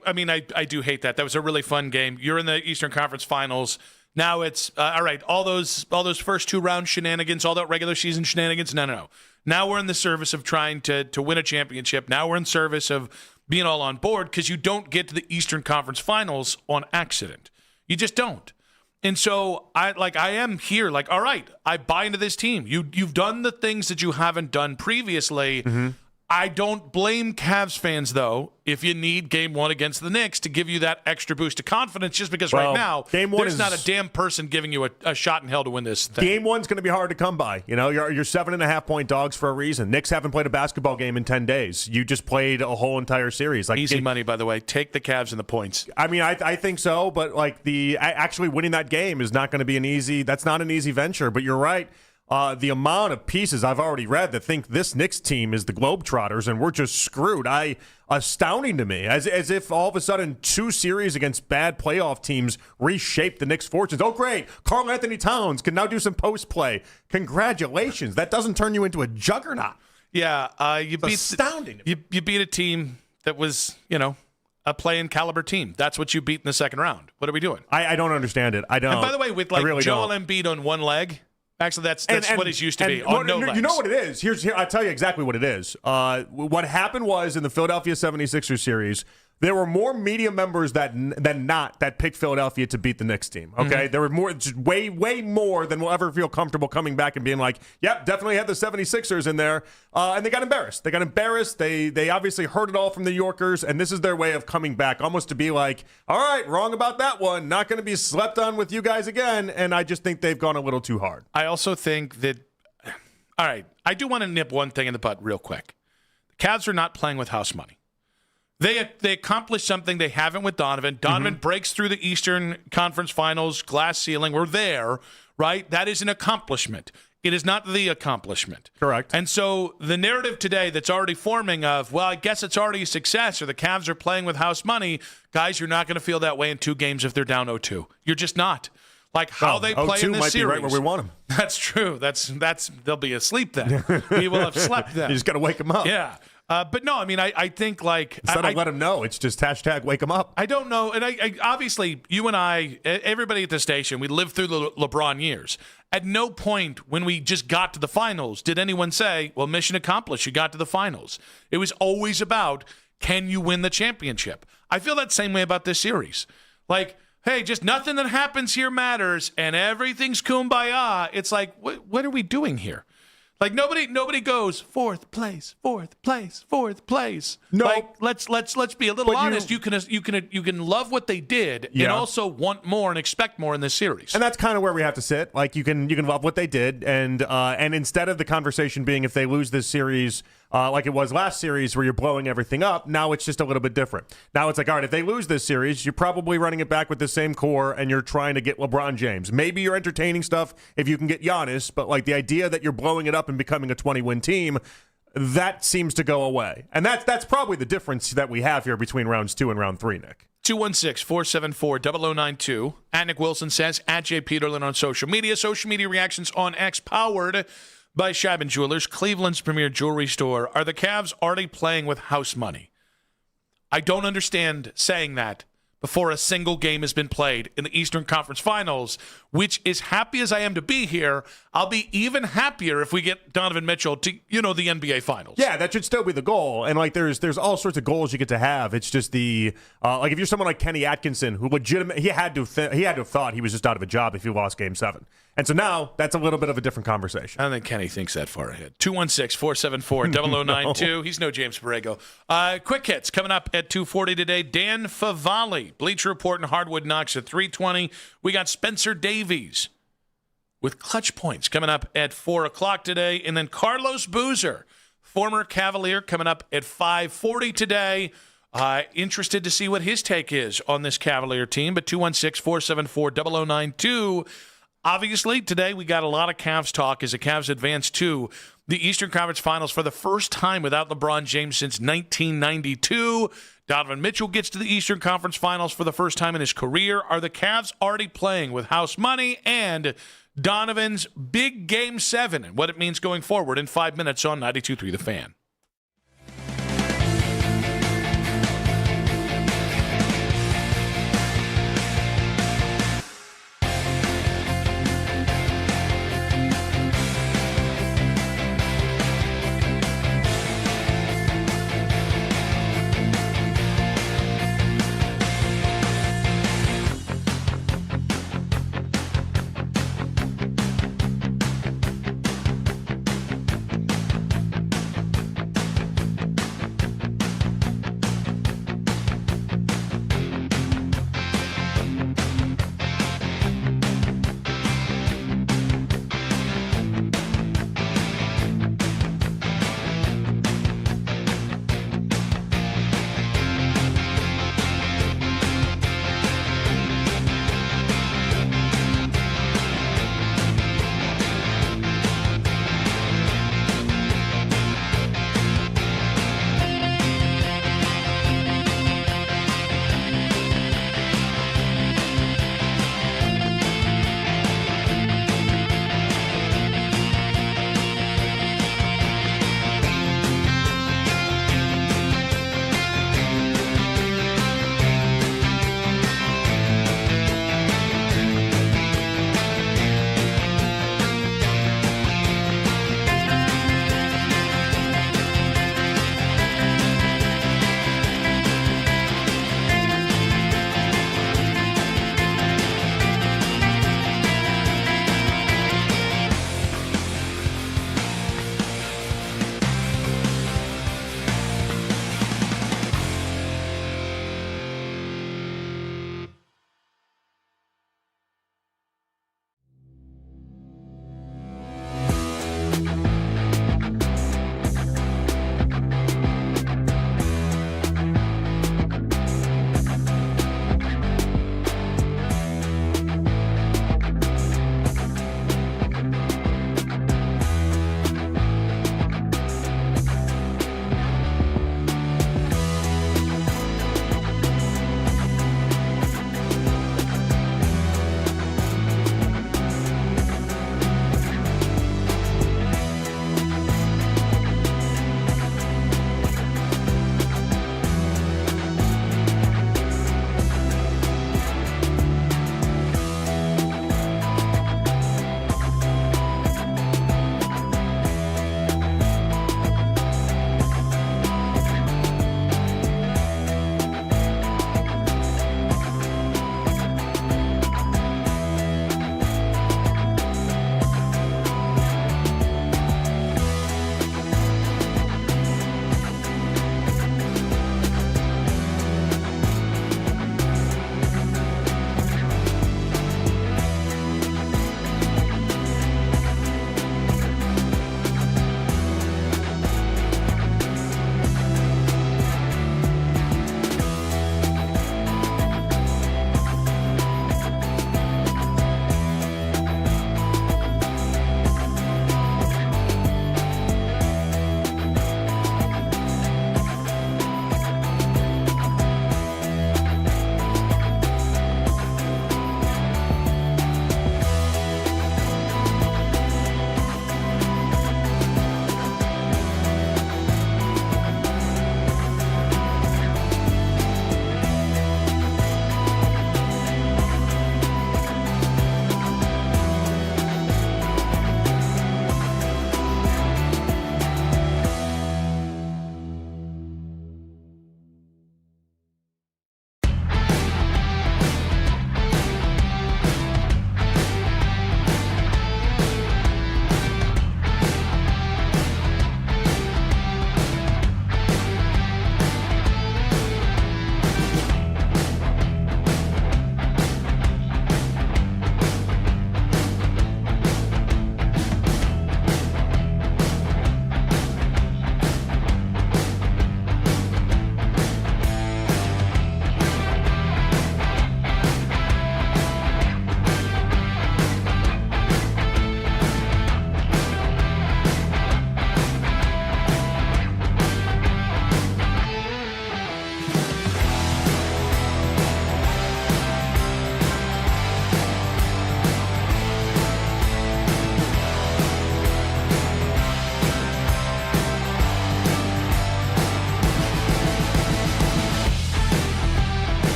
Speaker 7: do hate that. That was a really fun game. You're in the Eastern Conference Finals. Now it's all right. All those first 2 round shenanigans, all that regular season shenanigans. No. Now we're in the service of trying to win a championship. Now we're in service of being all on board because you don't get to the Eastern Conference Finals on accident. You just don't. And so I am here. Like, all right, I buy into this team. You've done the things that you haven't done previously. Mm-hmm. I don't blame Cavs fans, though, if you need Game 1 against the Knicks to give you that extra boost of confidence, just because right now there's not a damn person giving you a shot in hell to win this thing.
Speaker 14: Game 1's going to be hard to come by. You're 7.5-point dogs for a reason. Knicks haven't played a basketball game in 10 days. You just played a whole entire series.
Speaker 7: Easy money, by the way. Take the Cavs and the points.
Speaker 14: I mean, I think so, but actually winning that game is not going to be that's not an easy venture, but you're right. The amount of pieces I've already read that think this Knicks team is the Globetrotters and we're just screwed. Astounding to me. As if all of a sudden 2 series against bad playoff teams reshape the Knicks' fortunes. Oh, great. Karl Anthony Towns can now do some post play. Congratulations. That doesn't turn you into a juggernaut.
Speaker 7: Yeah.
Speaker 14: Astounding.
Speaker 7: You beat a team that was, a play-in caliber team. That's what you beat in the second round. What are we doing?
Speaker 14: I don't understand it. I don't.
Speaker 7: And by the way, with Joel Embiid on one leg, actually, that's what it used to be. On no legs.
Speaker 14: You know what it is? I'll tell you exactly what it is. What happened was in the Philadelphia 76ers series, There were more media members than not that picked Philadelphia to beat the Knicks team. Okay, There were more, just way more than we'll ever feel comfortable coming back and being like, "Yep, definitely had the 76ers in there," and they got embarrassed. They obviously heard it all from the New Yorkers, and this is their way of coming back, almost to be like, "All right, wrong about that one. Not going to be slept on with you guys again." And I just think they've gone a little too hard.
Speaker 15: I also think that. All right, I do want to nip one thing in the bud real quick. The Cavs are not playing with house money. They accomplished something they haven't with Donovan. Donovan breaks through the Eastern Conference Finals glass ceiling. We're there, right? That is an accomplishment. It is not the accomplishment.
Speaker 14: Correct.
Speaker 15: And so the narrative today that's already forming of, well, I guess it's already a success, or the Cavs are playing with house money. Guys, you're not going to feel that way in 2 games if they're down 0-2. You're just not. Like how they play in this
Speaker 14: might
Speaker 15: series.
Speaker 14: Be right where we want them.
Speaker 15: That's true. That's they'll be asleep then. We will have slept then.
Speaker 14: You just got to wake them up.
Speaker 15: Yeah. But no, I mean, I think like
Speaker 14: instead of let them know, it's just hashtag wake them up.
Speaker 15: I don't know, and I obviously you and I, everybody at the station, we lived through the LeBron years. At no point when we just got to the finals did anyone say, "Well, mission accomplished. You got to the finals." It was always about, can you win the championship? I feel that same way about this series. Like, hey, just nothing that happens here matters, and everything's kumbaya. It's like, what are we doing here? Like nobody goes fourth place.
Speaker 14: No,
Speaker 15: like let's be a little honest. You can love what they did and also want more and expect more in this series.
Speaker 14: And that's kind of where we have to sit. Like you can love what they did, and instead of the conversation being if they lose this series. Like it was last series where you're blowing everything up. Now it's just a little bit different. Now it's like, all right, if they lose this series, you're probably running it back with the same core and you're trying to get LeBron James. Maybe you're entertaining stuff if you can get Giannis, but like the idea that you're blowing it up and becoming a 20-win team, that seems to go away. And that's probably the difference that we have here between rounds 2 and round 3, Nick.
Speaker 15: 216-474-0092. At Nick Wilson says, at Jay Peterlin on social media. Social media reactions on X, powered by Scheibin Jewelers, Cleveland's premier jewelry store. Are the Cavs already playing with house money? I don't understand saying that before a single game has been played in the Eastern Conference Finals, which, as happy as I am to be here, I'll be even happier if we get Donovan Mitchell to, the NBA Finals.
Speaker 14: Yeah, that should still be the goal. And, like, there's all sorts of goals you get to have. It's just the like, if you're someone like Kenny Atkinson, who legitimately, he had to have thought he was just out of a job if he lost Game 7. And so now that's a little bit of a different conversation.
Speaker 15: I don't think Kenny thinks that far ahead. 216-474-0092. No. He's no James Borrego. Quick hits coming up at 2:40 today. Dan Favale, Bleacher Report and Hardwood Knocks at 3:20. We got Spencer Davies with Clutch Points coming up at 4 o'clock today. And then Carlos Boozer, former Cavalier, coming up at 5:40 today. Interested to see what his take is on this Cavalier team. But 216-474-0092. Obviously, today we got a lot of Cavs talk as the Cavs advance to the Eastern Conference Finals for the first time without LeBron James since 1992. Donovan Mitchell gets to the Eastern Conference Finals for the first time in his career. Are the Cavs already playing with house money? And Donovan's big Game 7 and what it means going forward in 5 minutes on 92.3 The Fan.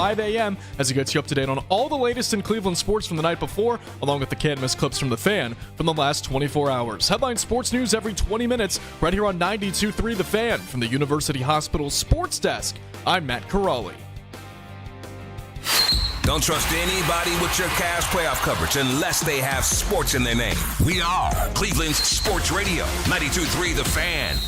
Speaker 3: 5 a.m. as he gets you up to date on all the latest in Cleveland sports from the night before, along with the can't-miss clips from The Fan from the last 24 hours. Headline sports news every 20 minutes right here on 92.3 The Fan from the University Hospital Sports Desk. I'm Matt Carali.
Speaker 2: Don't trust anybody with your Cavs playoff coverage unless they have sports in their name. We are Cleveland's Sports Radio, 92.3 The Fan.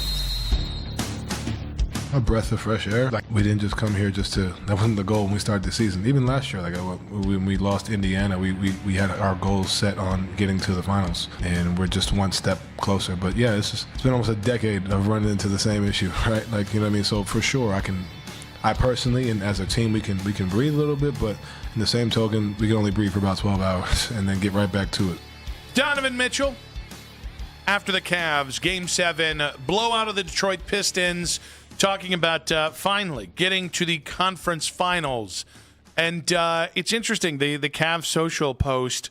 Speaker 25: A breath of fresh air. Like, we didn't just come here that wasn't the goal when we started the season. Even last year, when we lost Indiana, we had our goals set on getting to the finals, and we're just one step closer. But yeah, it's been almost a decade of running into the same issue, right? Like, you know what I mean? So for sure, I personally and as a team, we can breathe a little bit, but in the same token, we can only breathe for about 12 hours and then get right back to it.
Speaker 15: Donovan Mitchell, after the Cavs, Game 7, blowout of the Detroit Pistons, talking about finally getting to the conference finals. And it's interesting, the Cavs social post,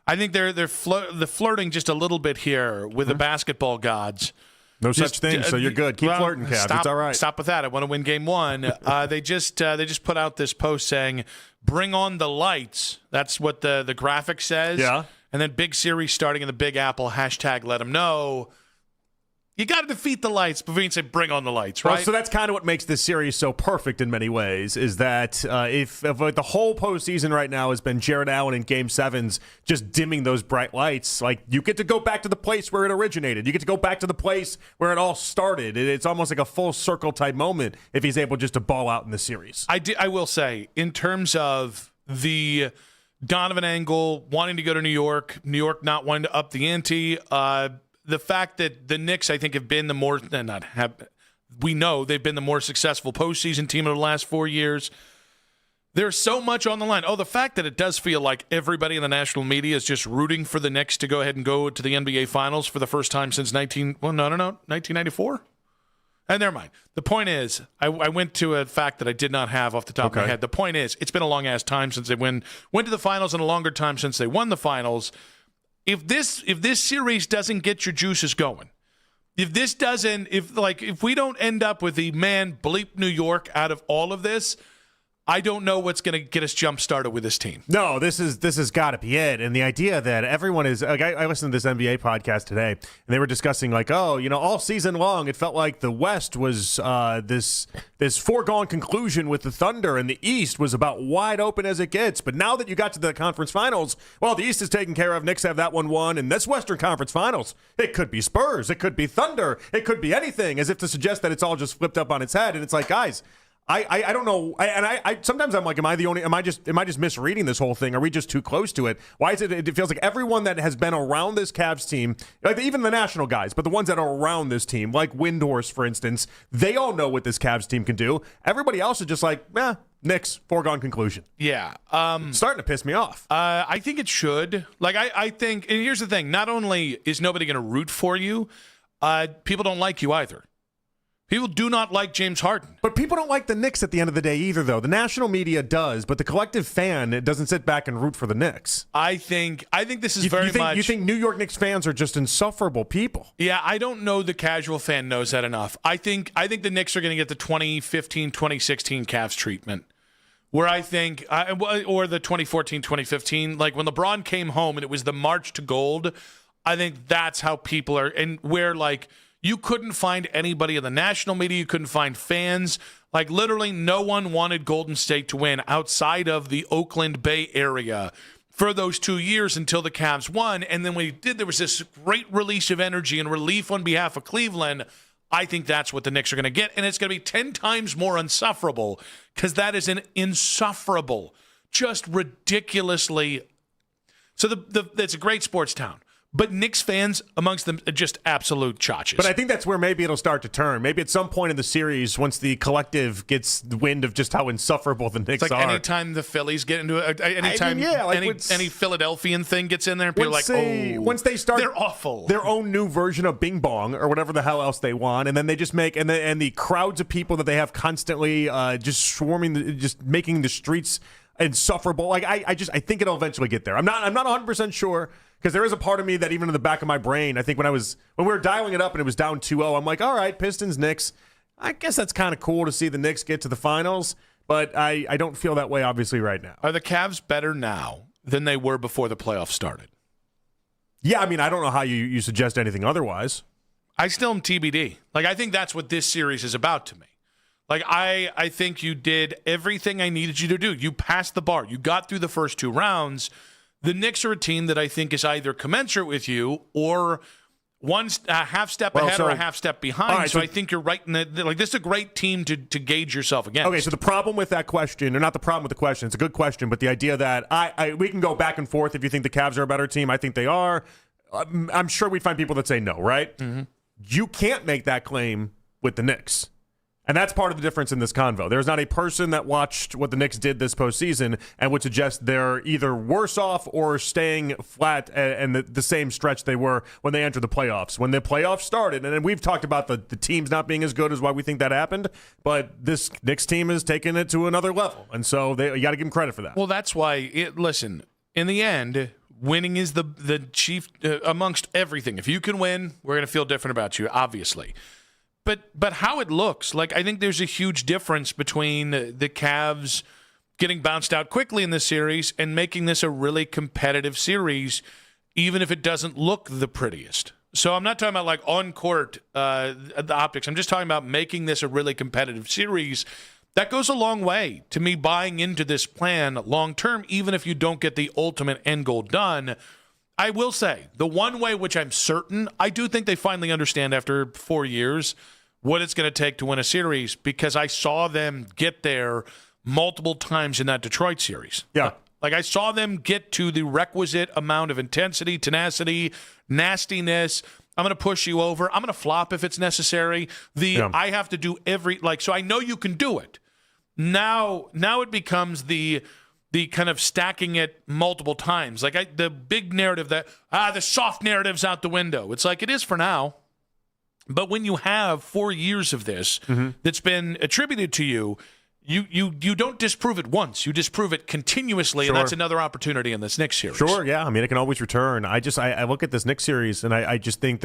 Speaker 15: I think they're flirting just a little bit here with the basketball gods.
Speaker 14: No such thing, so you're good. Keep flirting, Cavs. It's all right.
Speaker 15: Stop with that. I want to win Game 1. They just put out this post saying, "Bring on the lights." That's what the graphic says.
Speaker 14: Yeah.
Speaker 15: And then big series starting in the Big Apple. # let them know. You got to defeat the lights before you can say bring on the lights, right?
Speaker 14: Well, so that's kind of what makes this series so perfect in many ways, is that if the whole postseason right now has been Jared Allen in Game 7s just dimming those bright lights, like you get to go back to the place where it originated. You get to go back to the place where it all started. It's almost like a full circle type moment if he's able just to ball out in the series.
Speaker 15: I will say, in terms of the Donovan angle, wanting to go to New York not wanting to up the ante, the fact that the Knicks, I think, have been we know they've been the more successful postseason team of the last 4 years. There's so much on the line. Oh, the fact that it does feel like everybody in the national media is just rooting for the Knicks to go ahead and go to the NBA Finals for the first time since 1994? And never mind. The point is, I went to a fact that I did not have off the top of my head. The point is, it's been a long-ass time since they went to the finals and a longer time since they won the finals. If this series doesn't get your juices going, if we don't end up with the bleep New York out of all of this, I don't know what's going to get us jump started with this team.
Speaker 14: No, this has got to be it. And the idea that everyone is like, I listened to this NBA podcast today, and they were discussing like, all season long, it felt like the West was this foregone conclusion with the Thunder, and the East was about wide open as it gets. But now that you got to the conference finals, well, the East is taken care of. Knicks have that one won, and this Western Conference Finals, it could be Spurs, it could be Thunder, it could be anything, as if to suggest that it's all just flipped up on its head. And it's like, guys, I don't know. I sometimes I'm like, am I just misreading this whole thing? Are we just too close to it? Why is it? It feels like everyone that has been around this Cavs team, like even the national guys, but the ones that are around this team, like Windhorst, for instance, they all know what this Cavs team can do. Everybody else is just like, Knicks, foregone conclusion.
Speaker 15: Yeah.
Speaker 14: Starting to piss me off.
Speaker 15: I think it should. Like, I think, and here's the thing, not only is nobody going to root for you, people don't like you either. People do not like James Harden.
Speaker 14: But people don't like the Knicks at the end of the day either, though. The national media does, but the collective fan doesn't sit back and root for the Knicks.
Speaker 15: I think this is
Speaker 14: You think New York Knicks fans are just insufferable people?
Speaker 15: Yeah, I don't know the casual fan knows that enough. I think the Knicks are going to get the 2015, 2016 Cavs treatment, where I think, or the 2014, 2015, like when LeBron came home and it was the march to gold, I think that's how people are, and where like, you couldn't find anybody in the national media. You couldn't find fans. Like, literally no one wanted Golden State to win outside of the Oakland Bay area for those 2 years until the Cavs won. And then when he did, there was this great release of energy and relief on behalf of Cleveland. I think that's what the Knicks are going to get. And it's going to be 10 times more insufferable because that is an insufferable, just ridiculously. So it's a great sports town. But Knicks fans amongst them are just absolute chotches.
Speaker 14: But I think that's where maybe it'll start to turn. Maybe at some point in the series, once the collective gets the wind of just how insufferable the Knicks
Speaker 15: it's like
Speaker 14: are.
Speaker 15: Anytime the Phillies get into it, any Philadelphian thing gets in there, and people are like,
Speaker 14: once they start,
Speaker 15: they're awful.
Speaker 14: Their own new version of Bing Bong or whatever the hell else they want, and then they just make and the crowds of people that they have constantly just swarming, just making the streets insufferable. Like I think it'll eventually get there. I'm not 100% sure. Because there is a part of me that even in the back of my brain, I think when we were dialing it up and it was down 2-0, I'm like, all right, Pistons, Knicks. I guess that's kind of cool to see the Knicks get to the finals. but I don't feel that way, obviously, right now.
Speaker 15: Are the Cavs better now than they were before the playoffs started?
Speaker 14: Yeah, I mean, I don't know how you suggest anything otherwise.
Speaker 15: I still am TBD. Like, I think that's what this series is about to me. Like, I think you did everything I needed you to do. You passed the bar. You got through the first 2 rounds. The Knicks are a team that I think is either commensurate with you or a half step ahead or a half step behind. Right, so I think you're right in like, this is a great team to gauge yourself against.
Speaker 14: Okay, so the problem with that question, or not the problem with the question, it's a good question, but the idea that we can go back and forth if you think the Cavs are a better team. I think they are. I'm sure we'd find people that say no, right? Mm-hmm. You can't make that claim with the Knicks. And that's part of the difference in this convo. There's not a person that watched what the Knicks did this postseason and would suggest they're either worse off or staying flat and the same stretch they were when they entered the playoffs. When the playoffs started, and we've talked about the teams not being as good as why we think that happened, but this Knicks team has taken it to another level. And so you got to give them credit for that.
Speaker 15: Well, that's why, listen, in the end, winning is the chief amongst everything. If you can win, we're going to feel different about you, obviously. But how it looks, like, I think there's a huge difference between the Cavs getting bounced out quickly in this series and making this a really competitive series, even if it doesn't look the prettiest. So I'm not talking about, like, on-court the optics. I'm just talking about making this a really competitive series. That goes a long way to me buying into this plan long-term, even if you don't get the ultimate end goal done. I will say, the one way which I'm certain, I do think they finally understand after 4 years what it's going to take to win a series, because I saw them get there multiple times in that Detroit series.
Speaker 14: Yeah.
Speaker 15: Like, I saw them get to the requisite amount of intensity, tenacity, nastiness. I'm going to push you over. I'm going to flop if it's necessary. I have to do so I know you can do it. Now it becomes the kind of stacking it multiple times. Like, the big narrative that, the soft narrative's out the window. It's like, it is for now. But when you have 4 years of this that's been attributed to you, you don't disprove it once. You disprove it continuously, and that's another opportunity in this Knicks series.
Speaker 14: Sure, yeah. I mean, it can always return. I look at this Knicks series, and I just think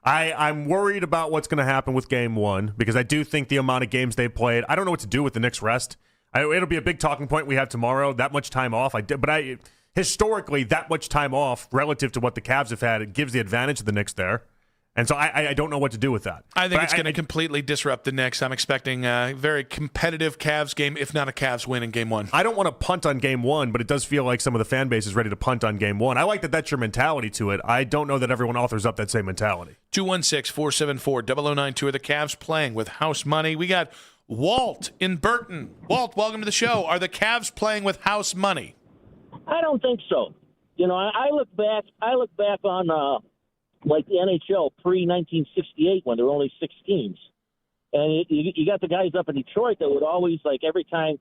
Speaker 14: I'm worried about what's going to happen with Game 1, because I do think the amount of games they've played, I don't know what to do with the Knicks rest. It'll be a big talking point we have tomorrow, that much time off. Historically, that much time off relative to what the Cavs have had, it gives the advantage to the Knicks there. And so I don't know what to do with that.
Speaker 15: I think it's going to completely disrupt the Knicks. I'm expecting a very competitive Cavs game, if not a Cavs win in Game 1.
Speaker 14: I don't want to punt on Game 1, but it does feel like some of the fan base is ready to punt on Game 1. I like that that's your mentality to it. I don't know that everyone authors up that same mentality.
Speaker 15: 216-474-0092 are the Cavs playing with house money. We got Walt in Burton. Walt, welcome to the show. Are the Cavs playing with house money?
Speaker 4: I don't think so. You know, I look back on like the NHL pre-1968 when there were only 6 teams. And you got the guys up in Detroit that would always, like, every time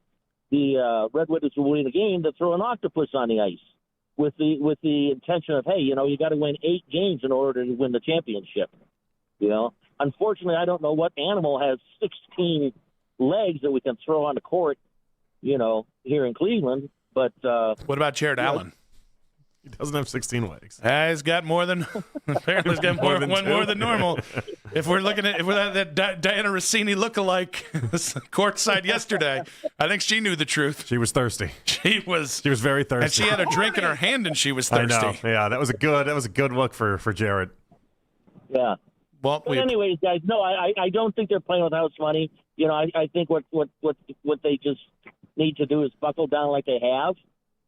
Speaker 4: the Red Widows would win a game, they'd throw an octopus on the ice with the intention of, hey, you know, you got to win 8 games in order to win the championship. You know, unfortunately, I don't know what animal has 16 legs that we can throw on the court, you know, here in Cleveland. But
Speaker 15: what about Jared Allen?
Speaker 14: He doesn't have 16 legs.
Speaker 15: He's got more than apparently he's got more than normal. If we're at that Diana Rossini lookalike courtside yesterday, I think she knew the truth.
Speaker 14: She was thirsty.
Speaker 15: She was
Speaker 14: very thirsty.
Speaker 15: And she had a drink in her hand and she was thirsty.
Speaker 14: I know. Yeah, that was a good look for Jared.
Speaker 4: Yeah.
Speaker 15: Well,
Speaker 4: but anyways, guys, no, I don't think they're playing with house money. You know, I think what they just need to do is buckle down like they have.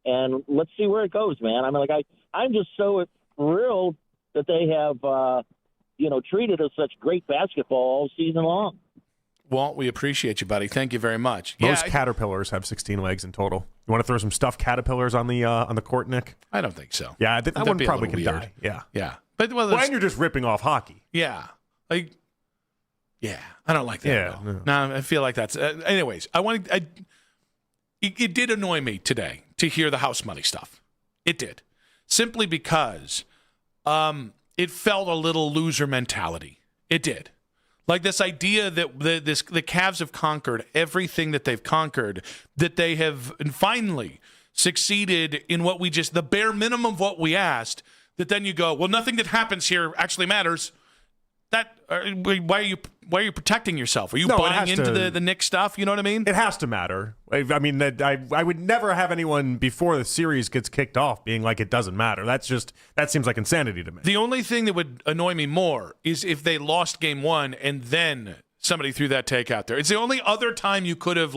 Speaker 4: And let's see where it goes, man. I mean, like, I'm just so thrilled that they have, treated us such great basketball all season long.
Speaker 15: Walt, we appreciate you, buddy. Thank you very much.
Speaker 14: Most caterpillars have 16 legs in total. You want to throw some stuffed caterpillars on the court, Nick?
Speaker 15: I don't think so.
Speaker 14: Yeah, that one probably can die. Yeah,
Speaker 15: yeah.
Speaker 14: But and you're just ripping off hockey.
Speaker 15: Yeah, I don't like that.
Speaker 14: Yeah,
Speaker 15: no, I feel like that's. Anyways, It did annoy me today to hear the house money stuff. It did. Simply because it felt a little loser mentality. It did. Like this idea that the Cavs have conquered everything that they've conquered, that they have finally succeeded in what the bare minimum of what we asked, that then you go, well, nothing that happens here actually matters. Why are you protecting yourself? Are you buying into the Knicks stuff? You know what I mean?
Speaker 14: It has to matter. I mean, I would never have anyone before the series gets kicked off being like it doesn't matter. That seems like insanity to me.
Speaker 15: The only thing that would annoy me more is if they lost game one and then somebody threw that take out there. It's the only other time you could have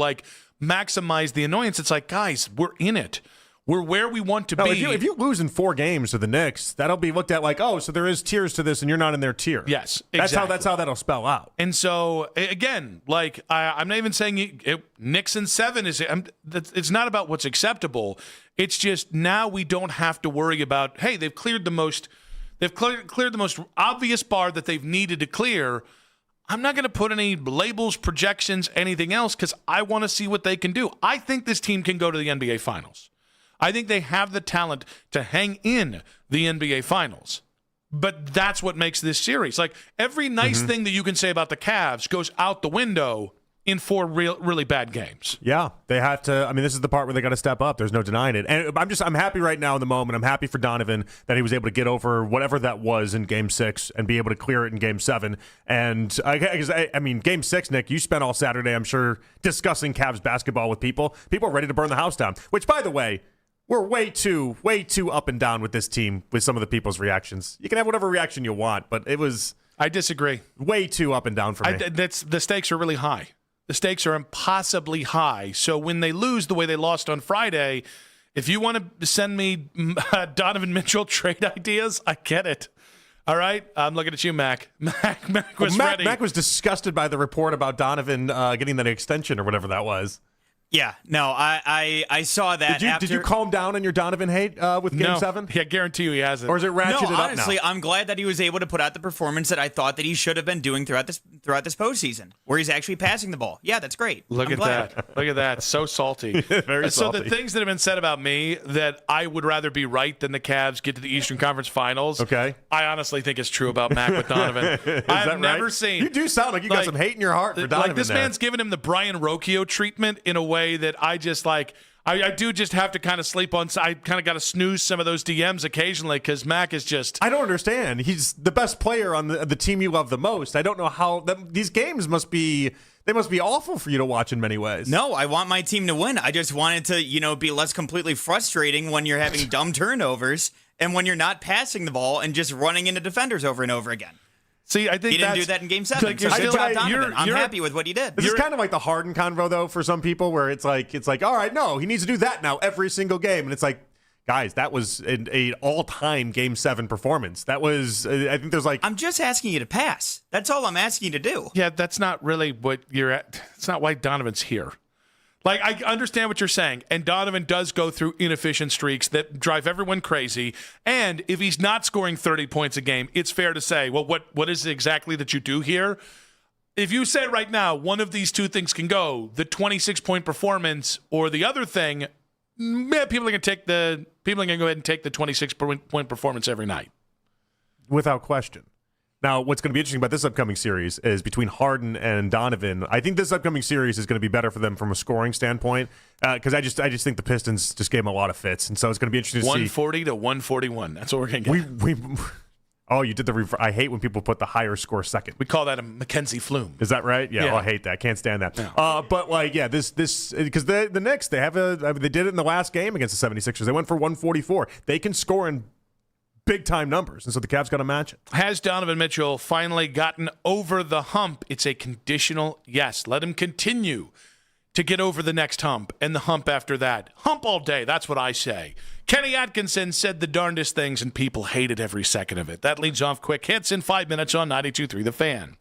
Speaker 15: maximized the annoyance. It's like, guys, we're in it. We're where we want to be.
Speaker 14: If you lose in 4 games to the Knicks, that'll be looked at like, oh, so there is tiers to this, and you're not in their tier.
Speaker 15: Yes, exactly.
Speaker 14: That's how that'll spell out.
Speaker 15: And so again, I'm not even saying Knicks in 7 is. It's not about what's acceptable. It's just now we don't have to worry about. Hey, they've cleared the most. They've cleared the most obvious bar that they've needed to clear. I'm not going to put any labels, projections, anything else because I want to see what they can do. I think this team can go to the NBA Finals. I think they have the talent to hang in the NBA Finals. But that's what makes this series. Every nice thing that you can say about the Cavs goes out the window in 4 really bad games.
Speaker 14: Yeah, they have to. I mean, this is the part where they got to step up. There's no denying it. And I'm happy right now in the moment. I'm happy for Donovan that he was able to get over whatever that was in Game 6 and be able to clear it in Game 7. And I mean, Game 6, Nick, you spent all Saturday, I'm sure, discussing Cavs basketball with people. People are ready to burn the house down, which, by the way, we're way too up and down with this team with some of the people's reactions. You can have whatever reaction you want, but it was...
Speaker 15: I disagree.
Speaker 14: Way too up and down for me.
Speaker 15: The stakes are really high. The stakes are impossibly high. So when they lose the way they lost on Friday, if you want to send me Donovan Mitchell trade ideas, I get it. All right? I'm looking at you, Mac. Mac was ready.
Speaker 14: Mac was disgusted by the report about Donovan getting that extension or whatever that was.
Speaker 10: Yeah, no, I saw that.
Speaker 14: Did you calm down on your Donovan hate with Game 7?
Speaker 15: Yeah, I guarantee you he hasn't.
Speaker 14: Or is it ratcheted up now?
Speaker 10: Honestly, I'm glad that he was able to put out the performance that I thought that he should have been doing throughout this postseason, where he's actually passing the ball. Yeah, that's great.
Speaker 15: Look at that. So salty.
Speaker 14: Very salty.
Speaker 15: So the things that have been said about me that I would rather be right than the Cavs get to the Eastern Conference Finals.
Speaker 14: Okay.
Speaker 15: I honestly think it's true about Mac with Donovan. I've never seen.
Speaker 14: You do sound like you got some hate in your heart for Donovan.
Speaker 15: This man's giving him the Brian Rocchio treatment in a way that I just I do just have to kind of sleep on. I kind of got to snooze some of those DMs occasionally because Mac is just.
Speaker 14: I don't understand. He's the best player on the team you love the most. I don't know how these games must be. They must be awful for you to watch in many ways.
Speaker 10: No, I want my team to win. I just want it to, be less completely frustrating when you're having dumb turnovers and when you're not passing the ball and just running into defenders over and over again.
Speaker 15: See, I think
Speaker 10: he didn't do that in Game 7. So I'm happy with what he did.
Speaker 14: This is kind of like the Harden convo, though, for some people, where it's like, all right, no, he needs to do that now every single game, and it's like, guys, that was an all-time Game 7 performance. That was, I think there's
Speaker 10: I'm just asking you to pass. That's all I'm asking you to do.
Speaker 15: Yeah, that's not really what you're at. It's not why Donovan's here. I understand what you're saying, and Donovan does go through inefficient streaks that drive everyone crazy, and if he's not scoring 30 points a game, it's fair to say, well, what is it exactly that you do here? If you say right now one of these two things can go, the 26-point performance or the other thing, people are going to go ahead and take the 26-point performance every night.
Speaker 14: Without question. Now, what's going to be interesting about this upcoming series is between Harden and Donovan. I think this upcoming series is going to be better for them from a scoring standpoint because I just think the Pistons just gave them a lot of fits, and so it's going to be interesting to see
Speaker 15: 140 to 141. That's what we're going to get.
Speaker 14: Oh, you did the. I hate when people put the higher score second.
Speaker 15: We call that a Mackenzie Flume.
Speaker 14: Is that right? Yeah. Oh, I hate that. Can't stand that. No. But this because the Knicks they did it in the last game against the 76ers. They went for 144. They can score in big-time numbers, and so the Cavs got to match it.
Speaker 15: Has Donovan Mitchell finally gotten over the hump? It's a conditional yes. Let him continue to get over the next hump and the hump after that. Hump all day, that's what I say. Kenny Atkinson said the darndest things, and people hated every second of it. That leads off quick hits in 5 minutes on 92.3 The Fan.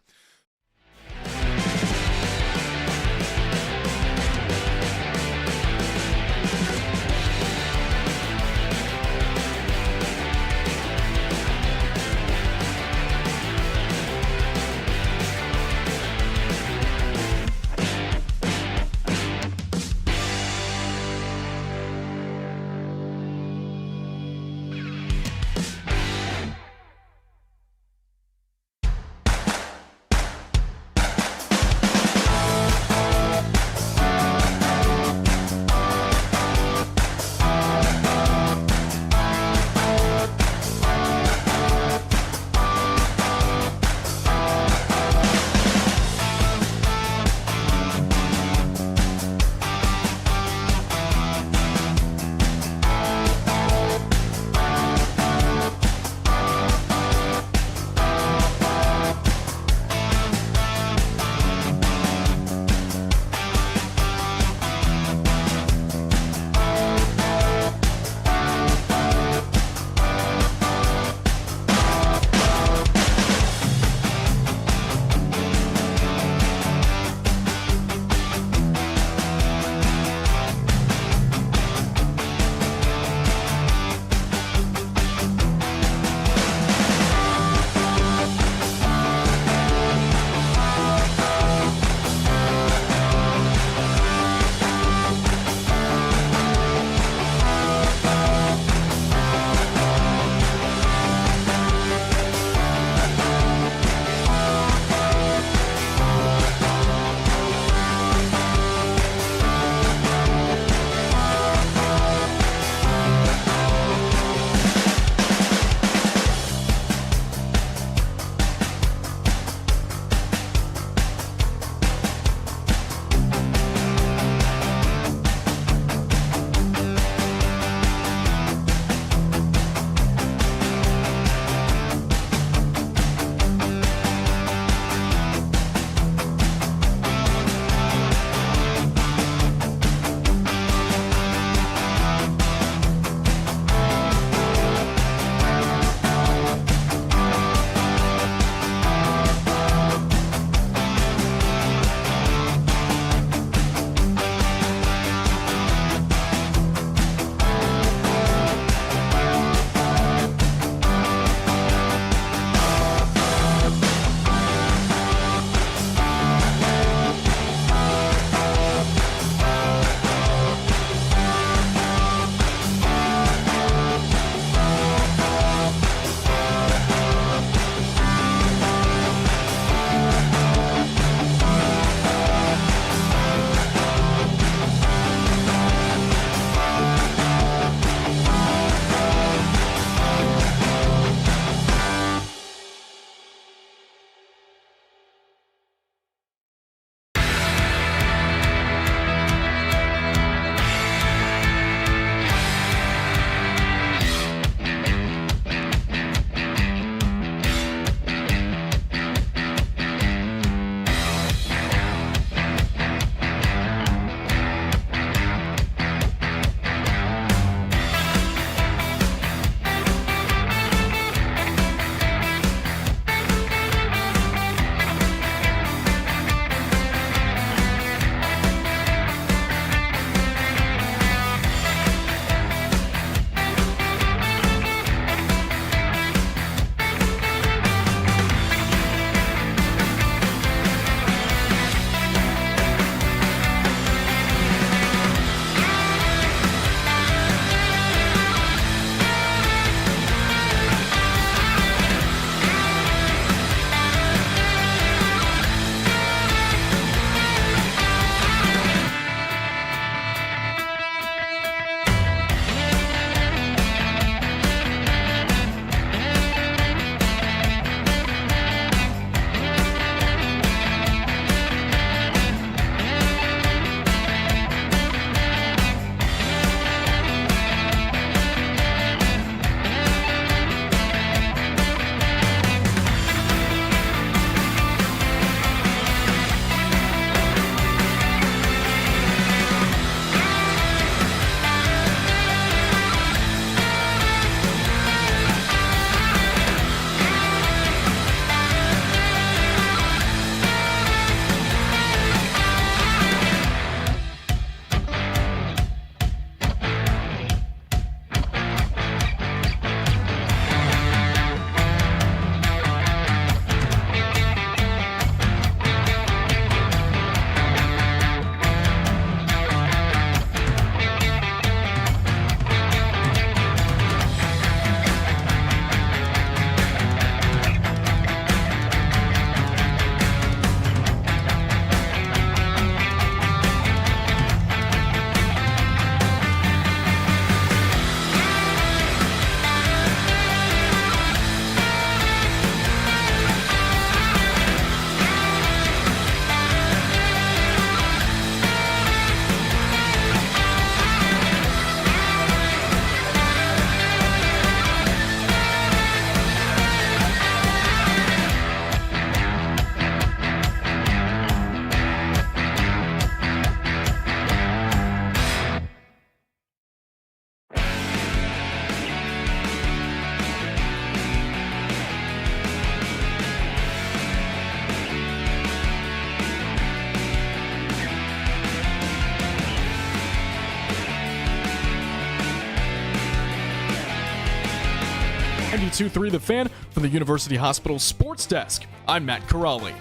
Speaker 3: 92.3 The Fan from the University Hospital Sports Desk. I'm Matt Corrali.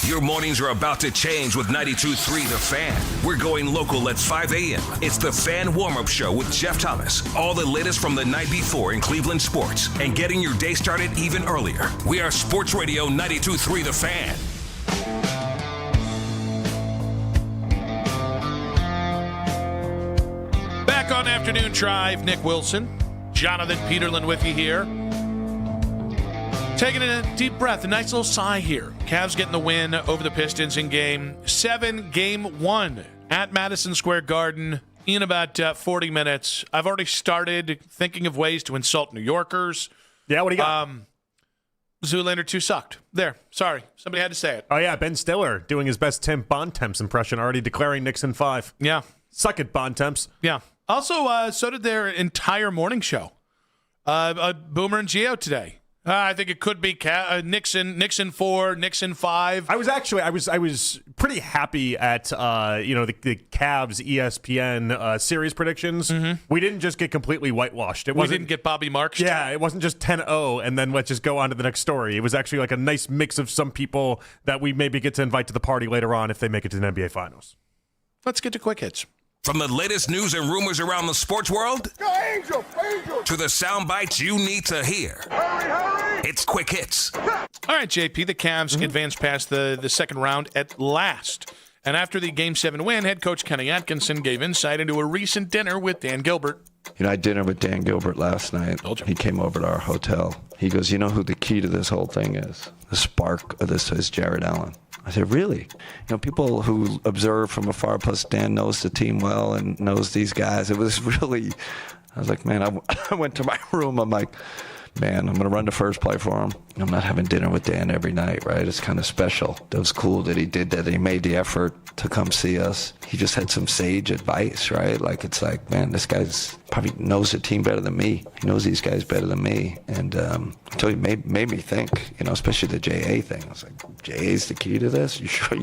Speaker 2: Your mornings are about to change with 92.3 The Fan. We're going local at 5 a.m. It's The Fan Warm-Up Show with Jeff Thomas. All the latest from the night before in Cleveland sports and getting your day started even earlier. We are Sports Radio 92.3 The Fan.
Speaker 15: Back on Afternoon Drive, Nick Wilson, Jonathan Peterlin with you here. Taking a deep breath, a nice little sigh here. Cavs getting the win over the Pistons in Game 7, Game 1 at Madison Square Garden in about 40 minutes. I've already started thinking of ways to insult New Yorkers.
Speaker 14: Yeah, what do you got?
Speaker 15: Zoolander 2 sucked. There, sorry. Somebody had to say it.
Speaker 14: Oh, yeah, Ben Stiller doing his best Tim Bontemps impression, already declaring Knicks in 5.
Speaker 15: Yeah.
Speaker 14: Suck it, Bontemps.
Speaker 15: Yeah. Also, so did their entire morning show. Boomer and Gio today. I think it could be Knicks in 4, Knicks in 5.
Speaker 14: I was pretty happy at the Cavs ESPN series predictions.
Speaker 15: Mm-hmm.
Speaker 14: We didn't just get completely whitewashed.
Speaker 15: We didn't get Bobby Marks.
Speaker 14: Yeah, it wasn't just 10-0 and then let's just go on to the next story. It was actually like a nice mix of some people that we maybe get to invite to the party later on if they make it to the NBA Finals.
Speaker 15: Let's get to quick hits.
Speaker 2: From the latest news and rumors around the sports world to the sound bites you need to hear. Hurry! It's Quick Hits.
Speaker 15: All right, JP, the Cavs advanced past the second round at last. And after the Game 7 win, head coach Kenny Atkinson gave insight into a recent dinner with Dan Gilbert.
Speaker 13: I had dinner with Dan Gilbert last night. He came over to our hotel. He goes, you know who the key to this whole thing is? The spark of this is Jared Allen. I said, really? People who observe from afar, plus Dan knows the team well and knows these guys. It was really, I was like, man, I went to my room. I'm like, man, I'm going to run the first play for him. I'm not having dinner with Dan every night, right? It's kind of special. It was cool that he did that. He made the effort to come see us. He just had some sage advice, right? Like, it's like, man, this guy's probably knows the team better than me. He knows these guys better than me. And until he made me think, especially the JA thing. I was like, JA's the key to this? You sure?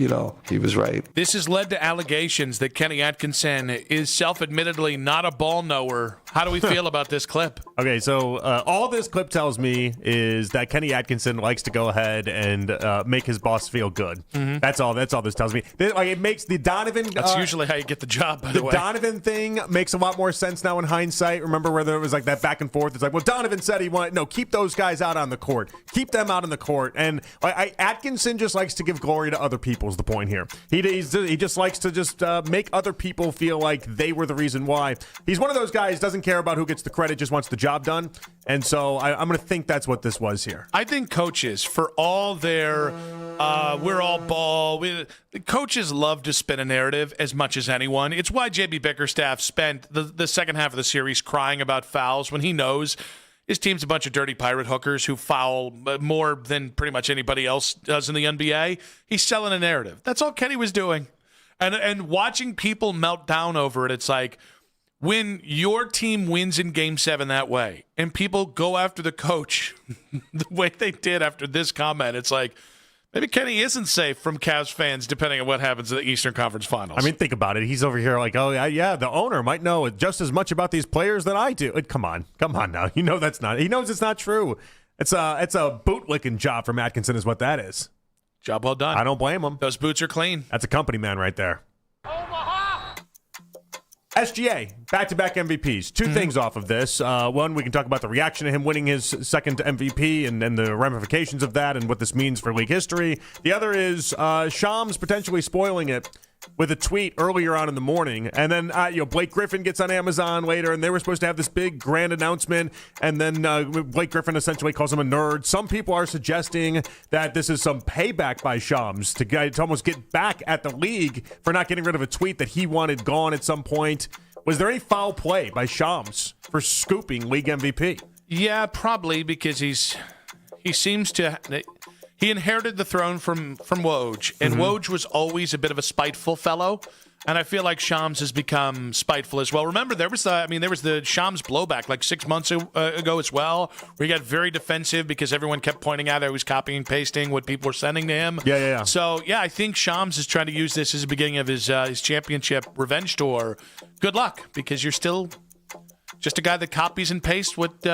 Speaker 13: He was right.
Speaker 15: This has led to allegations that Kenny Atkinson is self-admittedly not a ball knower. How do we feel about this clip?
Speaker 14: Okay, so all this clip tells me is that Kenny Atkinson likes to go ahead and make his boss feel good. Mm-hmm. That's all this tells me. It makes the Donovan...
Speaker 15: That's usually how you get the job, by the way.
Speaker 14: The Donovan thing makes a lot more sense now in hindsight. Remember where there was like that back and forth? It's like, well, Donovan said he wanted... No, keep those guys out on the court. Keep them out on the court. And Atkinson just likes to give glory to other people is the point here. He just likes to just make other people feel like they were the reason why. He's one of those guys, doesn't care about who gets the credit, just wants the job done. And so I'm going to think that's what this was here.
Speaker 15: I think coaches, for all their we're all ball, the coaches love to spin a narrative as much as anyone. It's why J.B. Bickerstaff spent the second half of the series crying about fouls when he knows his team's a bunch of dirty pirate hookers who foul more than pretty much anybody else does in the NBA. He's selling a narrative. That's all Kenny was doing. And watching people melt down over it, it's like, when your team wins in Game 7 that way and people go after the coach the way they did after this comment, it's like, maybe Kenny isn't safe from Cavs fans depending on what happens in the Eastern Conference Finals.
Speaker 14: I mean, think about it. He's over here like, oh, yeah, the owner might know just as much about these players than I do. Come on now. That's not. He knows it's not true. It's a bootlicking job from Atkinson is what that is.
Speaker 15: Job well done.
Speaker 14: I don't blame him.
Speaker 15: Those boots are clean.
Speaker 14: That's a company man right there. SGA, back-to-back MVPs. Two things off of this. One, we can talk about the reaction to him winning his second MVP and the ramifications of that and what this means for league history. The other is Shams potentially spoiling it with a tweet earlier on in the morning. And then Blake Griffin gets on Amazon later, and they were supposed to have this big grand announcement, and then Blake Griffin essentially calls him a nerd. Some people are suggesting that this is some payback by Shams to almost get back at the league for not getting rid of a tweet that he wanted gone at some point. Was there any foul play by Shams for scooping league MVP?
Speaker 15: Yeah, probably, because he seems to... He inherited the throne from Woj, and Woj was always a bit of a spiteful fellow, and I feel like Shams has become spiteful as well. Remember, there was the Shams blowback like 6 months ago as well, where he got very defensive because everyone kept pointing out he was copying and pasting what people were sending to him.
Speaker 14: Yeah.
Speaker 15: So, I think Shams is trying to use this as the beginning of his championship revenge tour. Good luck, because you're still Just a guy that copies and pastes what,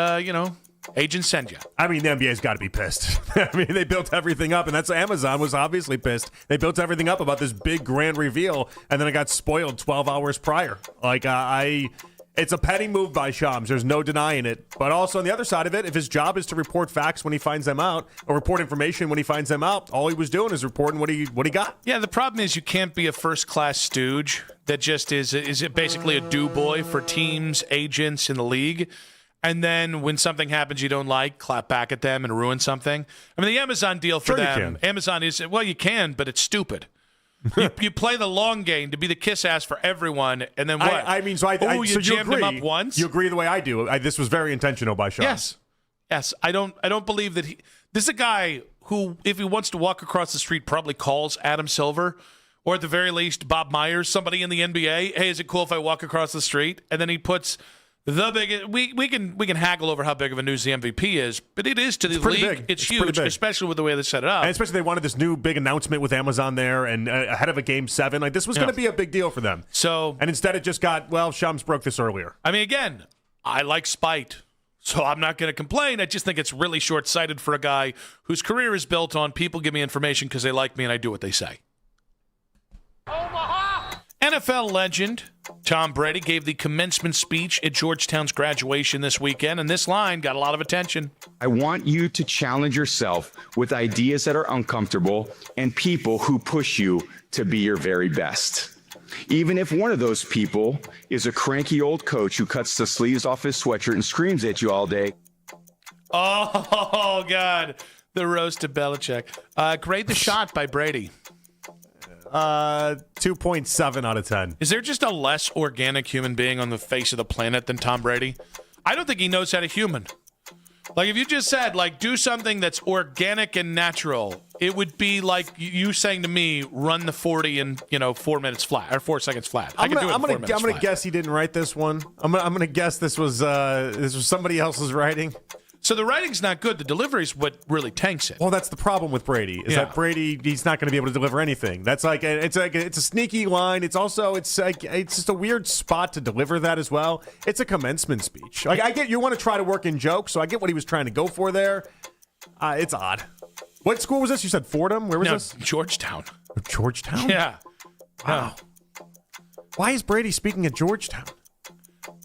Speaker 15: agents send you.
Speaker 14: I mean, the NBA's got to be pissed. I mean, they built everything up, and that's Amazon was obviously pissed. They built everything up about this big grand reveal, and then it got spoiled 12 hours prior. It's a petty move by Shams. There's no denying it. But also on the other side of it, if his job is to report facts when he finds them out, or report information when he finds them out, all he was doing is reporting what he got.
Speaker 15: Yeah, the problem is you can't be a first-class stooge that just is it basically a do-boy for teams, agents in the league. And then when something happens you don't like, clap back at them and ruin something. I mean, the Amazon deal for them, Amazon is, well, you can, but it's stupid. you play the long game to be the kiss ass for everyone, and then what?
Speaker 14: You
Speaker 15: jammed
Speaker 14: agree,
Speaker 15: him up once.
Speaker 14: You agree the way I do. This was very intentional by Shams.
Speaker 15: Yes. I don't believe that this is a guy who, if he wants to walk across the street, probably calls Adam Silver, or at the very least Bob Myers, somebody in the NBA. Hey, is it cool if I walk across the street? And then he puts the biggest. We can haggle over how big of a news the MVP is, but it is to the league.
Speaker 14: Big.
Speaker 15: It's huge, especially with the way they set it up.
Speaker 14: And especially they wanted this new big announcement with Amazon there, and ahead of a Game 7. Like, this was going to be a big deal for them. And instead it just got, Shams broke this earlier.
Speaker 15: I mean, again, I like spite, so I'm not going to complain. I just think it's really short-sighted for a guy whose career is built on people give me information because they like me and I do what they say. NFL legend Tom Brady gave the commencement speech at Georgetown's graduation this weekend, and this line got a lot of attention.
Speaker 17: I want you to challenge yourself with ideas that are uncomfortable and people who push you to be your very best. Even if one of those people is a cranky old coach who cuts the sleeves off his sweatshirt and screams at you all day.
Speaker 15: Oh, God. The roast of Belichick. Grade the shot by Brady.
Speaker 14: 2.7 out of 10.
Speaker 15: Is there just a less organic human being on the face of the planet than Tom Brady? I don't think he knows how to human. Like, if you just said, do something that's organic and natural, it would be like you saying to me, run the 40 in, 4 minutes flat, or 4 seconds flat.
Speaker 14: I'm gonna guess he didn't write this one. I'm gonna guess this was somebody else's writing.
Speaker 15: So the writing's not good. The delivery's what really tanks it.
Speaker 14: Well, that's the problem with Brady. That Brady, he's not going to be able to deliver anything. That's it's a sneaky line. It's just a weird spot to deliver that as well. It's a commencement speech. I get you want to try to work in jokes, so I get what he was trying to go for there. It's odd. What school was this? You said Fordham. Where was this?
Speaker 15: Georgetown.
Speaker 14: Georgetown?
Speaker 15: Yeah.
Speaker 14: Wow. Why is Brady speaking at Georgetown?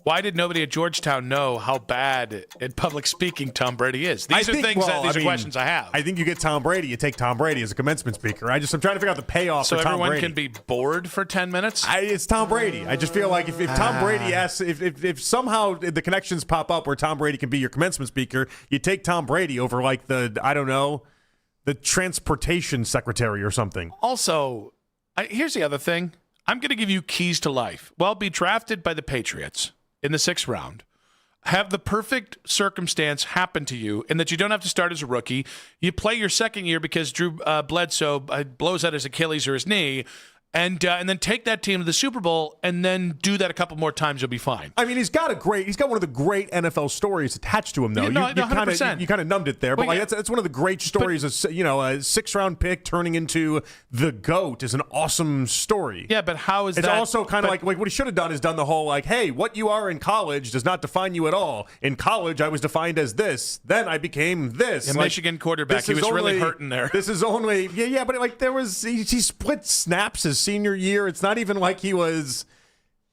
Speaker 15: Why did nobody at Georgetown know how bad at public speaking Tom Brady is? These are questions I have.
Speaker 14: I think you get Tom Brady. You take Tom Brady as a commencement speaker. I'm trying to figure out the payoff for Tom Brady.
Speaker 15: So everyone can be bored for 10 minutes?
Speaker 14: It's Tom Brady. I just feel like if Tom Brady asks, if somehow the connections pop up where Tom Brady can be your commencement speaker, you take Tom Brady over the transportation secretary or something.
Speaker 15: Also, here's the other thing. I'm going to give you keys to life. Well, be drafted by the Patriots in the 6th round, have the perfect circumstance happen to you, and that you don't have to start as a rookie. You play your second year because Drew Bledsoe blows out his Achilles or his knee, and then take that team to the Super Bowl, and then do that a couple more times. You'll be fine.
Speaker 14: I mean, he's got one of the great NFL stories attached to him, though.
Speaker 15: You
Speaker 14: kind of numbed it there, but that's one of the great stories. A 6th-round pick turning into the GOAT is an awesome story.
Speaker 15: Yeah, but how is
Speaker 14: it's
Speaker 15: that?
Speaker 14: It's also kind of like what he should have done is done the whole hey, what you are in college does not define you at all. In college, I was defined as this. Then I became this.
Speaker 15: Michigan quarterback. He was really hurting there.
Speaker 14: This is only but there was he split snaps his senior year. It's not even like he wasn't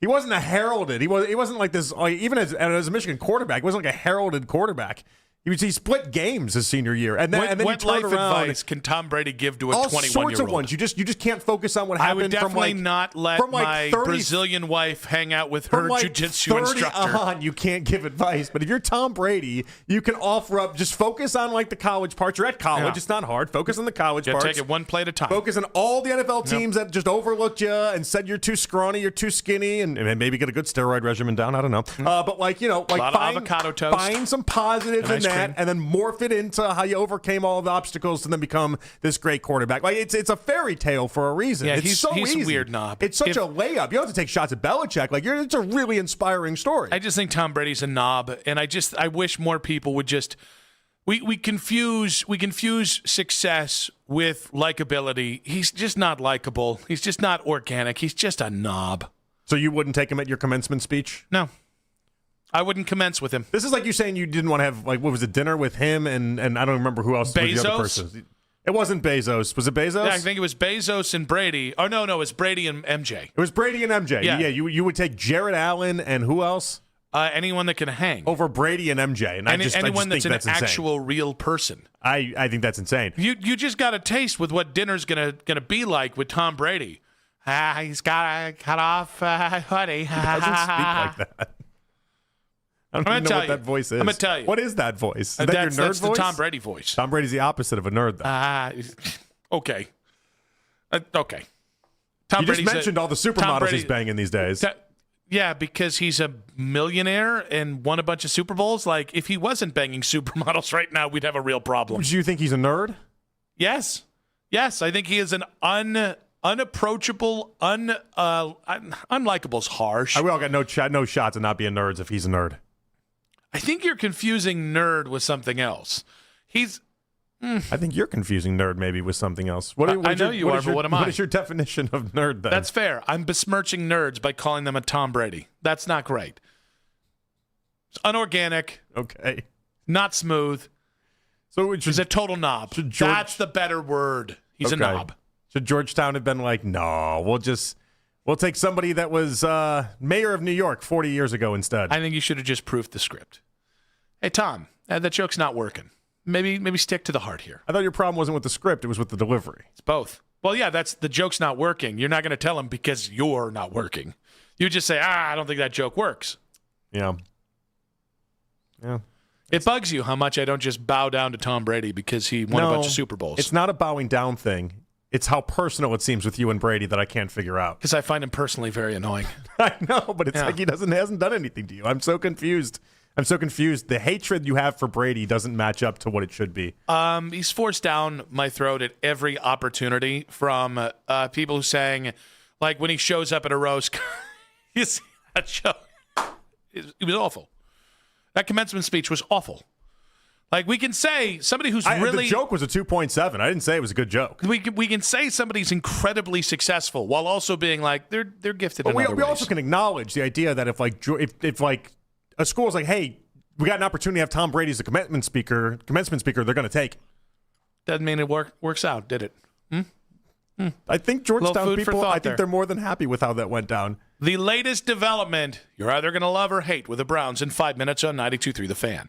Speaker 14: a heralded. He wasn't like this. Even as a Michigan quarterback, he wasn't like a heralded quarterback. He split games his senior year, and then
Speaker 15: what
Speaker 14: he turned
Speaker 15: life
Speaker 14: around.
Speaker 15: Advice can Tom Brady give to a 21-year-old?
Speaker 14: All sorts of ones. You just can't focus on what happened.
Speaker 15: I would definitely not let my Brazilian wife hang out with her jiu-jitsu instructor.
Speaker 14: On, you can't give advice. But if you're Tom Brady, you can offer up. Just focus on the college parts. You're at college. Yeah. It's not hard. Focus on the college parts.
Speaker 15: Take it one play at a time.
Speaker 14: Focus on all the NFL teams that just overlooked you and said you're too scrawny, you're too skinny, and maybe get a good steroid regimen down. I don't know. But
Speaker 15: a lot of avocado toast.
Speaker 14: Find some positives in that, and then morph it into how you overcame all the obstacles to then become this great quarterback. It's a fairy tale for a reason.
Speaker 15: Yeah,
Speaker 14: he's so easy.
Speaker 15: A weird knob.
Speaker 14: It's such a layup. You don't have to take shots at Belichick. It's a really inspiring story.
Speaker 15: I just think Tom Brady's a knob, and I wish more people would just we confuse success with likability. He's just not likable. He's just not organic. He's just a knob.
Speaker 14: So you wouldn't take him at your commencement speech?
Speaker 15: No. I wouldn't commence with him.
Speaker 14: This is like you saying you didn't want to have, like, what was it, dinner with him and I don't remember who else was the other person. It wasn't Bezos. Was it Bezos?
Speaker 15: Yeah, I think it was Bezos and Brady. Oh, no, it was Brady and MJ.
Speaker 14: It was Brady and MJ.
Speaker 15: Yeah.
Speaker 14: You would take Jared Allen and who else?
Speaker 15: Anyone that can hang.
Speaker 14: Over Brady and MJ. And
Speaker 15: anyone
Speaker 14: I just
Speaker 15: that's
Speaker 14: think
Speaker 15: an actual real person.
Speaker 14: I think that's insane.
Speaker 15: You just got a taste with what dinner's gonna be like with Tom Brady. He's got to cut off honey.
Speaker 14: He doesn't speak like that. I don't even know what that voice is.
Speaker 15: I'm going to tell you.
Speaker 14: What is that voice? Is that your nerd
Speaker 15: that's
Speaker 14: voice?
Speaker 15: the Tom Brady voice.
Speaker 14: Tom Brady's the opposite of a nerd, though.
Speaker 15: Okay. Okay.
Speaker 14: You just mentioned all the supermodels he's banging these days.
Speaker 15: Yeah, because he's a millionaire and won a bunch of Super Bowls. Like, if he wasn't banging supermodels right now, we'd have a real problem.
Speaker 14: Do you think he's a nerd?
Speaker 15: Yes. Yes, I think he is an unapproachable, unlikable's harsh.
Speaker 14: We all got no shots of not being nerds if he's a nerd.
Speaker 15: I think you're confusing nerd with something else.
Speaker 14: I think you're confusing nerd maybe with something else.
Speaker 15: I know you are, but what am I?
Speaker 14: What is your definition of nerd then?
Speaker 15: That's fair. I'm besmirching nerds by calling them a Tom Brady. That's not great. It's unorganic.
Speaker 14: Okay.
Speaker 15: Not smooth.
Speaker 14: So
Speaker 15: he's a total knob. That's the better word. He's a knob.
Speaker 14: Should Georgetown have been like, no, we'll take somebody that was mayor of New York 40 years ago instead?
Speaker 15: I think you should have just proofed the script. Hey, Tom, that joke's not working. Maybe stick to the heart here.
Speaker 14: I thought your problem wasn't with the script; it was with the delivery.
Speaker 15: It's both. Well, yeah, that's the joke's not working. You're not going to tell him because you're not working. You just say, I don't think that joke works.
Speaker 14: Yeah.
Speaker 15: It bugs you how much I don't just bow down to Tom Brady because he won a bunch of Super Bowls.
Speaker 14: It's not a bowing down thing. It's how personal it seems with you and Brady that I can't figure out.
Speaker 15: Because I find him personally very annoying.
Speaker 14: I know, but it's like he hasn't done anything to you. I'm so confused. The hatred you have for Brady doesn't match up to what it should be.
Speaker 15: He's forced down my throat at every opportunity from people who saying, like when he shows up at a roast, you see that show? It was awful. That commencement speech was awful. Like we can say somebody who's really...
Speaker 14: The joke was a 2.7. I didn't say it was a good joke.
Speaker 15: We can say somebody's incredibly successful while also being like, they're gifted in other ways.
Speaker 14: We also can acknowledge the idea that if a school's like, hey, we got an opportunity to have Tom Brady as the commencement speaker, they're going to take it.
Speaker 15: Doesn't mean it works out, did it?
Speaker 14: I think Georgetown people, they're more than happy with how that went down.
Speaker 15: The latest development, you're either going to love or hate with the Browns in 5 minutes on 92.3 The Fan.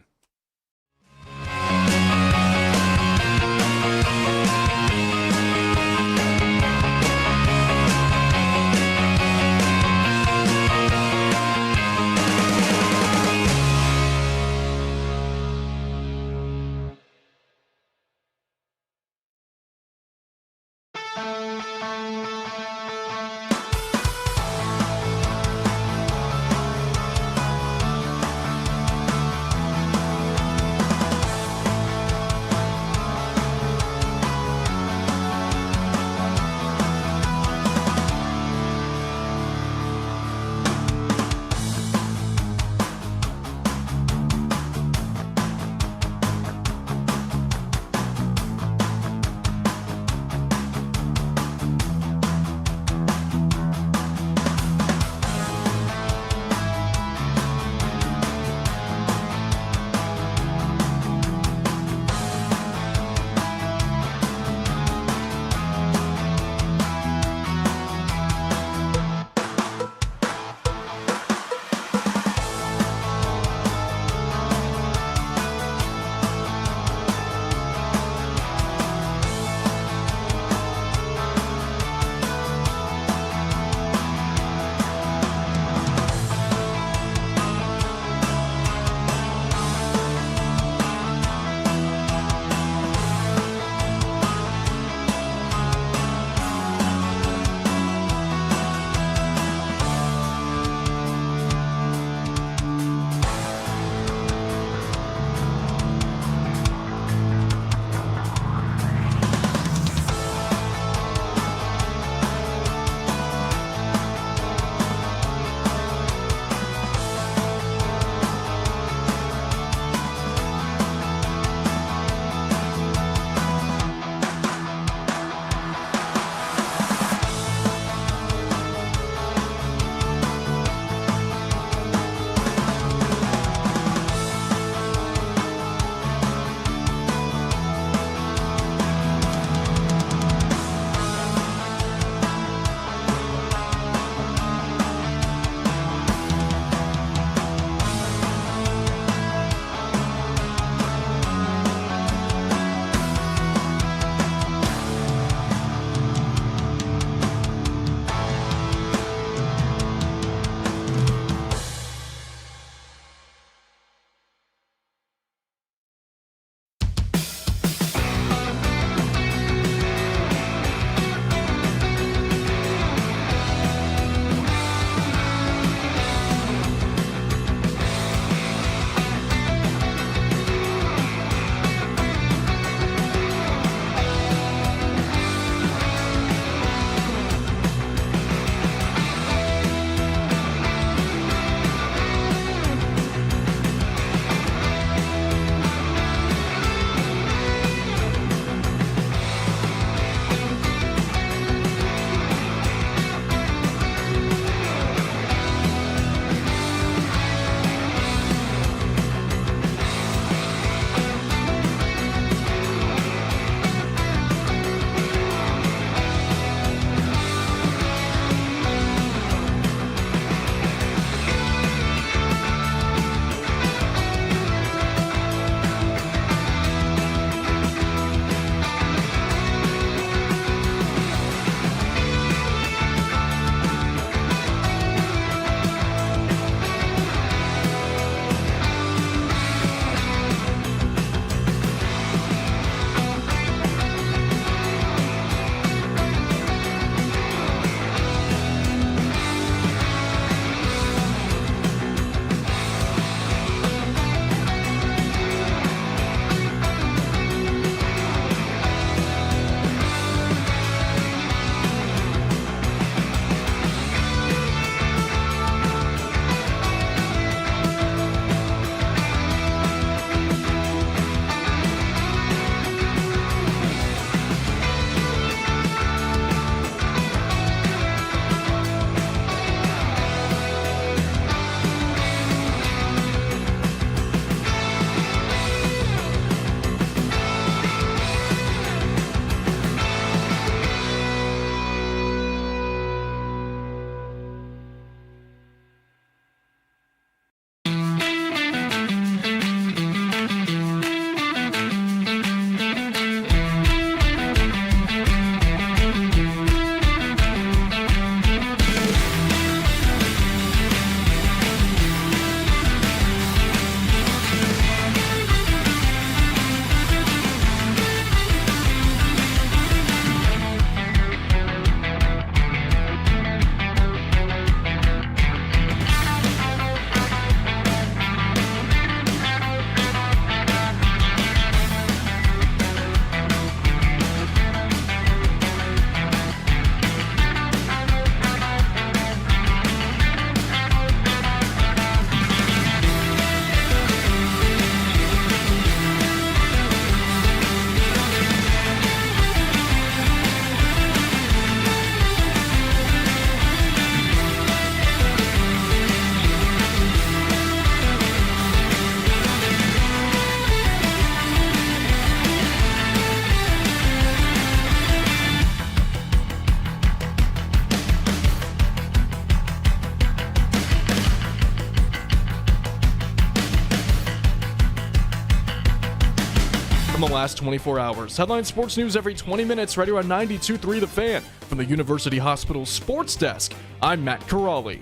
Speaker 3: the last 24 hours. Headline sports news every 20 minutes right here on 92.3 The Fan. From the University Hospital Sports Desk, I'm Matt Corrali.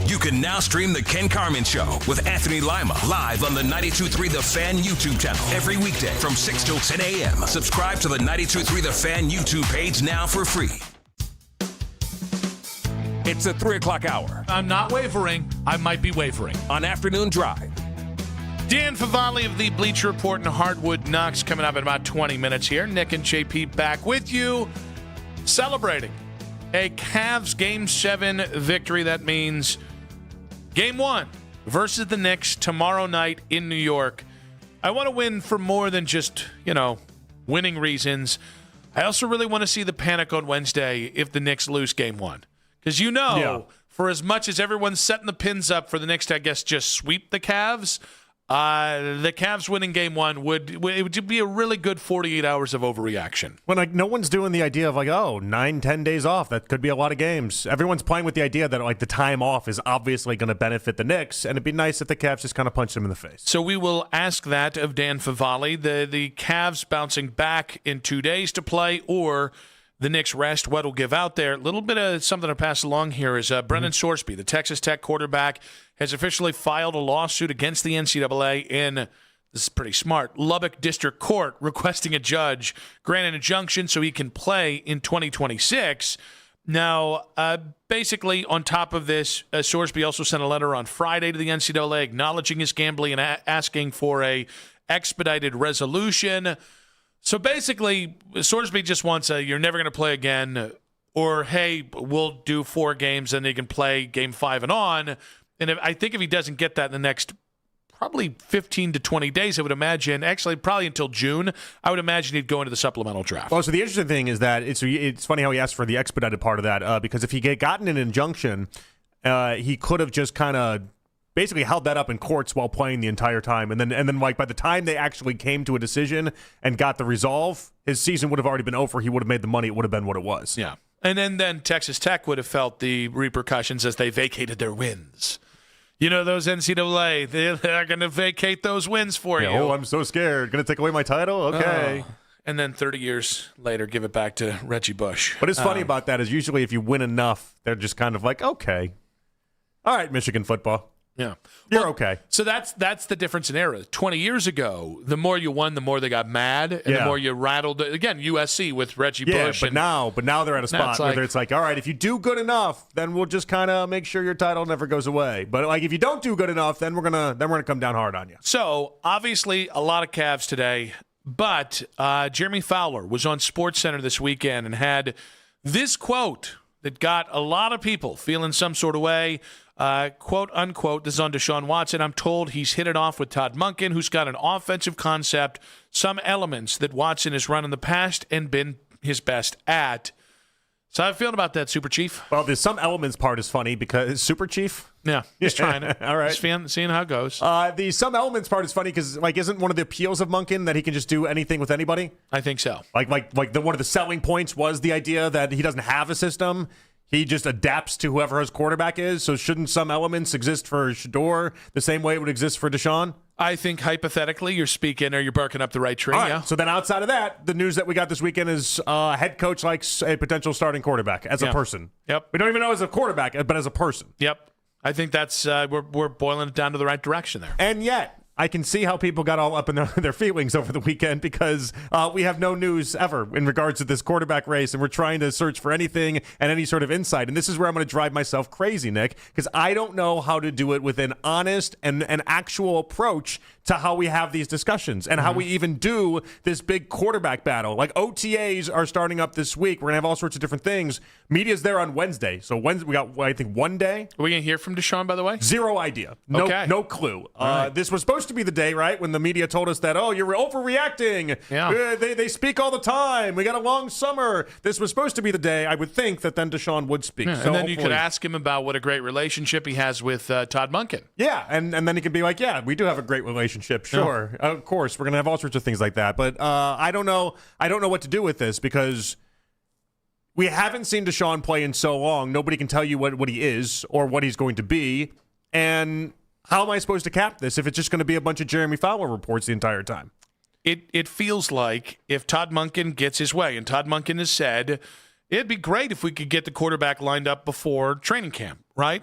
Speaker 2: You can now stream The Ken Carmen Show with Anthony Lima live on the 92.3 The Fan YouTube channel every weekday from 6 till 10 a.m. Subscribe to the 92.3 The Fan YouTube page now for free. It's the 3 o'clock hour.
Speaker 15: I'm not wavering. I might be wavering.
Speaker 2: On Afternoon Drive.
Speaker 15: Dan Favale of the Bleacher Report and Hardwood Knocks coming up in about 20 minutes here. Nick and JP back with you, celebrating a Cavs Game 7 victory. That means Game 1 versus the Knicks tomorrow night in New York. I want to win for more than just, winning reasons. I also really want to see the panic on Wednesday if the Knicks lose Game 1. Because for as much as everyone's setting the pins up for the Knicks to, I guess, just sweep the Cavs, the Cavs winning Game 1 would be a really good 48 hours of overreaction.
Speaker 14: When no one's doing the idea of 9-10 days off, that could be a lot of games. Everyone's playing with the idea that the time off is obviously going to benefit the Knicks, and it'd be nice if the Cavs just kind of punch them in the face.
Speaker 15: So we will ask that of Dan Favale. The Cavs bouncing back in 2 days to play, or the Knicks rest, what will give out there. A little bit of something to pass along here is Brennan Sorsby, the Texas Tech quarterback, has officially filed a lawsuit against the NCAA in, this is pretty smart, Lubbock District Court, requesting a judge grant an injunction so he can play in 2026. Now, basically, on top of this, Sorsby also sent a letter on Friday to the NCAA acknowledging his gambling and asking for a expedited resolution. So basically, Sorsby just wants you're never going to play again, or, hey, we'll do 4 games and they can play Game 5 and on. And I think if he doesn't get that in the next probably 15 to 20 days, I would imagine, actually probably until June, I would imagine he'd go into the supplemental draft.
Speaker 14: Well, so the interesting thing is that it's funny how he asked for the expedited part of that, because if he had gotten an injunction, he could have just kind of basically held that up in courts while playing the entire time. And then by the time they actually came to a decision and got the resolve, his season would have already been over. He would have made the money. It would have been what it was.
Speaker 15: Yeah. And then Texas Tech would have felt the repercussions as they vacated their wins. Those NCAA, they're going to vacate those wins for you.
Speaker 14: Oh, I'm so scared. Going to take away my title? Okay.
Speaker 15: And then 30 years later, give it back to Reggie Bush.
Speaker 14: What is funny about that is usually if you win enough, they're just kind of like, okay. All right, Michigan football.
Speaker 15: Yeah.
Speaker 14: You're okay.
Speaker 15: So that's the difference in era. 20 years ago, the more you won, the more they got mad, and the more you rattled. Again, USC with Reggie Bush.
Speaker 14: But now they're at a spot where it's like, all right, if you do good enough, then we'll just kind of make sure your title never goes away. But if you don't do good enough, then we're gonna come down hard on you.
Speaker 15: So obviously, a lot of Cavs today, but Jeremy Fowler was on SportsCenter this weekend and had this quote that got a lot of people feeling some sort of way. Quote, unquote, this is on Deshaun Watson. I'm told he's hit it off with Todd Monken, who's got an offensive concept, some elements that Watson has run in the past and been his best at. So how are you feeling about that, Super Chief?
Speaker 14: Well, there's some elements part is funny because Super Chief?
Speaker 15: Yeah, he's trying it.
Speaker 14: All right.
Speaker 15: Just seeing how it goes.
Speaker 14: The some elements part is funny because, isn't one of the appeals of Monken that he can just do anything with anybody?
Speaker 15: I think so.
Speaker 14: One of the selling points was the idea that he doesn't have a system. He just adapts to whoever his quarterback is. So shouldn't some elements exist for Shador the same way it would exist for Deshaun?
Speaker 15: I think hypothetically you're speaking or you're barking up the right tree.
Speaker 14: All
Speaker 15: yeah.
Speaker 14: right. So then outside of that, the news that we got this weekend is head coach likes a potential starting quarterback as a person.
Speaker 15: Yep.
Speaker 14: We don't even know as a quarterback, but as a person.
Speaker 15: Yep. I think that's we're boiling it down to the right direction there.
Speaker 14: And yet, I can see how people got all up in their feelings over the weekend because we have no news ever in regards to this quarterback race, and we're trying to search for anything and any sort of insight. And this is where I'm going to drive myself crazy, Nick, because I don't know how to do it with an honest and an actual approach to how we have these discussions and how we even do this big quarterback battle. Like OTAs are starting up this week. We're going to have all sorts of different things. Media's there on Wednesday. So Wednesday, we got, I think, one day.
Speaker 15: Are we going to hear from Deshaun, by the way?
Speaker 14: Zero idea. No clue.
Speaker 15: Right.
Speaker 14: This was supposed to be the day, right, when the media told us that, you're overreacting.
Speaker 15: Yeah.
Speaker 14: They speak all the time. We got a long summer. This was supposed to be the day, I would think, that then Deshaun would speak.
Speaker 15: Yeah,
Speaker 14: so
Speaker 15: and then you could ask him about what a great relationship he has with Todd Monken.
Speaker 14: Yeah, and then he could be like, yeah, we do have a great relationship. Sure. Yeah. Of course. We're going to have all sorts of things like that. But I don't know what to do with this because we haven't seen Deshaun play in so long. Nobody can tell you what he is or what he's going to be. And how am I supposed to cap this if it's just going to be a bunch of Jeremy Fowler reports the entire time?
Speaker 15: It feels like if Todd Monken gets his way, and Todd Monken has said it'd be great if we could get the quarterback lined up before training camp, right?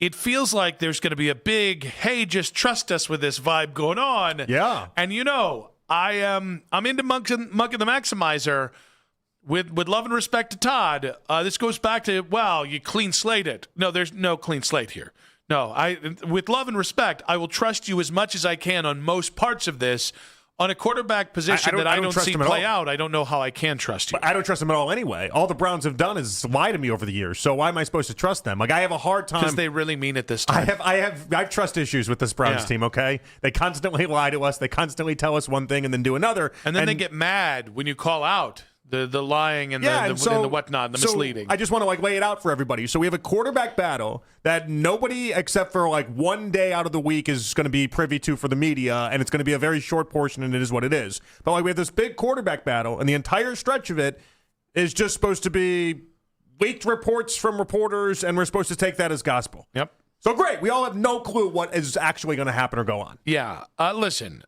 Speaker 15: It feels like there's going to be a big, hey, just trust us with this vibe going on.
Speaker 14: Yeah.
Speaker 15: And I'm into Monken the Maximizer with love and respect to Todd. This goes back to, you clean slate it. No, there's no clean slate here. No, with love and respect, I will trust you as much as I can on most parts of this. On a quarterback position that I don't see play out, I don't know how I can trust you.
Speaker 14: But I don't trust them at all anyway. All the Browns have done is lie to me over the years. So why am I supposed to trust them? Like, I have a hard time.
Speaker 15: Because they really mean it this time.
Speaker 14: I have trust issues with this Browns team, okay? They constantly lie to us. They constantly tell us one thing and then do another.
Speaker 15: And then they get mad when you call out the lying and and the whatnot, and the misleading.
Speaker 14: I just want to lay it out for everybody. So we have a quarterback battle that nobody except for one day out of the week is going to be privy to for the media, and it's going to be a very short portion, and it is what it is. But we have this big quarterback battle, and the entire stretch of it is just supposed to be leaked reports from reporters, and we're supposed to take that as gospel.
Speaker 15: Yep.
Speaker 14: So great. We all have no clue what is actually going to happen or go on.
Speaker 15: Yeah. Listen.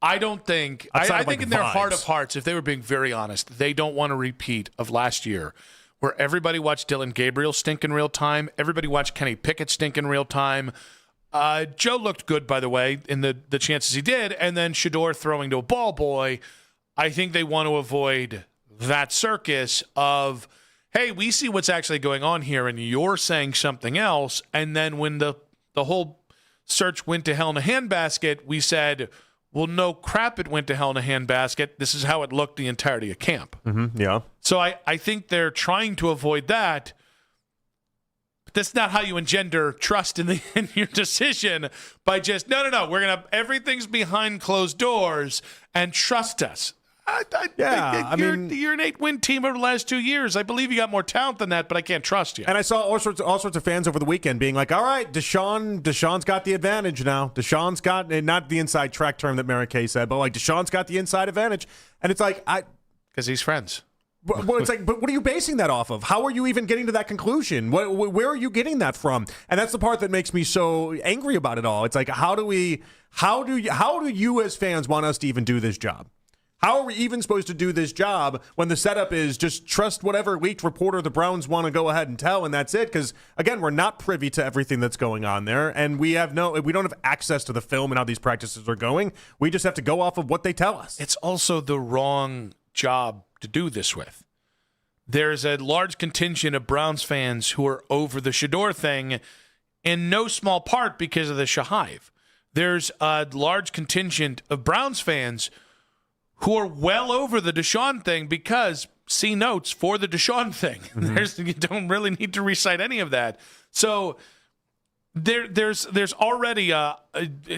Speaker 15: I don't think. I think in their heart of hearts, if they were being very honest, they don't want a repeat of last year, where everybody watched Dylan Gabriel stink in real time, everybody watched Kenny Pickett stink in real time. Joe looked good, by the way, in the chances he did, and then Shador throwing to a ball boy. I think they want to avoid that circus of, hey, we see what's actually going on here, and you're saying something else. And then when the whole search went to hell in a handbasket, we said, well, no crap, it went to hell in a handbasket. This is how it looked the entirety of camp.
Speaker 14: Mm-hmm, yeah.
Speaker 15: So I think they're trying to avoid that. But that's not how you engender trust in your decision by just, no, everything's behind closed doors and trust us. You're an 8-win team over the last 2 years. I believe you got more talent than that, but I can't trust you.
Speaker 14: And I saw all sorts of fans over the weekend being like, all right, Deshaun's got the advantage now. Deshaun's got, not the inside track term that Mary Kay said, but Deshaun's got the inside advantage. And it's like,
Speaker 15: because he's friends.
Speaker 14: Well, it's like, but what are you basing that off of? How are you even getting to that conclusion? Where are you getting that from? And that's the part that makes me so angry about it all. It's like, how do you as fans want us to even do this job? How are we even supposed to do this job when the setup is just trust whatever leaked reporter the Browns want to go ahead and tell, and that's it? Because, again, we're not privy to everything that's going on there, and we don't have access to the film and how these practices are going. We just have to go off of what they tell us.
Speaker 15: It's also the wrong job to do this with. There's a large contingent of Browns fans who are over the Shador thing, in no small part because of the Shahive. There's a large contingent of Browns fans who are well over the Deshaun thing because see notes for the Deshaun thing. Mm-hmm. You don't really need to recite any of that. So there's already a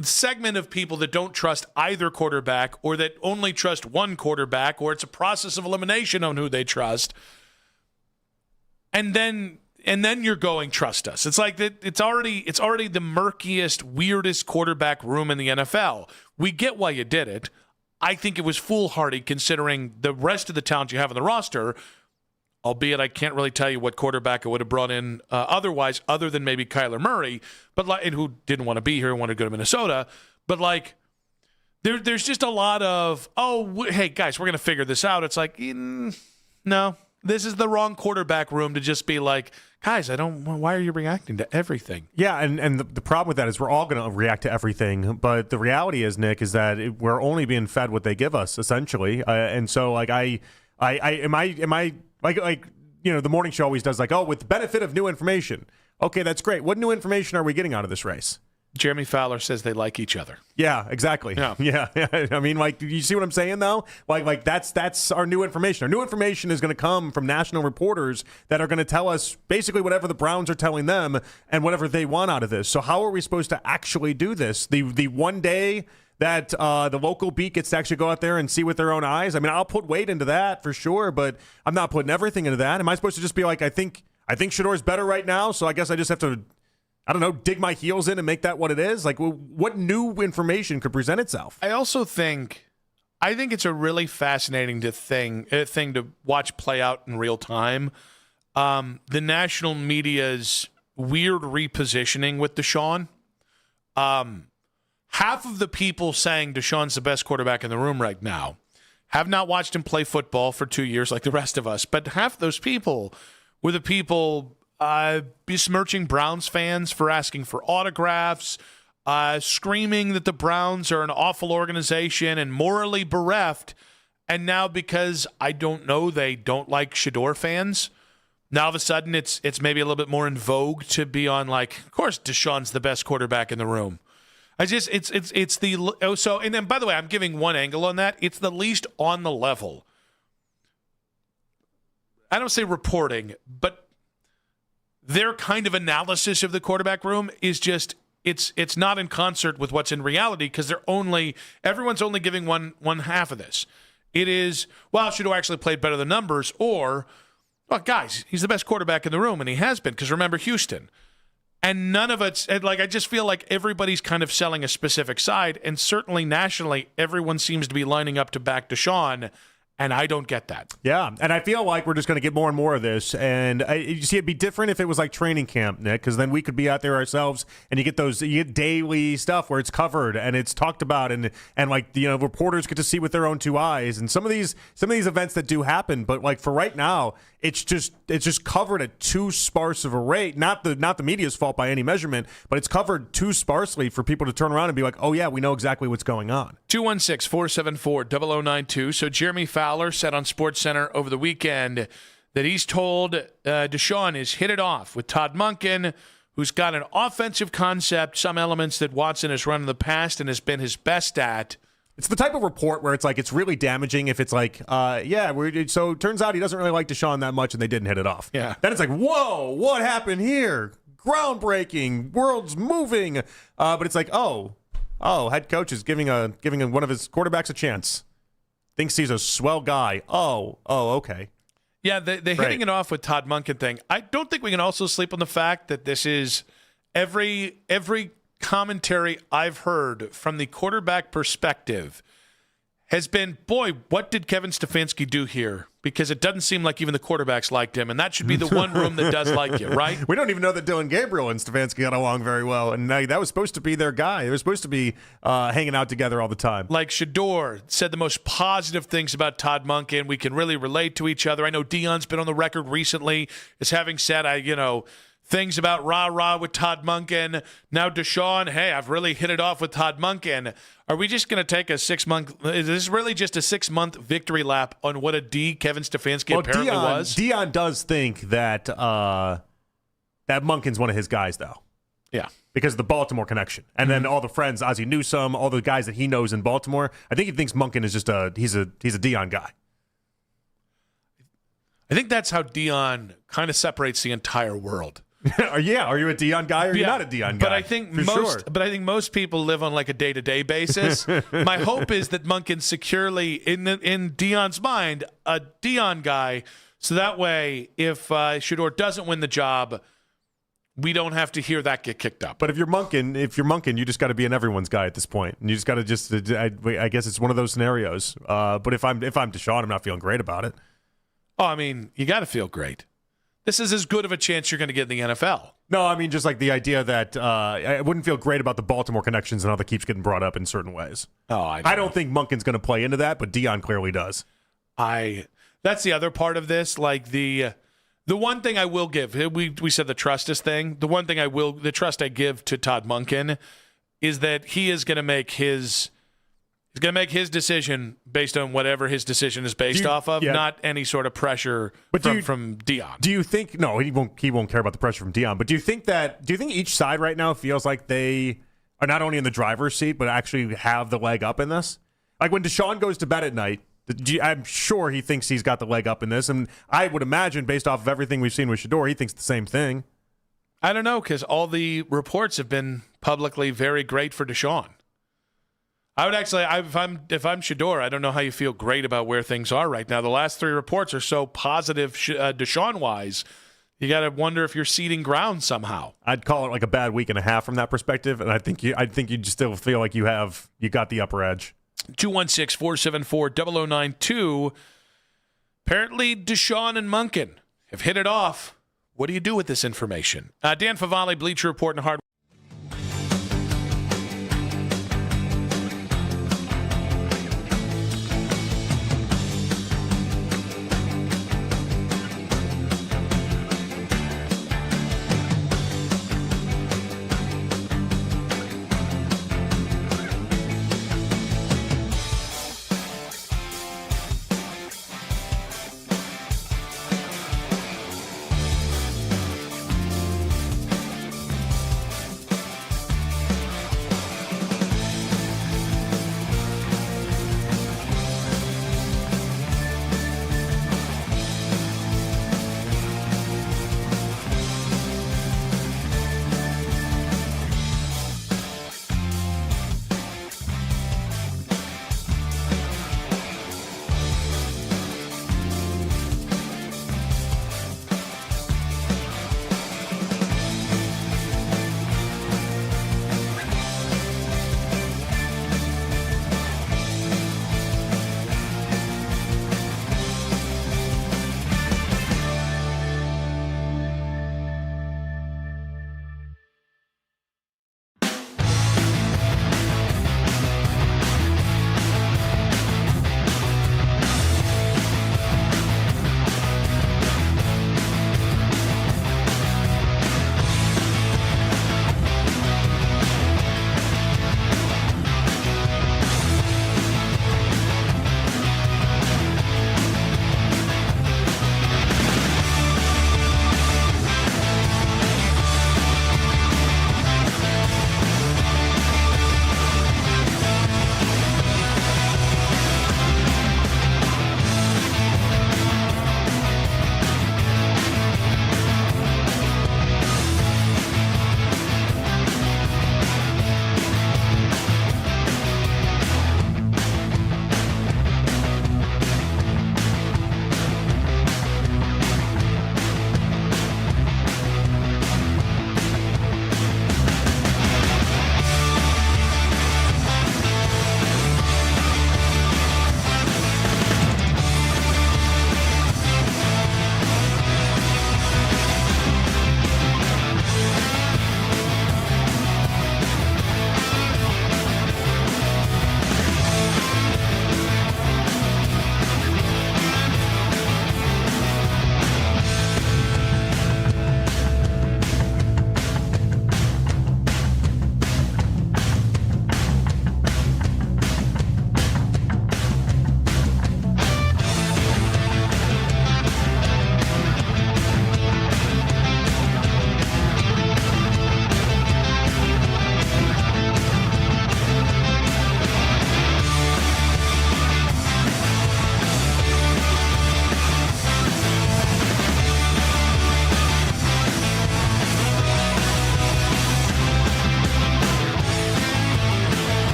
Speaker 15: segment of people that don't trust either quarterback or that only trust one quarterback, or it's a process of elimination on who they trust. And then you're going, trust us. It's like that. It's already the murkiest, weirdest quarterback room in the NFL. We get why you did it. I think it was foolhardy considering the rest of the talent you have on the roster, albeit I can't really tell you what quarterback I would have brought in otherwise, other than maybe Kyler Murray, and who didn't want to be here and wanted to go to Minnesota. But there's just a lot of, hey, guys, we're going to figure this out. It's like, no, this is the wrong quarterback room to just be like, guys, why are you reacting to everything?
Speaker 14: Yeah, and the problem with that is we're all going to react to everything. But the reality is, Nick, is that we're only being fed what they give us, essentially. And so, the morning show always does with the benefit of new information. Okay, that's great. What new information are we getting out of this race?
Speaker 15: Jeremy Fowler says they like each other.
Speaker 14: Yeah, exactly. Yeah. I mean, you see what I'm saying, though? That's our new information. Our new information is going to come from national reporters that are going to tell us basically whatever the Browns are telling them and whatever they want out of this. So how are we supposed to actually do this? The one day that the local beat gets to actually go out there and see with their own eyes? I mean, I'll put weight into that for sure, but I'm not putting everything into that. Am I supposed to just be like, I think Shador's better right now, so I guess I just have to, I don't know, dig my heels in and make that what it is? What new information could present itself?
Speaker 15: I also think it's a really fascinating thing to watch play out in real time. The national media's weird repositioning with Deshaun. half of the people saying Deshaun's the best quarterback in the room right now have not watched him play football for 2 years like the rest of us. But half those people were the people besmirching Browns fans for asking for autographs, screaming that the Browns are an awful organization and morally bereft. And now because I don't know, they don't like Shador fans. Now all of a sudden it's maybe a little bit more in vogue to be on like, of course Deshaun's the best quarterback in the room. And then by the way, I'm giving one angle on that. It's the least on the level. I don't say reporting, but their kind of analysis of the quarterback room is just it's not in concert with what's in reality because everyone's only giving one half of this. It is, well, Shador actually played better than numbers, or, well, guys, he's the best quarterback in the room, and he has been, because remember Houston. And none of it's, like, I just feel like everybody's kind of selling a specific side, and certainly nationally, everyone seems to be lining up to back Deshaun, and I don't get that.
Speaker 14: Yeah, and I feel like we're just going to get more and more of this. And you see, it'd be different if it was like training camp, Nick, because then we could be out there ourselves, and you get daily stuff where it's covered and it's talked about, and like reporters get to see with their own two eyes. And some of these events that do happen, but like for right now, it's just covered at too sparse of a rate. Not the media's fault by any measurement, but it's covered too sparsely for people to turn around and be like, oh yeah, we know exactly what's going on.
Speaker 15: 216-474-0092. So Jeremy Fowler said on SportsCenter over the weekend that he's told Deshaun is hit it off with Todd Monken, who's got an offensive concept, some elements that Watson has run in the past and has been his best at.
Speaker 14: It's the type of report where it's like it's really damaging if it's like, so it turns out he doesn't really like Deshaun that much and they didn't hit it off.
Speaker 15: Yeah.
Speaker 14: Then it's like, whoa, what happened here? Groundbreaking, world's moving. But it's like, head coach is giving one of his quarterbacks a chance. Thinks he's a swell guy. Okay.
Speaker 15: Yeah, the hitting it off with Todd Monken thing. I don't think we can also sleep on the fact that this is every commentary I've heard from the quarterback perspective has been, boy, what did Kevin Stefanski do here? Because it doesn't seem like even the quarterbacks liked him, and that should be the one room that does like you, right?
Speaker 14: We don't even know that Dylan Gabriel and Stefanski got along very well, and that was supposed to be their guy. They were supposed to be hanging out together all the time.
Speaker 15: Like Shador said the most positive things about Todd Monken. We can really relate to each other. I know Dion's been on the record recently as having said, things about rah-rah with Todd Monken. Now Deshaun, hey, I've really hit it off with Todd Monken. Are we just going to take a 6-month – is this really just a 6-month victory lap on what a D Kevin Stefanski apparently was?
Speaker 14: Dion does think that that Monken's one of his guys, though.
Speaker 15: Yeah.
Speaker 14: Because of the Baltimore connection. And then all the friends, Ozzie Newsome, all the guys that he knows in Baltimore, I think he thinks Monken is just he's a Dion guy.
Speaker 15: I think that's how Dion kind of separates the entire world.
Speaker 14: Yeah, are you a Dion guy or are you not a Dion guy?
Speaker 15: But I think most people live on like a day-to-day basis. My hope is that Monken's securely in Dion's mind a Dion guy, so that way if Shador doesn't win the job, we don't have to hear that get kicked up.
Speaker 14: But if you're Monken, you just got to be an everyone's guy at this point, and you just got to I guess it's one of those scenarios. But if I'm Deshaun, I'm not feeling great about it.
Speaker 15: Oh, I mean, you got to feel great. This is as good of a chance you're going to get in the NFL.
Speaker 14: No, I mean, just like the idea that I wouldn't feel great about the Baltimore connections and how that keeps getting brought up in certain ways.
Speaker 15: Oh,
Speaker 14: I don't think Monken's going to play into that, but Dion clearly does.
Speaker 15: That's the other part of this. Like the one thing I will give, we said the trustest thing. The trust I give to Todd Monken is that he is going to make his decision based on whatever his decision is based off of, not any sort of pressure from Dion.
Speaker 14: Do you think no, he won't care about the pressure from Dion, but do you think each side right now feels like they are not only in the driver's seat but actually have the leg up in this? Like when Deshaun goes to bed at night, I'm sure he thinks he's got the leg up in this, and I would imagine based off of everything we've seen with Shador, he thinks the same thing.
Speaker 15: I don't know, because all the reports have been publicly very great for Deshaun. I would actually, if I'm Shador, I don't know how you feel great about where things are right now. The last 3 reports are so positive Deshaun-wise, you got to wonder if you're ceding ground somehow.
Speaker 14: I'd call it like a bad week and a half from that perspective, and I think you still feel like you got the upper edge.
Speaker 15: 216-474-0092. Apparently, Deshaun and Monken have hit it off. What do you do with this information? Dan Favale, Bleacher Report, and Hard.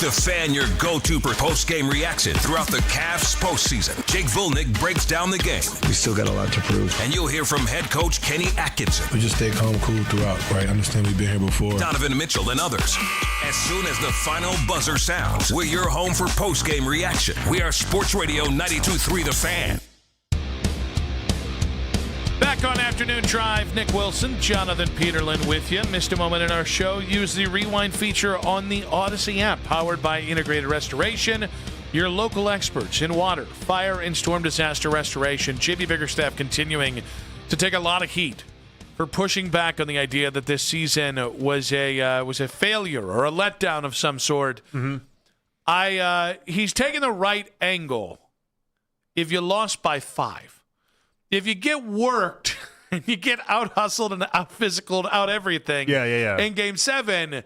Speaker 2: The Fan, your go-to for post-game reaction throughout the Cavs postseason. Jake Volnick breaks down the game.
Speaker 25: We still got a lot to prove.
Speaker 2: And you'll hear from head coach Kenny Atkinson.
Speaker 25: We just stay calm, cool throughout, right? Understand we've been here before.
Speaker 2: Donovan Mitchell and others. As soon as the final buzzer sounds, we're your home for post-game reaction. We are Sports Radio 92.3 The Fan.
Speaker 15: Back on Afternoon Drive, Nick Wilson, Jonathan Peterlin with you. Missed a moment in our show? Use the rewind feature on the Odyssey app, powered by Integrated Restoration. Your local experts in water, fire, and storm disaster restoration. JB Biggerstaff continuing to take a lot of heat for pushing back on the idea that this season was a failure or a letdown of some sort. Mm-hmm. He's taking the right angle if you lost by 5. If you get worked and you get out-hustled and out-physicaled, out-everything in Game 7,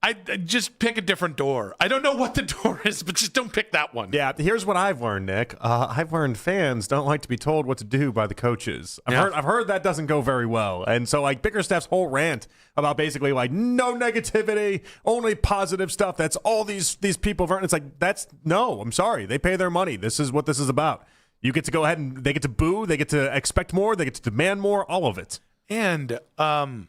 Speaker 15: I just pick a different door. I don't know what the door is, but just don't pick that one.
Speaker 14: Yeah, here's what I've learned, Nick. I've learned fans don't like to be told what to do by the coaches. I've heard that doesn't go very well. And so, like, Bickerstaff's whole rant about basically, like, no negativity, only positive stuff. That's all these people have earned. It's like, no, I'm sorry. They pay their money. This is what this is about. You get to go ahead and they get to boo, they get to expect more, they get to demand more, all of it.
Speaker 15: And because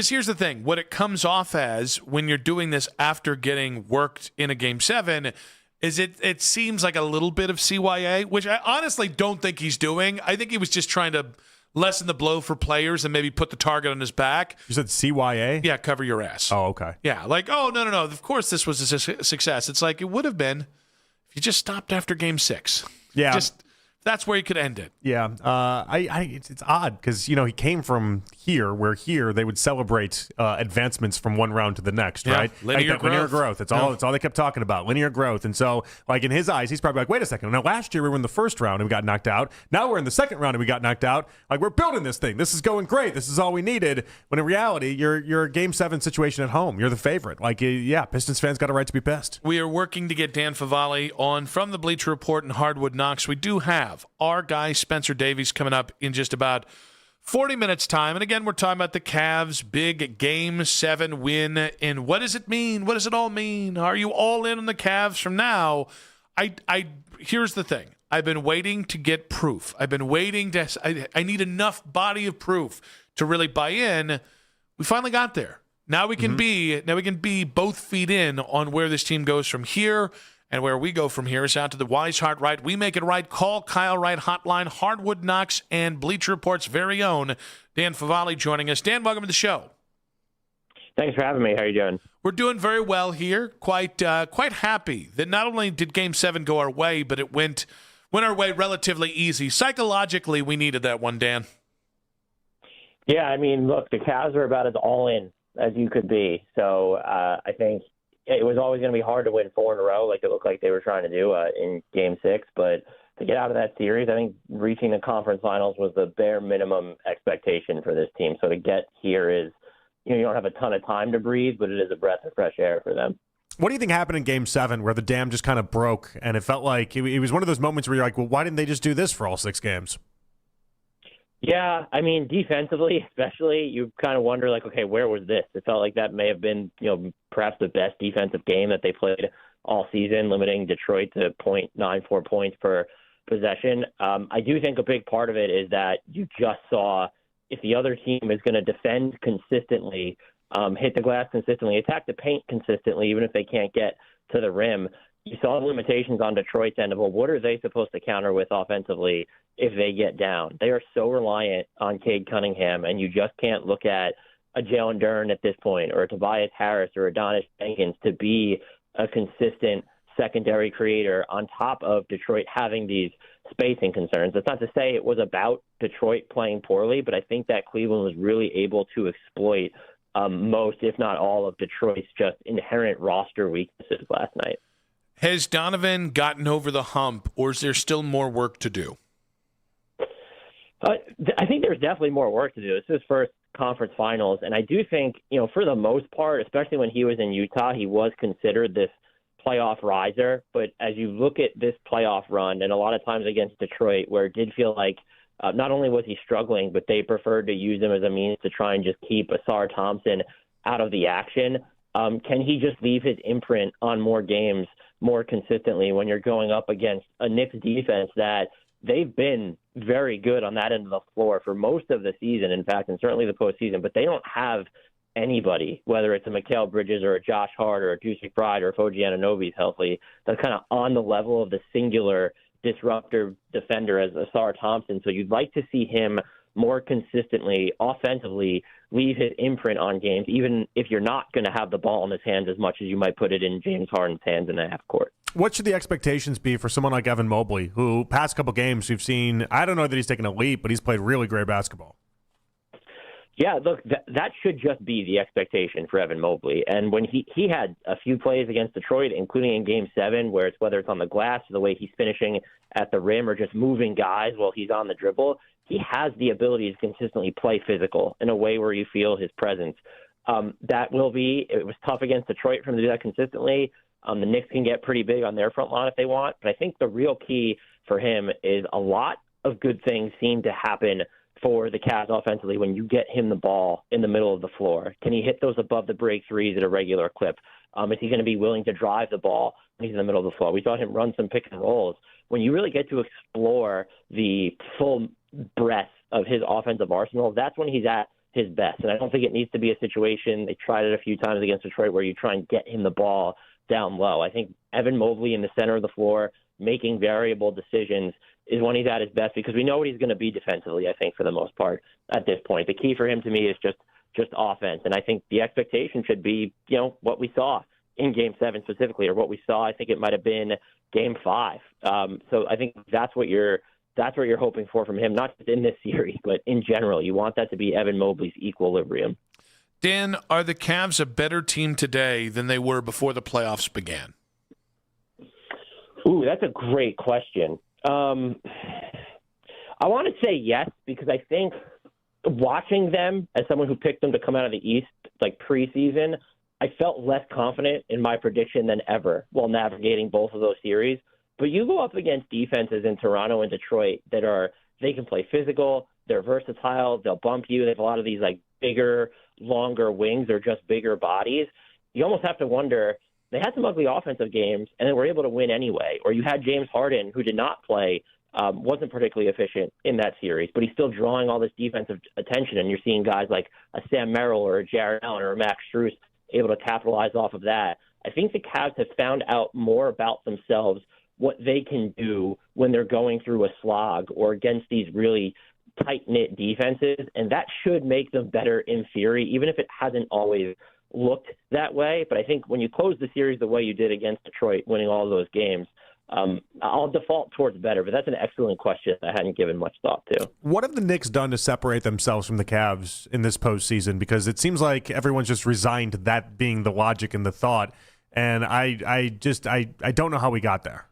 Speaker 15: here's the thing, what it comes off as when you're doing this after getting worked in a Game 7 is it seems like a little bit of CYA, which I honestly don't think he's doing. I think he was just trying to lessen the blow for players and maybe put the target on his back.
Speaker 14: You said CYA?
Speaker 15: Yeah, cover your ass.
Speaker 14: Oh, okay.
Speaker 15: Yeah, like, oh, no, of course this was a success. It's like it would have been. You just stopped after Game 6.
Speaker 14: Yeah.
Speaker 15: That's where you could end it.
Speaker 14: Yeah. It's odd because, he came from here, where here they would celebrate advancements from one round to the next, right?
Speaker 15: Linear growth.
Speaker 14: That's all they kept talking about, linear growth. And so, like, in his eyes, he's probably like, wait a second. Now, last year we were in the first round and we got knocked out. Now we're in the second round and we got knocked out. Like, we're building this thing. This is going great. This is all we needed. When in reality, you're a Game 7 situation at home. You're the favorite. Like, Pistons fans got a right to be pissed.
Speaker 15: We are working to get Dan Favale on from the Bleacher Report and Hardwood Knocks. We do have our guy Spencer Davies coming up in just about 40 minutes time. And again, we're talking about the Cavs' big Game 7 win. And what does it mean? What does it all mean? Are you all in on the Cavs from now? Here's the thing. I've been waiting to get proof. I've been waiting I need enough body of proof to really buy in. We finally got there. Now we can be both feet in on where this team goes from here. And where we go from here is out to the Wise Heart Right. We make it right. Call Kyle Wright hotline, Hardwood Knocks, and Bleacher Report's very own Dan Favale joining us. Dan, welcome to the show.
Speaker 8: Thanks for having me. How are you doing?
Speaker 15: We're doing very well here. Quite happy that not only did Game 7 go our way, but it went our way relatively easy. Psychologically, we needed that one, Dan.
Speaker 8: Yeah, I mean, look, the Cavs are about as all in as you could be. So I think it was always going to be hard to win 4 in a row, like it looked like they were trying to do in Game 6. But to get out of that series, I think reaching the conference finals was the bare minimum expectation for this team. So to get here is, you don't have a ton of time to breathe, but it is a breath of fresh air for them.
Speaker 14: What do you think happened in Game 7 where the dam just kind of broke and it felt like it was one of those moments where you're like, well, why didn't they just do this for all 6 games?
Speaker 8: Yeah, I mean, defensively, especially, you kind of wonder, like, okay, where was this? It felt like that may have been, perhaps the best defensive game that they played all season, limiting Detroit to 0.94 points per possession. I do think a big part of it is that you just saw if the other team is going to defend consistently, hit the glass consistently, attack the paint consistently, even if they can't get to the rim, you saw the limitations on Detroit's end of, well, what are they supposed to counter with offensively if they get down? They are so reliant on Cade Cunningham, and you just can't look at a Jalen Duren at this point or a Tobias Harris or Adonis Jenkins to be a consistent secondary creator on top of Detroit having these spacing concerns. That's not to say it was about Detroit playing poorly, but I think that Cleveland was really able to exploit most, if not all, of Detroit's just inherent roster weaknesses last night.
Speaker 15: Has Donovan gotten over the hump, or is there still more work to do?
Speaker 8: I think there's definitely more work to do. It's his first conference finals, and I do think, for the most part, especially when he was in Utah, he was considered this playoff riser. But as you look at this playoff run, and a lot of times against Detroit, where it did feel like not only was he struggling, but they preferred to use him as a means to try and just keep Asar Thompson out of the action. Can he just leave his imprint on more games more consistently when you're going up against a Knicks defense that they've been very good on that end of the floor for most of the season, in fact, and certainly the postseason, but they don't have anybody, whether it's a Mikal Bridges or a Josh Hart or a Deuce McBride or if OG Anunoby's healthy, that's kind of on the level of the singular disruptor defender as Asar Thompson. So you'd like to see him more consistently, offensively, leave his imprint on games, even if you're not going to have the ball in his hands as much as you might put it in James Harden's hands in the half court.
Speaker 14: What should the expectations be for someone like Evan Mobley, who past couple games we've seen, I don't know that he's taken a leap, but he's played really great basketball?
Speaker 8: Yeah, look, that should just be the expectation for Evan Mobley. And when he had a few plays against Detroit, including in Game 7, where it's whether it's on the glass or the way he's finishing at the rim or just moving guys while he's on the dribble, he has the ability to consistently play physical in a way where you feel his presence. It was tough against Detroit for him to do that consistently. The Knicks can get pretty big on their front line if they want. But I think the real key for him is a lot of good things seem to happen for the Cavs offensively when you get him the ball in the middle of the floor. Can he hit those above the break threes at a regular clip? Is he going to be willing to drive the ball when he's in the middle of the floor? We saw him run some pick and rolls. When you really get to explore the full breadth of his offensive arsenal, that's when he's at his best. And I don't think it needs to be a situation, they tried it a few times against Detroit, where you try and get him the ball down low. I think Evan Mobley in the center of the floor making variable decisions is when he's at his best, because we know what he's going to be defensively, I think, for the most part at this point. The key for him to me is just offense. And I think the expectation should be, what we saw in Game 7 specifically, or what we saw, I think it might have been Game 5. So I think that's what you're hoping for from him, not just in this series, but in general. You want that to be Evan Mobley's equilibrium.
Speaker 15: Dan, are the Cavs a better team today than they were before the playoffs began?
Speaker 8: Ooh, that's a great question. I want to say yes, because I think watching them as someone who picked them to come out of the East like preseason, I felt less confident in my prediction than ever while navigating both of those series. But you go up against defenses in Toronto and Detroit they can play physical, they're versatile, they'll bump you. They have a lot of these like bigger, longer wings or just bigger bodies. You almost have to wonder, they had some ugly offensive games and they were able to win anyway. Or you had James Harden, who did not play, wasn't particularly efficient in that series, but he's still drawing all this defensive attention. And you're seeing guys like a Sam Merrill or a Jared Allen or a Max Strus able to capitalize off of that. I think the Cavs have found out more about themselves, what they can do when they're going through a slog or against these really tight-knit defenses. And that should make them better in theory, even if it hasn't always looked that way. But I think when you close the series the way you did against Detroit, winning all those games, I'll default towards better. But that's an excellent question I hadn't given much thought to.
Speaker 14: What have the Knicks done to separate themselves from the Cavs in this postseason? Because it seems like everyone's just resigned to that being the logic and the thought. And I don't know how we got there.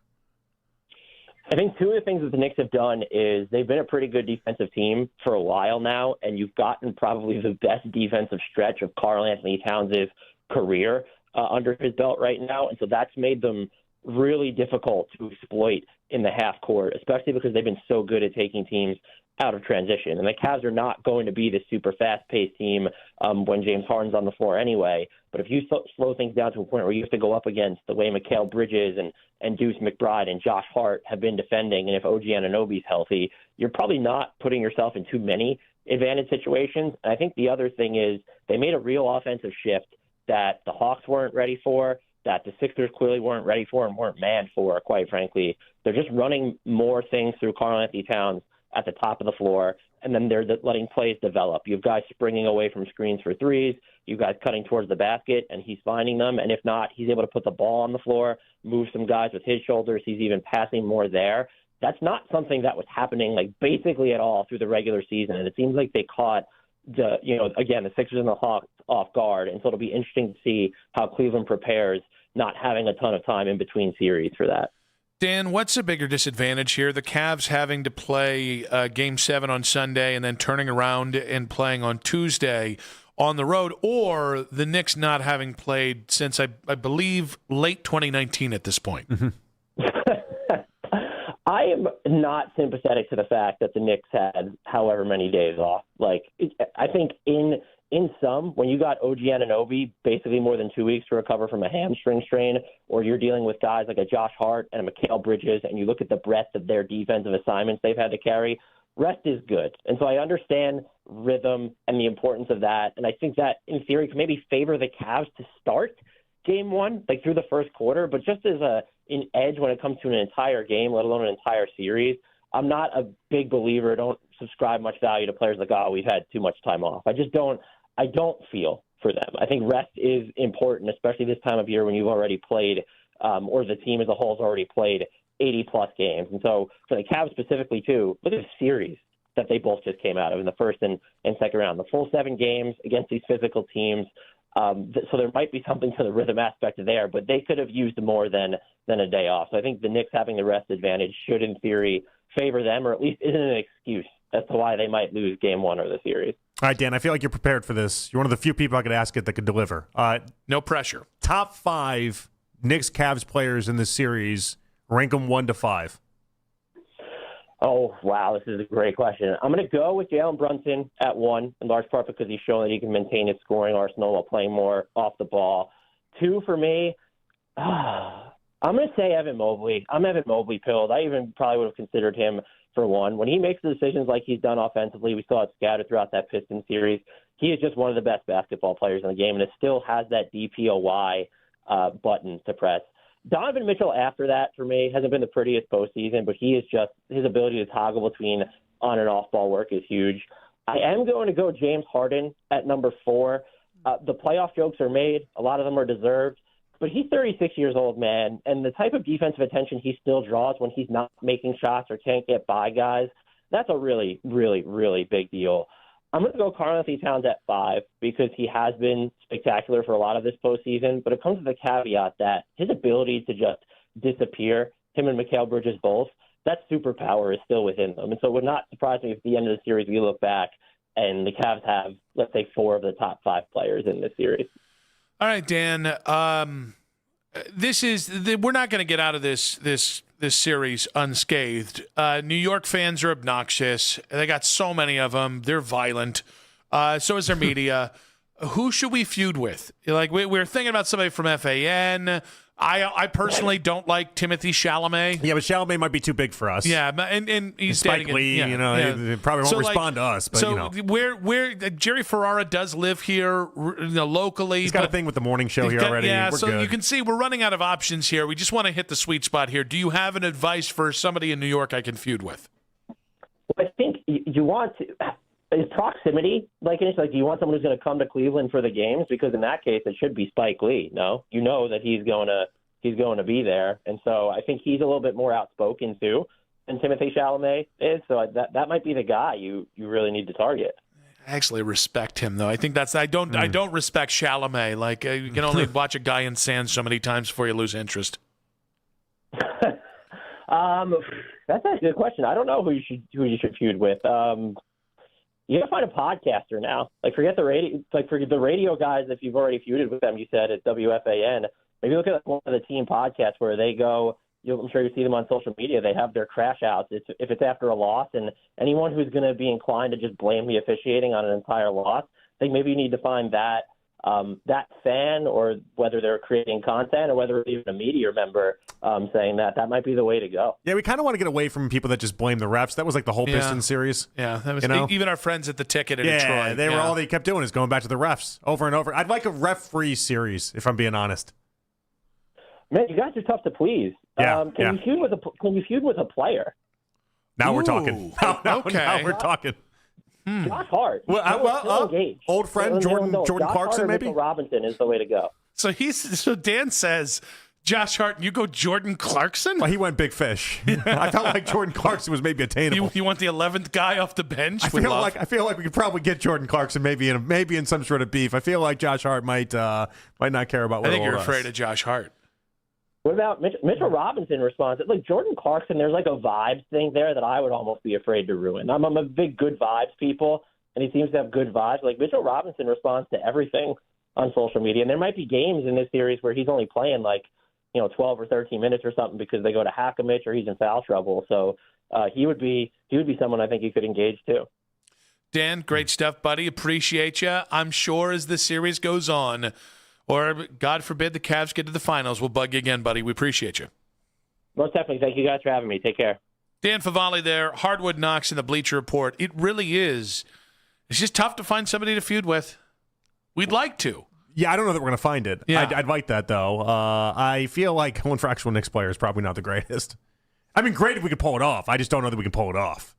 Speaker 8: I think two of the things that the Knicks have done is they've been a pretty good defensive team for a while now, and you've gotten probably the best defensive stretch of Karl-Anthony Towns' career under his belt right now. And so that's made them really difficult to exploit in the half court, especially because they've been so good at taking teams out of transition. And the Cavs are not going to be this super fast-paced team when James Harden's on the floor anyway. But if you slow things down to a point where you have to go up against the way Mikal Bridges and Deuce McBride and Josh Hart have been defending, and if OG Anunoby's healthy, you're probably not putting yourself in too many advantage situations. And I think the other thing is they made a real offensive shift that the Hawks weren't ready for, that the Sixers clearly weren't ready for and weren't mad for, quite frankly. They're just running more things through Karl-Anthony Towns at the top of the floor, and then they're letting plays develop. You've guys springing away from screens for threes. You've guys cutting towards the basket, and he's finding them. And if not, he's able to put the ball on the floor, move some guys with his shoulders. He's even passing more there. That's not something that was happening like basically at all through the regular season. And it seems like they caught the Sixers and the Hawks off guard. And so it'll be interesting to see how Cleveland prepares, not having a ton of time in between series for that.
Speaker 15: Dan, what's the bigger disadvantage here? The Cavs having to play Game 7 on Sunday and then turning around and playing on Tuesday on the road, or the Knicks not having played since, I believe, late 2019 at this point?
Speaker 14: Mm-hmm.
Speaker 8: I am not sympathetic to the fact that the Knicks had however many days off. Like, I think in in sum, when you got OG Anunoby basically more than 2 weeks to recover from a hamstring strain, or you're dealing with guys like a Josh Hart and a Mikal Bridges, and you look at the breadth of their defensive assignments they've had to carry, rest is good. And so I understand rhythm and the importance of that. And I think that, in theory, could maybe favor the Cavs to start game one, like through the first quarter. But just as an edge when it comes to an entire game, let alone an entire series, I'm not a big believer. Don't subscribe much value to players like, oh, we've had too much time off. I don't feel for them. I think rest is important, especially this time of year when you've already played, or the team as a whole has already played 80-plus games. And so for the Cavs specifically, too, look at the series that they both just came out of in the first and second round. The full 7 games against these physical teams. So there might be something to the rhythm aspect there, but they could have used more than a day off. So I think the Knicks having the rest advantage should, in theory, favor them, or at least isn't an excuse as to why they might lose game one of the series.
Speaker 14: All right, Dan, I feel like you're prepared for this. You're one of the few people I could ask it that could deliver.
Speaker 15: No pressure.
Speaker 14: Top 5 Knicks Cavs players in this series, rank them 1 to 5.
Speaker 8: Oh, wow, this is a great question. I'm going to go with Jalen Brunson at 1, in large part because he's shown that he can maintain his scoring arsenal while playing more off the ball. 2 for me, I'm going to say Evan Mobley. I'm Evan Mobley pilled. I even probably would have considered him for 1. When he makes the decisions like he's done offensively, we saw it scattered throughout that Pistons series. He is just one of the best basketball players in the game, and it still has that DPOY button to press. Donovan Mitchell after that, for me, hasn't been the prettiest postseason, but he is just – his ability to toggle between on- and off-ball work is huge. I am going to go James Harden at number 4. The playoff jokes are made. A lot of them are deserved. But he's 36 years old, man, and the type of defensive attention he still draws when he's not making shots or can't get by guys, that's a really, really, really big deal. I'm going to go Karl-Anthony Towns at 5 because he has been spectacular for a lot of this postseason, but it comes with a caveat that his ability to just disappear, him and Mikal Bridges both, that superpower is still within them. And so it would not surprise me if at the end of the series we look back and the Cavs have, let's say, 4 of the top 5 players in this series.
Speaker 15: All right, Dan. We're not going to get out of this series unscathed. New York fans are obnoxious. They got so many of them. They're violent. So is their media. Who should we feud with? Like we're thinking about somebody from FAN. I personally don't like Timothy Chalamet.
Speaker 14: Yeah, but Chalamet might be too big for us.
Speaker 15: Yeah, and he's
Speaker 14: Spike Lee. They probably won't respond to us. But
Speaker 15: where Jerry Ferrara does live here, locally.
Speaker 14: He's got a thing with the morning show here already.
Speaker 15: Yeah,
Speaker 14: we're
Speaker 15: so
Speaker 14: good.
Speaker 15: you can see we're running out of options here. We just want to hit the sweet spot here. Do you have an advice for somebody in New York I can feud with?
Speaker 8: Well, I think you want to. Is proximity do you want someone who's going to come to Cleveland for the games? Because in that case, it should be Spike Lee. No, you know that he's going to be there, and so I think he's a little bit more outspoken too than Timothy Chalamet is. So that might be the guy you really need to target.
Speaker 15: I actually respect him though. I think I don't respect Chalamet. Like you can only watch a guy in sand so many times before you lose interest.
Speaker 8: That's a good question. I don't know who you should feud with. You gotta find a podcaster now. Forget the radio. For the radio guys, if you've already feuded with them, you said at WFAN. Maybe look at one of the team podcasts where they go. I'm sure you see them on social media. They have their crash outs. If it's after a loss, and anyone who's going to be inclined to just blame the officiating on an entire loss, I think maybe you need to find that fan, or whether they're creating content, or whether it's even a media member saying that might be the way to go.
Speaker 14: Yeah, we kind of want to get away from people that just blame the refs. That was like the whole Pistons series.
Speaker 15: Yeah, that was even our friends at the Ticket in Detroit.
Speaker 14: They were all they kept doing is going back to the refs over and over. I'd like a ref-free series, if I'm being honest.
Speaker 8: Man, you guys are tough to please. Can you feud with a player?
Speaker 14: Now we're talking. Now we're talking.
Speaker 8: Josh Hart.
Speaker 14: Old friend Jordan Clarkson, maybe?
Speaker 8: Mitchell Robinson is the way to go.
Speaker 15: So Dan says Josh Hart, and you go Jordan Clarkson?
Speaker 14: Well, he went big fish. I felt like Jordan Clarkson was maybe attainable.
Speaker 15: You want the 11th guy off the bench?
Speaker 14: I feel like we could probably get Jordan Clarkson maybe in some sort of beef. I feel like Josh Hart might not care about what.
Speaker 15: I think you're afraid of Josh Hart.
Speaker 8: What about Mitchell Robinson responds? Like Jordan Clarkson, there's like a vibes thing there that I would almost be afraid to ruin. I'm a big good vibes people, and he seems to have good vibes. Like Mitchell Robinson responds to everything on social media, and there might be games in this series where he's only playing 12 or 13 minutes or something because they go to hack a Mitch or he's in foul trouble. So he would be someone I think you could engage too.
Speaker 15: Dan, great stuff, buddy. Appreciate you. I'm sure as the series goes on, or God forbid the Cavs get to the finals, we'll bug you again, buddy. We appreciate you.
Speaker 8: Most definitely. Thank you guys for having me. Take care.
Speaker 15: Dan Favale there, Hardwood Knocks in the Bleacher Report. It really is. It's just tough to find somebody to feud with. We'd like to.
Speaker 14: Yeah, I don't know that we're going to find it.
Speaker 15: Yeah.
Speaker 14: I'd like that, though. I feel like one for actual Knicks player is probably not the greatest. I mean, great if we could pull it off. I just don't know that we can pull it off.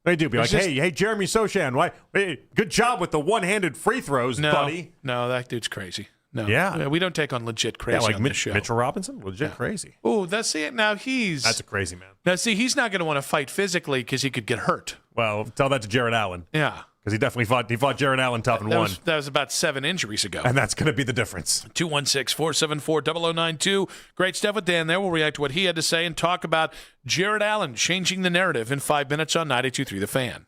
Speaker 14: They do be like, hey, Jeremy Sochan, why? Hey, good job with the one-handed free throws, buddy.
Speaker 15: No, that dude's crazy. No,
Speaker 14: yeah,
Speaker 15: we don't take on legit crazy
Speaker 14: like
Speaker 15: on this show.
Speaker 14: Mitchell Robinson, legit crazy.
Speaker 15: Oh, that's it. Now that's
Speaker 14: a crazy man.
Speaker 15: Now see, he's not going to want to fight physically because he could get hurt.
Speaker 14: Well, tell that to Jared Allen.
Speaker 15: Yeah,
Speaker 14: because he definitely fought Jared Allen tough and won.
Speaker 15: That was about 7 injuries ago,
Speaker 14: and that's going to be the difference.
Speaker 15: 216-474-0092. Great stuff with Dan there. We'll react to what he had to say and talk about Jared Allen changing the narrative in 5 minutes on 92.3 The Fan.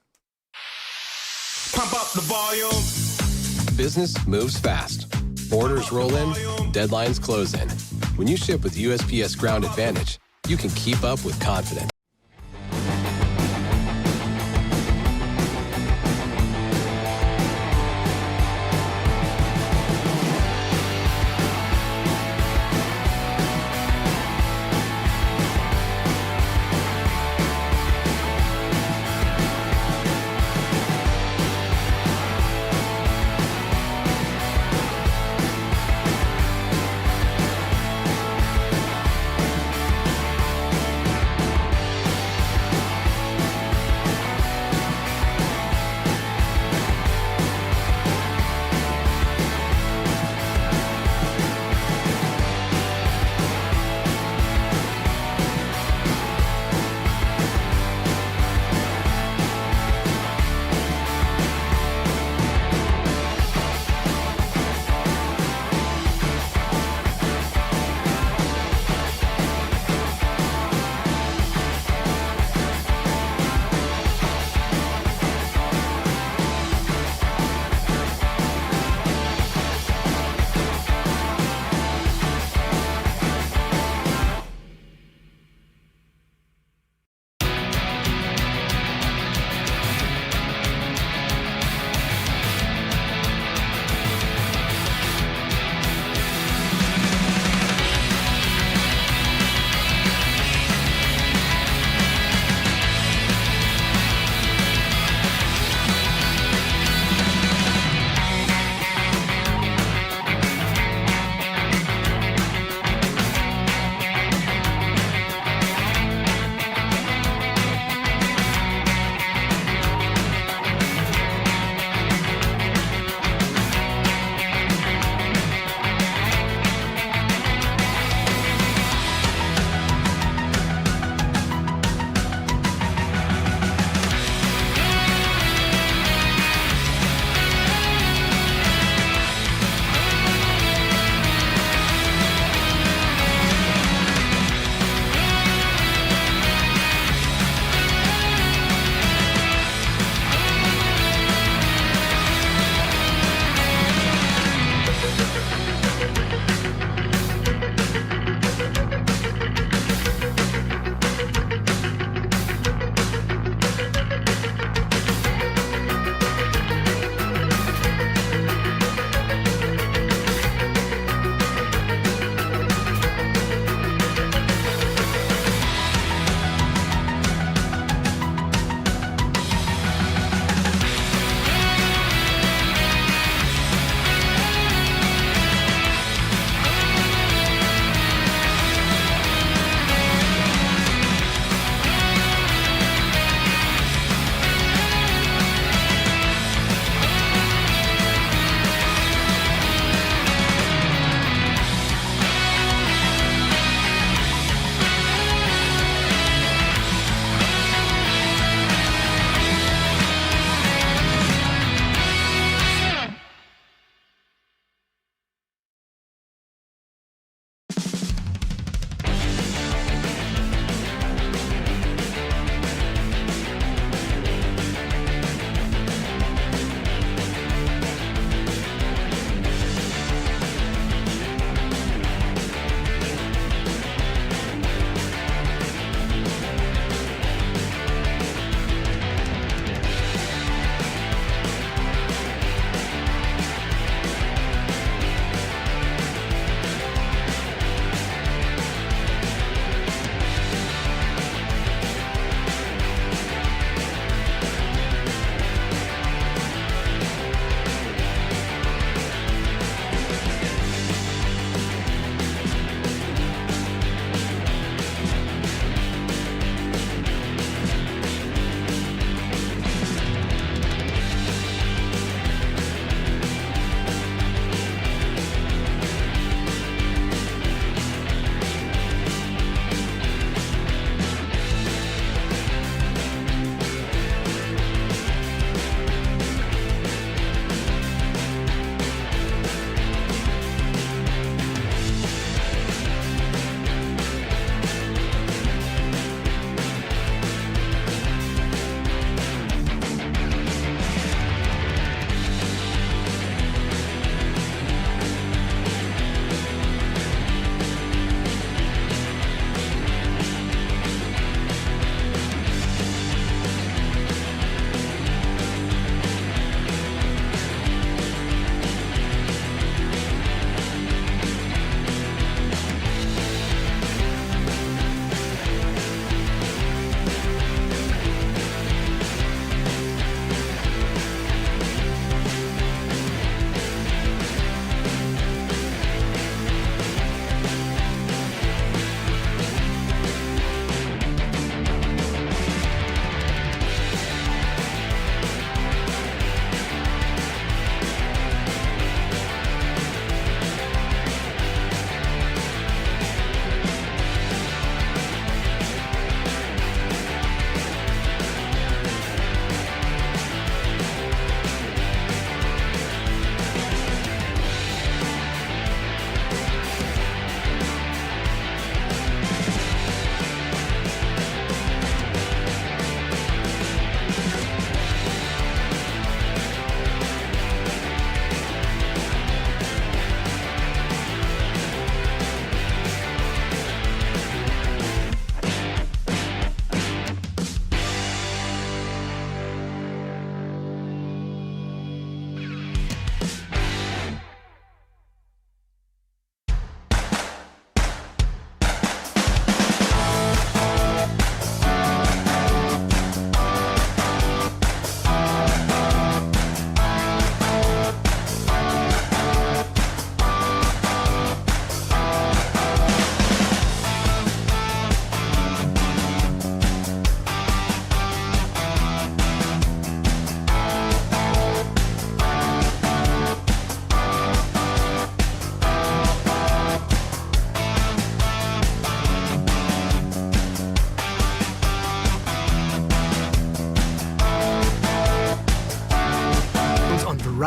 Speaker 11: Pump up the volume. Business moves fast. Orders roll in, deadlines close in. When you ship with USPS Ground Advantage, you can keep up with confidence.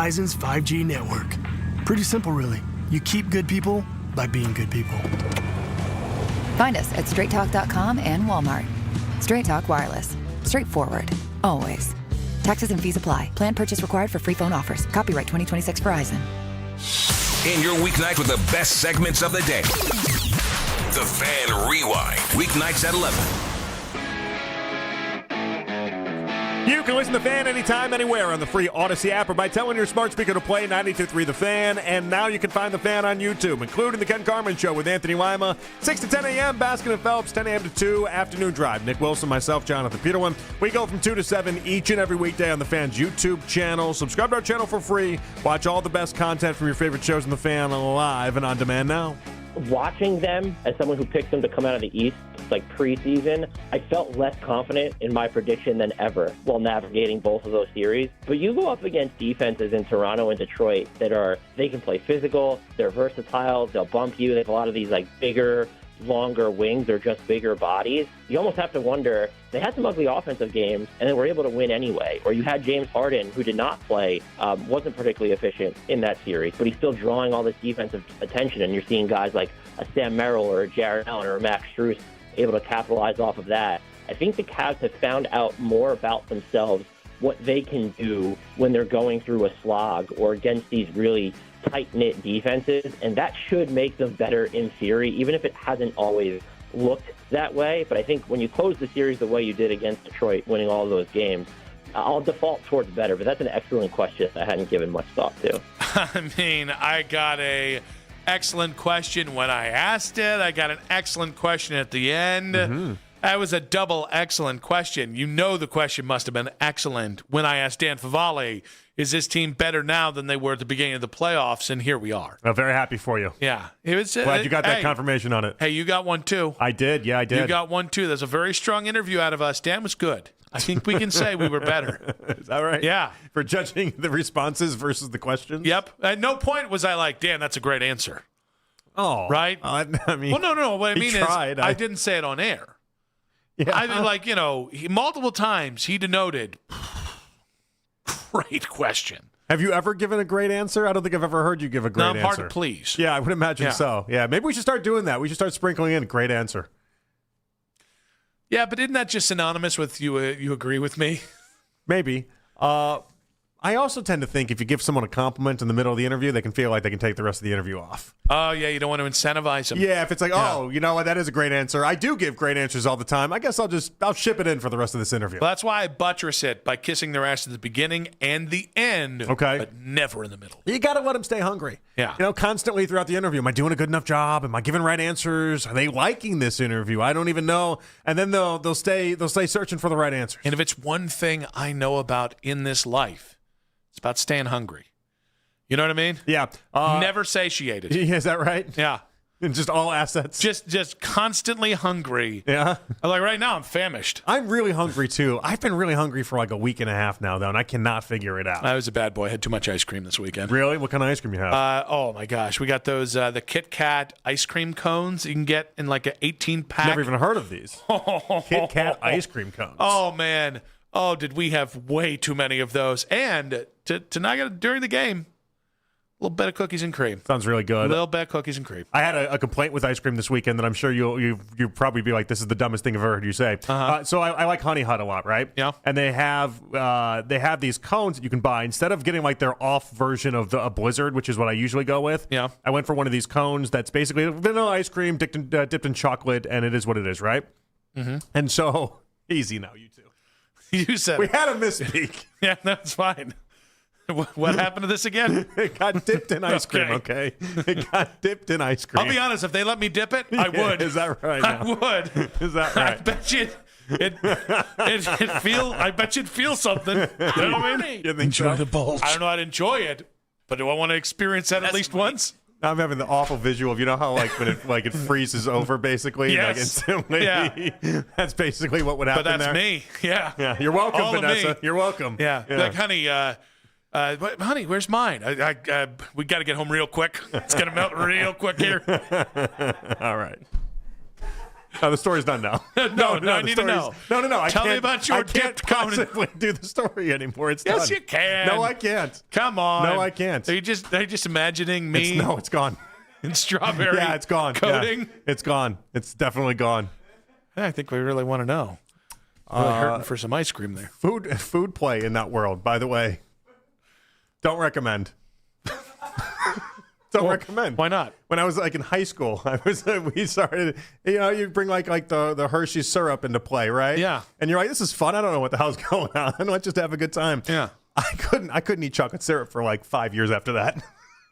Speaker 18: Verizon's 5G network. Pretty simple, really. You keep good people by being good people.
Speaker 19: Find us at straighttalk.com and Walmart. Straight Talk Wireless. Straightforward. Always. Taxes and fees apply. Plan purchase required for free phone offers. Copyright 2026 Verizon.
Speaker 2: In your weeknight with the best segments of the day. The Fan Rewind. Weeknights at 11.
Speaker 14: You can listen to The Fan anytime, anywhere on the free Odyssey app or by telling your smart speaker to play 92.3 The Fan. And now you can find The Fan on YouTube, including The Ken Carman Show with Anthony Lima, 6 to 10 a.m., Baskin and Phelps, 10 a.m. to 2, afternoon drive. Nick Wilson, myself, Jonathan Peterlin. We go from 2 to 7 each and every weekday on The Fan's YouTube channel. Subscribe to our channel for free. Watch all the best content from your favorite shows on The Fan live and on demand now.
Speaker 8: Watching them as someone who picked them to come out of the East, like preseason, I felt less confident in my prediction than ever while navigating both of those series. But you go up against defenses in Toronto and Detroit they can play physical, they're versatile, they'll bump you. They have a lot of these like bigger, longer wings. They're just bigger bodies. You almost have to wonder, they had some ugly offensive games and they were able to win anyway. Or you had James Harden, who did not play, wasn't particularly efficient in that series, but he's still drawing all this defensive attention, and you're seeing guys like a Sam Merrill or a Jared Allen or a Max Strus able to capitalize off of that. I think the Cavs have found out more about themselves, what they can do when they're going through a slog or against these really tight-knit defenses, and that should make them better in theory, even if it hasn't always looked that way. But I think when you close the series the way you did against Detroit, winning all of those games, I'll default towards better. But that's an excellent question I hadn't given much thought to.
Speaker 15: I mean, I got a excellent question when I asked it. I got an excellent question at the end. Mm-hmm. That was a double excellent question. You know the question must have been excellent when I asked Dan Favale, is this team better now than they were at the beginning of the playoffs? And here we are.
Speaker 14: I'm very happy for you.
Speaker 15: Yeah. It was,
Speaker 14: glad you got that confirmation on it.
Speaker 15: Hey, you got one too.
Speaker 14: I did. Yeah, I did.
Speaker 15: You got one too. There's a very strong interview out of us. Dan was good. I think we can say we were better.
Speaker 14: Is that right?
Speaker 15: Yeah.
Speaker 14: For judging the responses versus the questions?
Speaker 15: Yep. At no point was I like, Dan, that's a great answer.
Speaker 14: Oh.
Speaker 15: Right?
Speaker 14: I mean,
Speaker 15: well, no. What I mean
Speaker 14: tried.
Speaker 15: is I didn't say it on air.
Speaker 14: Yeah.
Speaker 15: I mean, like, multiple times he denoted, great question.
Speaker 14: Have you ever given a great answer? I don't think I've ever heard you give a great answer.
Speaker 15: No, I'm hard to please.
Speaker 14: Yeah, I would imagine so. Yeah, maybe we should start doing that. We should start sprinkling in a great answer.
Speaker 15: Yeah, but isn't that just synonymous with you agree with me?
Speaker 14: Maybe. I also tend to think if you give someone a compliment in the middle of the interview, they can feel like they can take the rest of the interview off.
Speaker 15: Oh, yeah, you don't want to incentivize them.
Speaker 14: Yeah, if it's like, oh, you know what, that is a great answer. I do give great answers all the time. I guess I'll ship it in for the rest of this interview.
Speaker 15: Well, that's why I buttress it by kissing their ass at the beginning and the end,
Speaker 14: okay,
Speaker 15: but never in the middle.
Speaker 14: You got to let them stay hungry.
Speaker 15: Yeah.
Speaker 14: Constantly throughout the interview. Am I doing a good enough job? Am I giving right answers? Are they liking this interview? I don't even know. And then they'll stay searching for the right answers.
Speaker 15: And if it's one thing I know about in this life, it's about staying hungry. You know what I mean?
Speaker 14: Yeah.
Speaker 15: Never satiated.
Speaker 14: Is that right?
Speaker 15: Yeah.
Speaker 14: And just all assets.
Speaker 15: Just constantly hungry.
Speaker 14: Yeah.
Speaker 15: Like right now, I'm famished.
Speaker 14: I'm really hungry too. I've been really hungry for like a week and a half now, though, and I cannot figure it out.
Speaker 15: I was a bad boy. I had too much ice cream this weekend.
Speaker 14: Really? What kind of ice cream you have?
Speaker 15: Oh my gosh, we got those the Kit Kat ice cream cones you can get in like an 18-pack.
Speaker 14: Never even heard of these. Kit Kat ice cream cones.
Speaker 15: Oh man. Oh, did we have way too many of those? And tonight during the game, a little bit of cookies and cream.
Speaker 14: Sounds really good.
Speaker 15: A little bit of cookies and cream.
Speaker 14: I had a complaint with ice cream this weekend that I'm sure you'll probably be like, this is the dumbest thing I've ever heard you say.
Speaker 15: Uh-huh.
Speaker 14: So I like Honey Hut a lot, right?
Speaker 15: Yeah.
Speaker 14: And they have these cones that you can buy instead of getting like their off version of a Blizzard, which is what I usually go with.
Speaker 15: Yeah.
Speaker 14: I went for one of these cones that's basically vanilla ice cream dipped in chocolate, and it is what it is, right?
Speaker 15: Mm-hmm.
Speaker 14: And so easy now, you two.
Speaker 15: You said
Speaker 14: we had a misspeak.
Speaker 15: Yeah, that's fine. What happened to this again?
Speaker 14: It got dipped in ice cream, okay? It got dipped in ice cream.
Speaker 15: I'll be honest, if they let me dip it, I would.
Speaker 14: Is that right?
Speaker 15: I would.
Speaker 14: Is that right?
Speaker 15: I bet you I bet you'd feel something. You know what I mean?
Speaker 14: You think enjoy
Speaker 15: the bulge. I don't know I'd enjoy it, but do I want to experience that at least once?
Speaker 14: I'm having the awful visual of, you know how like when it freezes over, basically,
Speaker 15: yes.
Speaker 14: like instantly.
Speaker 15: Yeah.
Speaker 14: That's basically what would happen.
Speaker 15: But that's
Speaker 14: there.
Speaker 15: me. Yeah.
Speaker 14: Yeah. You're welcome,
Speaker 15: All
Speaker 14: Vanessa.
Speaker 15: of me.
Speaker 14: You're welcome.
Speaker 15: Yeah. Like, honey, honey, where's mine? We got to get home real quick. It's gonna melt real quick here.
Speaker 14: All right. No, the story's done now.
Speaker 15: No, I need to know.
Speaker 14: No.
Speaker 15: Tell me about your
Speaker 14: I can't
Speaker 15: dipped cone.
Speaker 14: possibly do the story anymore. It's
Speaker 15: Yes,
Speaker 14: done.
Speaker 15: you can.
Speaker 14: No, I can't.
Speaker 15: Come on.
Speaker 14: No, I can't.
Speaker 15: Are you just imagining me?
Speaker 14: It's gone.
Speaker 15: In strawberry.
Speaker 14: Yeah, it's gone.
Speaker 15: Coating.
Speaker 14: Yeah, it's gone. It's definitely gone.
Speaker 15: I think we really want to know. Really hurting for some ice cream there.
Speaker 14: Food play in that world, by the way. Don't recommend. Don't recommend.
Speaker 15: Why not?
Speaker 14: When I was like in high school, we started, you bring like the Hershey's syrup into play, right?
Speaker 15: Yeah.
Speaker 14: And you're like, this is fun. I don't know what the hell's going on. Let's just have a good time.
Speaker 15: Yeah.
Speaker 14: I couldn't eat chocolate syrup for like 5 years after that.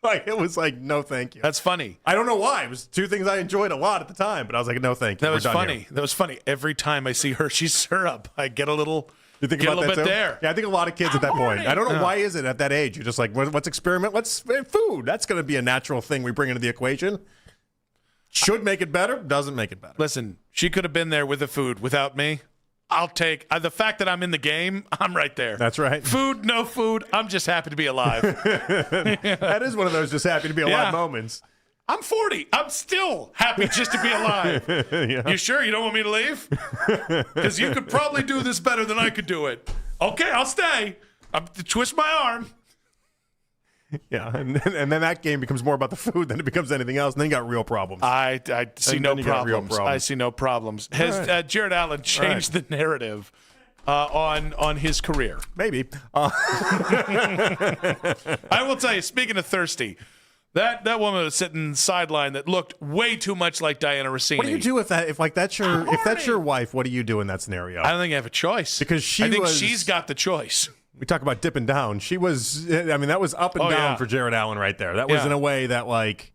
Speaker 14: Like, it was like, no, thank you.
Speaker 15: That's funny.
Speaker 14: I don't know why. It was two things I enjoyed a lot at the time, but I was like, no, thank you.
Speaker 15: That
Speaker 14: We're
Speaker 15: was
Speaker 14: done
Speaker 15: funny.
Speaker 14: here.
Speaker 15: That was funny. Every time I see Hershey's syrup, I get a little.
Speaker 14: You think
Speaker 15: get
Speaker 14: about
Speaker 15: a little
Speaker 14: that
Speaker 15: bit
Speaker 14: too?
Speaker 15: there.
Speaker 14: Yeah, I think a lot of kids at that point. I don't know why is it at that age. You're just like, let's experiment. Let's food. That's going to be a natural thing we bring into the equation. Should make it better. Doesn't make it better.
Speaker 15: Listen, she could have been there with the food without me. I'll take the fact that I'm in the game. I'm right there.
Speaker 14: That's right.
Speaker 15: Food, no food. I'm just happy to be alive.
Speaker 14: That is one of those just happy to be alive moments.
Speaker 15: I'm 40. I'm still happy just to be alive.
Speaker 14: Yeah.
Speaker 15: You sure you don't want me to leave? Because you could probably do this better than I could do it. Okay, I'll stay. Twist my arm.
Speaker 14: Yeah, and then that game becomes more about the food than it becomes anything else, and then you got real problems.
Speaker 15: I see no
Speaker 14: then you got real
Speaker 15: problems. I see no problems. Has Jared Allen changed the narrative on his career?
Speaker 14: Maybe.
Speaker 15: I will tell you, speaking of thirsty, that woman was sitting sideline that looked way too much like Diana Rossini.
Speaker 14: What do you do if that's your wife? What do you do in that scenario?
Speaker 15: I don't think I have a choice
Speaker 14: because
Speaker 15: she's got the choice.
Speaker 14: We talk about dipping down. She was. I mean, that was up and down for Jared Allen right there. That was in a way that like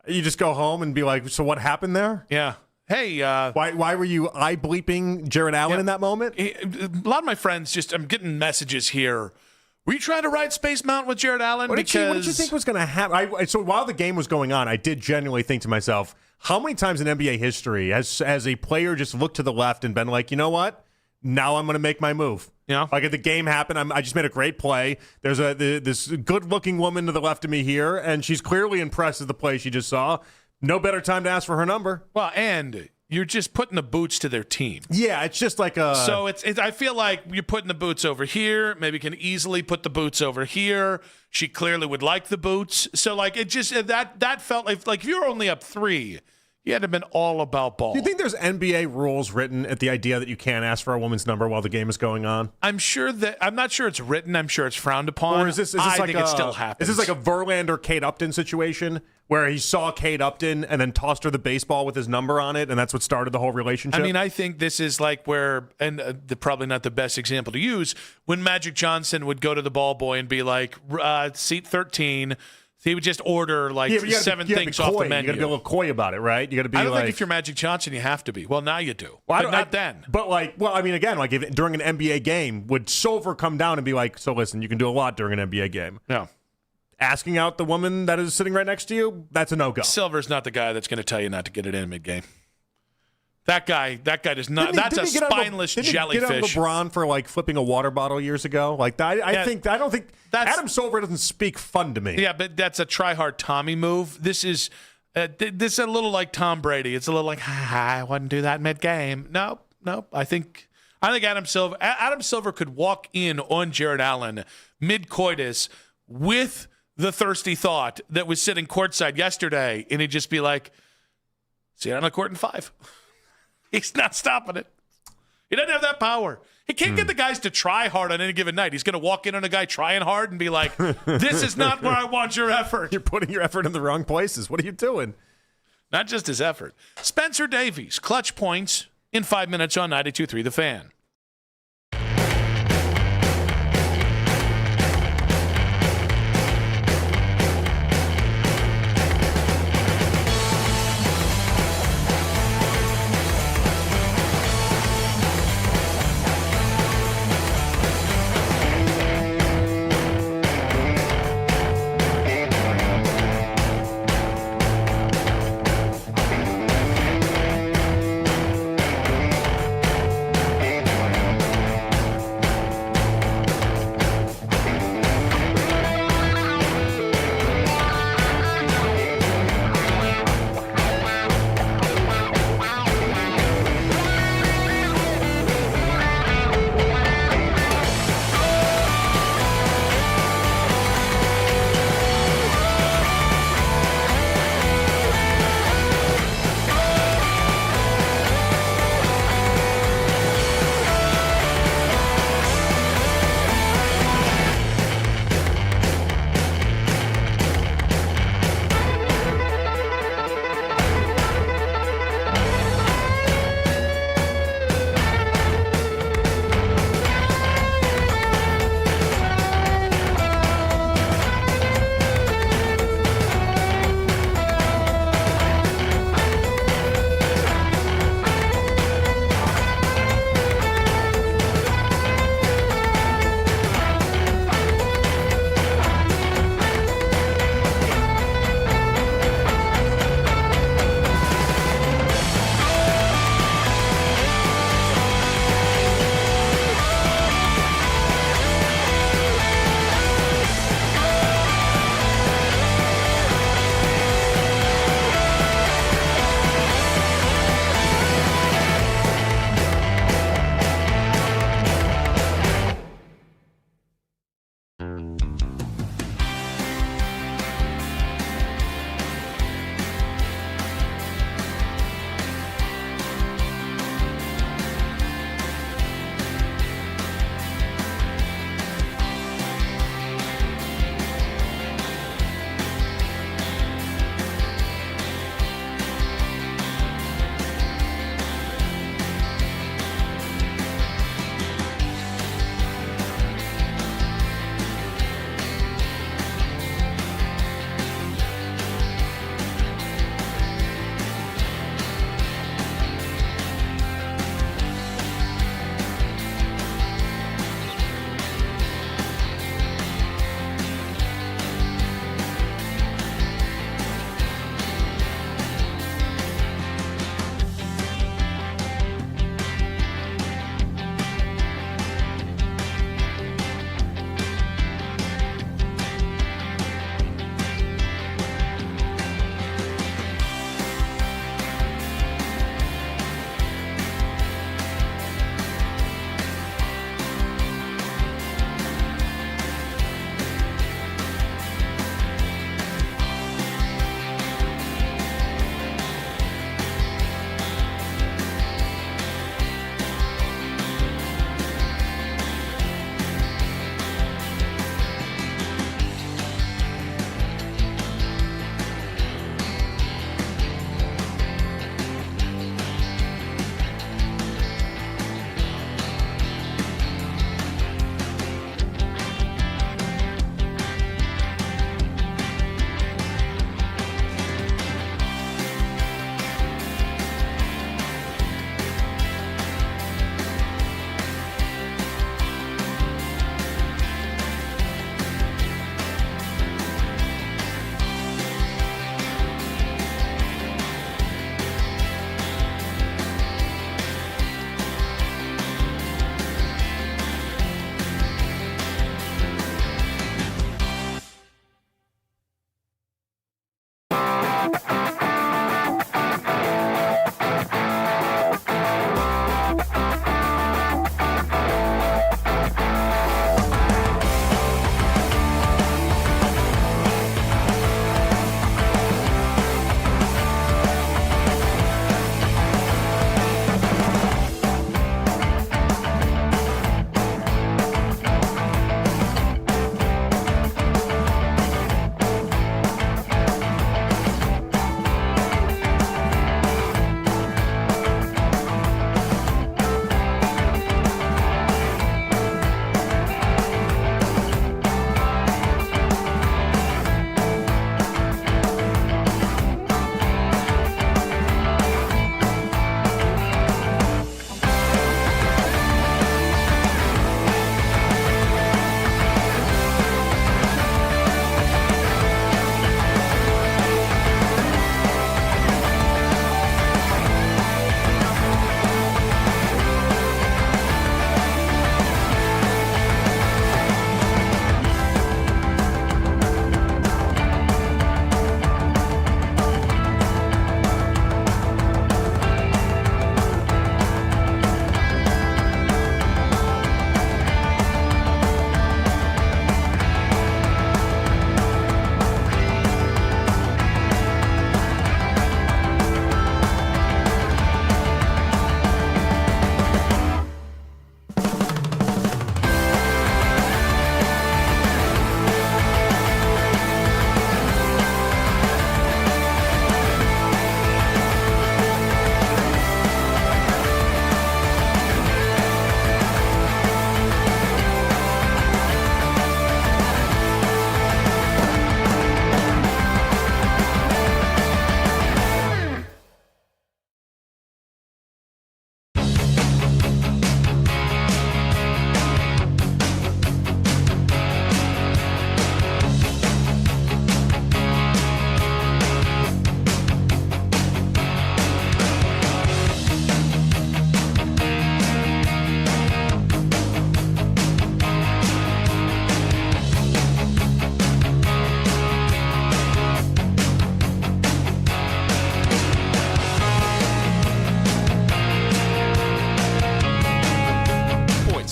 Speaker 14: you just go home and be like, so what happened there?
Speaker 15: Yeah. Hey,
Speaker 14: why were you eye bleeping Jared Allen in that moment?
Speaker 15: A lot of my friends I'm getting messages here. Were you trying to ride Space Mountain with Jared Allen?
Speaker 14: What did you think was going to happen? So while the game was going on, I did genuinely think to myself, how many times in NBA history has a player just looked to the left and been like, you know what? Now I'm going to make my move.
Speaker 15: Yeah.
Speaker 14: Like if the game happened, I just made a great play. There's this good-looking woman to the left of me here, and she's clearly impressed with the play she just saw. No better time to ask for her number.
Speaker 15: Well, and you're just putting the boots to their team.
Speaker 14: Yeah, it's just like a...
Speaker 15: So it's I feel like you're putting the boots over here. Maybe can easily put the boots over here. She clearly would like the boots. So like it just that felt like if you're only up 3, you had to have been all about ball.
Speaker 14: Do you think there's NBA rules written at the idea that you can't ask for a woman's number while the game is going on?
Speaker 15: I'm not sure it's written. I'm sure it's frowned upon.
Speaker 14: Or is this
Speaker 15: I
Speaker 14: like
Speaker 15: think it still happens.
Speaker 14: Is this like a Verlander Kate Upton situation where he saw Kate Upton and then tossed her the baseball with his number on it, and that's what started the whole relationship?
Speaker 15: I mean, I think this is like where, and probably not the best example to use, when Magic Johnson would go to the ball boy and be like, seat 13. He would just order like 7 things off the menu.
Speaker 14: You got to be a little coy about it, right? You got to be.
Speaker 15: I don't think if you're Magic Johnson, you have to be. Well, now you do, but not then.
Speaker 14: But I mean, again, like if during an NBA game, would Silver come down and be like, "So listen, you can do a lot during an NBA game."
Speaker 15: No.
Speaker 14: Asking out the woman that is sitting right next to you, that's a no-go.
Speaker 15: Silver's not the guy that's going to tell you not to get it in mid-game. That guy does not. That's a spineless jellyfish.
Speaker 14: Didn't he get on LeBron for like flipping a water bottle years ago? Like that, I don't think Adam Silver doesn't speak fun to me.
Speaker 15: Yeah, but that's a try-hard Tommy move. This is a little like Tom Brady. It's a little like I wouldn't do that mid-game. Nope. I think Adam Silver could walk in on Jared Allen mid-coitus with the thirsty thought that was sitting courtside yesterday, and he'd just be like, "See you on the court in 5." He's not stopping it. He doesn't have that power. He can't get the guys to try hard on any given night. He's going to walk in on a guy trying hard and be like, "This is not where I want your effort."
Speaker 14: You're putting your effort in the wrong places. What are you doing?
Speaker 15: Not just his effort. Spencer Davies, clutch points in 5 minutes on 92.3 The Fan.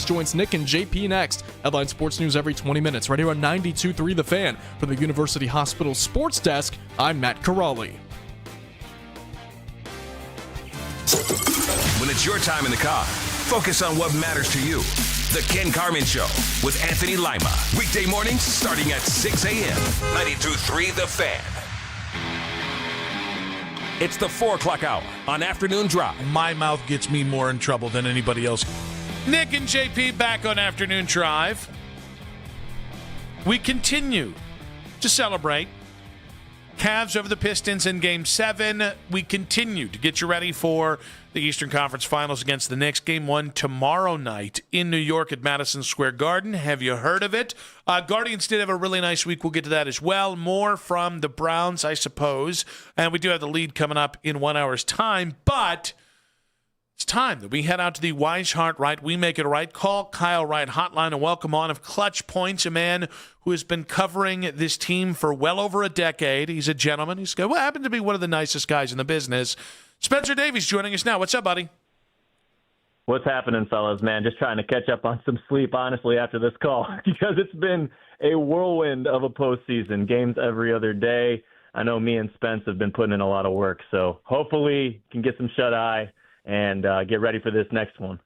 Speaker 3: joins Nick and JP next. Headline Sports News every 20 minutes, right here on 92.3 The Fan. From the University Hospital Sports Desk, I'm Matt Corrali.
Speaker 2: When it's your time in the car, focus on what matters to you. The Ken Carmen Show with Anthony Lima. Weekday mornings starting at 6 a.m. 92.3 The Fan. It's the 4 o'clock hour on Afternoon Drive.
Speaker 15: My mouth gets me more in trouble than anybody else. Nick and JP back on Afternoon Drive. We continue to celebrate Cavs over the Pistons in Game 7. We continue to get you ready for the Eastern Conference Finals against the Knicks. Game 1 tomorrow night in New York at Madison Square Garden. Have you heard of it? Guardians did have a really nice week. We'll get to that as well. More from the Browns, I suppose. And we do have the lead coming up in 1 hour's time. But it's time that we head out to the Wise Heart Right, We Make It Right. Call Kyle Wright hotline and welcome on of Clutch Points, a man who has been covering this team for well over a decade. He's a gentleman. He's happened to be one of the nicest guys in the business. Spencer Davies joining us now. What's up, buddy?
Speaker 9: What's happening, fellas, man? Just trying to catch up on some sleep, honestly, after this call, because it's been a whirlwind of a postseason. Games every other day. I know me and Spence have been putting in a lot of work, so hopefully can get some shut-eye and get ready for this next one.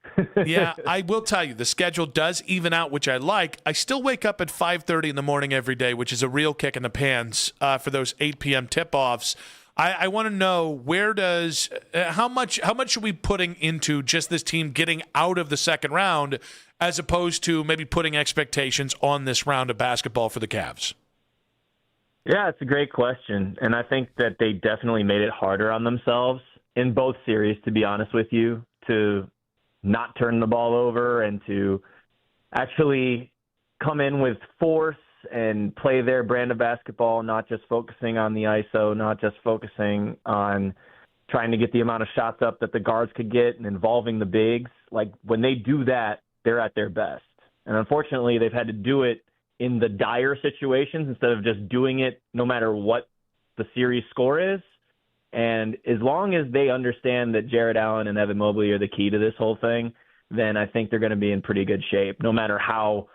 Speaker 15: Yeah, I will tell you, the schedule does even out, which I like. I still wake up at 5:30 in the morning every day, which is a real kick in the pants for those 8 p.m. tip-offs. I want to know, how much are we putting into just this team getting out of the second round as opposed to maybe putting expectations on this round of basketball for the Cavs?
Speaker 9: Yeah, it's a great question, and I think that they definitely made it harder on themselves in both series, to be honest with you, to not turn the ball over and to actually come in with force and play their brand of basketball, not just focusing on the ISO, not just focusing on trying to get the amount of shots up that the guards could get and involving the bigs. Like, when they do that, they're at their best. And unfortunately, they've had to do it in the dire situations instead of just doing it no matter what the series score is. And as long as they understand that Jared Allen and Evan Mobley are the key to this whole thing, then I think they're going to be in pretty good shape, no matter how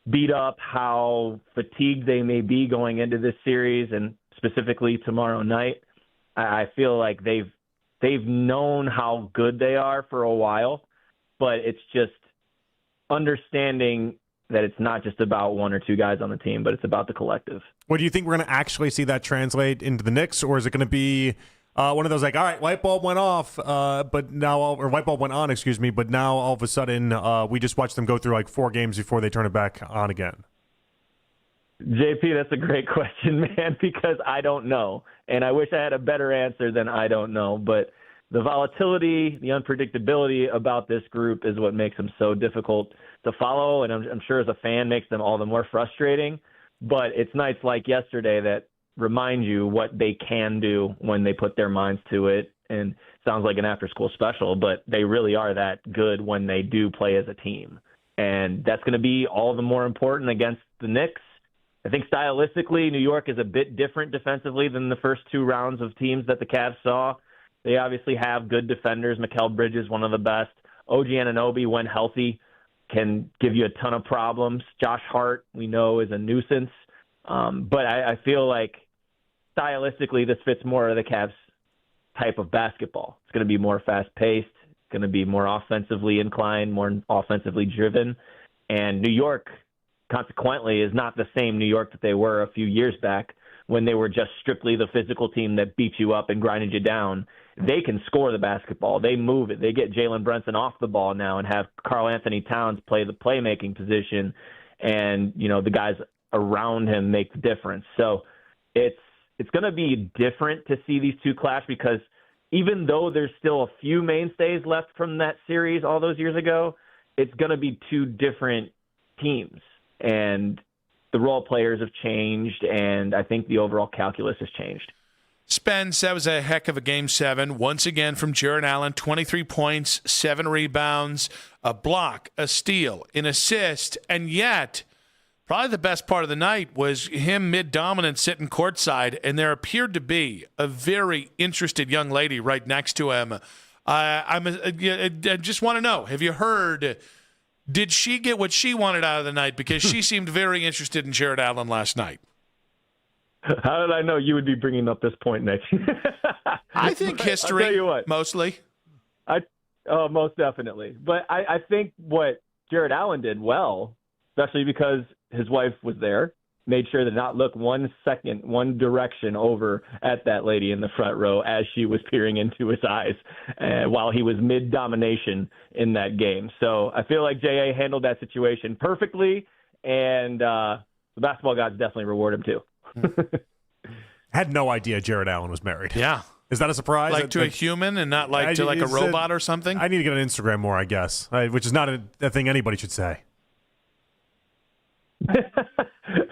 Speaker 9: beat up, how fatigued they may be going into this series, and specifically tomorrow night. I feel like they've known how good they are for a while, but it's just understanding that it's not just about one or two guys on the team, but it's about the collective.
Speaker 14: What do you think we're going to actually see that translate into the Knicks, or is it going to be one of those, like, all right, light bulb went off, but now, or light bulb went on, excuse me, but now all of a sudden we just watch them go through like 4 games before they turn it back on again?
Speaker 9: JP, that's a great question, man, because I don't know. And I wish I had a better answer than I don't know. But the volatility, the unpredictability about this group is what makes them so difficult to follow. And I'm sure as a fan makes them all the more frustrating. But it's nights like yesterday that remind you what they can do when they put their minds to it. And it sounds like an after-school special, but they really are that good when they do play as a team. And that's going to be all the more important against the Knicks. I think stylistically, New York is a bit different defensively than the first 2 rounds of teams that the Cavs saw. They obviously have good defenders. Mikal Bridges, one of the best. OG Anunoby, when healthy, can give you a ton of problems. Josh Hart, we know, is a nuisance. But I feel like stylistically, this fits more of the Cavs type of basketball. It's going to be more fast-paced. It's going to be more offensively inclined, more offensively driven. And New York, consequently, is not the same New York that they were a few years back when they were just strictly the physical team that beat you up and grinded you down. They can score the basketball. They move it. They get Jalen Brunson off the ball now and have Karl Anthony Towns play the playmaking position, and the guys around him make the difference. So it's going to be different to see these two clash, because even though there's still a few mainstays left from that series all those years ago, it's going to be 2 different teams. And the role players have changed, and I think the overall calculus has changed.
Speaker 15: Spence, that was a heck of a Game 7. Once again from Jared Allen, 23 points, 7 rebounds, a block, a steal, an assist, and yet probably the best part of the night was him mid-dominant sitting courtside, and there appeared to be a very interested young lady right next to him. I just want to know, have you heard Did she get what she wanted out of the night? Because she seemed very interested in Jared Allen last night.
Speaker 9: How did I know you would be bringing up this point, Nick?
Speaker 15: I think history,
Speaker 9: I'll tell you what,
Speaker 15: mostly.
Speaker 9: Most definitely. But I think what Jared Allen did well, especially because his wife was there, made sure to not look one direction over at that lady in the front row as she was peering into his eyes while he was mid-domination in that game. So I feel like J.A. handled that situation perfectly, and the basketball gods definitely reward him too.
Speaker 14: Had no idea Jared Allen was married.
Speaker 15: Yeah.
Speaker 14: Is that a surprise?
Speaker 15: Like to a human and not like to like a robot or something?
Speaker 14: I need to get on Instagram more, I guess, which is not a thing anybody should say.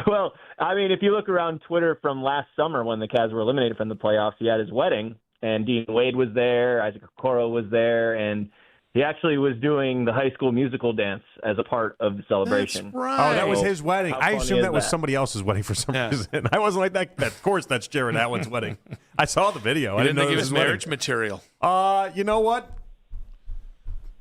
Speaker 9: Well, I mean, if you look around Twitter from last summer when the Cavs were eliminated from the playoffs, he had his wedding, and Dean Wade was there, Isaac Okoro was there, and he actually was doing the High School Musical dance as a part of the celebration.
Speaker 15: That's right.
Speaker 14: Oh, that was his wedding. I assumed that was
Speaker 9: that?
Speaker 14: somebody else's wedding for some reason. I wasn't like that. Of course, that's Jared Allen's wedding. I saw the video. I
Speaker 15: didn't
Speaker 14: know
Speaker 15: think
Speaker 14: it
Speaker 15: it
Speaker 14: was
Speaker 15: was
Speaker 14: his
Speaker 15: marriage material.
Speaker 14: You know what?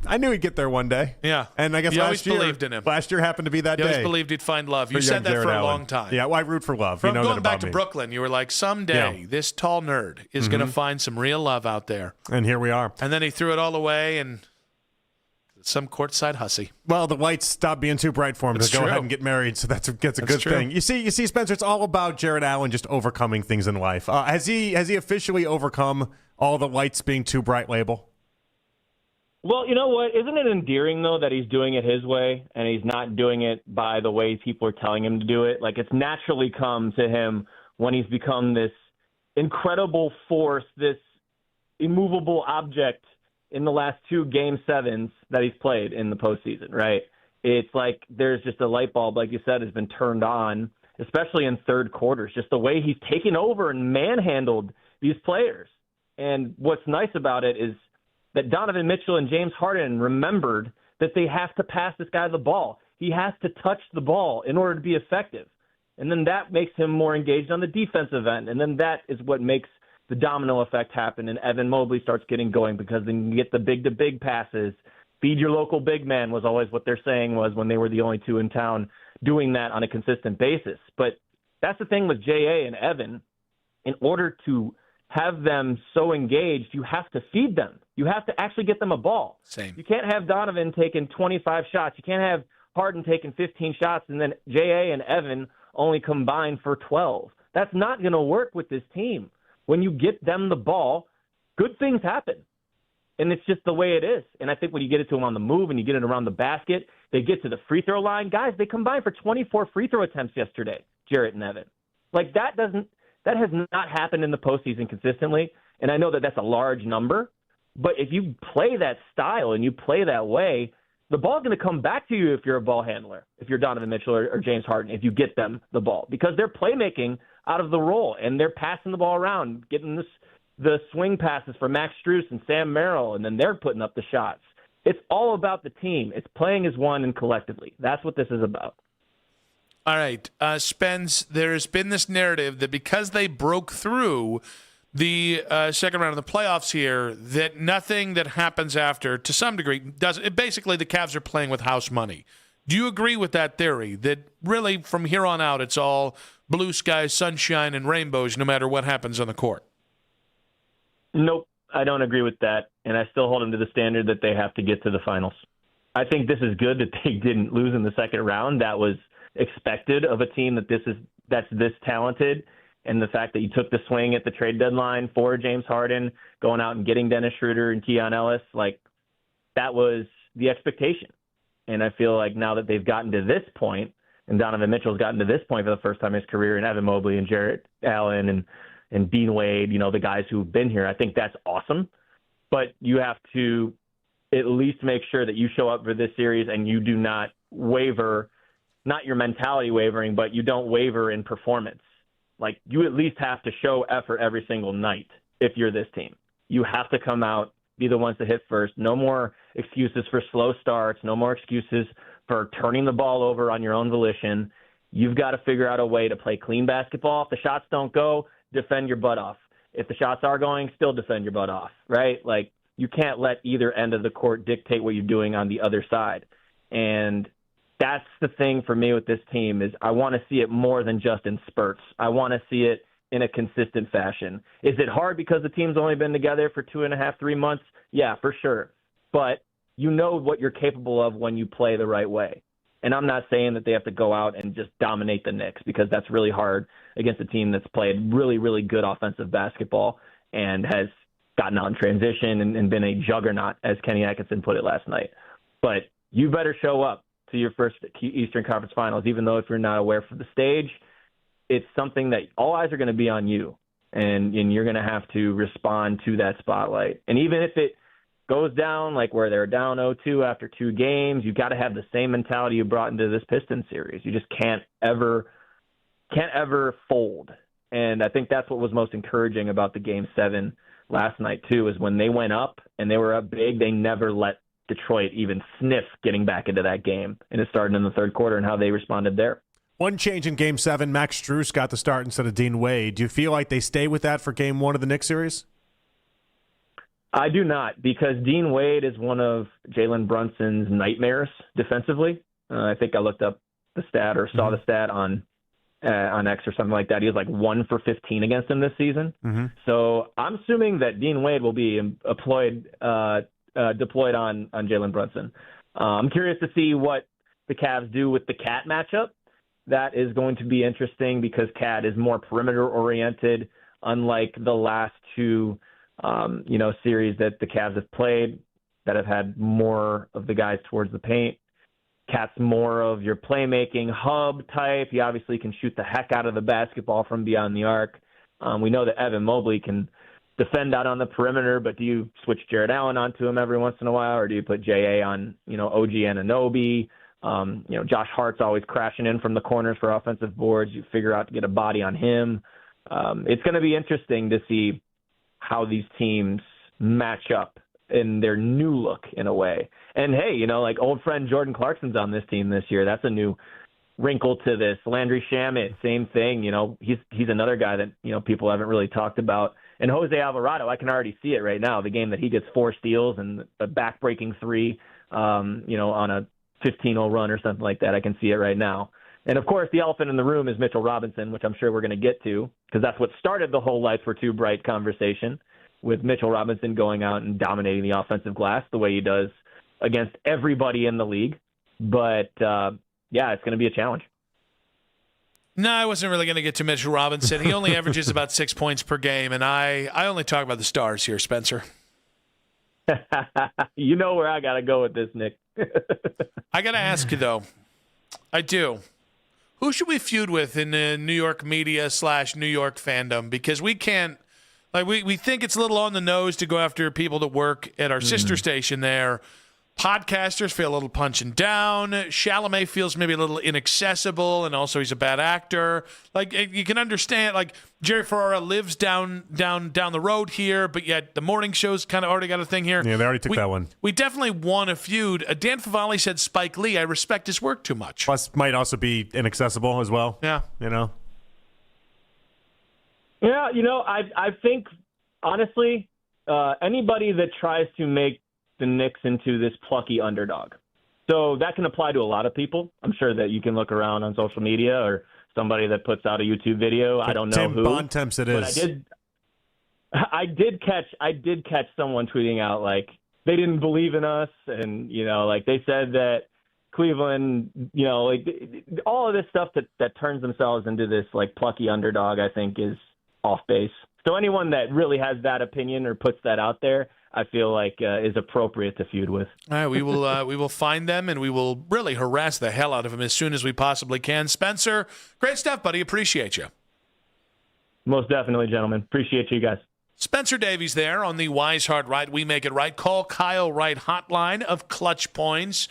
Speaker 14: I knew he'd get there one day.
Speaker 15: Yeah.
Speaker 14: And I guess
Speaker 15: You
Speaker 14: last
Speaker 15: always
Speaker 14: year,
Speaker 15: believed in him.
Speaker 14: Last year happened to be that
Speaker 15: You
Speaker 14: day.
Speaker 15: always believed he'd find love. You
Speaker 14: for
Speaker 15: said
Speaker 14: young
Speaker 15: that
Speaker 14: Jared
Speaker 15: for a
Speaker 14: Allen.
Speaker 15: long time.
Speaker 14: Yeah, well, I root for love.
Speaker 15: From
Speaker 14: you know
Speaker 15: going
Speaker 14: that
Speaker 15: back
Speaker 14: about
Speaker 15: to
Speaker 14: me.
Speaker 15: Brooklyn, you were like, someday this tall nerd is going to find some real love out there.
Speaker 14: And here we are.
Speaker 15: And then he threw it all away and some courtside hussy.
Speaker 14: Well, the lights stopped being too bright for him to go ahead and get married, so that's a good thing. You see, Spencer, it's all about Jared Allen just overcoming things in life. Has he officially overcome all the lights being too bright label?
Speaker 9: Well, you know what? Isn't it endearing, though, that he's doing it his way and he's not doing it by the way people are telling him to do it? Like, it's naturally come to him when he's become this incredible force, this immovable object in the last 2 Game 7s that he's played in the postseason, right? It's like there's just a light bulb, like you said, has been turned on, especially in third quarters, just the way he's taken over and manhandled these players. And what's nice about it is that Donovan Mitchell and James Harden remembered that they have to pass this guy the ball. He has to touch the ball in order to be effective. And then that makes him more engaged on the defensive end. And then that is what makes the domino effect happen. And Evan Mobley starts getting going because then you get the big-to-big passes. Feed your local big man was always what their saying was when they were the only two in town doing that on a consistent basis. But that's the thing with J.A. and Evan. In order to have them so engaged, you have to feed them. You have to actually get them a ball.
Speaker 15: Same.
Speaker 9: You can't have Donovan taking 25 shots. You can't have Harden taking 15 shots and then J.A. and Evan only combine for 12. That's not going to work with this team. When you get them the ball, good things happen. And it's just the way it is. And I think when you get it to them on the move and you get it around the basket, they get to the free throw line. Guys, they combined for 24 free throw attempts yesterday, Jarrett and Evan. Like, that has not happened in the postseason consistently. And I know that that's a large number. But if you play that style and you play that way, the ball's going to come back to you if you're a ball handler, if you're Donovan Mitchell or James Harden, if you get them the ball. Because they're playmaking out of the roll, and they're passing the ball around, getting the swing passes for Max Strus and Sam Merrill, and then they're putting up the shots. It's all about the team. It's playing as one and collectively. That's what this is about.
Speaker 15: All right. Spence, there's been this narrative that because they broke through the second round of the playoffs here, that nothing that happens after, to some degree, basically the Cavs are playing with house money. Do you agree with that theory, that really from here on out it's all blue skies, sunshine, and rainbows no matter what happens on the court?
Speaker 9: Nope, I don't agree with that, and I still hold them to the standard that they have to get to the finals. I think this is good that they didn't lose in the second round. That was expected of a team that's this talented, and the fact that you took the swing at the trade deadline for James Harden, going out and getting Dennis Schroeder and Keon Ellis, like, that was the expectation. And I feel like now that they've gotten to this point, and Donovan Mitchell's gotten to this point for the first time in his career, and Evan Mobley and Jarrett Allen and Dean Wade, you know, the guys who've been here, I think that's awesome. But you have to at least make sure that you show up for this series and you do not waver, not your mentality wavering, but you don't waver in performance. Like, you at least have to show effort every single night if you're this team. You have to come out, be the ones to hit first. No more excuses for slow starts. No more excuses for turning the ball over on your own volition. You've got to figure out a way to play clean basketball. If the shots don't go, defend your butt off. If the shots are going, still defend your butt off, right? Like, you can't let either end of the court dictate what you're doing on the other side. And that's the thing for me with this team is I want to see it more than just in spurts. I want to see it in a consistent fashion. Is it hard because the team's only been together for 2.5, 3 months? Yeah, for sure. But you know what you're capable of when you play the right way. And I'm not saying that they have to go out and just dominate the Knicks because that's really hard against a team that's played really, really good offensive basketball and has gotten out in transition and been a juggernaut, as Kenny Atkinson put it last night. But you better show up to your first Eastern Conference Finals, even though if you're not aware for the stage, it's something that all eyes are going to be on you, and you're going to have to respond to that spotlight. And even if it goes down like where they're down 0-2 after 2 games, you got to have the same mentality you brought into this Pistons series. You just can't ever fold. And I think that's what was most encouraging about the Game 7 last night too, is when they went up and they were up big, they never let Detroit even sniff getting back into that game. And it started in the third quarter and how they responded there.
Speaker 14: One change in Game 7, Max Strus got the start instead of Dean Wade. Do you feel like they stay with that for Game 1 of the Knicks series?
Speaker 9: I do not, because Dean Wade is one of Jalen Brunson's nightmares defensively. I think I looked up the stat or saw the stat on X or something like that. He was like 1 for 15 against him this season.
Speaker 14: Mm-hmm.
Speaker 9: So I'm assuming that Dean Wade will be deployed on Jalen Brunson. I'm curious to see what the Cavs do with the Cat matchup. That is going to be interesting because Cat is more perimeter oriented, unlike the last two series that the Cavs have played that have had more of the guys towards the paint. Cat's more of your playmaking hub type. He obviously can shoot the heck out of the basketball from beyond the arc. We know that Evan Mobley can defend out on the perimeter, but do you switch Jared Allen onto him every once in a while, or do you put J.A. on, OG Anunoby? Josh Hart's always crashing in from the corners for offensive boards. You figure out to get a body on him. It's going to be interesting to see how these teams match up in their new look in a way. And hey, like old friend Jordan Clarkson's on this team this year. That's a new wrinkle to this. Landry Shamet, same thing. He's another guy that, people haven't really talked about. And Jose Alvarado, I can already see it right now. The game that he gets 4 steals and a back-breaking 3, on a 15-0 run or something like that. I can see it right now. And, of course, the elephant in the room is Mitchell Robinson, which I'm sure we're going to get to, because that's what started the whole lights were too bright conversation, with Mitchell Robinson going out and dominating the offensive glass the way he does against everybody in the league. But, it's going to be a challenge.
Speaker 15: No, I wasn't really going to get to Mitchell Robinson. He only averages about 6 points per game, and I only talk about the stars here, Spencer.
Speaker 9: You know where I got to go with this, Nick.
Speaker 15: I got to ask you, though. I do. Who should we feud with in the New York media / New York fandom? Because we can't, we think it's a little on the nose to go after people that work at our sister station there. Podcasters feel a little punching down. Chalamet feels maybe a little inaccessible, and also he's a bad actor. You can understand, Jerry Ferrara lives down the road here, but yet the morning show's kind of already got a thing here.
Speaker 14: Yeah, they already took that one.
Speaker 15: We definitely want a feud. Dan Favale said Spike Lee. I respect his work too much.
Speaker 14: Plus, might also be inaccessible as well.
Speaker 15: Yeah.
Speaker 9: Yeah, I think, honestly, anybody that tries to make the Knicks into this plucky underdog. So that can apply to a lot of people. I'm sure that you can look around on social media or somebody that puts out a YouTube video. I don't know
Speaker 14: Tim
Speaker 9: who.
Speaker 14: Bontemps it is.
Speaker 9: I did catch someone tweeting out they didn't believe in us, and they said that Cleveland, all of this stuff that turns themselves into this plucky underdog, I think is off base. So anyone that really has that opinion or puts that out there, I feel like is appropriate to feud with.
Speaker 15: All right, we will find them, and we will really harass the hell out of them as soon as we possibly can. Spencer, great stuff, buddy. Appreciate you.
Speaker 9: Most definitely, gentlemen. Appreciate you guys.
Speaker 15: Spencer Davies there on the Wise Hard Right, We Make It Right. Call Kyle Wright hotline of Clutch Points.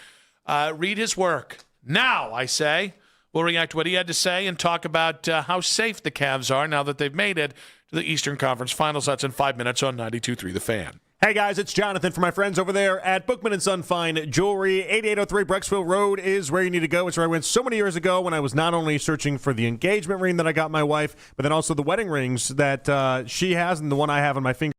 Speaker 15: Read his work. Now, I say, we'll react to what he had to say and talk about how safe the Cavs are now that they've made it to the Eastern Conference Finals. That's in 5 minutes on 92.3 The Fan.
Speaker 14: Hey guys, it's Jonathan from my friends over there at Bookman & Son Fine Jewelry. 8803 Brecksville Road is where you need to go. It's where I went so many years ago when I was not only searching for the engagement ring that I got my wife, but then also the wedding rings that she has and the one I have on my finger.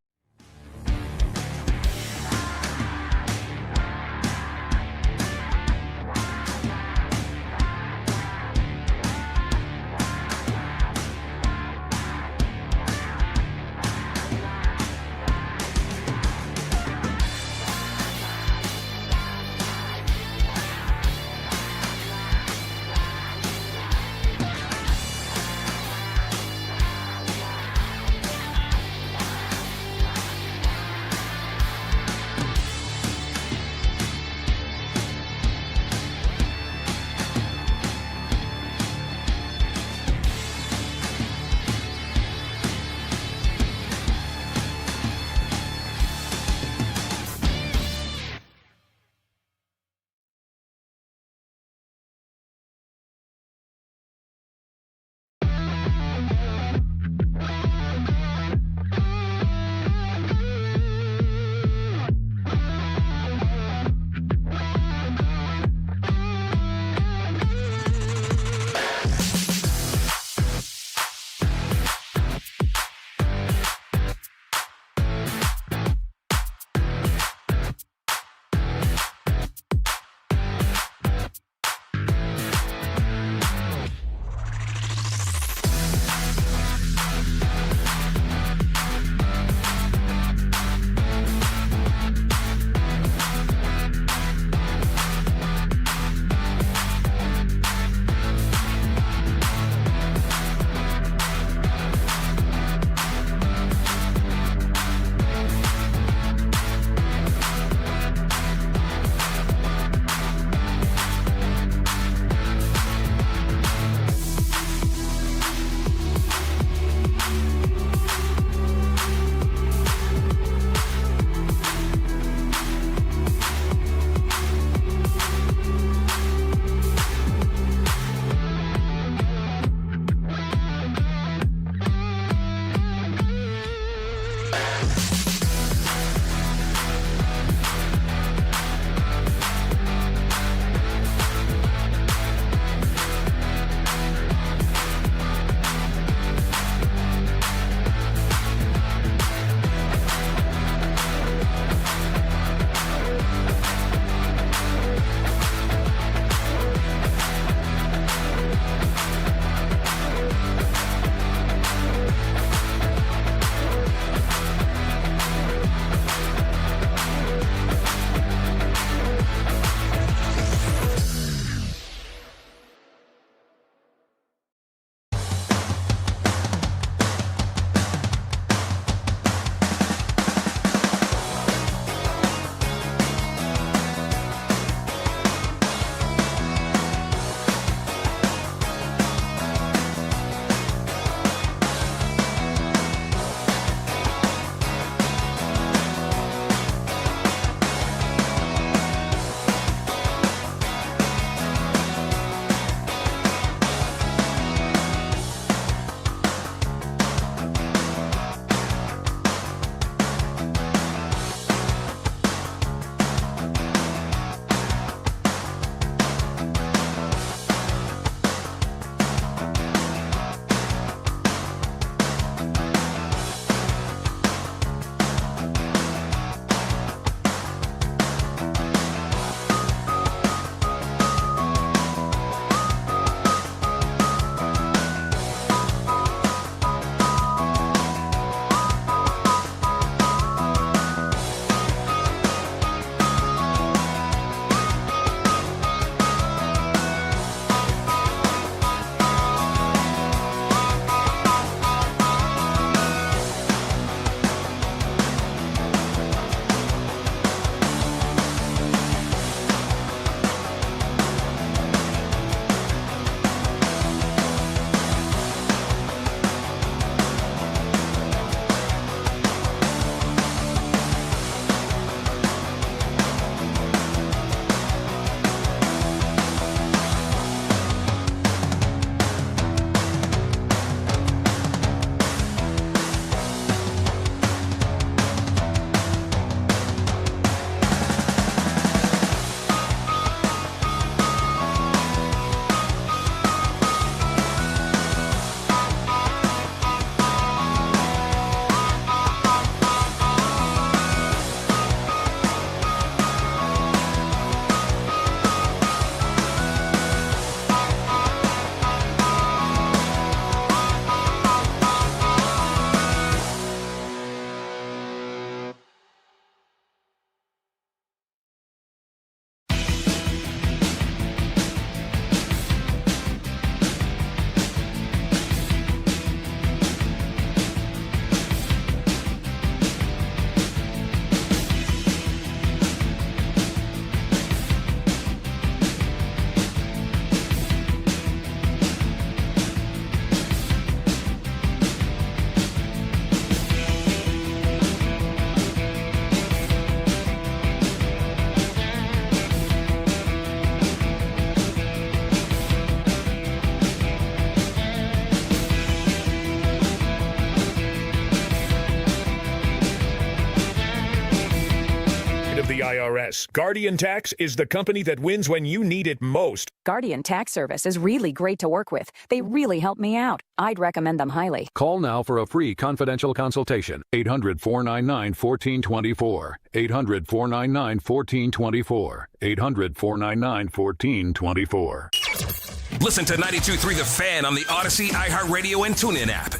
Speaker 5: Department of the IRS. Guardian Tax is the company that wins when you need it most.
Speaker 16: Guardian Tax Service is really great to work with. They really help me out. I'd recommend them highly.
Speaker 20: Call now for a free confidential consultation. 800-499-1424. 800-499-1424. 800-499-1424.
Speaker 2: Listen to 92.3 The Fan on the Odyssey, iHeartRadio, and TuneIn app.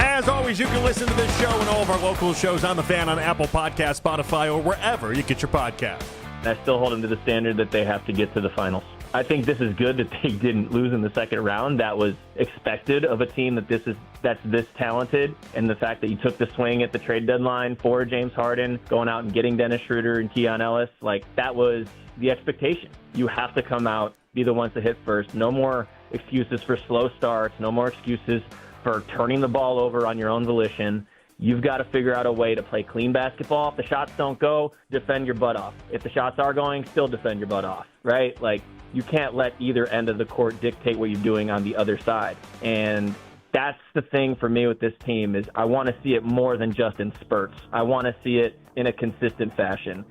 Speaker 14: As always, you can listen to this show and all of our local shows on The Fan on Apple Podcasts, Spotify, or wherever you get your podcast.
Speaker 9: I still hold them to the standard that they have to get to the finals. I think this is good that they didn't lose in the second round. That was expected of a team that's this talented, and the fact that you took the swing at the trade deadline for James Harden, going out and getting Dennis Schroeder and Keon Ellis, that was the expectation. You have to come out, be the ones to hit first. No more excuses for slow starts. No more excuses for turning the ball over on your own volition. You've got to figure out a way to play clean basketball. If the shots don't go, defend your butt off. If the shots are going, still defend your butt off, right? You can't let either end of the court dictate what you're doing on the other side. And that's the thing for me with this team is I want to see it more than just in spurts. I want to see it in a consistent fashion.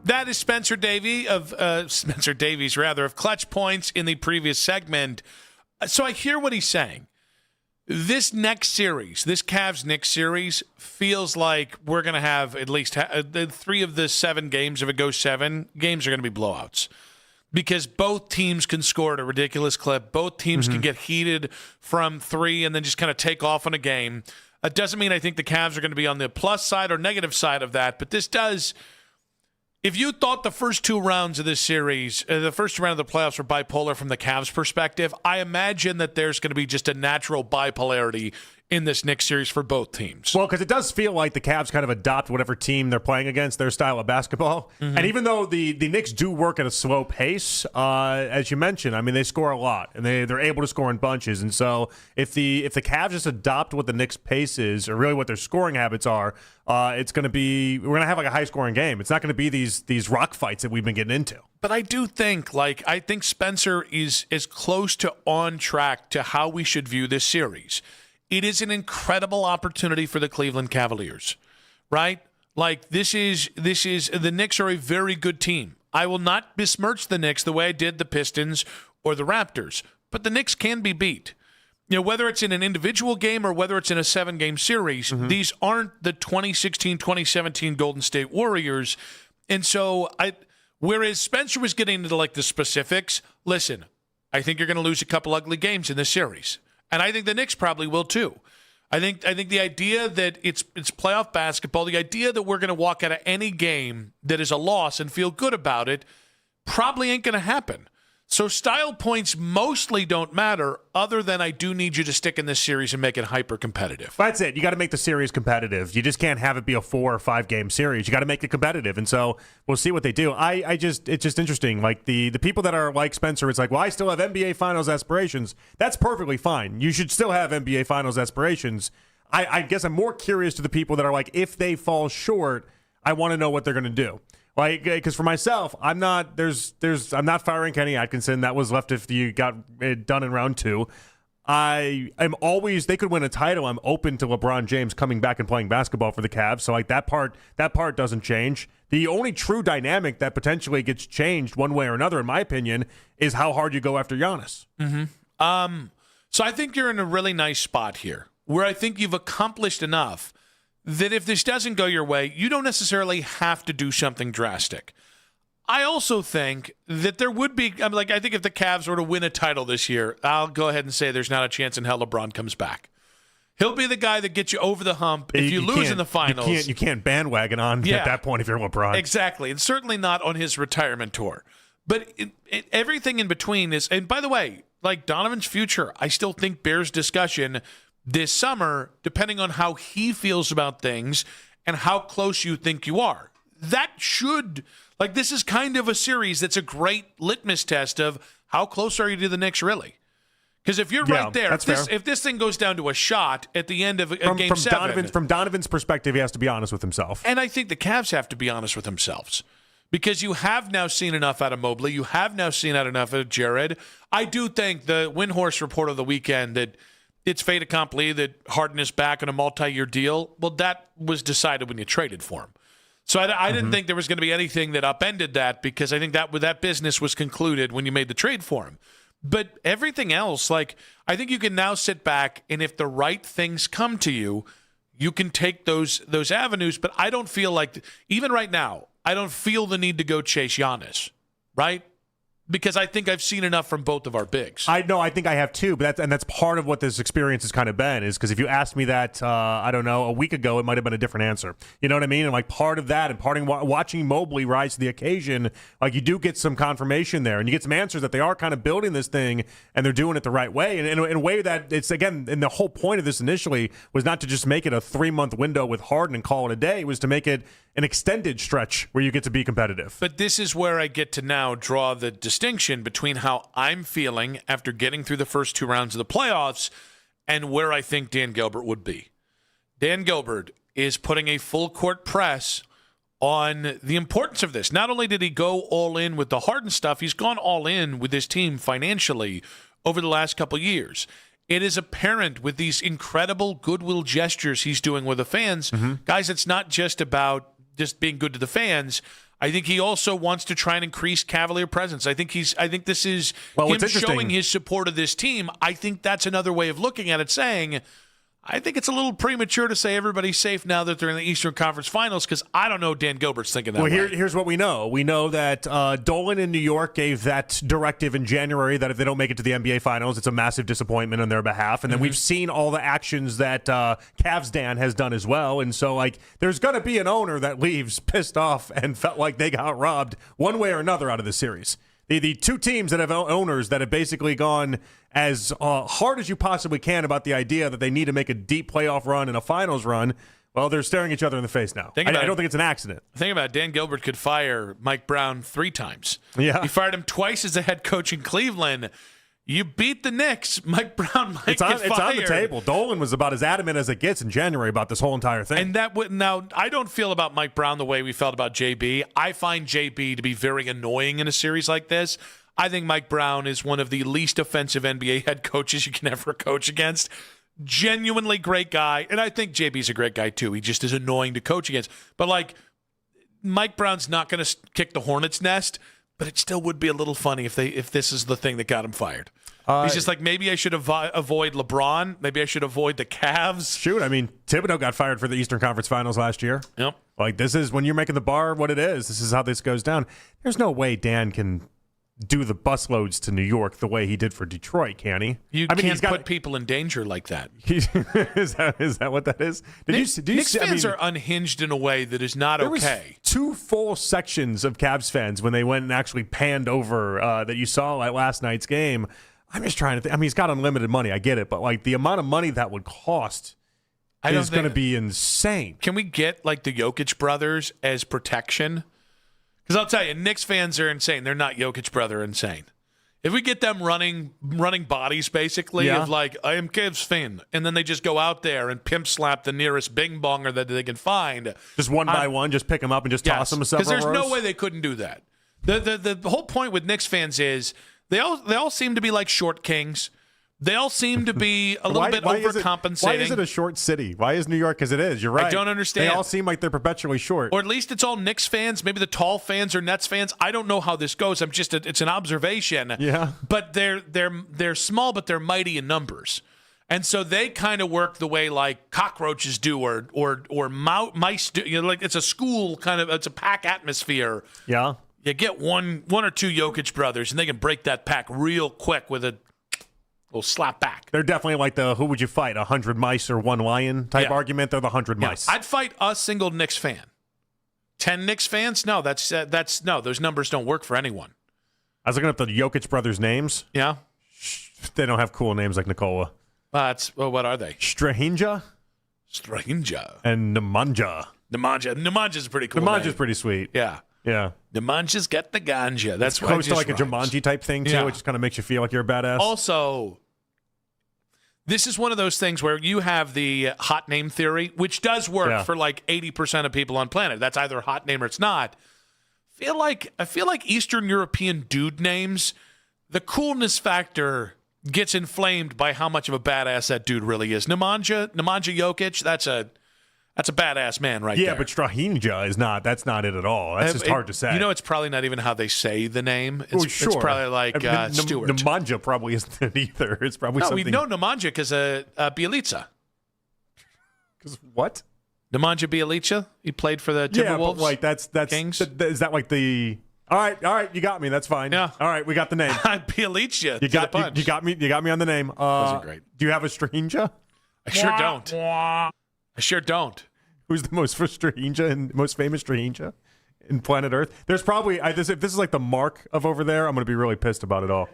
Speaker 15: That is Spencer Davies of Clutch Points in the previous segment. So I hear what he's saying. This next series, this Cavs-Knicks series, feels like we're going to have at least 3 of the 7 games. If it goes 7, games are going to be blowouts. Because both teams can score at a ridiculous clip. Both teams can get heated from 3 and then just kind of take off on a game. It doesn't mean I think the Cavs are going to be on the plus side or negative side of that, but this does. If you thought the first 2 rounds of this series, the first round of the playoffs were bipolar from the Cavs' perspective, I imagine that there's going to be just a natural bipolarity in this Knicks series for both teams.
Speaker 14: Well, because it does feel like the Cavs kind of adopt whatever team they're playing against, their style of basketball. And even though the Knicks do work at a slow pace, as you mentioned, I mean, they score a lot, and they're able to score in bunches. And so if the Cavs just adopt what the Knicks' pace is, or really what their scoring habits are, it's going to be, we're going to have a high-scoring game. It's not going to be these rock fights that we've been getting into.
Speaker 15: But I do think, I think Spencer is as close to on track to how we should view this series. It is an incredible opportunity for the Cleveland Cavaliers, right? This is the Knicks are a very good team. I will not besmirch the Knicks the way I did the Pistons or the Raptors, but the Knicks can be beat. Whether it's in an individual game or whether it's in a 7-game series, these aren't the 2016-2017 Golden State Warriors. And so whereas Spencer was getting into the specifics, listen, I think you're going to lose a couple ugly games in this series. And I think the Knicks probably will too. I think the idea that it's playoff basketball, the idea that we're going to walk out of any game that is a loss and feel good about it, probably ain't going to happen. So style points mostly don't matter, other than I do need you to stick in this series and make it hyper-competitive.
Speaker 14: That's it. You got to make the series competitive. You just can't have it be a 4 or 5 game series. You got to make it competitive. And so we'll see what they do. It's just interesting. The people that are like Spencer, it's well, I still have NBA Finals aspirations. That's perfectly fine. You should still have NBA Finals aspirations. I guess I'm more curious to the people that are if they fall short, I want to know what they're going to do. Because for myself, I'm not firing Kenny Atkinson. That was left if you got it done in round 2. I am always, they could win a title. I'm open to LeBron James coming back and playing basketball for the Cavs. So that part doesn't change. The only true dynamic that potentially gets changed one way or another, in my opinion, is how hard you go after Giannis.
Speaker 15: So I think you're in a really nice spot here, where I think you've accomplished enough that if this doesn't go your way, you don't necessarily have to do something drastic. I also think that there would be, I think if the Cavs were to win a title this year, I'll go ahead and say there's not a chance in hell LeBron comes back. He'll be the guy that gets you over the hump if you lose in the finals.
Speaker 14: You can't bandwagon on at that point if you're LeBron.
Speaker 15: Exactly, and certainly not on his retirement tour. But everything in between is, and by the way, Donovan's future, I still think bears discussion this summer, depending on how he feels about things and how close you think you are. That should, this is kind of a series that's a great litmus test of how close are you to the Knicks, really? Because if you're right there, if this thing goes down to a shot at the end of Game 7.
Speaker 14: From Donovan's perspective, he has to be honest with himself.
Speaker 15: And I think the Cavs have to be honest with themselves. Because you have now seen enough out of Mobley. You have now seen enough out of Jared. I do think the Windhorst report of the weekend that it's fait accompli that Harden is back on a multi-year deal. Well, that was decided when you traded for him. So I didn't think there was going to be anything that upended that, because I think that business was concluded when you made the trade for him. But everything else, like, I think you can now sit back, and if the right things come to you, you can take those avenues. But I don't feel like, even right now, I don't feel the need to go chase Giannis, right? Because I think I've seen enough from both of our bigs.
Speaker 14: I think I have too, but that's part of what this experience has kind of been, is because if you asked me that, I don't know, a week ago, it might have been a different answer. You know what I mean? And like part of that, and watching Mobley rise to the occasion, like you do get some confirmation there, and you get some answers that they are kind of building this thing, and they're doing it the right way, and in a way that it's, again, and the whole point of this initially was not to just make it a 3-month window with Harden and call it a day. It was to make it an extended stretch where you get to be competitive.
Speaker 15: But this is where I get to now draw the distinction between how I'm feeling after getting through the first 2 rounds of the playoffs and where I think Dan Gilbert would be. Dan Gilbert is putting a full court press on the importance of this. Not only did he go all in with the Harden stuff, he's gone all in with his team financially over the last couple years. It is apparent with these incredible goodwill gestures he's doing with the fans. Guys, it's not just about just being good to the fans. I think he also wants to try and increase Cavalier presence. I think this is him showing his support of this team. I think that's another way of looking at it, saying, I think it's a little premature to say everybody's safe now that they're in the Eastern Conference Finals, because I don't know Dan Gilbert's thinking that way.
Speaker 14: Here's what we know. We know that Dolan in New York gave that directive in January that if they don't make it to the NBA Finals, it's a massive disappointment on their behalf. And then we've seen all the actions that Cavs Dan has done as well. And so, like, there's going to be an owner that leaves pissed off and felt like they got robbed one way or another out of this series. The 2 teams that have owners that have basically gone as hard as you possibly can about the idea that they need to make a deep playoff run and a finals run, well, they're staring each other in the face now. I don't think it's an accident.
Speaker 15: Think about it. Dan Gilbert could fire Mike Brown 3 times.
Speaker 14: Yeah.
Speaker 15: He fired him twice as a head coach in Cleveland. You beat the Knicks. Mike Brown might get fired.
Speaker 14: It's on the table. Dolan was about as adamant as it gets in January about this whole entire thing.
Speaker 15: And now, I don't feel about Mike Brown the way we felt about JB. I find JB to be very annoying in a series like this. I think Mike Brown is one of the least offensive NBA head coaches you can ever coach against. Genuinely great guy. And I think JB's a great guy too. He just is annoying to coach against. But like, Mike Brown's not going to kick the hornet's nest, but it still would be a little funny if this is the thing that got him fired. He's just like, maybe I should avoid LeBron. Maybe I should avoid the Cavs.
Speaker 14: Shoot, I mean, Thibodeau got fired for the Eastern Conference Finals last year.
Speaker 15: Yep.
Speaker 14: Like, this is when you're making the bar what it is. This is how this goes down. There's no way Dan can do the busloads to New York the way he did for Detroit, can he?
Speaker 15: Can't put people in danger like that.
Speaker 14: Is that what that is?
Speaker 15: Knicks fans are unhinged in a way that is not
Speaker 14: there
Speaker 15: okay.
Speaker 14: Was 2 full sections of Cavs fans when they went and actually panned over that you saw at last night's game. I'm just trying to think. I mean, he's got unlimited money. I get it. But, like, the amount of money that would cost is going to be insane.
Speaker 15: Can we get, like, the Jokic brothers as protection? Because I'll tell you, Knicks fans are insane. They're not Jokic brother insane. If we get them running bodies, basically, of like, I am Cavs fan, and then they just go out there and pimp slap the nearest bing bonger that they can find.
Speaker 14: Just one by one, just pick them up and just toss them several rows?
Speaker 15: Because there's no way they couldn't do that. The whole point with Knicks fans is they all seem to be like short kings. They all seem to be a little bit overcompensating.
Speaker 14: Why is it a short city? Why is New York as it is? You're right.
Speaker 15: I don't understand.
Speaker 14: They all seem like they're perpetually short.
Speaker 15: Or at least it's all Knicks fans. Maybe the tall fans are Nets fans. I don't know how this goes. It's an observation.
Speaker 14: Yeah.
Speaker 15: But they're small, but they're mighty in numbers. And so they kind of work the way like cockroaches do or mice do. You know, like it's a school kind of, it's a pack atmosphere.
Speaker 14: Yeah.
Speaker 15: You get one or two Jokic brothers, and they can break that pack real quick with a little slap back.
Speaker 14: They're definitely like the who would you fight, 100 mice or one lion type argument. They're the 100 mice.
Speaker 15: I'd fight a single Knicks fan. 10 Knicks fans? No, that's no. Those numbers don't work for anyone.
Speaker 14: I was looking up the Jokic brothers' names.
Speaker 15: Yeah,
Speaker 14: they don't have cool names like Nikola.
Speaker 15: What are they?
Speaker 14: Strahinja, and Nemanja.
Speaker 15: Nemanja's a pretty cool.
Speaker 14: Nemanja's pretty sweet.
Speaker 15: Yeah.
Speaker 14: Yeah.
Speaker 15: Nemanja's got the ganja. That's
Speaker 14: close to like a Jumanji type thing too, which just kind of makes you feel like you're a badass.
Speaker 15: Also, this is one of those things where you have the hot name theory, which does work for like 80% of people on planet. That's either a hot name or it's not. I feel like Eastern European dude names, the coolness factor gets inflamed by how much of a badass that dude really is. Nemanja Jokic, that's a badass man right there.
Speaker 14: Yeah, but Strahinja is not. That's not it at all. That's just hard to say.
Speaker 15: You know, it's probably not even how they say the name.
Speaker 14: Sure.
Speaker 15: It's probably like Stewart.
Speaker 14: Nemanja probably isn't it either. It's probably something.
Speaker 15: We know Nemanja because Bjelica.
Speaker 14: Because what?
Speaker 15: Nemanja Bjelica. He played for the Timberwolves.
Speaker 14: Yeah, but like that's
Speaker 15: Kings.
Speaker 14: Is that like the? All right, you got me. That's fine.
Speaker 15: Yeah.
Speaker 14: All right, we got the name.
Speaker 15: Bjelica.
Speaker 14: You got me on the name.
Speaker 15: Those are great.
Speaker 14: Do you have a Strahinja?
Speaker 15: I sure don't.
Speaker 14: Who's the most famous Strahinja in planet Earth? There's probably if this is like the mark of over there, I'm going to be really pissed about it all.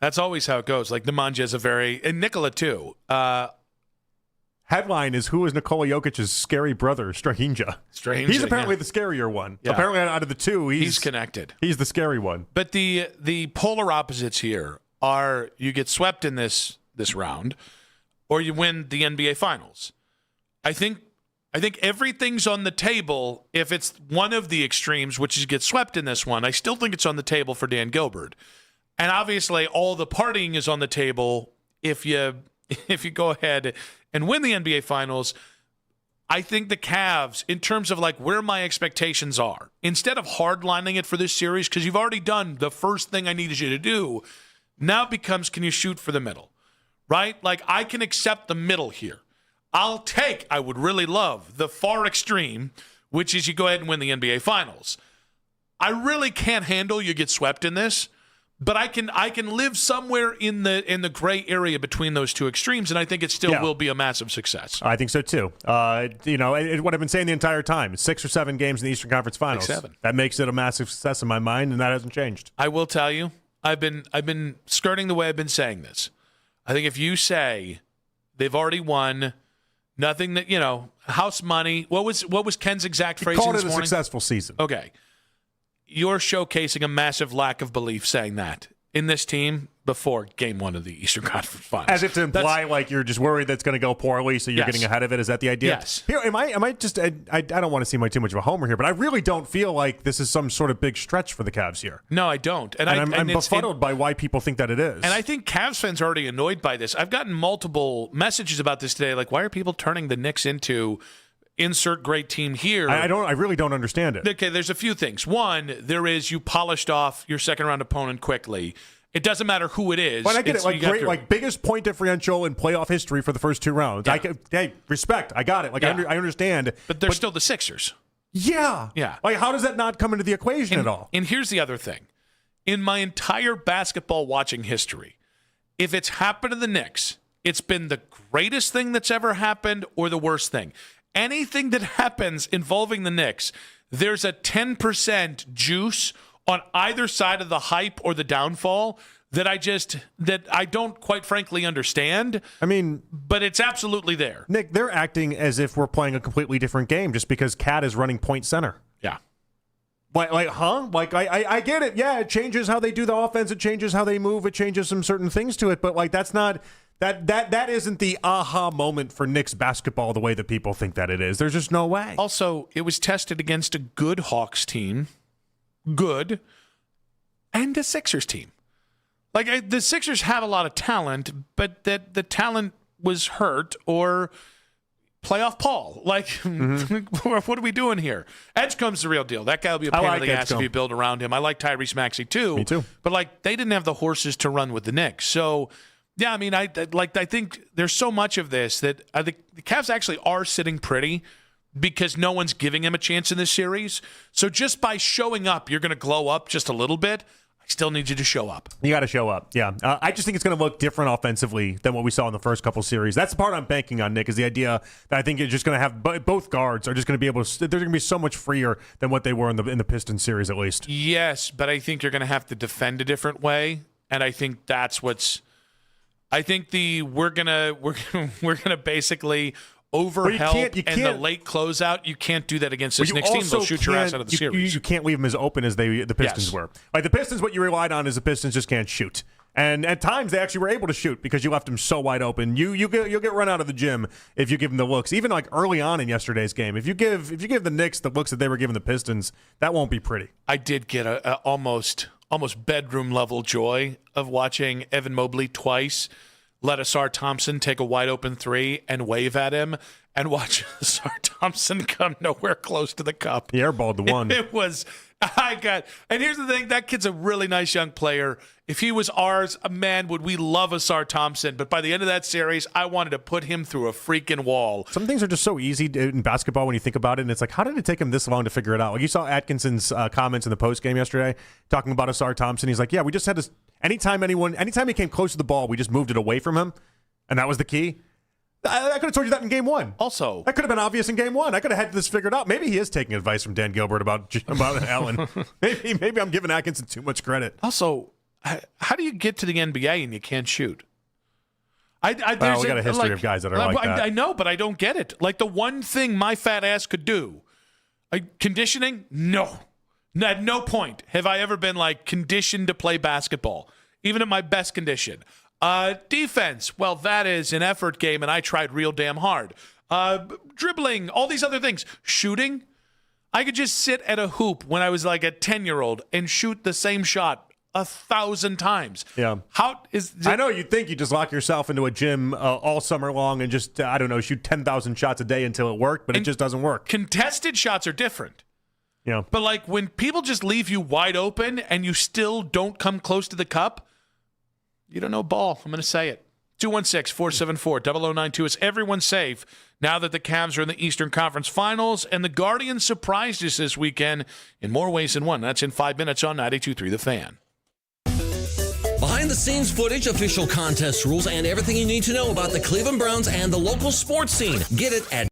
Speaker 15: That's always how it goes. Like Nemanja is and Nikola too.
Speaker 14: Headline is, who is Nikola Jokic's scary brother, Strahinja? He's apparently the scarier one.
Speaker 15: Yeah.
Speaker 14: Apparently, out of the two, he's
Speaker 15: connected.
Speaker 14: He's the scary one.
Speaker 15: But the polar opposites here are you get swept in this round, or you win the NBA Finals. I think everything's on the table if it's one of the extremes, which is get swept in this one. I still think it's on the table for Dan Gilbert. And obviously all the partying is on the table if you go ahead and win the NBA Finals. I think the Cavs, in terms of like where my expectations are, instead of hardlining it for this series, because you've already done the first thing I needed you to do, now it becomes, can you shoot for the middle, right? Like I can accept the middle here. I would really love the far extreme, which is you go ahead and win the NBA Finals. I really can't handle you get swept in this, but I can live somewhere in the gray area between those two extremes, and I think it still will be a massive success.
Speaker 14: I think so too. What I've been saying the entire time, 6 or 7 games in the Eastern Conference Finals.
Speaker 15: 7.
Speaker 14: That makes it a massive success in my mind, and that hasn't changed.
Speaker 15: I will tell you, I've been skirting the way I've been saying this. I think if you say they've already won, nothing that, house money. What was Ken's exact phrasing this morning?
Speaker 14: Called it a successful season.
Speaker 15: Okay. You're showcasing a massive lack of belief saying that in this team before Game 1 of the Eastern Conference Finals.
Speaker 14: As if to imply like you're just worried that's going to go poorly, so you're getting ahead of it. Is that the idea?
Speaker 15: Yes.
Speaker 14: Here, am I just? I don't want to seem like too much of a homer here, but I really don't feel like this is some sort of big stretch for the Cavs here.
Speaker 15: No, I don't.
Speaker 14: And I'm befuddled by why people think that it is.
Speaker 15: And I think Cavs fans are already annoyed by this. I've gotten multiple messages about this today. Like, why are people turning the Knicks into insert great team here?
Speaker 14: I really don't understand it.
Speaker 15: Okay, there's a few things. One, there is you polished off your second round opponent quickly. It doesn't matter who it is.
Speaker 14: But I get it. Like biggest point differential in playoff history for the first 2 rounds. Yeah. Respect. I got it. Like I understand.
Speaker 15: But they're still the Sixers.
Speaker 14: Yeah.
Speaker 15: Yeah.
Speaker 14: Like how does that not come into the equation at all?
Speaker 15: And here's the other thing. In my entire basketball watching history, if it's happened to the Knicks, it's been the greatest thing that's ever happened or the worst thing. Anything that happens involving the Knicks, there's a 10% juice on either side of the hype or the downfall that I don't quite frankly understand.
Speaker 14: I mean,
Speaker 15: but it's absolutely there.
Speaker 14: Nick, they're acting as if we're playing a completely different game just because Cat is running point center.
Speaker 15: Yeah.
Speaker 14: I get it. Yeah, it changes how they do the offense. It changes how they move. It changes some certain things to it. But like that's not that isn't the aha moment for Knicks basketball the way that people think that it is. There's just no way.
Speaker 15: Also, it was tested against a good Hawks team. Good, and the Sixers team. Like the Sixers have a lot of talent, but that the talent was hurt or playoff Paul. Like, what are we doing here? Edgecombe's the real deal. That guy will be a pain in the ass if you build around him. I like Tyrese Maxey too.
Speaker 14: Me too.
Speaker 15: But like they didn't have the horses to run with the Knicks. So yeah, I mean, I think there's so much of this that I think the Cavs actually are sitting pretty, because no one's giving him a chance in this series. So just by showing up, you're going to glow up just a little bit. I still need you to show up.
Speaker 14: You got to show up, yeah. I just think it's going to look different offensively than what we saw in the first couple series. That's the part I'm banking on, Nick, is the idea that I think you're just going to have both guards are just going to be able to – they're going to be so much freer than what they were in the Pistons series at least.
Speaker 15: Yes, but I think you're going to have to defend a different way, and I think that's what's – I think we're gonna basically – overhelp and the late closeout, you can't do that against this Knicks team. They'll shoot your ass out of the series.
Speaker 14: You can't leave them as open as the Pistons were. Like the Pistons, what you relied on is the Pistons just can't shoot. And at times they actually were able to shoot because you left them so wide open. You'll get run out of the gym if you give them the looks. Even like early on in yesterday's game, if you give the Knicks the looks that they were giving the Pistons, that won't be pretty.
Speaker 15: I did get a almost almost bedroom level joy of watching Evan Mobley twice let Asar Thompson take a wide open three and wave at him, and watch Asar Thompson come nowhere close to the cup.
Speaker 14: He airballed the one.
Speaker 15: It was, and here's the thing, that kid's a really nice young player. If he was ours, man, would we love Asar Thompson. But by the end of that series, I wanted to put him through a freaking wall.
Speaker 14: Some things are just so easy in basketball when you think about it, and it's like, how did it take him this long to figure it out? Like, you saw Atkinson's comments in the postgame yesterday talking about Asar Thompson. He's like, yeah, we just had to, anytime he came close to the ball, we just moved it away from him, and that was the key. I could have told you that in game one.
Speaker 15: Also,
Speaker 14: that could have been obvious in game one. I could have had this figured out. Maybe he is taking advice from Dan Gilbert about Allen. Maybe I'm giving Atkinson too much credit.
Speaker 15: Also, how do you get to the NBA and you can't shoot?
Speaker 14: We got a history of guys that are like that.
Speaker 15: I know, but I don't get it. Like, the one thing my fat ass could do, conditioning, no. At no point have I ever been conditioned to play basketball, even at my best condition. Defense, well, that is an effort game, and I tried real damn hard. Dribbling, all these other things. Shooting, I could just sit at a hoop when I was like a 10-year-old and shoot the same shot 1,000 times.
Speaker 14: Yeah. I know you'd think you just lock yourself into a gym all summer long and just, shoot 10,000 shots a day until it worked, but it just doesn't work.
Speaker 15: Contested shots are different.
Speaker 14: Yeah.
Speaker 15: But when people just leave you wide open and you still don't come close to the cup, you don't know ball. I'm going to say it. 216-474-0092. Is everyone safe now that the Cavs are in the Eastern Conference Finals and the Guardians surprised us this weekend in more ways than one? That's in 5 minutes on 92.3 The Fan.
Speaker 1: Behind-the-scenes footage, official contest rules, and everything you need to know about the Cleveland Browns and the local sports scene. Get it at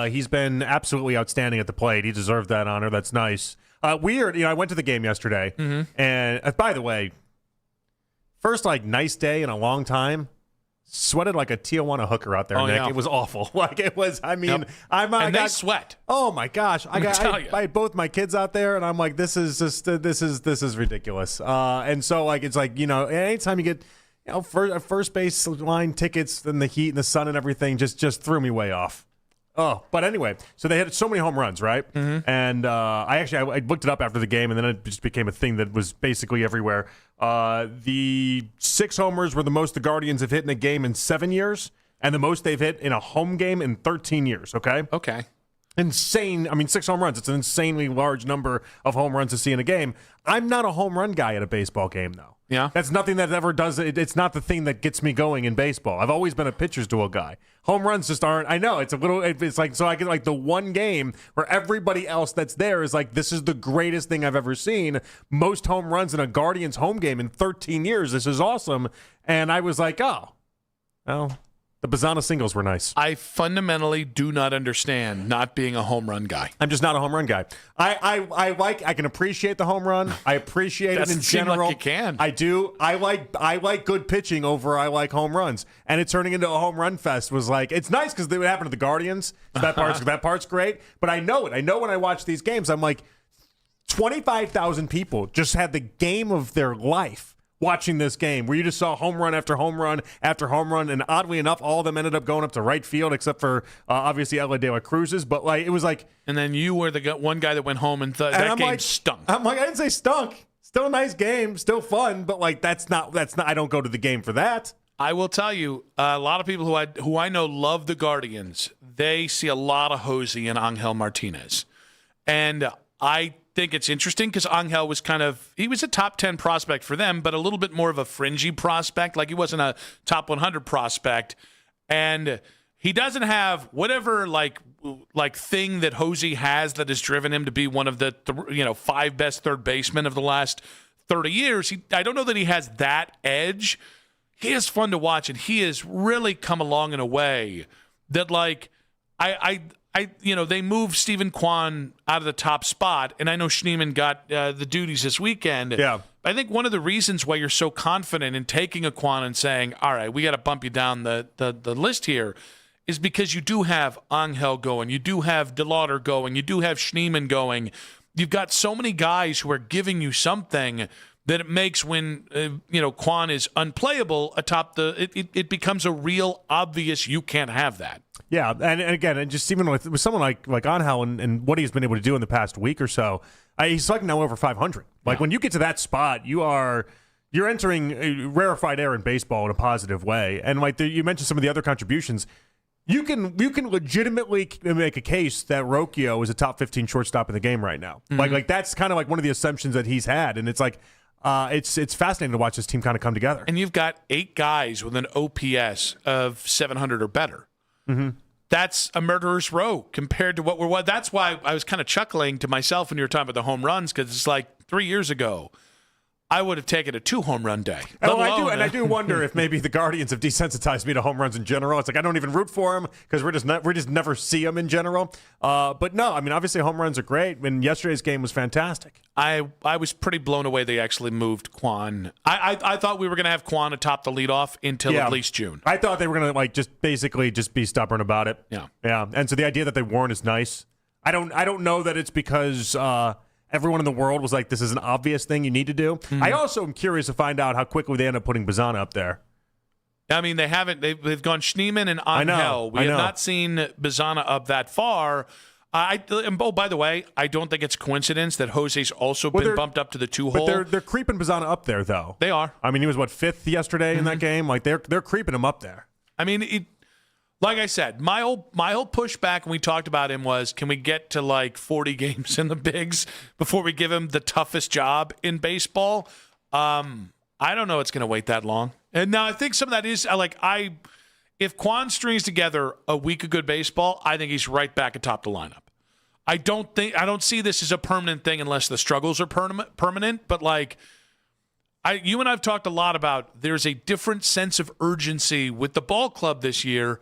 Speaker 14: He's been absolutely outstanding at the plate. He deserved that honor. That's nice. Weird, I went to the game yesterday, and by the way, first nice day in a long time. Sweated like a Tijuana hooker out there, Nick.
Speaker 15: Yeah.
Speaker 14: It was awful. It was. I mean,
Speaker 15: Yep. They sweat.
Speaker 14: Oh my gosh! I had both my kids out there, and I'm like, this is ridiculous. And so it's anytime you get first base line tickets, then the heat and the sun and everything just threw me way off. Oh, but anyway, so they had so many home runs, right? And I looked it up after the game, and then it just became a thing that was basically everywhere. The 6 homers were the most the Guardians have hit in a game in 7 years, and the most they've hit in a home game in 13 years, okay?
Speaker 15: Okay.
Speaker 14: Insane. I mean, 6 home runs. It's an insanely large number of home runs to see in a game. I'm not a home run guy at a baseball game, though.
Speaker 15: Yeah.
Speaker 14: That's nothing that ever does it. It's not the thing that gets me going in baseball. I've always been a pitcher's duel guy. Home runs just aren't. I know it's a little. It's like so I get the one game where everybody else that's there is like, this is the greatest thing I've ever seen. Most home runs in a Guardians home game in 13 years. This is awesome. And I was like, oh, well. The Bazana singles were nice.
Speaker 15: I fundamentally do not understand not being a home run guy.
Speaker 14: I'm just not a home run guy. I can appreciate the home run. I appreciate it in general.
Speaker 15: Like you can.
Speaker 14: I do. I like good pitching over I like home runs. And it turning into a home run fest was like, it's nice because it happened to the Guardians. So that part's great. But I know it. I know when I watch these games, I'm like, 25,000 people just had the game of their life watching this game where you just saw home run after home run after home run, and oddly enough, all of them ended up going up to right field except for obviously Ella De La Cruz's, but it was like...
Speaker 15: And then you were the one guy that went home and that game stunk.
Speaker 14: I'm like, I didn't say stunk. Still a nice game, still fun, but that's not, I don't go to the game for that.
Speaker 15: I will tell you, a lot of people who I know love the Guardians. They see a lot of Jose and Angel Martinez. And I think it's interesting because Angel was he was a top 10 prospect for them, but a little bit more of a fringy prospect. Like he wasn't a top 100 prospect. And he doesn't have whatever like thing that Jose has that has driven him to be one of the 5 best third basemen of the last 30 years. I don't know that he has that edge. He is fun to watch, and he has really come along in a way that they moved Stephen Kwan out of the top spot, and I know Schneemann got the duties this weekend.
Speaker 14: Yeah.
Speaker 15: I think one of the reasons why you're so confident in taking a Kwan and saying, all right, we got to bump you down the list here is because you do have Angel going, you do have DeLauder going, you do have Schneemann going. You've got so many guys who are giving you something that it makes when Kwan is unplayable atop it becomes a real obvious you can't have that.
Speaker 14: Yeah, and again, and just even with someone like Angel and what he's been able to do in the past week or so, he's now over 500. When you get to that spot, you're entering rarefied air in baseball in a positive way. And you mentioned some of the other contributions. You can legitimately make a case that Rocchio is a top 15 shortstop in the game right now. Mm-hmm. That's kind of one of the assumptions that he's had, and it's it's fascinating to watch this team kind of come together.
Speaker 15: And you've got 8 guys with an OPS of 700 or better.
Speaker 14: Mm-hmm.
Speaker 15: That's a murderer's row compared to what we're. That's why I was kind of chuckling to myself when you were talking about the home runs, because it's like 3 years ago, I would have taken a 2 home run day.
Speaker 14: I do wonder if maybe the Guardians have desensitized me to home runs in general. It's like I don't even root for them because we just never see them in general. But no, I mean obviously home runs are great. And yesterday's game was fantastic.
Speaker 15: I was pretty blown away they actually moved Kwan. I thought we were going to have Kwan atop the leadoff until at least June.
Speaker 14: I thought they were going to just basically be stubborn about it.
Speaker 15: Yeah.
Speaker 14: And so the idea that they weren't is nice. I don't know that it's because. Everyone in the world was like, this is an obvious thing you need to do. Mm-hmm. I also am curious to find out how quickly they end up putting Bazana up there.
Speaker 15: I mean, they haven't. They've gone Schneemann and Angel. We have not seen Bazana up that far. By the way, I don't think it's coincidence that Jose's also been bumped up to the 2-hole.
Speaker 14: But they're creeping Bazana up there, though.
Speaker 15: They are.
Speaker 14: I mean, he was, 5th yesterday in that game? They're creeping him up there.
Speaker 15: I mean, like I said, my whole pushback when we talked about him was, can we get to 40 games in the bigs before we give him the toughest job in baseball? I don't know it's going to wait that long. And now I think some of that is if Kwan strings together a week of good baseball, I think he's right back atop the lineup. I don't see this as a permanent thing unless the struggles are permanent. But you and I've talked a lot about there's a different sense of urgency with the ball club this year.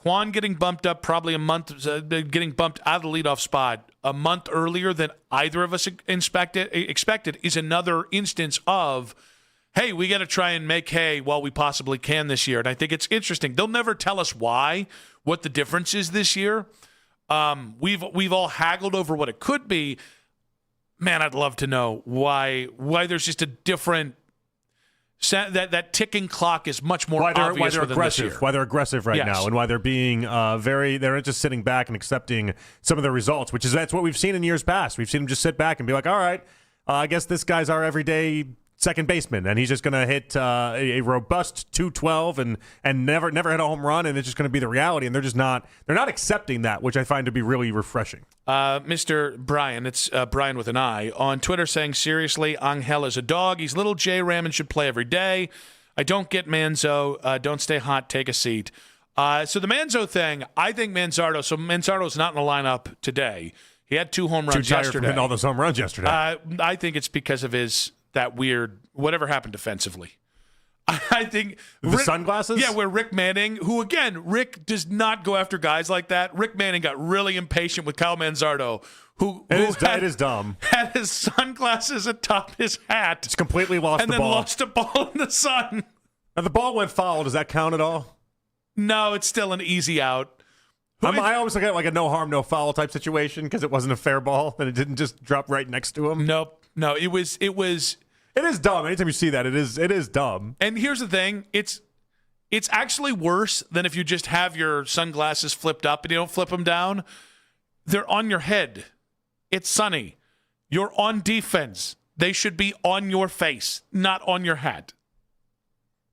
Speaker 15: Quan getting bumped up probably a month, getting bumped out of the leadoff spot a month earlier than either of us expected is another instance of, hey, we got to try and make hay while we possibly can this year. And I think it's interesting. They'll never tell us what the difference is this year. We've all haggled over what it could be. Man, I'd love to know why there's just a different that ticking clock is much more obvious
Speaker 14: why they're
Speaker 15: within
Speaker 14: aggressive,
Speaker 15: this year.
Speaker 14: why they're aggressive right
Speaker 15: Yes.
Speaker 14: now, and why they're being they're not just sitting back and accepting some of the results, that's what we've seen in years past. We've seen them just sit back and be like, all right, I guess this guy's our everyday second baseman, and he's just going to hit a robust 212 and never hit a home run, and it's just going to be the reality. And they're not accepting that, which I find to be really refreshing.
Speaker 15: Mr. Brian, it's Brian with an I, on Twitter saying, seriously, Angel is a dog. He's little J-Ram and should play every day. I don't get Manzo. Don't stay hot. Take a seat. So the Manzo thing, I think Manzardo's not in the lineup today. He had 2 home runs yesterday.
Speaker 14: Too tired from hitting all those home runs yesterday.
Speaker 15: I think it's because of that weird, whatever happened defensively. I think
Speaker 14: the sunglasses?
Speaker 15: Yeah, where Rick Manning, who again, Rick does not go after guys like that. Rick Manning got really impatient with Kyle Manzardo,
Speaker 14: it is dumb.
Speaker 15: Had his sunglasses atop his hat.
Speaker 14: It's completely lost
Speaker 15: and
Speaker 14: the
Speaker 15: then
Speaker 14: ball.
Speaker 15: lost a ball in the sun.
Speaker 14: Now the ball went foul. Does that count at all?
Speaker 15: No, it's still an easy out.
Speaker 14: I always look at it like a no harm, no foul type situation because it wasn't a fair ball and it didn't just drop right next to him.
Speaker 15: Nope. No, it was.
Speaker 14: It is dumb. Anytime you see that, it is dumb.
Speaker 15: And here's the thing: it's actually worse than if you just have your sunglasses flipped up and you don't flip them down. They're on your head. It's sunny. You're on defense. They should be on your face, not on your hat.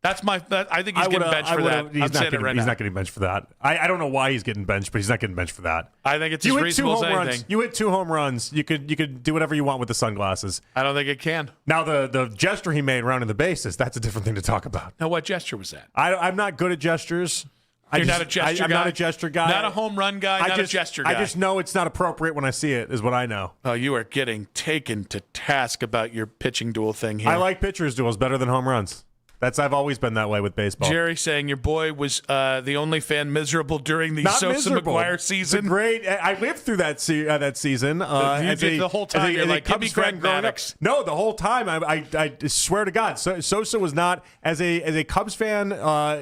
Speaker 15: That's I think he's getting benched for that.
Speaker 14: He's not getting benched for that. I don't know why he's getting benched, but he's not getting benched for that.
Speaker 15: I think it's as reasonable as anything.
Speaker 14: You hit 2 home runs. You could do whatever you want with the sunglasses.
Speaker 15: I don't think it can.
Speaker 14: Now the gesture he made rounding the bases, that's a different thing to talk about.
Speaker 15: Now what gesture was that?
Speaker 14: I'm not good at gestures.
Speaker 15: You're not a gesture guy?
Speaker 14: I'm not a gesture guy.
Speaker 15: Not a home run guy, not a gesture guy.
Speaker 14: I just know it's not appropriate when I see it, is what I know.
Speaker 15: Oh, you are getting taken to task about your pitching duel thing here.
Speaker 14: I like pitchers duels better than home runs. I've always been that way with baseball.
Speaker 15: Jerry saying your boy was the only fan miserable during the Sosa McGuire season.
Speaker 14: It's great. I lived through that season.
Speaker 15: The whole time you're like, give me Greg Maddux.
Speaker 14: No, the whole time. I swear to God, Sosa was not, as a Cubs fan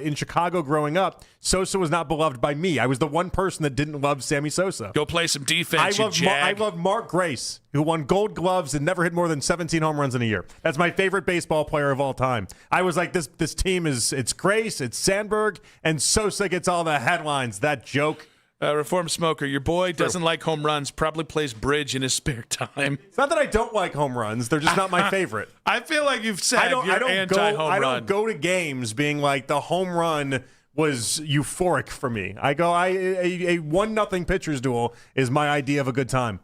Speaker 14: in Chicago growing up, Sosa was not beloved by me. I was the one person that didn't love Sammy Sosa.
Speaker 15: Go play some defense,
Speaker 14: I love Mark Grace, who won Gold Gloves and never hit more than 17 home runs in a year. That's my favorite baseball player of all time. I was like, this team it's Grace, it's Sandberg, and Sosa gets all the headlines. That joke.
Speaker 15: Reform Smoker, your boy doesn't like home runs, probably plays bridge in his spare time.
Speaker 14: It's not that I don't like home runs. They're just not my favorite.
Speaker 15: I feel like you've said you're anti-home run.
Speaker 14: I don't go to games being like the home run was euphoric for me. I go, a 1-0 pitcher's duel is my idea of a good time.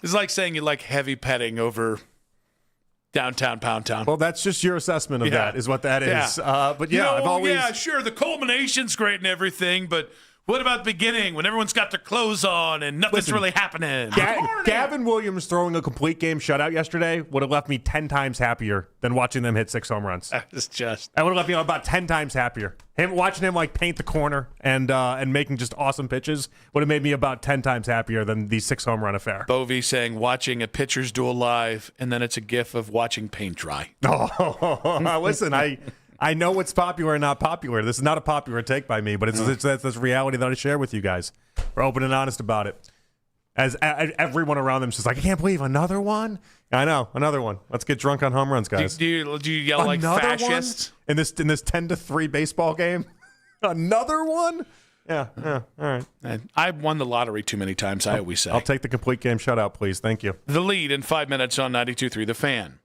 Speaker 15: It's like saying you like heavy petting over downtown Pound Town.
Speaker 14: Well, that's just your assessment of that, is what that is. But yeah, I've always...
Speaker 15: Yeah, sure, the culmination's great and everything, but what about the beginning when everyone's got their clothes on and nothing's really happening?
Speaker 14: Gavin Williams throwing a complete game shutout yesterday would have left me 10 times happier than watching them hit 6 home runs.
Speaker 15: That
Speaker 14: would have left me about 10 times happier. Watching him like paint the corner and making just awesome pitches would have made me about 10 times happier than the 6 home run affair.
Speaker 15: Bovey saying watching a pitcher's duel live, and then it's a gif of watching paint dry.
Speaker 14: Oh, listen, I know what's popular and not popular. This is not a popular take by me, but it's this reality that I share with you guys. We're open and honest about it. As everyone around them says, like, I can't believe another one. I know, another one. Let's get drunk on home runs, guys.
Speaker 15: Do you yell like fascists
Speaker 14: in this 10-3 baseball game? Another one? Yeah. All right.
Speaker 15: I won the lottery too many times. I always say.
Speaker 14: I'll take the complete game shutout, please. Thank you.
Speaker 15: The lead in 5 minutes on 92.3 The Fan.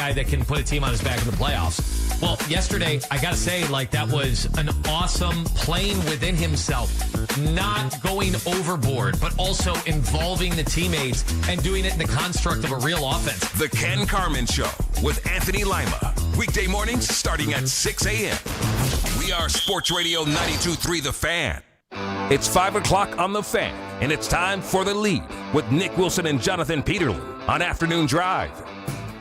Speaker 12: guy that can put a team on his back in the playoffs. Well, yesterday, I got to say, that was an awesome playing within himself, not going overboard, but also involving the teammates and doing it in the construct of a real offense.
Speaker 2: The Ken Carmen Show with Anthony Lima. Weekday mornings starting at 6 a.m. We are Sports Radio 92.3 The Fan. It's 5 o'clock on The Fan, and it's time for The Lead with Nick Wilson and Jonathan Peterlin on Afternoon Drive.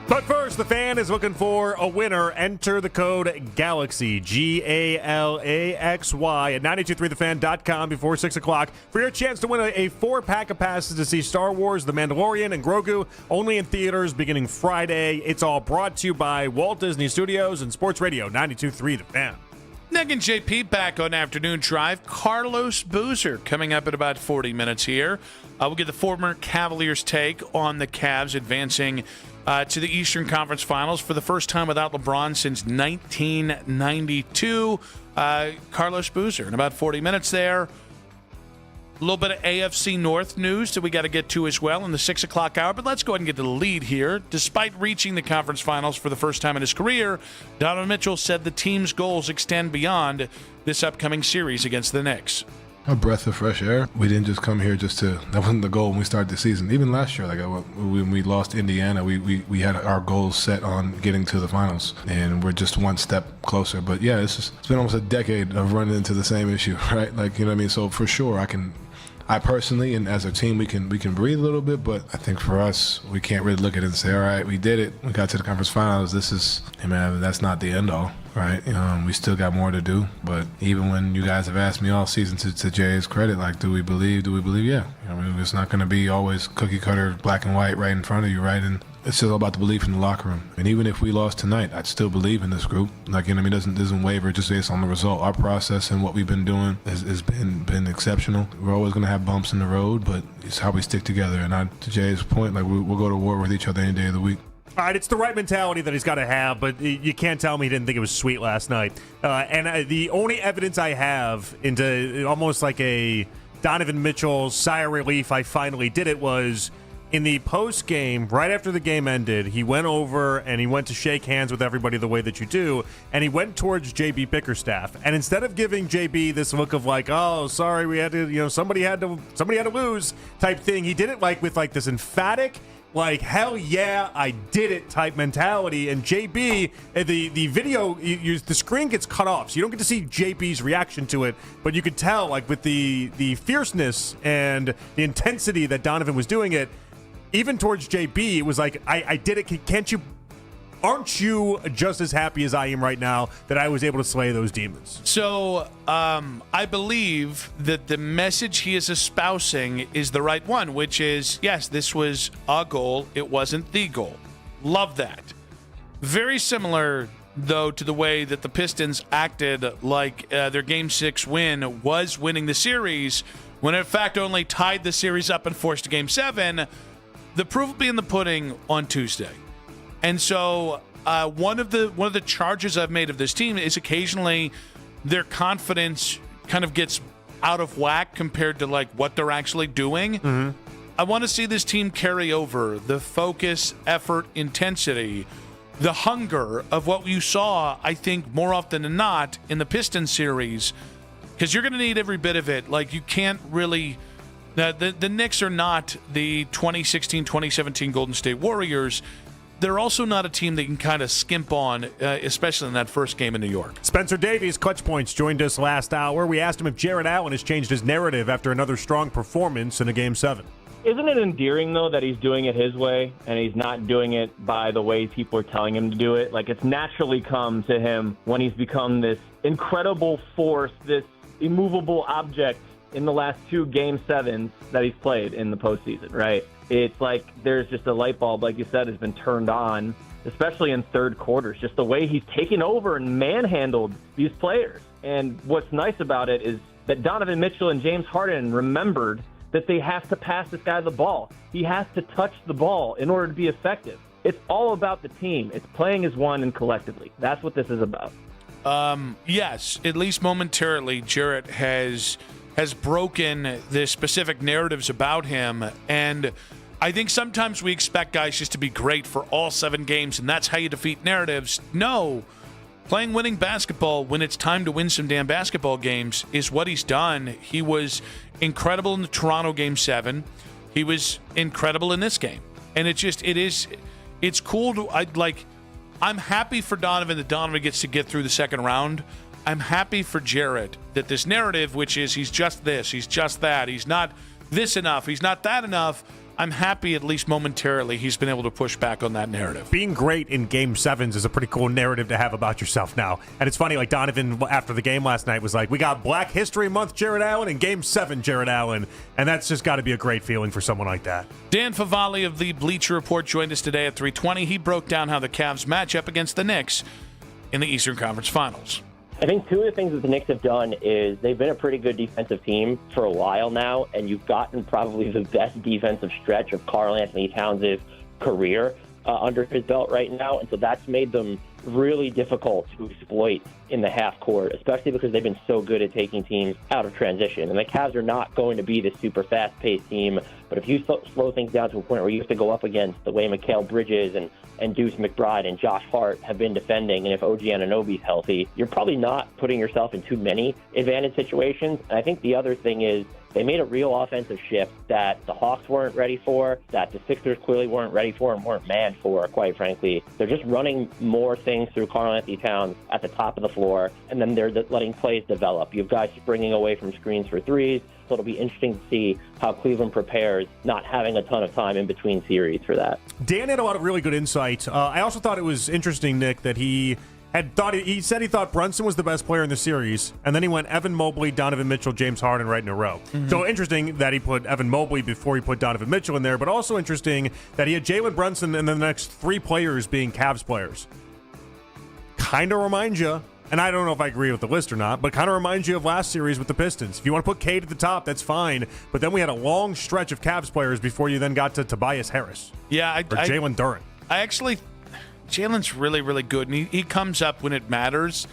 Speaker 14: But first, the Fan is looking for a winner. Enter the code GALAXY, GALAXY, at 923thefan.com before 6 o'clock for your chance to win a 4-pack of passes to see Star Wars, The Mandalorian, and Grogu, only in theaters beginning Friday. It's all brought to you by Walt Disney Studios and Sports Radio 92.3 The Fan.
Speaker 15: Nick and JP back on Afternoon Drive. Carlos Boozer coming up in about 40 minutes here. We'll get the former Cavaliers' take on the Cavs advancing to the Eastern Conference Finals for the first time without LeBron since 1992. Carlos Boozer in about 40 minutes there. A little bit of AFC North news that we got to get to as well in the 6 o'clock hour, but let's go ahead and get to the lead here. Despite reaching the conference finals for the first time in his career, Donovan Mitchell said the team's goals extend beyond this upcoming series against the Knicks.
Speaker 25: A breath of fresh air. We didn't just come here that wasn't the goal when we started the season. Even last year, when we lost Indiana, we had our goals set on getting to the finals, and we're just one step closer. But yeah, it's been almost a decade of running into the same issue, right? You know what I mean? So for sure, I personally and as a team, we can breathe a little bit, but I think for us, we can't really look at it and say, all right, we did it. We got to the conference finals. That's not the end all, right? We still got more to do. But even when you guys have asked me all season to Jay's credit, do we believe? Yeah. It's not going to be always cookie cutter, black and white right in front of you, right? And it's still about the belief in the locker room. And even if we lost tonight, I'd still believe in this group. It doesn't waver just based on the result. Our process and what we've been doing has been exceptional. We're always going to have bumps in the road, but it's how we stick together. And to Jay's point, we'll go to war with each other any day of the week.
Speaker 14: All right, it's the right mentality that he's got to have, but you can't tell me he didn't think it was sweet last night. The only evidence I have into almost like a Donovan Mitchell sigh of relief, I finally did it, was in the post game, right after the game ended, he went over and he went to shake hands with everybody the way that you do, and he went towards JB Bickerstaff. And instead of giving JB this look of oh, sorry, we had to, somebody had to lose type thing, he did it with this emphatic, hell yeah, I did it type mentality. And JB, the video, the screen gets cut off, so you don't get to see JB's reaction to it, but you could tell, with the fierceness and the intensity that Donovan was doing it, even towards JB, it was I did it. Aren't you just as happy as I am right now that I was able to slay those demons?
Speaker 15: So I believe that the message he is espousing is the right one, which is, yes, this was a goal. It wasn't the goal. Love that. Very similar, though, to the way that the Pistons acted their Game 6 win was winning the series, when in fact only tied the series up and forced a Game 7. The proof will be in the pudding on Tuesday. And so one of the charges I've made of this team is occasionally their confidence kind of gets out of whack compared to what they're actually doing. Mm-hmm. I want to see this team carry over the focus, effort, intensity, the hunger of what you saw, I think, more often than not in the Pistons series, because you're going to need every bit of it. You can't really... The Knicks are not the 2016-2017 Golden State Warriors. They're also not a team that you can kind of skimp on, especially in that first game in New York.
Speaker 14: Spencer Davies, Clutch Points, joined us last hour. We asked him if Jarrett Allen has changed his narrative after another strong performance in a Game 7.
Speaker 8: Isn't it endearing, though, that he's doing it his way and he's not doing it by the way people are telling him to do it? It's naturally come to him when he's become this incredible force, this immovable object in the last 2 Game 7s that he's played in the postseason, right? It's there's just a light bulb, like you said, has been turned on, especially in third quarters, just the way he's taken over and manhandled these players. And what's nice about it is that Donovan Mitchell and James Harden remembered that they have to pass this guy the ball. He has to touch the ball in order to be effective. It's all about the team. It's playing as one and collectively. That's what this is about.
Speaker 15: Yes, at least momentarily, Jarrett has broken the specific narratives about him. And I think sometimes we expect guys just to be great for all 7 games, and that's how you defeat narratives. No. Playing winning basketball when it's time to win some damn basketball games is what he's done. He was incredible in the Toronto Game 7. He was incredible in this game. And it's cool I'm happy for Donovan that Donovan gets to get through the second round. I'm happy for Jarrett that this narrative, which is he's just this, he's just that, he's not this enough, he's not that enough. I'm happy at least momentarily he's been able to push back on that narrative.
Speaker 14: Being great in Game 7s is a pretty cool narrative to have about yourself now. And it's funny, like Donovan after the game last night was like, we got Black History Month Jared Allen and Game 7 Jared Allen. And that's just got to be a great feeling for someone like that.
Speaker 15: Dan Favale of the Bleacher Report joined us today at 3:20. He broke down how the Cavs match up against the Knicks in the Eastern Conference Finals.
Speaker 8: I think two of the things that the Knicks have done is they've been a pretty good defensive team for a while now, and you've gotten probably the best defensive stretch of Karl Anthony Towns' career under his belt right now, and so that's made them really difficult to exploit in the half court, especially because they've been so good at taking teams out of transition. And the Cavs are not going to be this super fast-paced team, but if you slow things down to a point where you have to go up against the way Mikal Bridges and Deuce McBride and Josh Hart have been defending, and if OG Anunoby's healthy, you're probably not putting yourself in too many advantage situations. And I think the other thing is they made a real offensive shift that the Hawks weren't ready for, that the Sixers clearly weren't ready for and weren't mad for, quite frankly. They're just running more things through Karl Anthony Towns at the top of the floor, and then they're letting plays develop. You have guys springing away from screens for threes, so it'll be interesting to see how Cleveland prepares, not having a ton of time in between series for that.
Speaker 14: Dan had a lot of really good insight. I also thought it was interesting, Nick, that he said he thought Brunson was the best player in the series, and then he went Evan Mobley, Donovan Mitchell, James Harden right in a row. Mm-hmm. So interesting that he put Evan Mobley before he put Donovan Mitchell in there, but also interesting that he had Jalen Brunson and then the next 3 players being Cavs players. Kind of reminds you, and I don't know if I agree with the list or not, but kind of reminds you of last series with the Pistons. If you want to put Cade at the top, that's fine, but then we had a long stretch of Cavs players before you then got to Tobias Harris.
Speaker 15: Yeah,
Speaker 14: or Jalen Duren.
Speaker 15: Jalen's really, really good, and he comes up when it matters.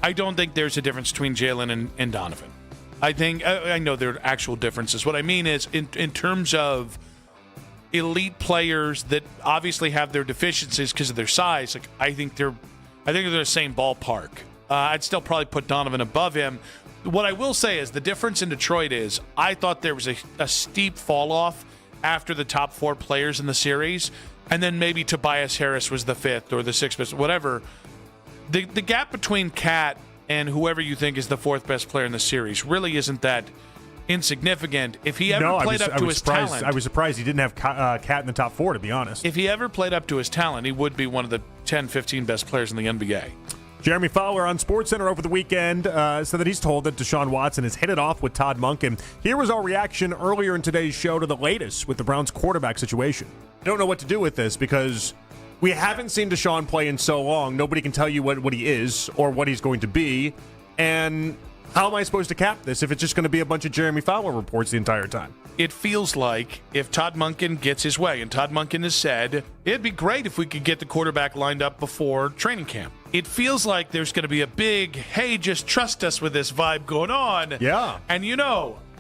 Speaker 15: I don't think there's a difference between Jalen and Donovan. I know there are actual differences. What I mean is, in terms of elite players that obviously have their deficiencies because of their size, I think they're in the same ballpark. I'd still probably put Donovan above him. What I will say is the difference in Detroit is I thought there was a steep fall off after the top 4 players in the series. And then maybe Tobias Harris was the 5th or the 6th best, whatever. The gap between Cat and whoever you think is the 4th best player in the series really isn't that insignificant. If he ever played up to his talent...
Speaker 14: I was surprised he didn't have Cat in the top 4, to be honest.
Speaker 15: If he ever played up to his talent, he would be one of the 10, 15 best players in the NBA.
Speaker 14: Jeremy Fowler on SportsCenter over the weekend said that he's told that Deshaun Watson has hit it off with Todd Monken. Here was our reaction earlier in today's show to the latest with the Browns quarterback situation. I don't know what to do with this because we haven't seen Deshaun play in so long. Nobody can tell you what he is or what he's going to be. And how am I supposed to cap this if it's just going to be a bunch of Jeremy Fowler reports the entire time?
Speaker 15: It feels like if Todd Monken gets his way, and Todd Monken has said, it'd be great if we could get the quarterback lined up before training camp. It feels like there's going to be a big, hey, just trust us with this vibe going on.
Speaker 14: Yeah.
Speaker 15: And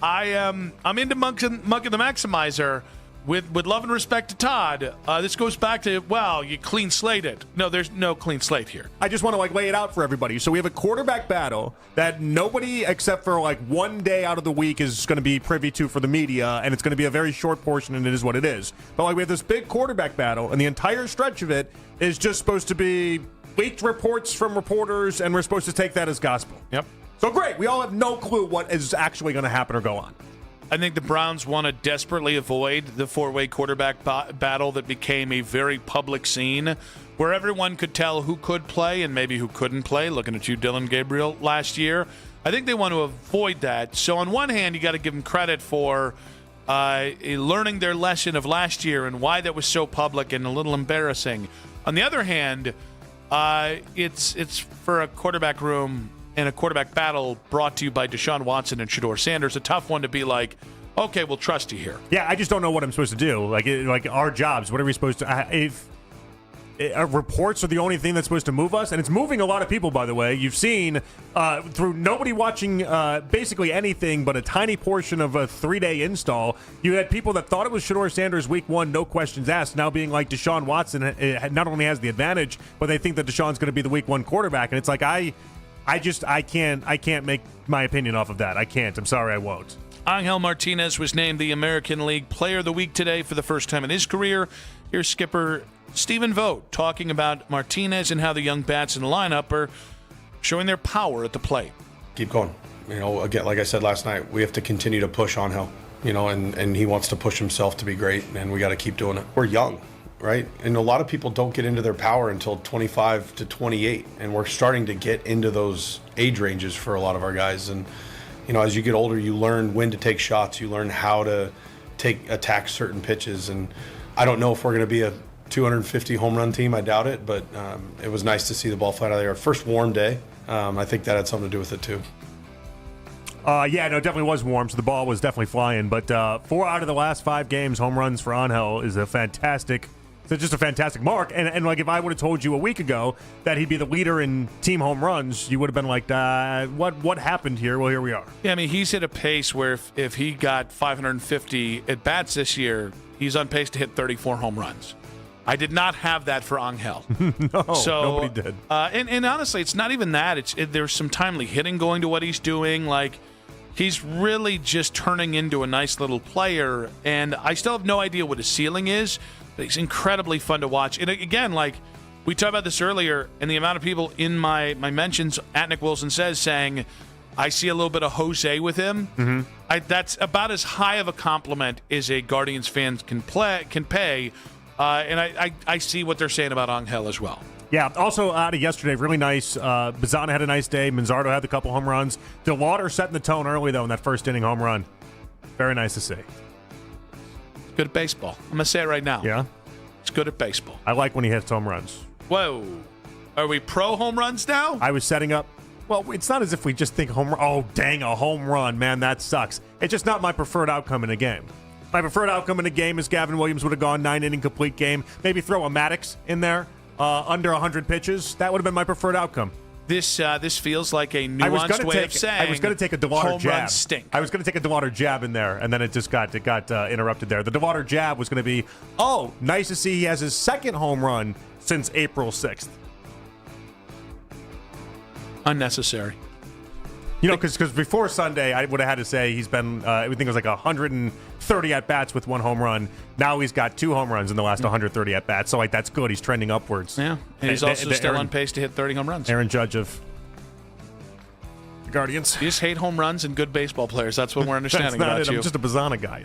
Speaker 15: I'm into Monken the Maximizer. With love and respect to Todd, this goes back to, you clean slated. No, there's no clean slate here.
Speaker 14: I just want to lay it out for everybody. So we have a quarterback battle that nobody except for one day out of the week is going to be privy to for the media, and it's going to be a very short portion, and it is what it is. But we have this big quarterback battle, and the entire stretch of it is just supposed to be leaked reports from reporters, and we're supposed to take that as gospel.
Speaker 15: Yep.
Speaker 14: So great. We all have no clue what is actually going to happen or go on.
Speaker 15: I think the Browns want to desperately avoid the 4-way quarterback battle that became a very public scene where everyone could tell who could play and maybe who couldn't play. Looking at you, Dylan Gabriel, last year. I think they want to avoid that. So on one hand, you got to give them credit for learning their lesson of last year and why that was so public and a little embarrassing. On the other hand, it's for a quarterback room and a quarterback battle brought to you by Deshaun Watson and Shedeur Sanders, a tough one to be like, okay, we'll trust you here.
Speaker 14: Yeah, I just don't know what I'm supposed to do. Like our jobs, what are we supposed to... reports are the only thing that's supposed to move us, and it's moving a lot of people, by the way. You've seen through nobody watching basically anything but a tiny portion of a 3-day install, you had people that thought it was Shedeur Sanders week 1, no questions asked, now being like Deshaun Watson not only has the advantage, but they think that Deshaun's going to be the week 1 quarterback, and it's like I can't make my opinion off of that. I can't. I'm sorry, I won't.
Speaker 15: Angel Martinez was named the American League Player of the Week today for the first time in his career. Here's skipper Stephen Vogt talking about Martinez and how the young bats in the lineup are showing their power at the plate.
Speaker 6: Keep going. Again, like I said last night, we have to continue to push Angel, and he wants to push himself to be great, and we got to keep doing it. We're young, right? And a lot of people don't get into their power until 25 to 28, and we're starting to get into those age ranges for a lot of our guys. And, as you get older, you learn when to take shots, you learn how to attack certain pitches, and I don't know if we're going to be a 250 home run team. I doubt it, but it was nice to see the ball fly out of there. First warm day. I think that had something to do with it too.
Speaker 14: It definitely was warm, so the ball was definitely flying. But 4 out of the last 5 games, home runs for Angel is just a fantastic mark. And like if I would have told you a week ago that he'd be the leader in team home runs, you would have been like, what happened here? Well, here we are.
Speaker 15: Yeah, I mean, he's at a pace where if he got 550 at bats this year, he's on pace to hit 34 home runs. I did not have that for Angel.
Speaker 14: No, nobody did.
Speaker 15: And honestly, it's not even that. There's some timely hitting going to what he's doing. Like, he's really just turning into a nice little player. And I still have no idea what his ceiling is, but he's incredibly fun to watch. And again, like, we talked about this earlier, and the amount of people in my mentions at Nick Wilson Says saying, I see a little bit of Jose with him. Mm-hmm. That's about as high of a compliment as a Guardians fan can pay. And I see what they're saying about Angel as well.
Speaker 14: Yeah, also out of yesterday, really nice. Bazana had a nice day. Manzardo had a couple home runs. DeLauder setting the tone early, though, in that first inning home run. Very nice to see.
Speaker 15: Good at baseball. I'm going to say it right now.
Speaker 14: Yeah?
Speaker 15: He's good at baseball.
Speaker 14: I like when he hits home runs.
Speaker 15: Whoa. Are we pro home runs now?
Speaker 14: I was setting up. Well, it's not as if we just think home run. Oh, dang, a home run. Man, that sucks. It's just not my preferred outcome in a game. My preferred outcome in a game is Gavin Williams would have gone 9-inning complete game. Maybe throw a Maddox in there under 100 pitches. That would have been my preferred outcome.
Speaker 15: This feels like a nuanced way of saying
Speaker 14: I was going to take a DeLauder jab.
Speaker 15: Runs stink.
Speaker 14: I was going to take a DeLauder jab in there, and then it just got interrupted there. The DeLauder jab was going to be, nice to see he has his second home run since April 6th.
Speaker 15: Unnecessary.
Speaker 14: Because before Sunday, I would have had to say he's been, I think it was like 130 at-bats with 1 home run. Now he's got 2 home runs in the last 130 at-bats. So, that's good. He's trending upwards.
Speaker 15: Yeah, and he's also still on pace to hit 30 home runs.
Speaker 14: Aaron Judge of the Guardians.
Speaker 15: You just hate home runs and good baseball players. That's what we're understanding about you.
Speaker 14: I'm just a Bazana guy.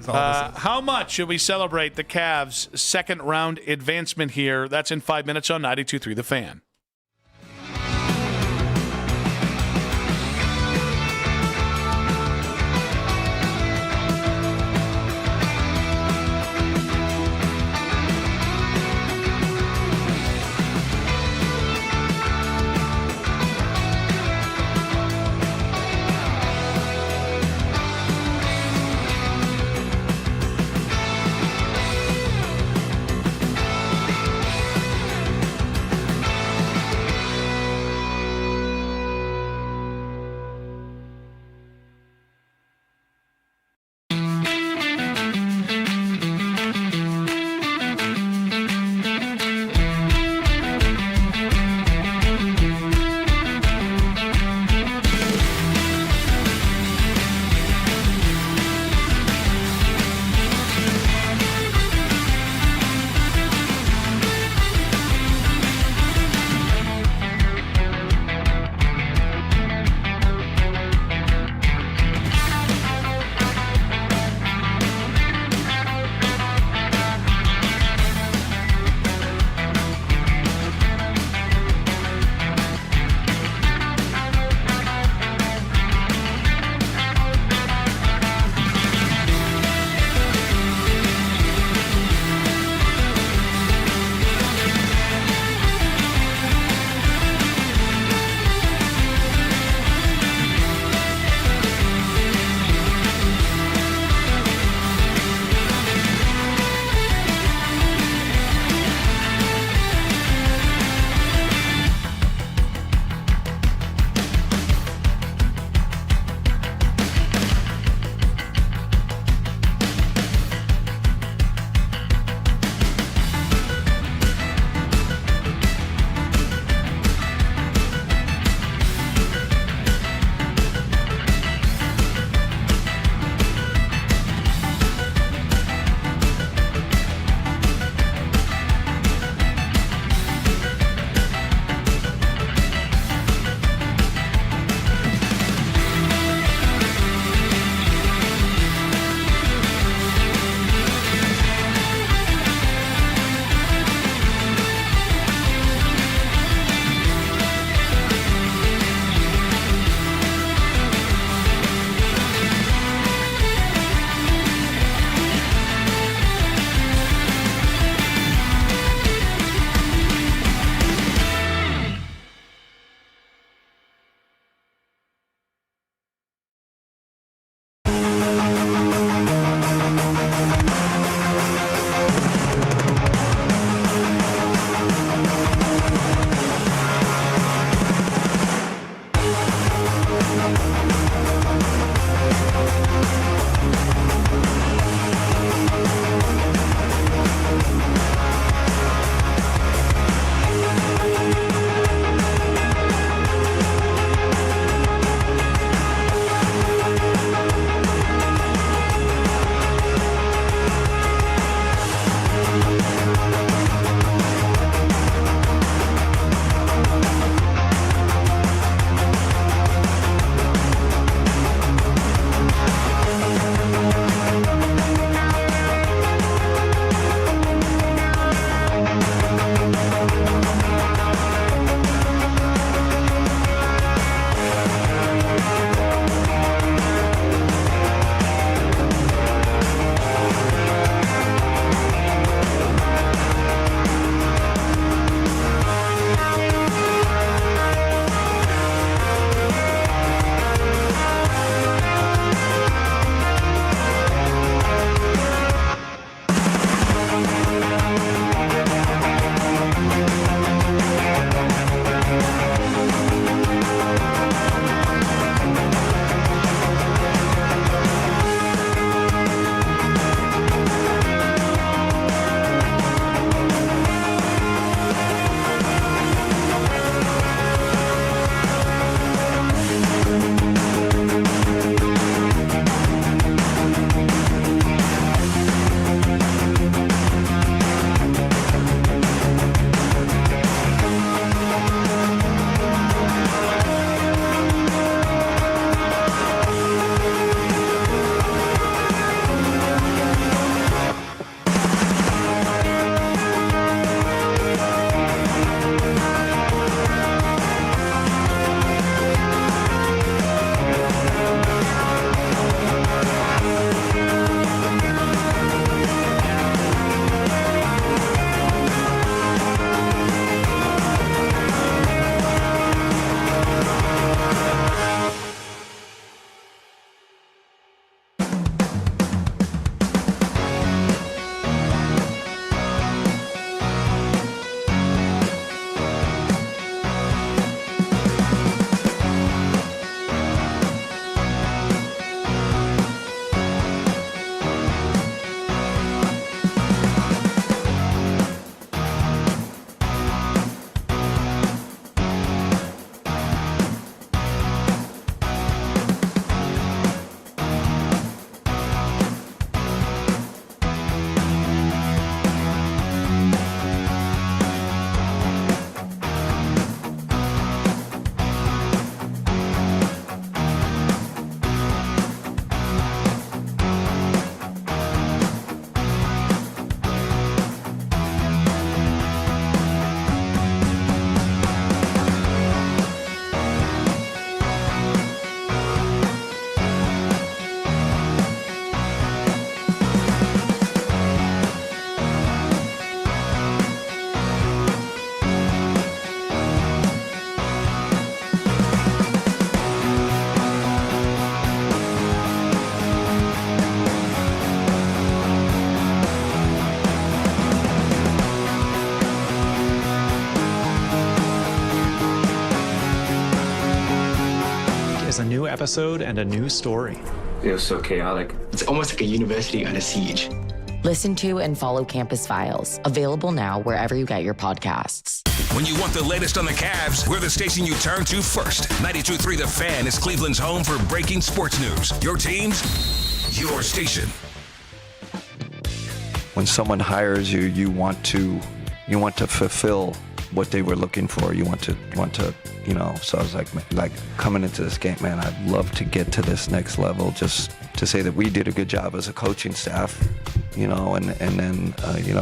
Speaker 15: How much should we celebrate the Cavs' second-round advancement here? That's in 5 minutes on 92.3 The Fan.
Speaker 7: is a new episode and a new story.
Speaker 21: It was so chaotic. It's almost like a university under siege.
Speaker 22: Listen to and follow Campus Files, available now wherever you get your podcasts.
Speaker 2: When you want the latest on the Cavs, we're the station you turn to first. 92.3 The Fan is Cleveland's home for breaking sports news. Your teams, your station.
Speaker 13: When someone hires you, you want to fulfill what they were looking for. You want to, so I was like coming into this game, man, I'd love to get to this next level, just to say that we did a good job as a coaching staff, and then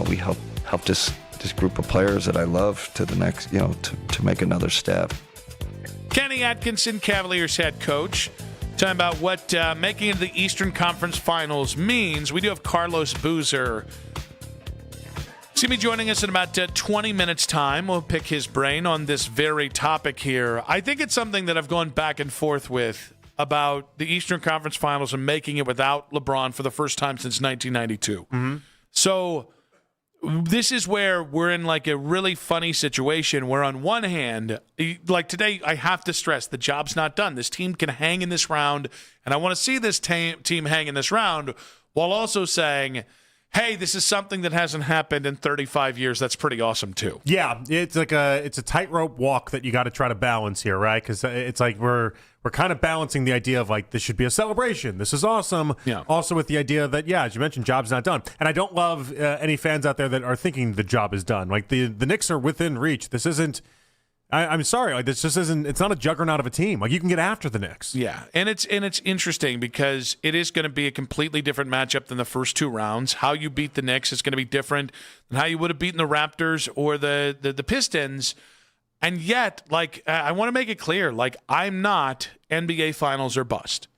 Speaker 13: we helped this group of players that I love to the next, to make another step.
Speaker 15: Kenny Atkinson, Cavaliers head coach, talking about what making it to the Eastern Conference Finals means. We do have Carlos Boozer. He's going to be joining us in about 20 minutes' time. We'll pick his brain on this very topic here. I think it's something that I've gone back and forth with about the Eastern Conference Finals and making it without LeBron for the first time since 1992.
Speaker 14: Mm-hmm.
Speaker 15: So this is where we're in like a really funny situation where on one hand, like today, I have to stress the job's not done. This team can hang in this round, and I want to see this team hang in this round while also saying, hey, this is something that hasn't happened in 35 years. That's pretty awesome, too.
Speaker 14: Yeah, it's like a tightrope walk that you got to try to balance here, right? Because it's like we're kind of balancing the idea of like this should be a celebration. This is awesome.
Speaker 15: Yeah.
Speaker 14: Also with the idea that, yeah, as you mentioned, job's not done. And I don't love any fans out there that are thinking the job is done. Like the Knicks are within reach. This isn't. I'm sorry, like this just isn't. It's not a juggernaut of a team. Like you can get after the Knicks.
Speaker 15: Yeah, and it's interesting because it is going to be a completely different matchup than the first two rounds. How you beat the Knicks is going to be different than how you would have beaten the Raptors or the Pistons. And yet, like I want to make it clear, like I'm not NBA Finals or bust.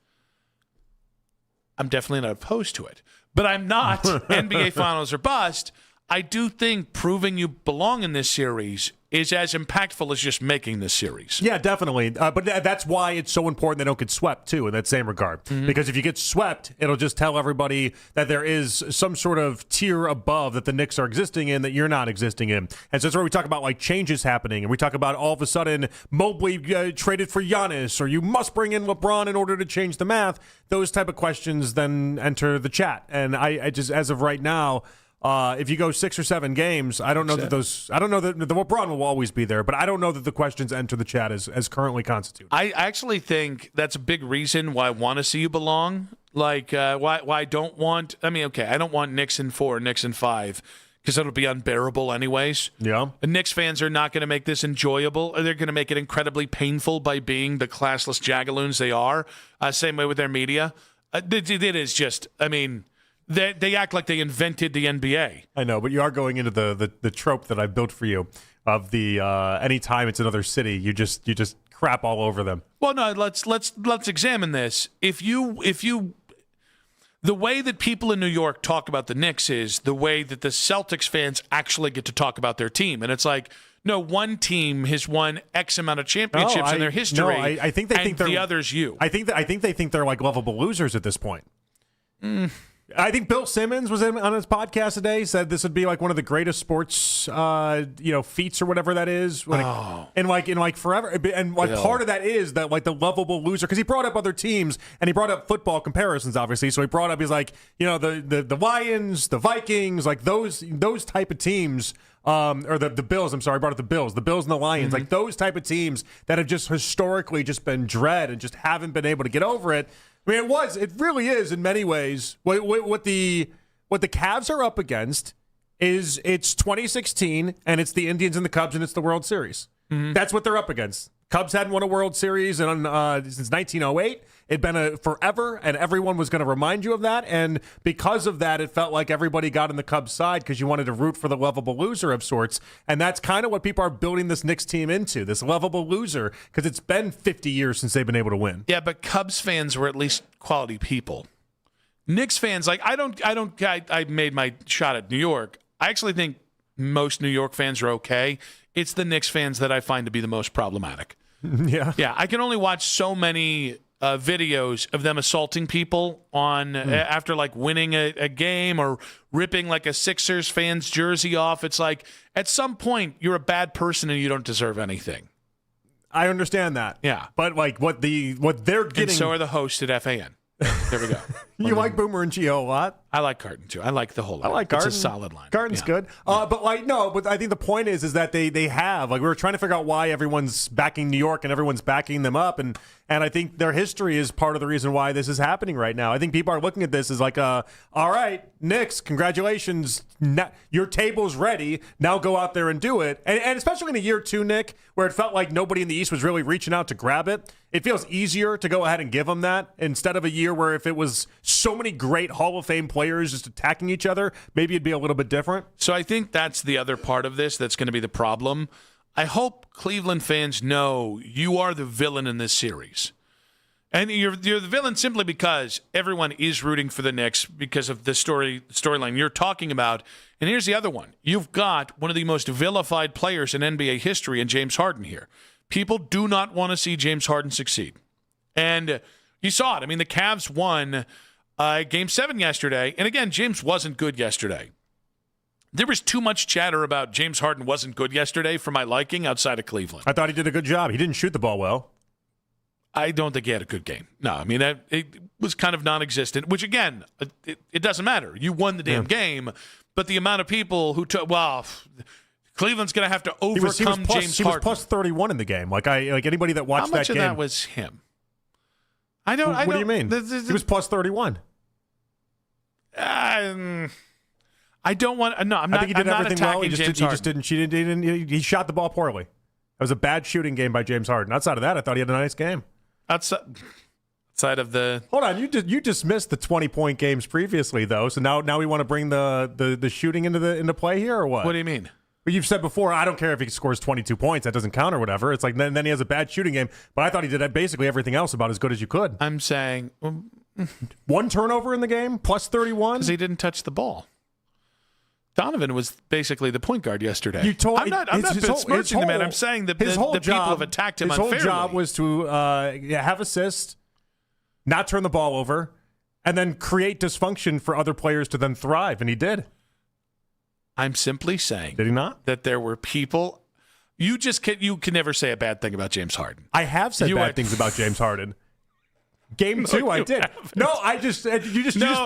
Speaker 15: I'm definitely not opposed to it, but I'm not NBA Finals or bust. I do think proving you belong in this series is as impactful as just making this series.
Speaker 14: Yeah, definitely. But that's why it's so important they don't get swept, too, in that same regard.
Speaker 15: Mm-hmm.
Speaker 14: Because if you get swept, it'll just tell everybody that there is some sort of tier above that the Knicks are existing in that you're not existing in. And so that's where we talk about, like, changes happening. And we talk about all of a sudden Mobley traded for Giannis, or you must bring in LeBron in order to change the math. Those type of questions then enter the chat. And I just, as of right now, if you go 6 or 7 games, I don't know that the LeBron will always be there, but I don't know that the questions enter the chat as currently constituted.
Speaker 15: I actually think that's a big reason why I want to see you belong. Like, why I don't want, I don't want Knicks in 4, Knicks in 5, because it'll be unbearable anyways.
Speaker 14: Yeah.
Speaker 15: The Knicks fans are not going to make this enjoyable. They're going to make it incredibly painful by being the classless jagaloons they are. Same way with their media. It is just, They act like they invented the NBA.
Speaker 14: I know, but you are going into the trope that I built for you of the anytime it's another city, you just crap all over them.
Speaker 15: Well, no, let's examine this. If you the way that people in New York talk about the Knicks is the way that the Celtics fans actually get to talk about their team, and it's like, no, one team has won X amount of championships in their history.
Speaker 14: No, I think they think
Speaker 15: the others you.
Speaker 14: I think they think they're like lovable losers at this point. I think Bill Simmons was on his podcast today, said this would be like one of the greatest sports, feats or whatever that is. In forever. And like part of that is that like the lovable loser, because he brought up other teams and he brought up football comparisons, obviously. So he brought up, he's like, the Lions, the Vikings, like those type of teams. Or the Bills, I'm sorry, I brought up the Bills and the Lions, like those type of teams that have just historically just been dread and just haven't been able to get over it. It really is in many ways. What the Cavs are up against is it's 2016 and it's the Indians and the Cubs and it's the World Series. Mm-hmm. That's what they're up against. Cubs hadn't won a World Series since 1908. It'd been forever, and everyone was going to remind you of that. And because of that, it felt like everybody got on the Cubs' side because you wanted to root for the lovable loser of sorts. And that's kind of what people are building this Knicks team into, this lovable loser, because it's been 50 years since they've been able to win.
Speaker 15: Yeah, but Cubs fans were at least quality people. Knicks fans, like I made my shot at New York. I actually think most New York fans are okay. It's the Knicks fans that I find to be the most problematic.
Speaker 14: Yeah.
Speaker 15: Yeah, I can only watch so many videos of them assaulting people on after like winning a game or ripping like a Sixers fan's jersey off. It's like at some point you're a bad person and you don't deserve anything.
Speaker 14: I understand that.
Speaker 15: Yeah.
Speaker 14: But like what they're getting.
Speaker 15: And so are the hosts at FAN. There we go.
Speaker 14: You like Boomer and Gio a lot?
Speaker 15: I like Carton too. I like the whole line.
Speaker 14: I like Carton.
Speaker 15: It's a solid line.
Speaker 14: Carton's good. But I think the point is that they have, like, we were trying to figure out why everyone's backing New York and everyone's backing them up. And I think their history is part of the reason why this is happening right now. I think people are looking at this as like, all right, Knicks, congratulations. Your table's ready. Now go out there and do it. And especially in a year two, Nick, where it felt like nobody in the East was really reaching out to grab it. It feels easier to go ahead and give them that instead of a year where if it was so many great Hall of Fame players just attacking each other, maybe it'd be a little bit different.
Speaker 15: So I think that's the other part of this that's going to be the problem. I hope Cleveland fans know you are the villain in this series. And you're the villain simply because everyone is rooting for the Knicks because of the storyline you're talking about. And here's the other one. You've got one of the most vilified players in NBA history in James Harden here. People do not want to see James Harden succeed. And you saw it. I mean, the Cavs won Game 7 yesterday. And again, James wasn't good yesterday. There was too much chatter about James Harden wasn't good yesterday for my liking outside of Cleveland.
Speaker 14: I thought he did a good job. He didn't shoot the ball well.
Speaker 15: I don't think he had a good game. No, I mean, it was kind of non-existent, which, again, it doesn't matter. You won the damn game. But the amount of people who took, Cleveland's going to have to overcome James Harden.
Speaker 14: He was plus 31 in the game. Like anybody that watched that game.
Speaker 15: How much of that was him?
Speaker 14: What do you mean? He was plus 31.
Speaker 15: I don't want. No, I'm not.
Speaker 14: I think he did everything well. He
Speaker 15: didn't.
Speaker 14: He shot the ball poorly. It was a bad shooting game by James Harden. Outside of that, I thought he had a nice game.
Speaker 15: Outside of the.
Speaker 14: Hold on, you dismissed the 20-point games previously though. So now we want to bring the shooting into play here or what?
Speaker 15: What do you mean?
Speaker 14: Well, you've said before, I don't care if he scores 22 points. That doesn't count or whatever. It's like then he has a bad shooting game. But I thought he did basically everything else about as good as you could.
Speaker 15: I'm saying
Speaker 14: one turnover in the game, plus 31.
Speaker 15: Because he didn't touch the ball. Donovan was basically the point guard yesterday. I'm not besmirching the man. I'm saying that the people have attacked him unfairly.
Speaker 14: His whole job was to have assists, not turn the ball over, and then create dysfunction for other players to then thrive, and he did.
Speaker 15: I'm simply saying,
Speaker 14: did he not?
Speaker 15: That there were people. You can never say a bad thing about James Harden.
Speaker 14: I have said bad things about James Harden. Game 2, I did. Haven't. No, you just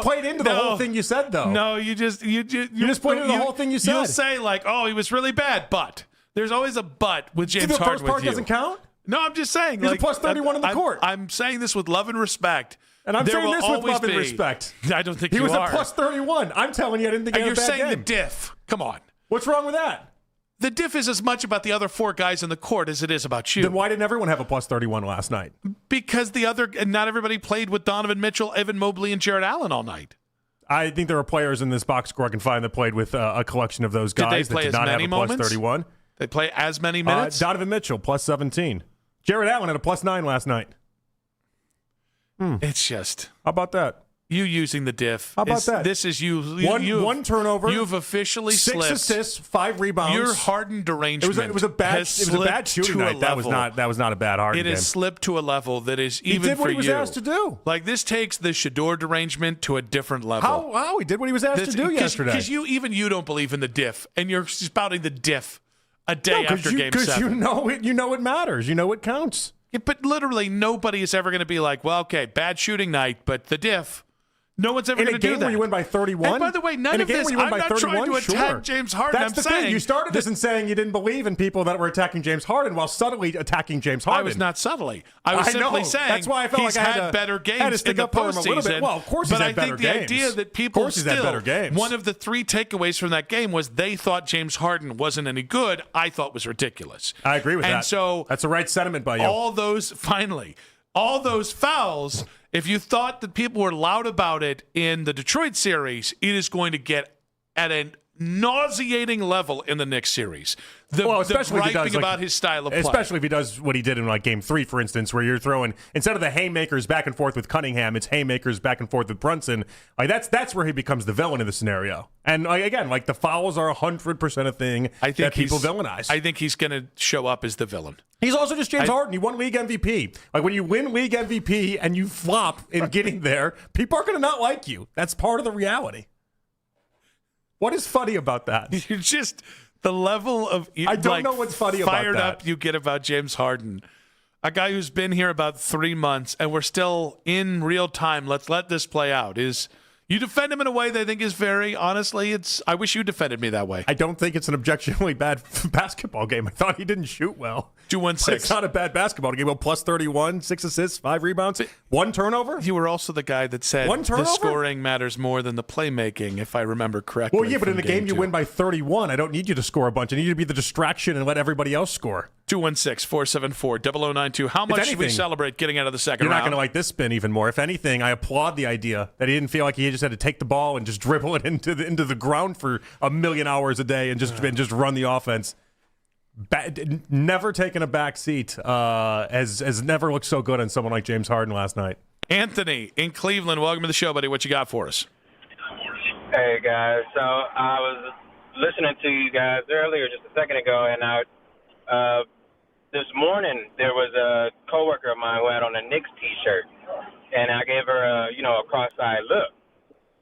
Speaker 14: played into the whole thing you said, though.
Speaker 15: No, you just played into
Speaker 14: the whole thing you said.
Speaker 15: You'll say like, oh, he was really bad, but there's always a but with James Harden.
Speaker 14: The first part doesn't count.
Speaker 15: No, I'm just saying.
Speaker 14: He's a plus 31 in the court.
Speaker 15: I'm saying this with love and respect.
Speaker 14: And I'm saying this with love and respect.
Speaker 15: I don't think
Speaker 14: he was a plus 31. I'm telling you, I didn't think he had a bad game.
Speaker 15: You're saying the diff. Come on.
Speaker 14: What's wrong with that?
Speaker 15: The diff is as much about the other four guys in the court as it is about you.
Speaker 14: Then why didn't everyone have a plus 31 last night?
Speaker 15: Because not everybody played with Donovan Mitchell, Evan Mobley, and Jared Allen all night.
Speaker 14: I think there are players in this box score I can find that played with a collection of those guys that did not have a plus 31.
Speaker 15: They play as many minutes?
Speaker 14: Donovan Mitchell, plus 17. Jared Allen had a plus 9 last night.
Speaker 15: It's just...
Speaker 14: How about that?
Speaker 15: You using the diff.
Speaker 14: How about that?
Speaker 15: This is you.
Speaker 14: One turnover.
Speaker 15: You've officially
Speaker 14: 6
Speaker 15: slipped.
Speaker 14: Assists, 5 rebounds.
Speaker 15: Your Harden derangement.
Speaker 14: It was a bad shooting night. That was not a bad Harden game.
Speaker 15: It has slipped to a level that is even
Speaker 14: he did
Speaker 15: for
Speaker 14: what he was
Speaker 15: you.
Speaker 14: asked to do.
Speaker 15: Like this takes the Shador derangement to a different level.
Speaker 14: How he did what he was asked to do yesterday?
Speaker 15: Because you don't believe in the diff, and you're spouting the diff a day after Game 7.
Speaker 14: Because you know it matters. You know it counts.
Speaker 15: Yeah, but literally nobody is ever going to be like, well, okay, bad shooting night, but the diff. No one's ever going to do that.
Speaker 14: In a game where you win by 31?
Speaker 15: And by the way, none of this, I'm not trying to attack James Harden.
Speaker 14: That's the thing. You started this in saying you didn't believe in people that were attacking James Harden while subtly attacking James Harden.
Speaker 15: I was not subtly. I was simply saying
Speaker 14: that's why I felt
Speaker 15: he's
Speaker 14: like I
Speaker 15: had better games in the postseason.
Speaker 14: Well, of course he's had better games.
Speaker 15: But I think the idea that people
Speaker 14: still,
Speaker 15: one of the 3 takeaways from that game was they thought James Harden wasn't any good, I thought was ridiculous.
Speaker 14: I agree with that.
Speaker 15: And so
Speaker 14: that's the right sentiment by you.
Speaker 15: All those fouls, if you thought that people were loud about it in the Detroit series, it is going to get at a nauseating level in the Knicks series.
Speaker 14: Especially
Speaker 15: the griping about his style of play.
Speaker 14: Especially if he does what he did in Game 3, for instance, where you're throwing, instead of the haymakers back and forth with Cunningham, it's haymakers back and forth with Brunson. That's where he becomes the villain in the scenario. And again, the fouls are 100% a thing that people villainize.
Speaker 15: I think he's going to show up as the villain.
Speaker 14: He's also just James Harden. He won league MVP. When you win league MVP and you flop in getting there, people are going to not like you. That's part of the reality. What is funny about that?
Speaker 15: You're just The level of
Speaker 14: I don't know what's funny about
Speaker 15: fired
Speaker 14: that.
Speaker 15: up you get about James Harden, a guy who's been here about 3 months, and we're still in real time. Let's let this play out. You defend him in a way that I think is very, honestly, I wish you defended me that way.
Speaker 14: I don't think it's an objectively bad basketball game. I thought he didn't shoot well.
Speaker 15: 216.
Speaker 14: It's not a bad basketball game. Well, plus 31, 6 assists, 5 rebounds, 1 turnover.
Speaker 15: You were also the guy that said the scoring matters more than the playmaking, if I remember correctly.
Speaker 14: Well, yeah, but in a game you win by 31, I don't need you to score a bunch. I need you to be the distraction and let everybody else score.
Speaker 15: 216-474-0092. How much should we celebrate getting out of the second
Speaker 14: round? You're not
Speaker 15: round?
Speaker 14: going to like this spin even more. If anything, I applaud the idea that he didn't feel like he just had to take the ball and just dribble it into the ground for a million hours a day and just run the offense. Never taken a back seat has never looked so good on someone like James Harden last night.
Speaker 15: Anthony in Cleveland, welcome to the show, buddy. What you got for us?
Speaker 4: Hey, guys. So I was listening to you guys earlier just a second ago, and this morning there was a coworker of mine who had on a Knicks T-shirt, and I gave her a cross-eyed look.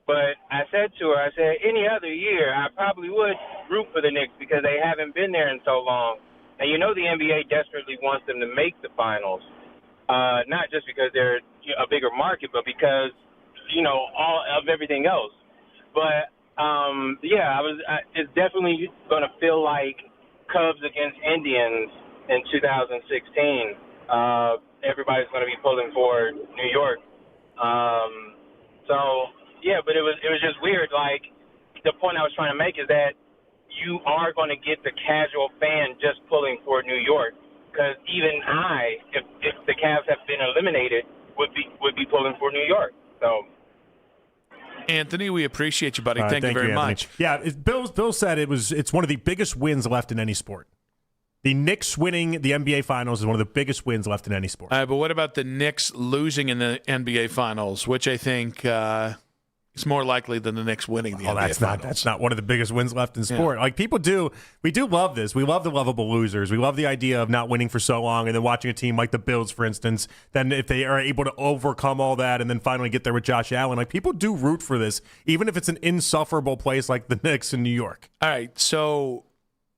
Speaker 4: But I said to her, any other year, I probably would root for the Knicks because they haven't been there in so long. And the NBA desperately wants them to make the finals, not just because they're a bigger market, but because, all of everything else. But, it's definitely going to feel like Cubs against Indians in 2016. Everybody's going to be pulling for New York. Yeah, but it was just weird. Like, the point I was trying to make is that you are going to get the casual fan just pulling for New York, because even if the Cavs have been eliminated, would be pulling for New York. So,
Speaker 15: Anthony, we appreciate you, buddy. Thank you very
Speaker 14: Anthony.
Speaker 15: much.
Speaker 14: Yeah, Bill said it's one of the biggest wins left in any sport. The Knicks winning the NBA Finals is one of the biggest wins left in any sport.
Speaker 15: But what about the Knicks losing in the NBA Finals, which I think is more likely than the Knicks winning the NBA Finals?
Speaker 14: That's not one of the biggest wins left in sport.
Speaker 15: Yeah.
Speaker 14: We do love this. We love the lovable losers. We love the idea of not winning for so long and then watching a team like the Bills, for instance, then if they are able to overcome all that and then finally get there with Josh Allen. Like, people do root for this, even if it's an insufferable place like the Knicks in New York.
Speaker 15: All right, so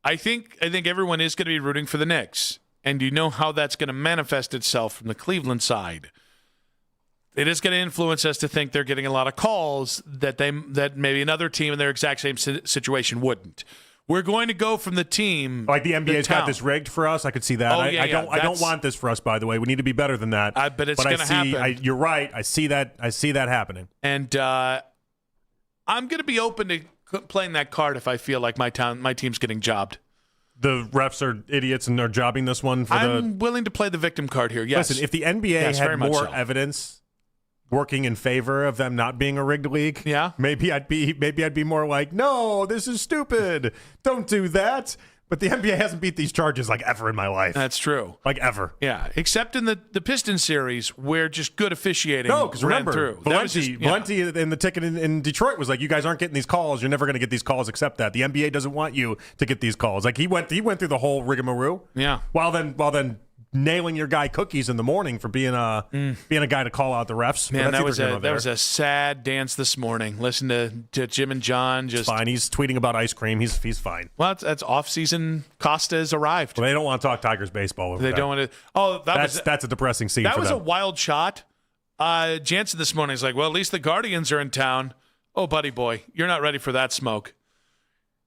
Speaker 15: I think everyone is going to be rooting for the Knicks, and you know how that's going to manifest itself from the Cleveland side. It is going to influence us to think they're getting a lot of calls that maybe another team in their exact same situation wouldn't. We're going to go from the team,
Speaker 14: like the NBA's got this rigged for us. I could see that.
Speaker 15: Oh,
Speaker 14: I don't want this for us. By the way, we need to be better than that.
Speaker 15: But it's going to happen.
Speaker 14: You're right. I see that happening.
Speaker 15: And I'm going to be open to playing that card if I feel like my team's getting jobbed.
Speaker 14: The refs are idiots and they're jobbing this one.
Speaker 15: I'm willing to play the victim card here. Yes.
Speaker 14: Listen, if the NBA had more evidence working in favor of them not being a rigged league, maybe I'd be more like, no, this is stupid. Don't do that. But the NBA hasn't beat these charges like ever in my life.
Speaker 15: That's true.
Speaker 14: Like ever.
Speaker 15: Yeah, except in the Pistons series where just good officiating
Speaker 14: because remember,
Speaker 15: through.
Speaker 14: Valenti in the ticket in Detroit was like, you guys aren't getting these calls. You're never going to get these calls except that. The NBA doesn't want you to get these calls. Like, he went through the whole rigmarole.
Speaker 15: Yeah.
Speaker 14: While then nailing your guy cookies in the morning for being a guy to call out the refs.
Speaker 15: Man, that was a sad dance this morning. Listen to Jim and John.
Speaker 14: It's fine. He's tweeting about ice cream. He's fine.
Speaker 15: Well, that's off-season. Costa has arrived.
Speaker 14: Well, they don't want to talk Tigers baseball.
Speaker 15: They don't want to. Oh,
Speaker 14: that's a depressing scene.
Speaker 15: That was
Speaker 14: them.
Speaker 15: A wild shot. Jansen this morning is like, well, at least the Guardians are in town. Oh, buddy boy, you're not ready for that smoke.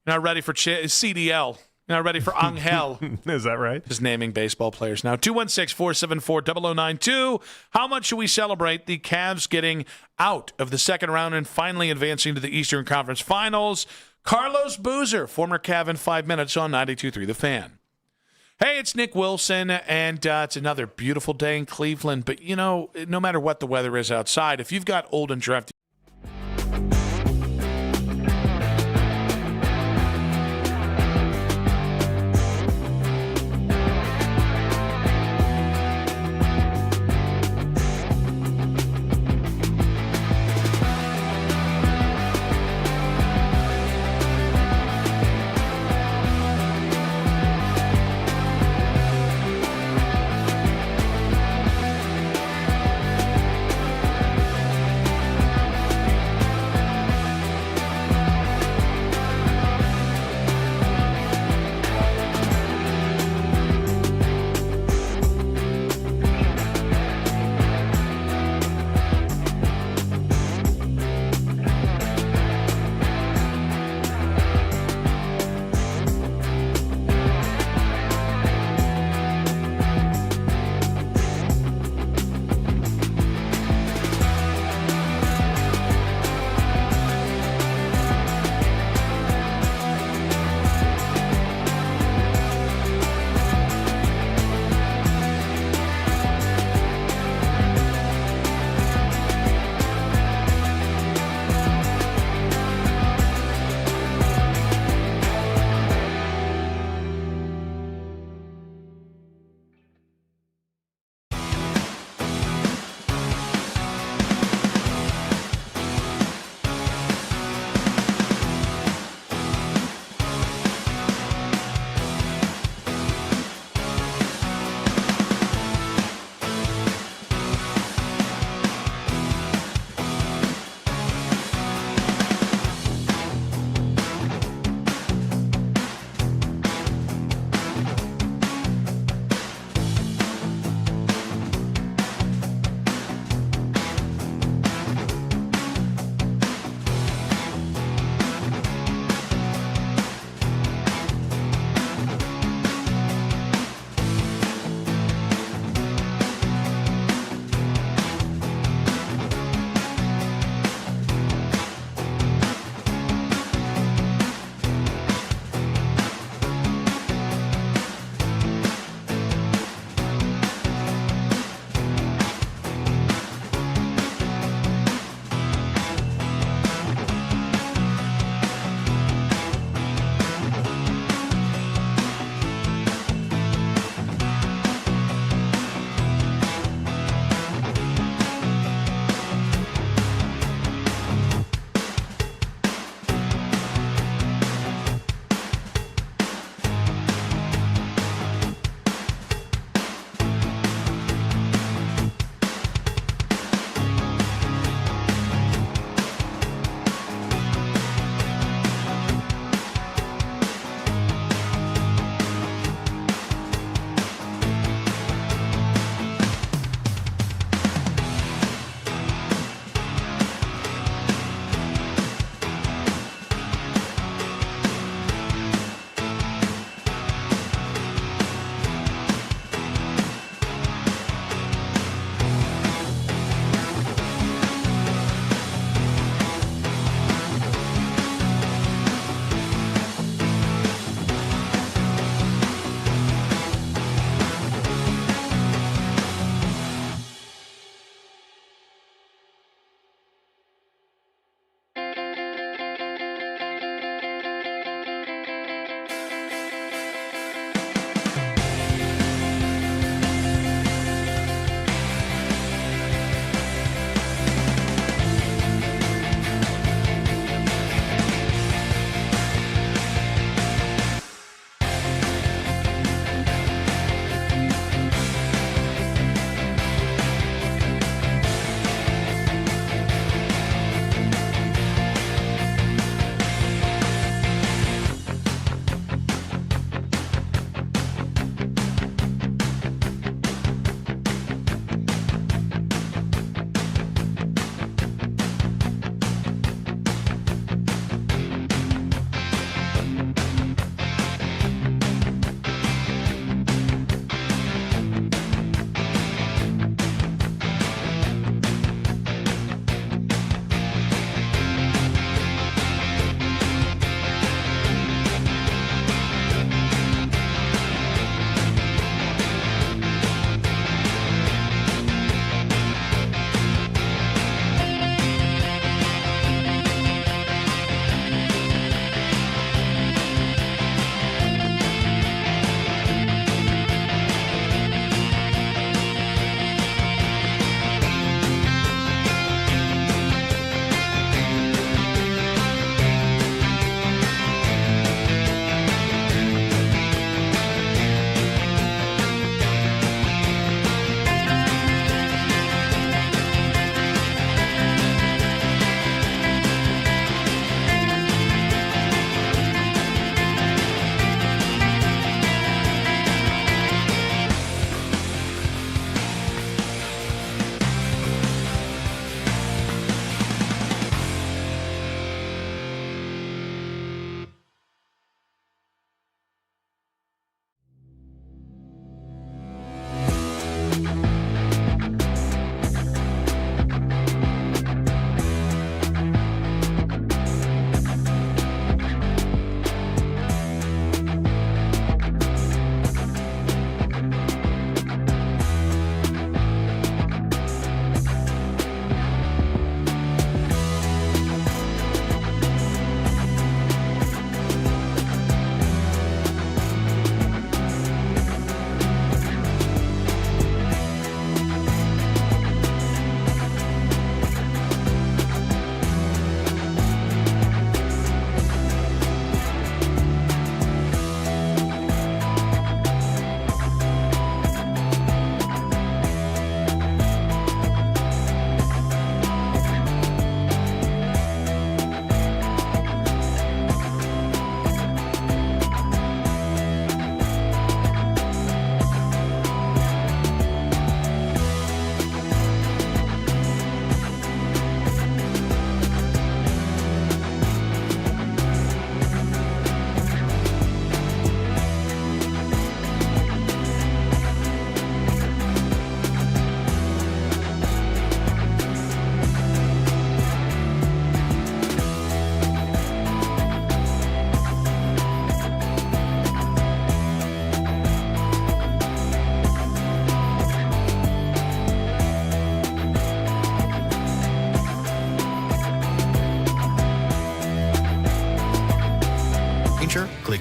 Speaker 15: You're not ready for CDL. Not ready for Angel.
Speaker 14: Is that right?
Speaker 15: Just naming baseball players now. 216-474-0092. How much should we celebrate the Cavs getting out of the second round and finally advancing to the Eastern Conference Finals? Carlos Boozer, former Cav in 5 minutes on 92.3 The Fan. Hey, it's Nick Wilson, and it's another beautiful day in Cleveland. But, no matter what the weather is outside, if you've got old and drafty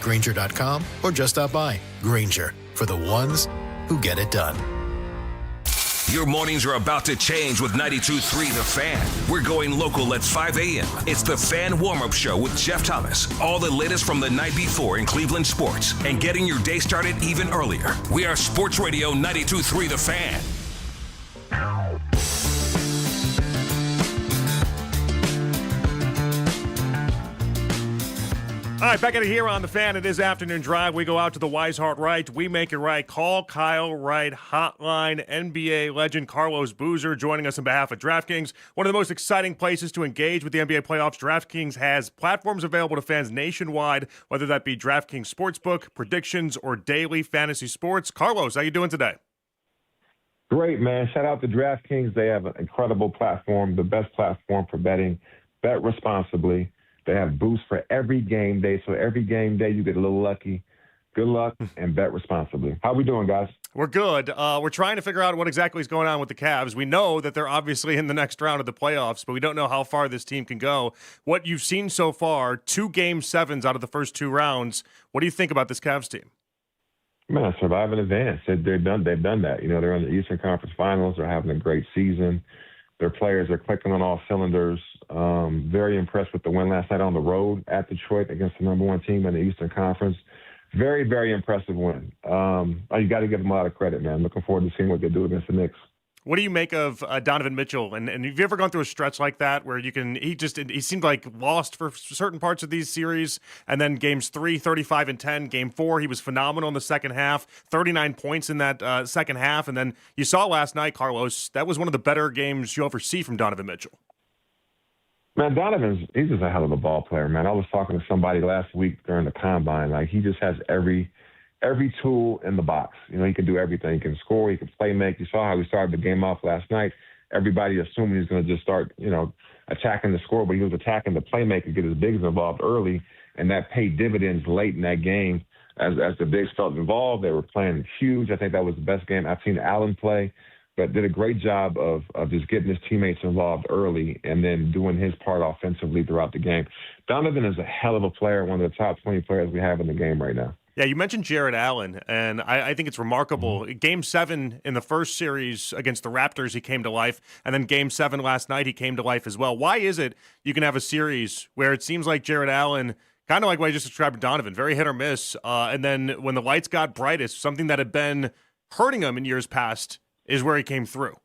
Speaker 10: Visit Grainger.com or just stop by. Grainger, for the ones who get it done.
Speaker 2: Your mornings are about to change with 92.3 The Fan. We're going local at 5 a.m. It's The Fan Warm-Up Show with Jeff Thomas. All the latest from the night before in Cleveland sports and getting your day started even earlier. We are Sports Radio 92.3 The Fan.
Speaker 14: All right, back at it here on The Fan. It is Afternoon Drive. We go out to the Wise Heart Right. We make it right. Call Kyle Wright hotline. NBA legend Carlos Boozer joining us on behalf of DraftKings. One of the most exciting places to engage with the NBA playoffs. DraftKings has platforms available to fans nationwide, whether that be DraftKings Sportsbook, predictions, or daily fantasy sports. Carlos, how you doing today?
Speaker 11: Great, man. Shout out to DraftKings. They have an incredible platform, the best platform for betting. Bet responsibly. They have boosts for every game day. So every game day, you get a little lucky. Good luck and bet responsibly. How we doing, guys?
Speaker 14: We're good. We're trying to figure out what exactly is going on with the Cavs. We know that they're obviously in the next round of the playoffs, but we don't know how far this team can go. What you've seen so far, 2 Game 7s out of the first 2 rounds. What do you think about this Cavs team?
Speaker 11: Man, survive and advance. They've done that. You know, they're in the Eastern Conference Finals. They're having a great season. Their players are clicking on all cylinders. Very impressed with the win last night on the road at Detroit against the number 1 team in the Eastern Conference. Very, very impressive win. You got to give them a lot of credit, man. Looking forward to seeing what they do against the Knicks.
Speaker 14: What do you make of Donovan Mitchell? And have you ever gone through a stretch like that where he seemed like lost for certain parts of these series, and then games 3, 35 and 10, game 4, he was phenomenal in the second half, 39 points in that second half, and then you saw last night, Carlos, that was one of the better games you'll ever see from Donovan Mitchell.
Speaker 11: Man, he's just a hell of a ball player, man. I was talking to somebody last week during the combine. Like, he just has every tool in the box. You know, he can do everything. He can score. He can play make. You saw how he started the game off last night. Everybody assumed he was going to just start, attacking the score, but he was attacking the playmaker, get his bigs involved early, and that paid dividends late in that game as the bigs felt involved. They were playing huge. I think that was the best game I've seen Allen play, but did a great job of just getting his teammates involved early and then doing his part offensively throughout the game. Donovan is a hell of a player, one of the top 20 players we have in the game right now.
Speaker 14: Yeah, you mentioned Jared Allen, and I think it's remarkable. Game 7 in the first series against the Raptors, he came to life, and then Game 7 last night, he came to life as well. Why is it you can have a series where it seems like Jared Allen, kind of like what I just described with Donovan, very hit or miss, and then when the lights got brightest, something that had been hurting him in years past is where he came through?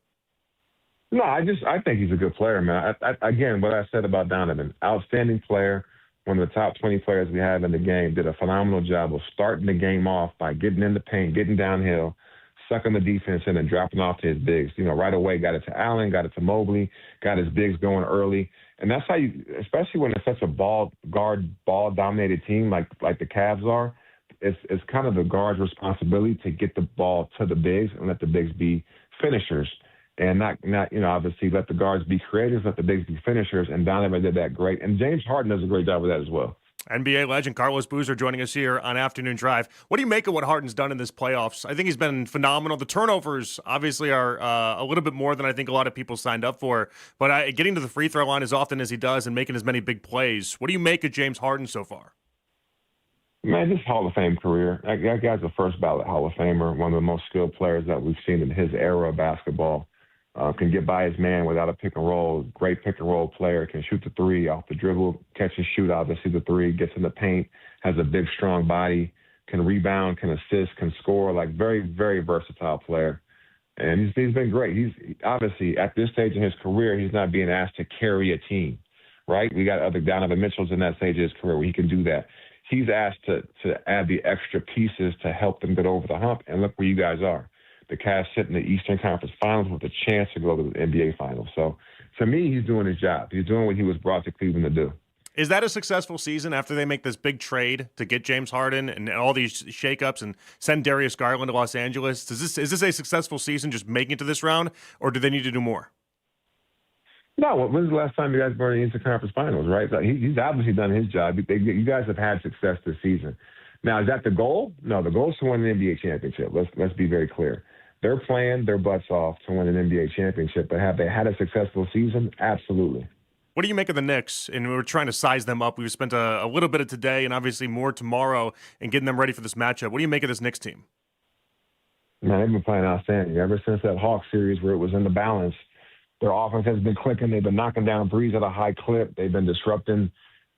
Speaker 11: No, I think he's a good player, man. Again, what I said about Donovan, outstanding player, one of the top 20 players we have in the game, did a phenomenal job of starting the game off by getting in the paint, getting downhill, sucking the defense in and dropping off to his bigs. Right away, got it to Allen, got it to Mobley, got his bigs going early. And that's how you, especially when it's such a ball-dominated team like the Cavs are, it's kind of the guard's responsibility to get the ball to the bigs and let the bigs be finishers. And not obviously let the guards be creators, let the bigs be finishers, and Donovan did that great. And James Harden does a great job of that as well.
Speaker 14: NBA legend Carlos Boozer joining us here on Afternoon Drive. What do you make of what Harden's done in this playoffs? I think he's been phenomenal. The turnovers obviously are a little bit more than I think a lot of people signed up for, but getting to the free throw line as often as he does and making as many big plays. What do you make of James Harden so far?
Speaker 11: Man, this Hall of Fame career. That guy's a first ballot Hall of Famer, one of the most skilled players that we've seen in his era of basketball. Can get by his man without a pick and roll. Great pick and roll player. Can shoot the three off the dribble, catch and shoot, obviously the three, gets in the paint, has a big, strong body, can rebound, can assist, can score. Like, very, very versatile player. And he's been great. He's obviously, at this stage in his career, he's not being asked to carry a team, right? We got other Donovan Mitchell's in that stage of his career where he can do that. He's asked to add the extra pieces to help them get over the hump, and look where you guys are. The Cavs sit in the Eastern Conference Finals with a chance to go to the NBA Finals. So, to me, he's doing his job. He's doing what he was brought to Cleveland to do.
Speaker 14: Is that a successful season after they make this big trade to get James Harden and all these shakeups and send Darius Garland to Los Angeles? Is this a successful season just making it to this round, or do they need to do more?
Speaker 11: No, when's the last time you guys were in the Eastern Conference Finals, right? So he's obviously done his job. You guys have had success this season. Now, is that the goal? No, the goal is to win an NBA championship. Let's be very clear. They're playing their butts off to win an NBA championship, but have they had a successful season? Absolutely.
Speaker 14: What do you make of the Knicks? And we were trying to size them up. We've spent a little bit of today and obviously more tomorrow and getting them ready for this matchup. What do you make of this Knicks team?
Speaker 11: Man, they've been playing outstanding. Ever since that Hawks series where it was in the balance, their offense has been clicking. They've been knocking down threes at a high clip. They've been disrupting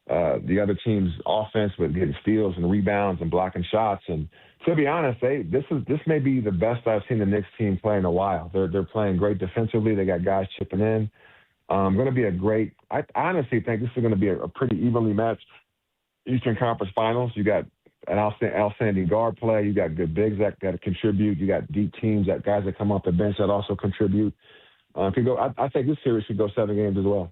Speaker 11: the other team's offense with getting steals and rebounds and blocking shots. And to be honest, this may be the best I've seen the Knicks team play in a while. They're playing great defensively. They got guys chipping in. Going to be I honestly think this is going to be a pretty evenly matched Eastern Conference Finals. You got an outstanding guard play. You got good bigs that contribute. You got deep teams, guys that come off the bench that also contribute. I think this series could go 7 games as well.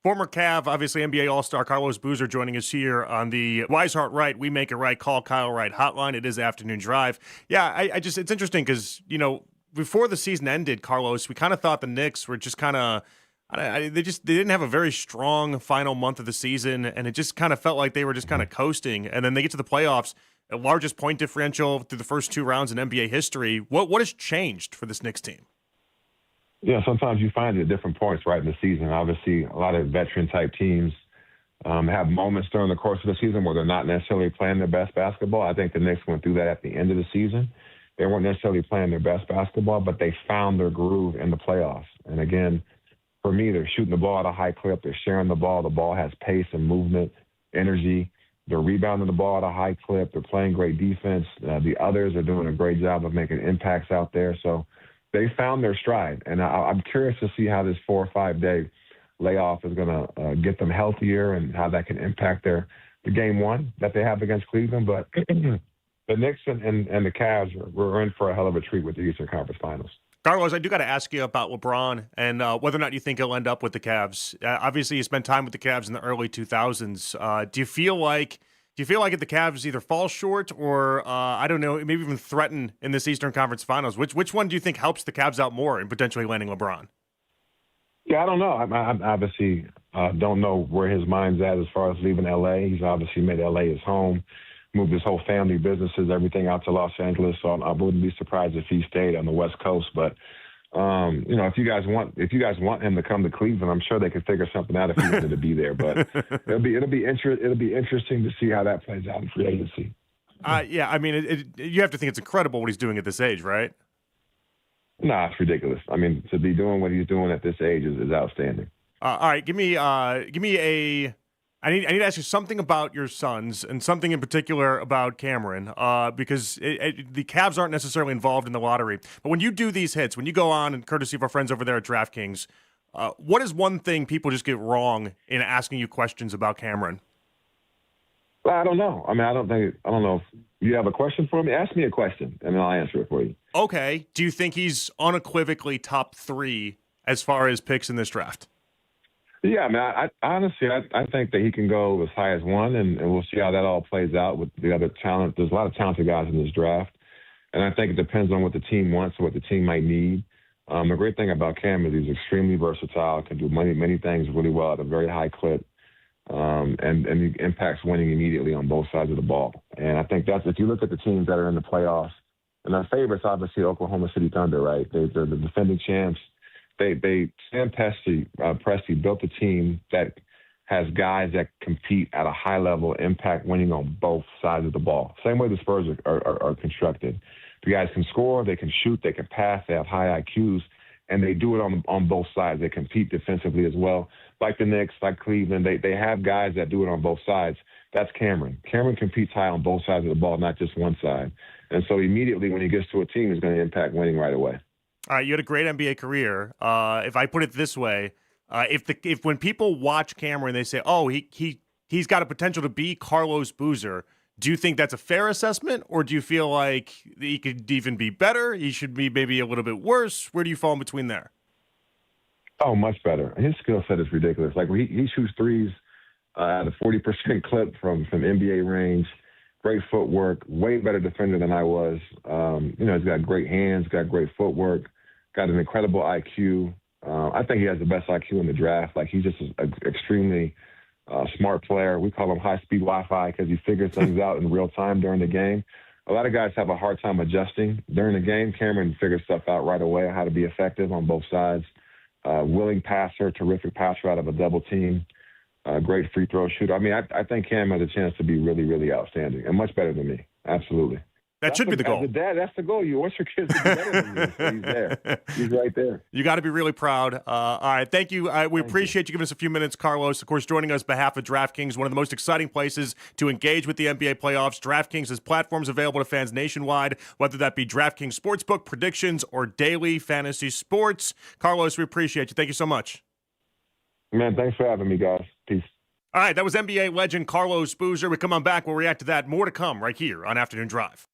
Speaker 14: Former Cav, obviously NBA All-Star Carlos Boozer joining us here on the Weishart Right, We Make It Right, Call Kyle Wright hotline. It is Afternoon Drive. Yeah, it's interesting because, before the season ended, Carlos, we kind of thought the Knicks were just kind of, they didn't have a very strong final month of the season, and it just kind of felt like they were just kind of coasting. And then they get to the playoffs, the largest point differential through the first 2 rounds in NBA history. What has changed for this Knicks team?
Speaker 11: Yeah, sometimes you find it at different points right in the season. Obviously, a lot of veteran-type teams have moments during the course of the season where they're not necessarily playing their best basketball. I think the Knicks went through that at the end of the season. They weren't necessarily playing their best basketball, but they found their groove in the playoffs. And again, for me, they're shooting the ball at a high clip. They're sharing the ball. The ball has pace and movement, energy. They're rebounding the ball at a high clip. They're playing great defense. The others are doing a great job of making impacts out there. So they found their stride, and I'm curious to see how this 4 or 5 day layoff is going to get them healthier and how that can impact the game 1 that they have against Cleveland. But the Knicks and the Cavs were in for a hell of a treat with the Eastern Conference Finals.
Speaker 14: Carlos, I do got to ask you about LeBron and whether or not you think he'll end up with the Cavs. Obviously, you spent time with the Cavs in the early 2000s. Do you feel like if the Cavs either fall short or, I don't know, maybe even threaten in this Eastern Conference Finals, which one do you think helps the Cavs out more in potentially landing LeBron?
Speaker 11: Yeah, I don't know. I obviously don't know where his mind's at as far as leaving L.A. He's obviously made L.A. his home, moved his whole family, businesses, everything out to Los Angeles. So I wouldn't be surprised if he stayed on the West Coast. But if you guys want him to come to Cleveland, I'm sure they could figure something out if he wanted to be there. But it'll be interesting to see how that plays out in free agency.
Speaker 14: Yeah, I mean, you have to think it's incredible what he's doing at this age, right?
Speaker 11: Nah, it's ridiculous. I mean, to be doing what he's doing at this age is outstanding.
Speaker 14: All right, give me a. I need to ask you something about your sons and something in particular about Cameron, because the Cavs aren't necessarily involved in the lottery. But when you do these hits, when you go on, and courtesy of our friends over there at DraftKings, what is one thing people just get wrong in asking you questions about Cameron?
Speaker 11: Well, I don't know. I mean, I don't know if you have a question for me. Ask me a question, and then I'll answer it for you.
Speaker 14: Okay. Do you think he's unequivocally top 3 as far as picks in this draft?
Speaker 11: Yeah, I mean, I honestly think that he can go as high as 1, and we'll see how that all plays out with the other talent. There's a lot of talented guys in this draft, and I think it depends on what the team wants or what the team might need. The great thing about Cam is he's extremely versatile, can do many things really well at a very high clip, and he impacts winning immediately on both sides of the ball. And I think that's, if you look at the teams that are in the playoffs, and our favorites, obviously, Oklahoma City Thunder, right? They're the defending champs. Sam Presti built a team that has guys that compete at a high level, impact winning on both sides of the ball. Same way the Spurs are constructed. The guys can score, they can shoot, they can pass, they have high IQs, and they do it on both sides. They compete defensively as well. Like the Knicks, like Cleveland, they have guys that do it on both sides. That's Cameron. Cameron competes high on both sides of the ball, not just one side. And so immediately when he gets to a team, he's going to impact winning right away.
Speaker 14: All right, you had a great NBA career. If I put it this way, if when people watch Cameron, they say, "Oh, he's got a potential to be Carlos Boozer," do you think that's a fair assessment, or do you feel like he could even be better? He should be maybe a little bit worse. Where do you fall in between there?
Speaker 11: Oh, much better. His skill set is ridiculous. Like he shoots threes at a 40% clip from NBA range. Great footwork, way better defender than I was. He's got great hands, got great footwork, got an incredible IQ. I think he has the best IQ in the draft. Like, he's just an extremely smart player. We call him high-speed Wi-Fi because he figures things out in real time during the game. A lot of guys have a hard time adjusting during the game. Cameron figures stuff out right away, how to be effective on both sides. willing passer, terrific passer out of a double team, great free throw shooter. I mean, I think Cam has a chance to be really, really outstanding and much better than me. Absolutely.
Speaker 14: That should be the goal.
Speaker 11: As a dad, that's the goal. You want your kids to be better than you. So he's there. He's right there.
Speaker 14: You got to be really proud. All right. Thank you. We appreciate you giving us a few minutes, Carlos. Of course, joining us on behalf of DraftKings, one of the most exciting places to engage with the NBA playoffs. DraftKings has platforms available to fans nationwide, whether that be DraftKings Sportsbook, predictions, or daily fantasy sports. Carlos, we appreciate you. Thank you so much.
Speaker 11: Man, thanks for having me, guys. Peace.
Speaker 14: All right. That was NBA legend Carlos Boozer. We come on back. We'll react to that. More to come right here on Afternoon Drive.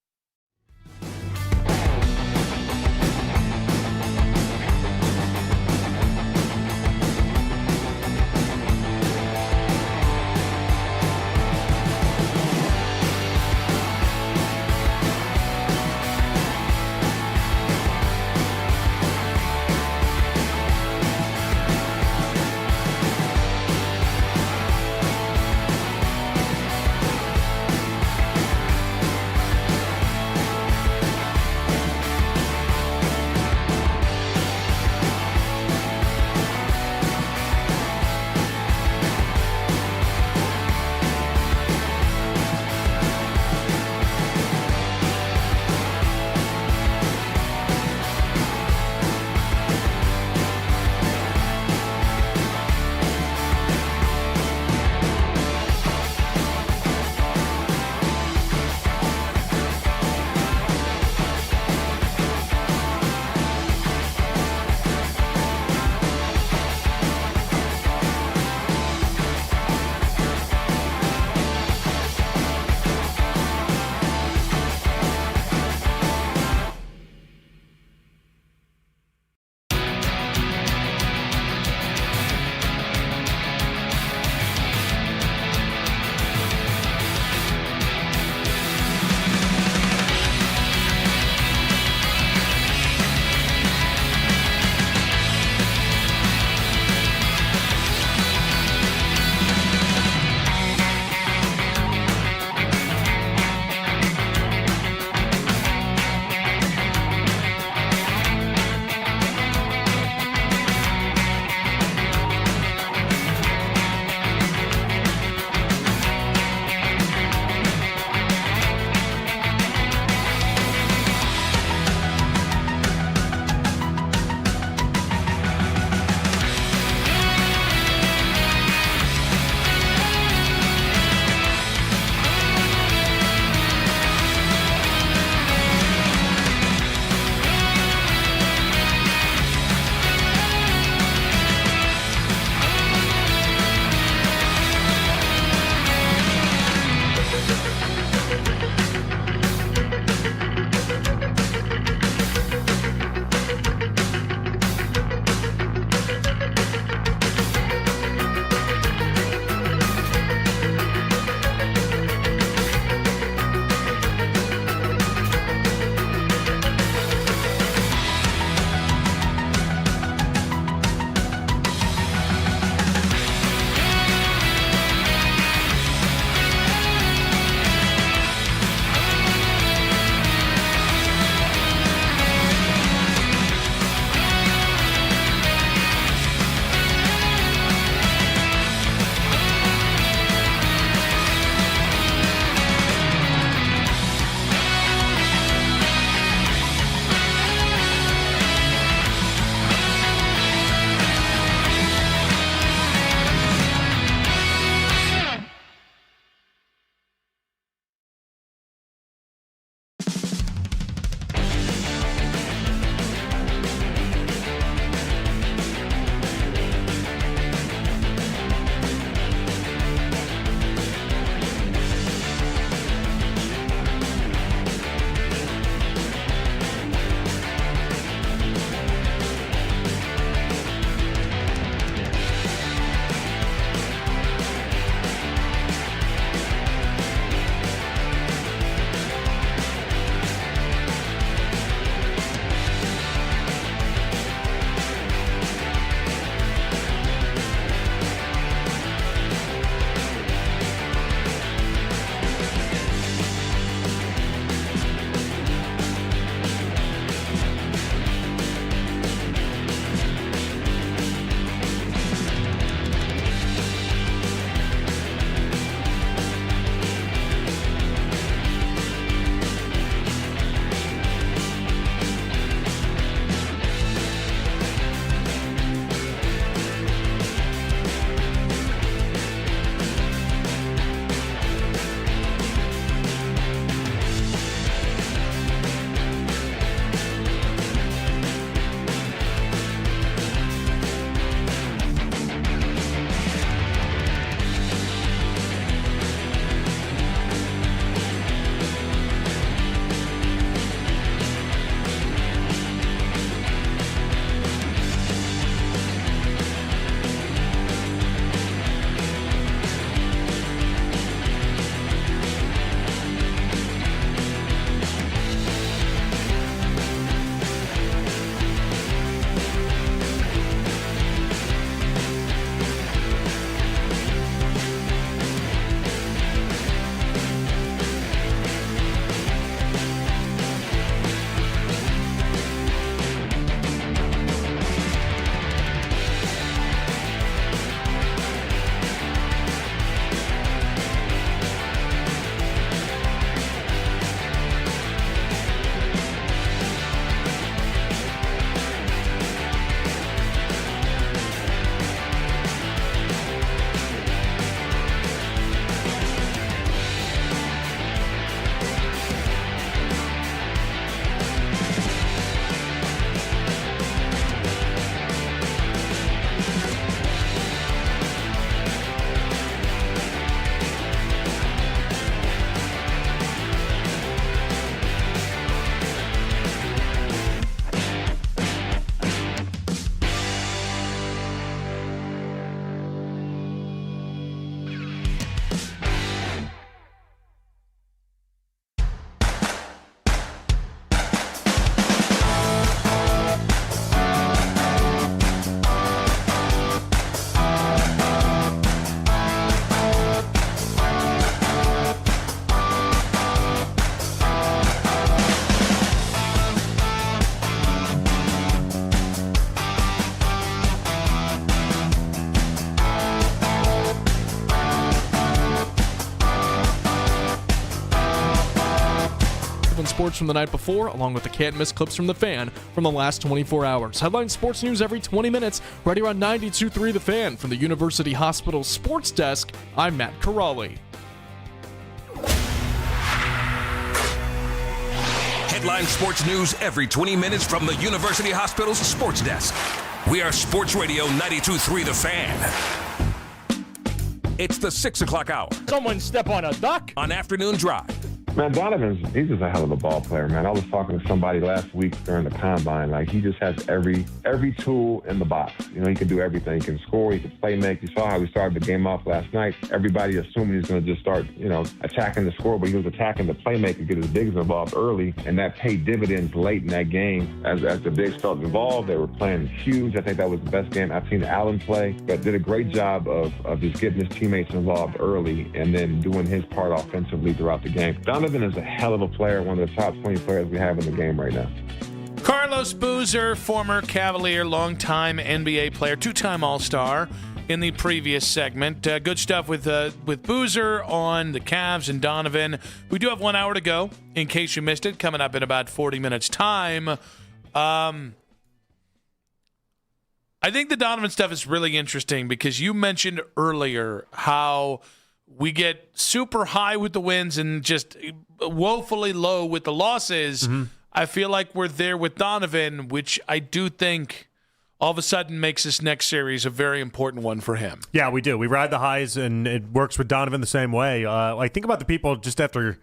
Speaker 3: sports from the night before, along with the can't-miss clips from the Fan from the last 24 hours. Headline sports news every 20 minutes, right here on 92.3 The Fan. From the University Hospital Sports Desk, I'm Matt Corrali.
Speaker 2: Headline sports news every 20 minutes from the University Hospital's Sports Desk. We are Sports Radio 92.3 The Fan. It's the 6 o'clock hour.
Speaker 17: Someone step on a duck?
Speaker 2: On Afternoon Drive.
Speaker 11: Man, he's just a hell of a ball player, man. I was talking to somebody last week during the combine. Like, he just has every tool in the box. You know, he can do everything. He can score. He can play make. You saw how he started the game off last night. Everybody assumed he was going to just start, attacking the score, but he was attacking the playmaker, get his bigs involved early, and that paid dividends late in that game. As the bigs felt involved, they were playing huge. I think that was the best game I've seen Allen play, but did a great job of just getting his teammates involved early and then doing his part offensively throughout the game. Donovan is a hell of a player, one of the top 20 players we have in the game right now.
Speaker 15: Carlos Boozer, former Cavalier, longtime NBA player, two-time All-Star in the previous segment. Good stuff with Boozer on the Cavs and Donovan. We do have 1 hour to go, in case you missed it, coming up in about 40 minutes' time. I think the Donovan stuff is really interesting because you mentioned earlier how we get super high with the wins and just woefully low with the losses. Mm-hmm. I feel like we're there with Donovan, which I do think all of a sudden makes this next series a very important one for him.
Speaker 14: Yeah, we do. We ride the highs, and it works with Donovan the same way. Think about the people just after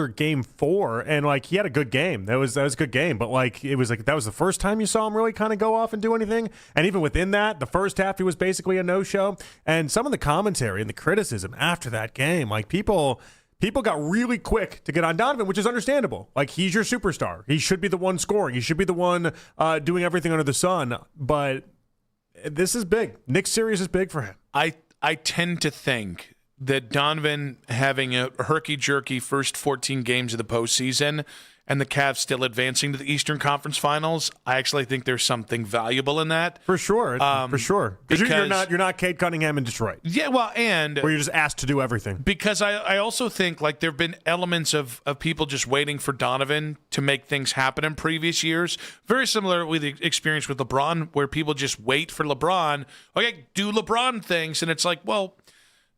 Speaker 14: Game 4, and he had a good game. That was a good game, but it was that was the first time you saw him really kind of go off and do anything. And even within that, the first half he was basically a no-show. And some of the commentary and the criticism after that game, people got really quick to get on Donovan, which is understandable. He's your superstar. He should be the one scoring. He should be the one doing everything under the sun. But this is big. Knicks series is big for him.
Speaker 15: I tend to think that Donovan having a herky-jerky first 14 games of the postseason and the Cavs still advancing to the Eastern Conference Finals, I actually think there's something valuable in that.
Speaker 14: For sure. Because you're not Cade Cunningham in Detroit.
Speaker 15: Yeah, well, and
Speaker 14: where you're just asked to do everything.
Speaker 15: Because I also think there have been elements of people just waiting for Donovan to make things happen in previous years. Very similar with the experience with LeBron, where people just wait for LeBron. Okay, do LeBron things, and it's well,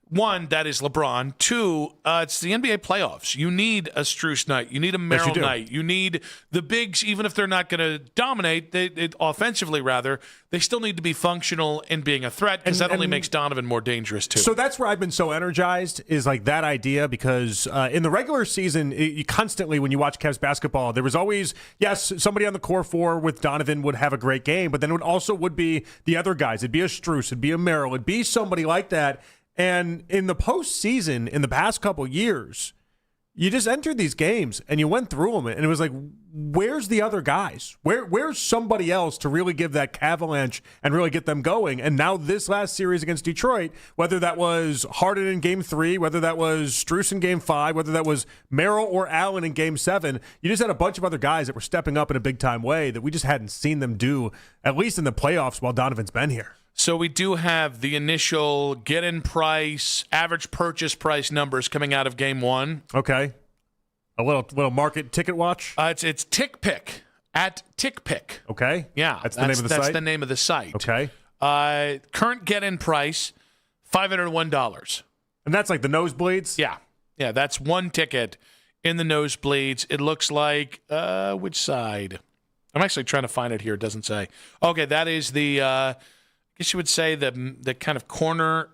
Speaker 15: one, that is LeBron. Two, it's the NBA playoffs. You need a Strus night. You need a Merrill night. You need the bigs, even if they're not going to dominate, offensively rather, they still need to be functional in being a threat, because that only makes Donovan more dangerous too.
Speaker 14: So that's where I've been so energized, is that idea, because in the regular season, you constantly, when you watch Cavs basketball, there was always, yes, somebody on the core four with Donovan would have a great game, but then it would be the other guys. It'd be a Strus, it'd be a Merrill, it'd be somebody like that. And in the postseason, in the past couple years, you just entered these games and you went through them, and it was where's the other guys? Where's somebody else to really give that avalanche and really get them going? And now this last series against Detroit, whether that was Harden in Game 3, whether that was Strus in Game 5, whether that was Merrill or Allen in Game 7, you just had a bunch of other guys that were stepping up in a big-time way that we just hadn't seen them do, at least in the playoffs while Donovan's been here.
Speaker 15: So we do have the initial get-in price, average purchase price numbers coming out of Game 1.
Speaker 14: Okay. A little market ticket watch?
Speaker 15: It's TickPick, at TickPick.
Speaker 14: Okay.
Speaker 15: Yeah.
Speaker 14: That's the name of the site?
Speaker 15: That's the name of the site.
Speaker 14: Okay.
Speaker 15: Current get-in price, $501.
Speaker 14: And that's the nosebleeds?
Speaker 15: Yeah. Yeah, that's one ticket in the nosebleeds. It looks like, which side? I'm actually trying to find it here. It doesn't say. Okay, that is the... I guess you would say the kind of corner,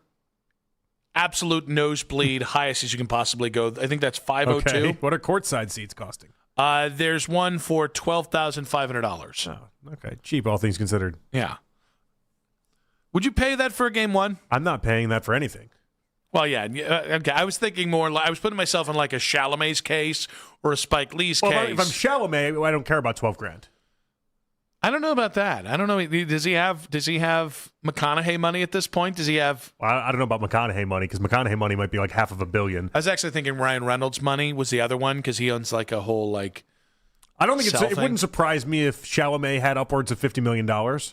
Speaker 15: absolute nosebleed, highest as you can possibly go. I think that's $502.
Speaker 14: Okay. What are courtside seats costing?
Speaker 15: There's one for $12,500.
Speaker 14: Oh, okay. Cheap, all things considered.
Speaker 15: Yeah. Would you pay that for a Game 1?
Speaker 14: I'm not paying that for anything.
Speaker 15: Well, yeah. Okay. I was thinking more. I was putting myself in a Chalamet's case or a Spike Lee's case.
Speaker 14: If I'm Chalamet, I don't care about $12,000.
Speaker 15: I don't know about that. I don't know. Does he have McConaughey money at this point? Does he have?
Speaker 14: Well, I don't know about McConaughey money, because McConaughey money might be $500 million.
Speaker 15: I was actually thinking Ryan Reynolds' money was the other one, because he owns a whole
Speaker 14: I don't think it wouldn't surprise me if Chalamet had upwards of $50 million. $50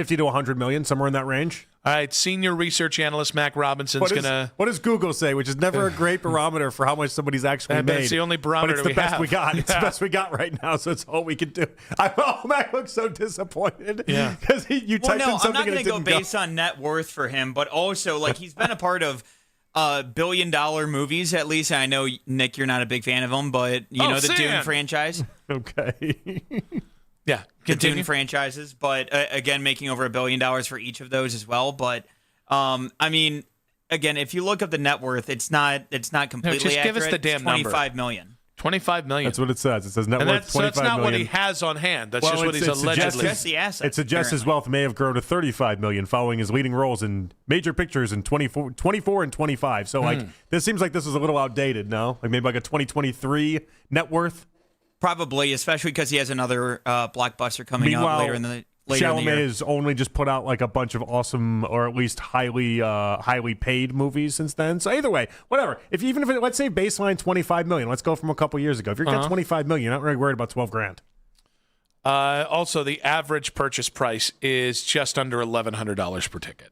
Speaker 14: 50 to 100 million, somewhere in that range.
Speaker 15: All right, senior research analyst Mac Robinson's going to...
Speaker 14: What does Google say, which is never a great barometer for how much somebody's actually made?
Speaker 15: It's the only barometer
Speaker 14: but it's the best
Speaker 15: have.
Speaker 14: we got. It's the best we got right now, so it's all we can do. Mac looks so disappointed.
Speaker 15: Yeah.
Speaker 14: Because you typed in something
Speaker 17: I'm not
Speaker 14: and
Speaker 17: going
Speaker 14: it
Speaker 17: to go
Speaker 14: didn't
Speaker 17: based on net worth for him, but also, like, he's been a part of billion-dollar movies, at least. I know, Nick, you're not a big fan of them, but you know the Dune franchise.
Speaker 14: Okay.
Speaker 15: Yeah,
Speaker 17: the Dune franchises, but again, making over $1 billion for each of those as well. But I mean, again, if you look up the net worth, it's not completely
Speaker 15: just
Speaker 17: accurate.
Speaker 15: give us the damn number.
Speaker 17: $25 million.
Speaker 15: 25 million.
Speaker 14: That's what it says. It says net worth 25
Speaker 15: so that's not
Speaker 14: million.
Speaker 15: what he has on hand. That's just what he's allegedly.
Speaker 17: That's the assets.
Speaker 14: It suggests his wealth may have grown to 35 million following his leading roles in major pictures in 24 and 25. So like this seems like this is a little outdated, no? Like maybe like a 2023 net worth.
Speaker 17: Probably, especially because he has another blockbuster coming
Speaker 14: Meanwhile,
Speaker 17: out later in the
Speaker 14: Chalamet
Speaker 17: year.
Speaker 14: has only just put out like a bunch of awesome, or at least highly paid movies since then. So either way, whatever. Even if let's say baseline 25 million, let's go from a couple years ago. If you're getting 25 million, you're not really worried about 12 grand.
Speaker 15: Also, the average purchase price is just under $1,100 per ticket.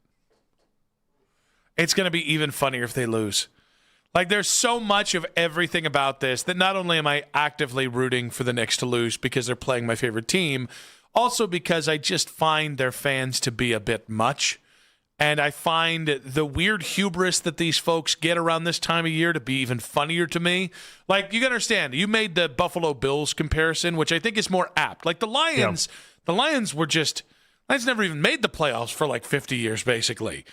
Speaker 15: It's going to be even funnier if they lose. Like, there's so much of everything about this that not only am I actively rooting for the Knicks to lose because they're playing my favorite team, also because I just find their fans to be a bit much. And I find the weird hubris that these folks get around this time of year to be even funnier to me. Like, you got to understand, you made the Buffalo Bills comparison, which I think is more apt. Like, the Lions were just, Lions never even made the playoffs for like 50 years, basically.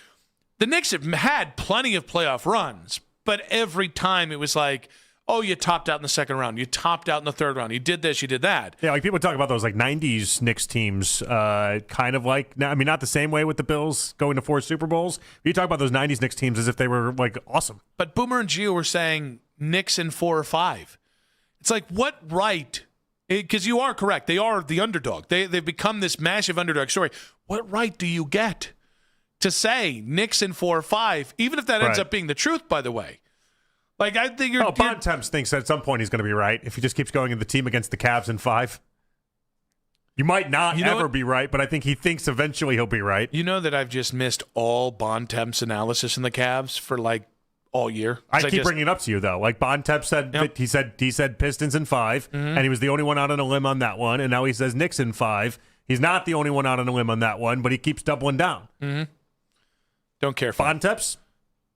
Speaker 15: The Knicks have had plenty of playoff runs, but every time it was like, oh, you topped out in the second round. You topped out in the third round. You did this, you did that.
Speaker 14: Yeah, like people talk about those like 90s Knicks teams, kind of like, I mean, not the same way with the Bills going to 4 Super Bowls. You talk about those 90s Knicks teams as if they were like awesome.
Speaker 15: But Boomer and Gio were saying Knicks in 4 or 5. It's like, what right? Because you are correct. They are the underdog. They've become this massive underdog story. What right do you get to say Knicks in 4 or 5, even if that ends up being the truth, by the way? Like, I think you're...
Speaker 14: Bontemps thinks at some point he's going to be right if he just keeps going in the team against the Cavs in 5. You might not ever be right, but I think he thinks eventually he'll be right.
Speaker 15: You know that I've just missed all Bontemps analysis in the Cavs for, like, all year.
Speaker 14: I keep bringing it up to you, though. Like, Bontemps said, he said Pistons in 5, and he was the only one out on a limb on that one, and now he says Knicks in 5. He's not the only one out on a limb on that one, but he keeps doubling down.
Speaker 15: Don't care for
Speaker 14: Bontemps?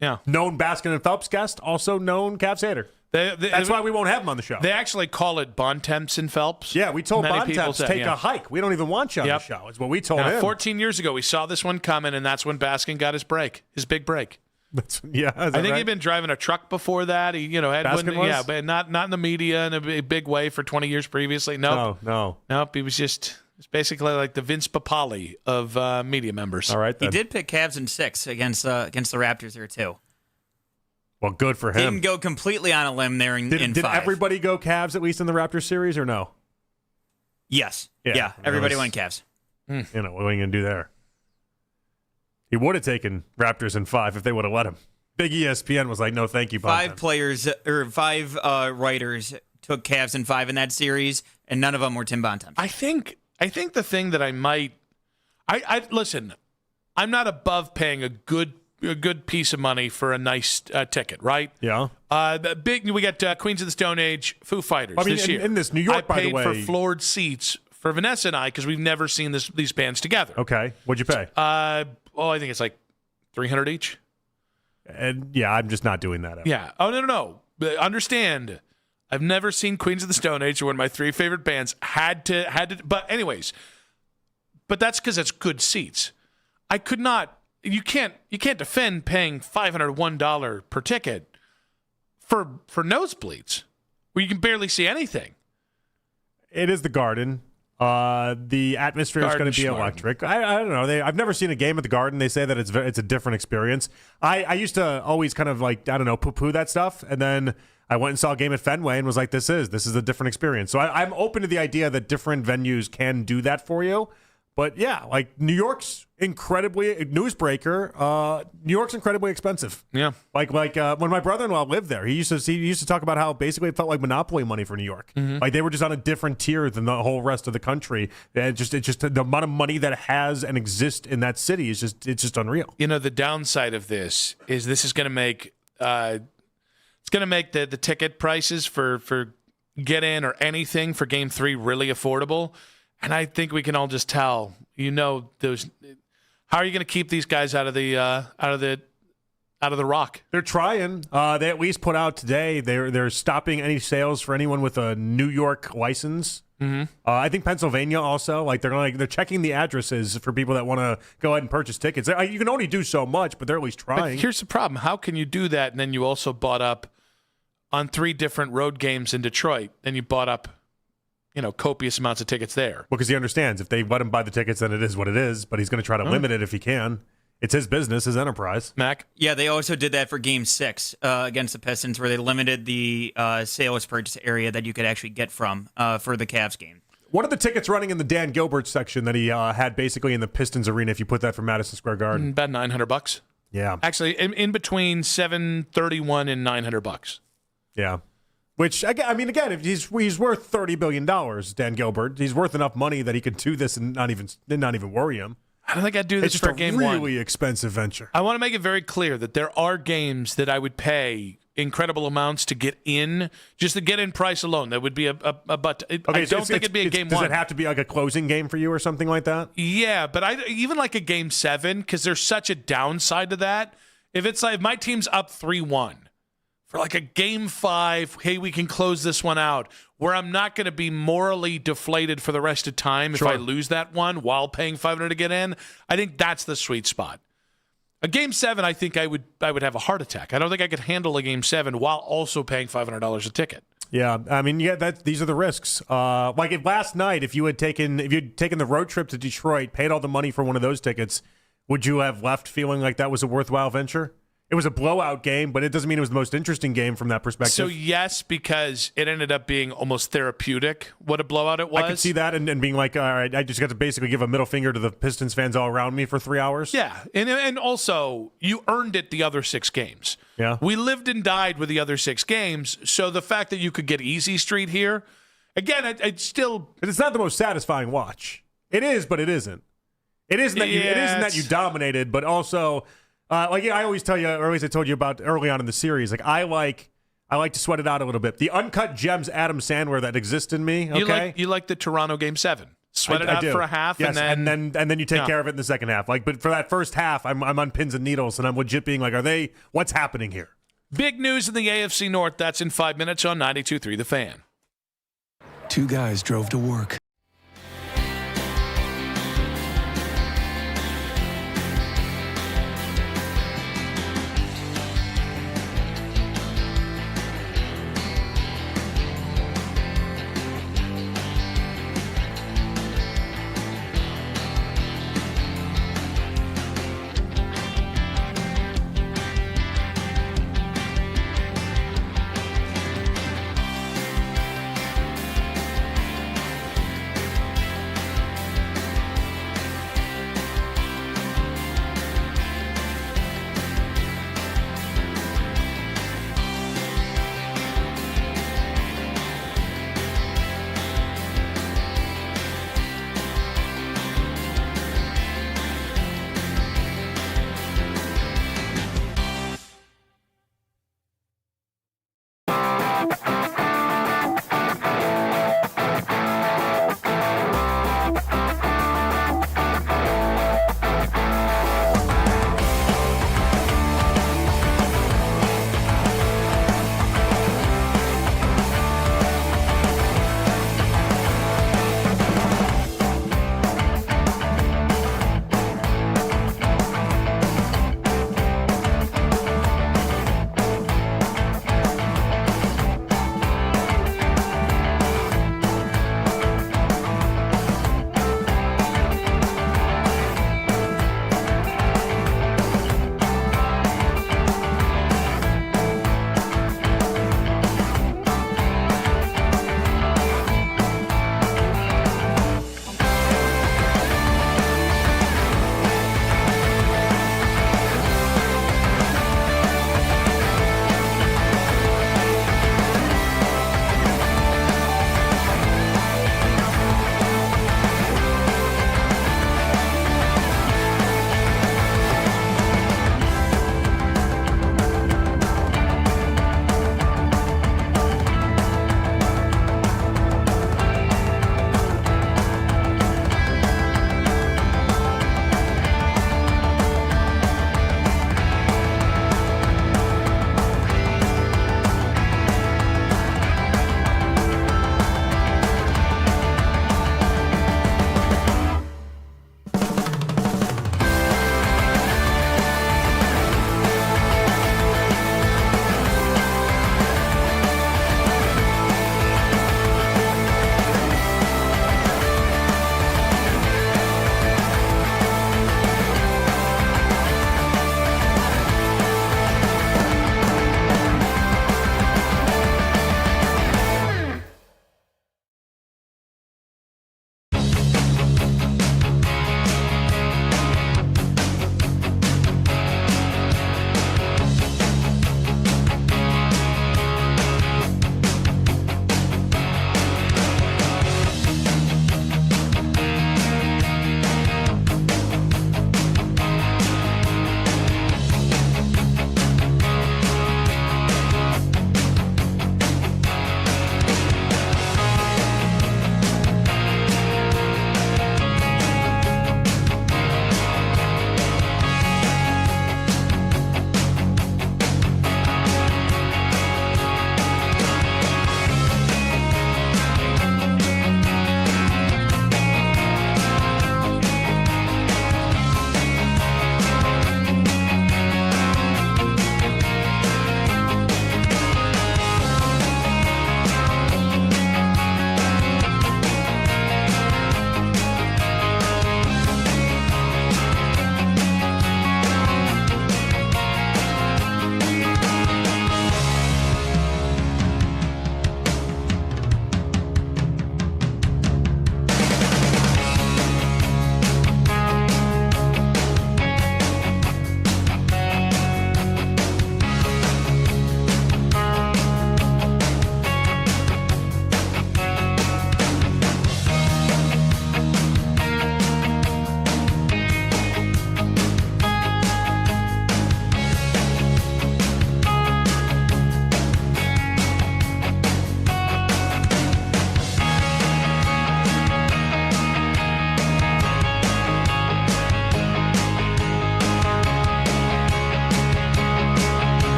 Speaker 15: Yeah.
Speaker 14: Known Baskin and Phelps guest, also known Cavs hater. That's why we won't have him on the show.
Speaker 15: They actually call it Bontemps and Phelps.
Speaker 14: Yeah, we told Bontemps take a hike. We don't even want you on the show. Is what we told him.
Speaker 15: 14 years ago, we saw this one coming, and that's when Baskin got his break, his big break.
Speaker 14: I think
Speaker 15: he'd been driving a truck before that. He, had
Speaker 14: Baskin was?
Speaker 15: but not in the media in a big way for 20 years previously. Nope.
Speaker 14: No.
Speaker 15: He was just basically like the Vince Papale of media members.
Speaker 14: All right, then.
Speaker 17: He did pick Cavs in 6 against the Raptors there too.
Speaker 14: Well, good for him.
Speaker 17: Didn't go completely on a limb there in 5.
Speaker 14: Did everybody go Cavs at least in the Raptors series or no?
Speaker 17: Yes. Yeah. Everybody went Cavs.
Speaker 14: You know, what are you going to do there? He would have taken Raptors in 5 if they would have let him. Big ESPN was like, no, thank you, Bontemps.
Speaker 17: 5 players or 5 writers took Cavs in 5 in that series, and none of them were Tim Bontemps.
Speaker 15: I think the thing that I might, I listen. I'm not above paying a good piece of money for a nice ticket, right?
Speaker 14: Yeah.
Speaker 15: We got Queens of the Stone Age, Foo Fighters this year.
Speaker 14: In this New York,
Speaker 15: by the way, I paid
Speaker 14: way,
Speaker 15: for floored seats for Vanessa and I because we've never seen these bands together.
Speaker 14: Okay, what'd you pay?
Speaker 15: I think it's like $300 each.
Speaker 14: And yeah, I'm just not doing that.
Speaker 15: Yeah. Oh no. Understand, I've never seen Queens of the Stone Age, or one of my 3 favorite bands. Had to. But anyways, that's because it's good seats. I could not. You can't defend paying $501 per ticket for nosebleeds where you can barely see anything.
Speaker 14: It is the Garden. The atmosphere is going to be electric. I don't know. I've never seen a game at the Garden. They say that it's a different experience. I used to always kind of like, I don't know, poo-poo that stuff. And then I went and saw a game at Fenway and was like, this is a different experience. So I'm open to the idea that different venues can do that for you. But yeah, like New York's incredibly newsbreaker. New York's incredibly expensive.
Speaker 15: Yeah.
Speaker 14: Like when my brother-in-law lived there, he used to talk about how basically it felt like monopoly money for New York.
Speaker 15: Mm-hmm.
Speaker 14: Like they were just on a different tier than the whole rest of the country. And it's just the amount of money that has and exists in that city is just unreal.
Speaker 15: You know, the downside of this is going to make the ticket prices for get in or anything for Game 3 really affordable. And I think we can all just tell, those. How are you going to keep these guys out of the rock?
Speaker 14: They're trying. They at least put out today. They're stopping any sales for anyone with a New York license.
Speaker 15: Mm-hmm.
Speaker 14: I think Pennsylvania also. Like they're checking the addresses for people that want to go ahead and purchase tickets. You can only do so much, but they're at least trying.
Speaker 15: But here's the problem: how can you do that? And then you also bought up on 3 different road games in Detroit. Then you bought up, copious amounts of tickets there.
Speaker 14: Because he understands if they let him buy the tickets, then it is what it is. But he's going to try to limit it if he can. It's his business, his enterprise.
Speaker 15: Mac?
Speaker 17: Yeah, they also did that for Game 6 against the Pistons, where they limited the sales purchase area that you could actually get from for the Cavs game.
Speaker 14: What are the tickets running in the Dan Gilbert section that he had basically in the Pistons arena if you put that from Madison Square Garden?
Speaker 15: About $900.
Speaker 14: Yeah.
Speaker 15: Actually, in between $731 and $900.
Speaker 14: Yeah. Which, I mean, again, if he's worth $30 billion, Dan Gilbert. He's worth enough money that he could do this and not even worry him.
Speaker 15: I don't think I'd do this for Game 1.
Speaker 14: It's a really expensive venture.
Speaker 15: I want to make it very clear that there are games that I would pay incredible amounts to get in, just to get in price alone. That would be but I don't think it'd be a Game 1.
Speaker 14: Does it have to be like a closing game for you or something like that?
Speaker 15: Yeah, but I even like a Game 7, because there's such a downside to that. If it's like my team's up 3-1, for like a Game 5, hey, we can close this one out, where I'm not going to be morally deflated for the rest of time if I lose that one while paying $500 to get in. I think that's the sweet spot. A Game 7, I think I would have a heart attack. I don't think I could handle a Game 7 while also paying $500 a ticket.
Speaker 14: Yeah, I mean, these are the risks. Like if last night, if you'd taken the road trip to Detroit, paid all the money for one of those tickets, would you have left feeling like that was a worthwhile venture? It was a blowout game, but it doesn't mean it was the most interesting game from that perspective.
Speaker 15: So, yes, because it ended up being almost therapeutic, what a blowout it was.
Speaker 14: I could see that and being like, all right, I just got to basically give a middle finger to the Pistons fans all around me for 3 hours.
Speaker 15: Yeah, and also, you earned it the other 6 games.
Speaker 14: Yeah.
Speaker 15: We lived and died with the other 6 games, so the fact that you could get easy street here, again, it's still...
Speaker 14: It's not the most satisfying watch. It is, but it isn't. It isn't that you dominated, but also... I always tell you, or at least I told you about early on in the series. Like I like to sweat it out a little bit. The uncut gems, Adam Sandler, that exists in me. Okay,
Speaker 15: you like the Toronto Game 7. Sweat it out for a half,
Speaker 14: yes, and then you take
Speaker 15: Yeah.
Speaker 14: care of it in the second half. But for that first half, I'm on pins and needles, and I'm legit being like, what's happening here?
Speaker 15: Big news in the AFC North. That's in 5 minutes on 92.3 The Fan.
Speaker 5: 2 guys drove to work.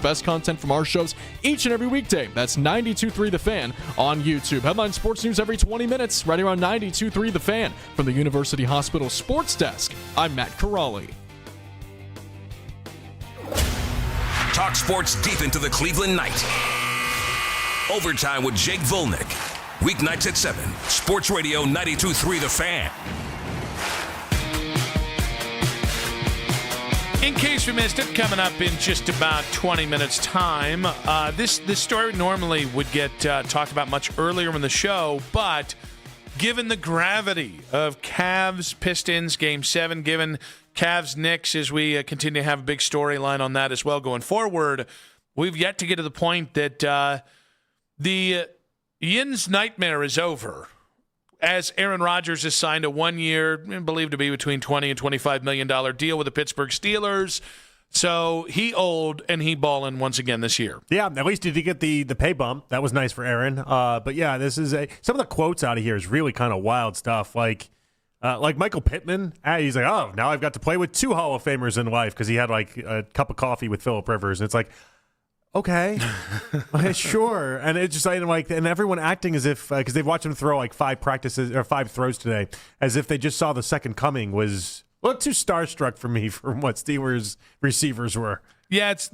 Speaker 3: best content from our shows each and every weekday. That's 92.3 The Fan on YouTube. Headline sports news every 20 minutes, right here on 92.3 The Fan from the University Hospital Sports Desk. I'm Matt Corrali.
Speaker 2: Talk sports deep into the Cleveland night. Overtime with Jake Volnick. Weeknights at 7. Sports Radio 92.3 The Fan.
Speaker 15: In case you missed it, coming up in just about 20 minutes' time, this story normally would get talked about much earlier in the show, but given the gravity of Cavs-Pistons Game 7, given Cavs-Knicks, as we continue to have a big storyline on that as well going forward, we've yet to get to the point that the Yin's nightmare is over, as Aaron Rodgers has signed a 1-year, believed to be between $20 and $25 million deal with the Pittsburgh Steelers. So he old and he balling once again this year.
Speaker 14: Yeah, at least did he get the pay bump. That was nice for Aaron. But yeah, this is some of the quotes out of here is really kind of wild stuff. Like Michael Pittman, he's like, oh, now I've got to play with 2 Hall of Famers in life because he had like a cup of coffee with Phillip Rivers. And it's like, okay, sure. And it's just like, and everyone acting as if, because they've watched him throw like 5 throws today, as if they just saw the second coming was a little too starstruck for me from what Steelers receivers were.
Speaker 15: Yeah, it's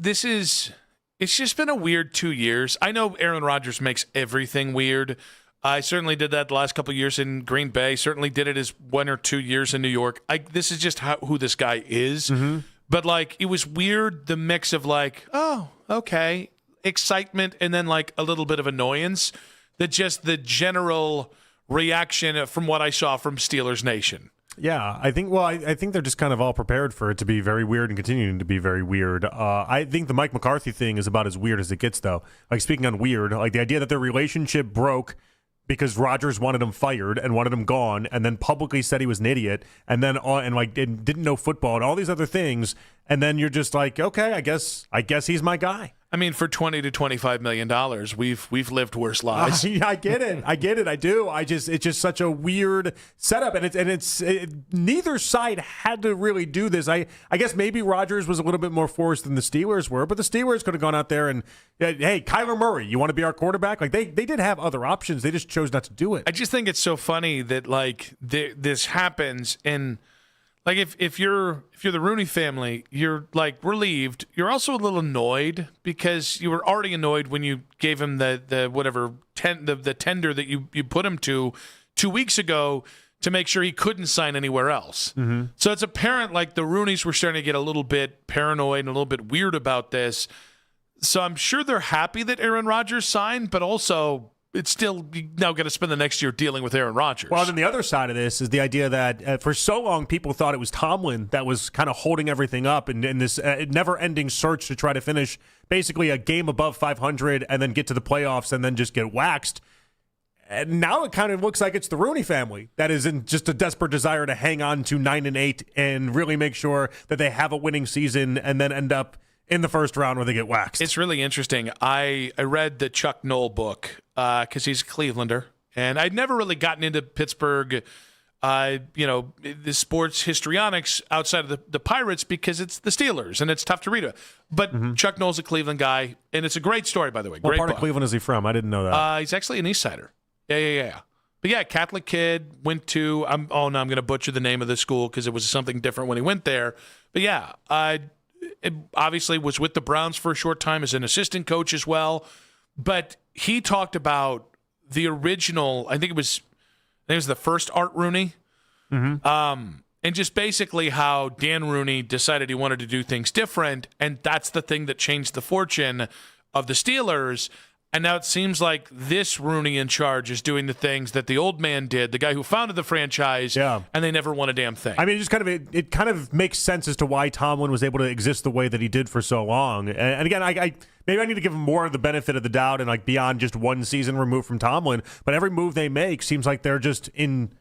Speaker 15: just been a weird 2 years. I know Aaron Rodgers makes everything weird. I certainly did that the last couple of years in Green Bay. Certainly did it his 1 or 2 years in New York. This is just who this guy is. Mm-hmm. But like, it was weird, the mix of like, oh, okay, excitement, and then like a little bit of annoyance. That just the general reaction from what I saw from Steelers Nation.
Speaker 14: Yeah, I think they're just kind of all prepared for it to be very weird and continuing to be very weird. I think the Mike McCarthy thing is about as weird as it gets, though. Like, speaking on weird, like the idea that their relationship broke because Rodgers wanted him fired and wanted him gone, and then publicly said he was an idiot, and then didn't know football and all these other things, and then you're just like, okay, I guess he's my guy.
Speaker 15: I mean, for $20 to $25 million, we've lived worse lives.
Speaker 14: I get it. I do. It's just such a weird setup, and neither side had to really do this. I guess maybe Rodgers was a little bit more forced than the Steelers were, but the Steelers could have gone out there and, hey, Kyler Murray, you want to be our quarterback? Like they did have other options. They just chose not to do it.
Speaker 15: I just think it's so funny that like this happens and. Like if you're the Rooney family, you're like relieved. You're also a little annoyed because you were already annoyed when you gave him the tender that you put him to 2 weeks ago to make sure he couldn't sign anywhere else. Mm-hmm. So it's apparent like the Rooneys were starting to get a little bit paranoid and a little bit weird about this. So I'm sure they're happy that Aaron Rodgers signed, but also it's still now going to spend the next year dealing with Aaron Rodgers.
Speaker 14: Well, then the other side of this is the idea that for so long people thought it was Tomlin that was kind of holding everything up in this never-ending search to try to finish basically a game above 500 and then get to the playoffs and then just get waxed. And now it kind of looks like it's the Rooney family that is in just a desperate desire to hang on to 9-8 and really make sure that they have a winning season and then end up in the first round where they get waxed.
Speaker 15: It's really interesting. I read the Chuck Noll book because he's a Clevelander, and I'd never really gotten into Pittsburgh, the sports histrionics outside of the Pirates because it's the Steelers, and it's tough to read it. But Chuck Noll's a Cleveland guy, and it's a great story, by the way.
Speaker 14: What
Speaker 15: Great
Speaker 14: part
Speaker 15: book.
Speaker 14: of Cleveland is he from? I didn't know that.
Speaker 15: He's actually an East Sider. Yeah. But yeah, Catholic kid, went to, I'm going to butcher the name of the school because it was something different when he went there. But yeah, it obviously was with the Browns for a short time as an assistant coach as well. But he talked about the original, I think it was the first Art Rooney. Mm-hmm. And just basically how Dan Rooney decided he wanted to do things different. And that's the thing that changed the fortune of the Steelers. And now it seems like this Rooney in charge is doing the things that the old man did, the guy who founded the franchise, and they never won a damn thing.
Speaker 14: I mean, it kind of makes sense as to why Tomlin was able to exist the way that he did for so long. And again, maybe I need to give him more of the benefit of the doubt and like beyond just one season removed from Tomlin. But every move they make seems like they're just in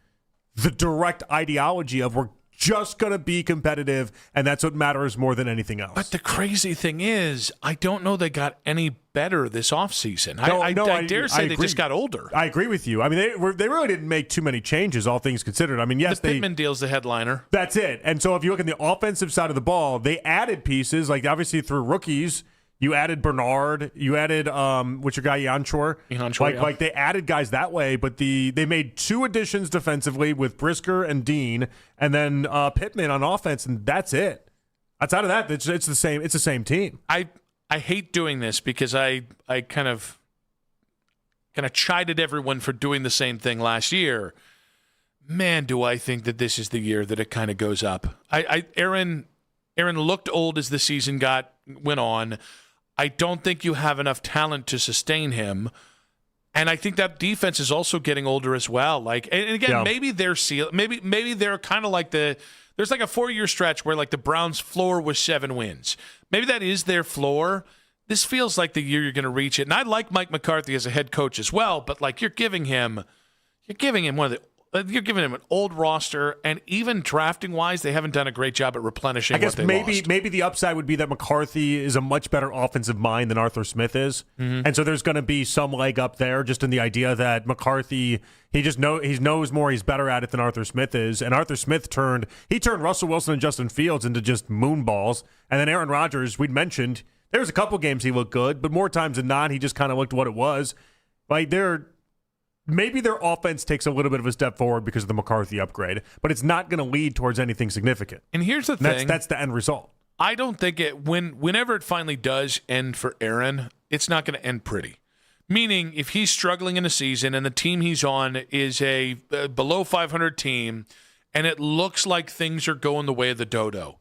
Speaker 14: the direct ideology of we're just going to be competitive, and that's what matters more than anything else.
Speaker 15: But the crazy thing is, I don't know they got any better this offseason. I dare say they just got older.
Speaker 14: I agree with you. I mean, they really didn't make too many changes, all things considered. I mean, yes,
Speaker 15: the Pittman deal's the headliner.
Speaker 14: That's it. And so if you look at the offensive side of the ball, they added pieces, like obviously through rookies, You added Bernard. You added what's your guy Janchor? Like they added guys that way, but they made 2 additions defensively with Brisker and Dean, and then Pittman on offense, and that's it. Outside of that, it's the same. It's the same team.
Speaker 15: I hate doing this because I kind of chided everyone for doing the same thing last year. Man, do I think that this is the year that it kind of goes up. Aaron looked old as the season went on. I don't think you have enough talent to sustain him. And I think that defense is also getting older as well. Like, and again, maybe they're kind of like there's like a 4-year stretch where like the Browns' floor was 7 wins. Maybe that is their floor. This feels like the year you're going to reach it. And I like Mike McCarthy as a head coach as well, but like you're giving him an old roster, and even drafting wise, they haven't done a great job at replenishing. I guess
Speaker 14: maybe the upside would be that McCarthy is a much better offensive mind than Arthur Smith is, and so there's going to be some leg up there, just in the idea that McCarthy he knows more, he's better at it than Arthur Smith is, and Arthur Smith turned Russell Wilson and Justin Fields into just moonballs, and then Aaron Rodgers, we'd mentioned there was a couple games he looked good, but more times than not he just kind of looked what it was. Like maybe their offense takes a little bit of a step forward because of the McCarthy upgrade, but it's not going to lead towards anything significant.
Speaker 15: And here's the thing.
Speaker 14: That's the end result.
Speaker 15: I don't think whenever it finally does end for Aaron, it's not going to end pretty. Meaning, if he's struggling in a season and the team he's on is a below 500 team and it looks like things are going the way of the dodo,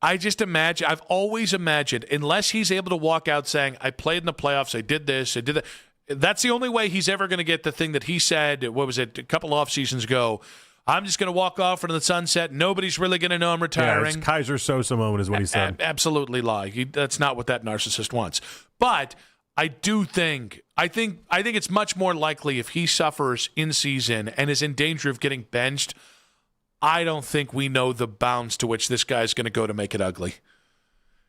Speaker 15: I've always imagined, unless he's able to walk out saying, I played in the playoffs, I did this, I did that. That's the only way he's ever going to get the thing that he said, what was it, a couple off seasons ago, I'm just going to walk off into the sunset. Nobody's really going to know I'm retiring.
Speaker 14: Yeah, it's Kaiser Sosa moment is what he said.
Speaker 15: Absolutely lie. That's not what that narcissist wants. But I think it's much more likely if he suffers in season and is in danger of getting benched, I don't think we know the bounds to which this guy's going to go to make it ugly.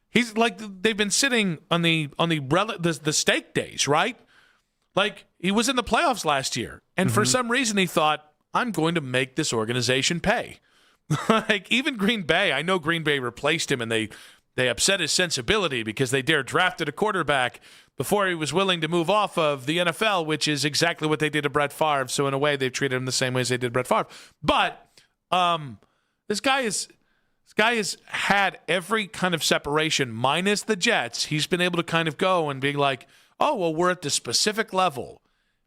Speaker 15: He's like, they've been sitting on the stake days, right? Like, he was in the playoffs last year, and for some reason he thought, I'm going to make this organization pay. Like, even Green Bay, I know Green Bay replaced him, and they upset his sensibility because they drafted a quarterback before he was willing to move off of the NFL, which is exactly what they did to Brett Favre. So in a way, they've treated him the same way as they did Brett Favre. But this guy has had every kind of separation, minus the Jets. He's been able to kind of go and be like, oh, well, we're at the specific level.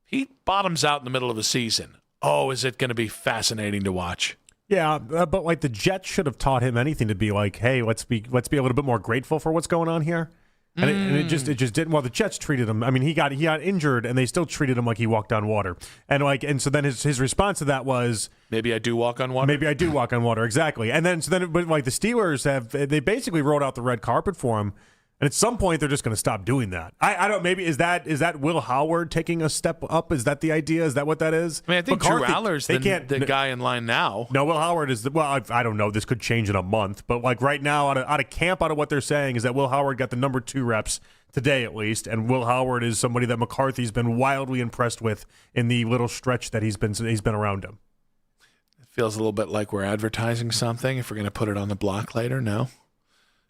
Speaker 15: He bottoms out in the middle of the season. Oh, is it going to be fascinating to watch?
Speaker 14: Yeah, but like the Jets should have taught him anything to be like, hey, let's be a little bit more grateful for what's going on here. And it just didn't. Well, the Jets treated him. I mean, he got injured, and they still treated him like he walked on water. And so then his response to that was,
Speaker 15: maybe I do walk on water.
Speaker 14: Maybe I do walk on water. Exactly. And then but like the Steelers they basically rolled out the red carpet for him. And at some point, they're just going to stop doing that. I don't. Maybe is that Will Howard taking a step up? Is that the idea? Is that what that is?
Speaker 15: I mean, I think
Speaker 14: McCarthy,
Speaker 15: Drew Aller's the guy in line now.
Speaker 14: No, Will Howard is I don't know. This could change in a month. But like right now, out of camp, out of what they're saying is that Will Howard got the number 2 reps today at least, and Will Howard is somebody that McCarthy's been wildly impressed with in the little stretch that he's been around him.
Speaker 15: It feels a little bit like we're advertising something. If we're going to put it on the block later, no.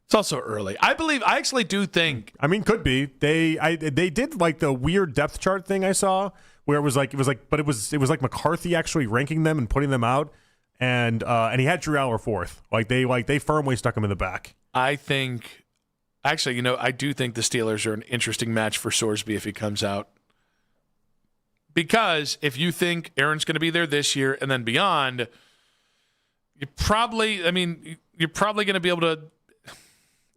Speaker 15: It's also early. I actually do think.
Speaker 14: I mean, could be. They did like the weird depth chart thing I saw where it was like like McCarthy actually ranking them and putting them out, and he had Drew Aller 4th. Like they firmly stuck him in the back.
Speaker 15: I think, actually, I do think the Steelers are an interesting match for Sorsby if he comes out. Because if you think Aaron's going to be there this year and then beyond, you're probably going to be able to.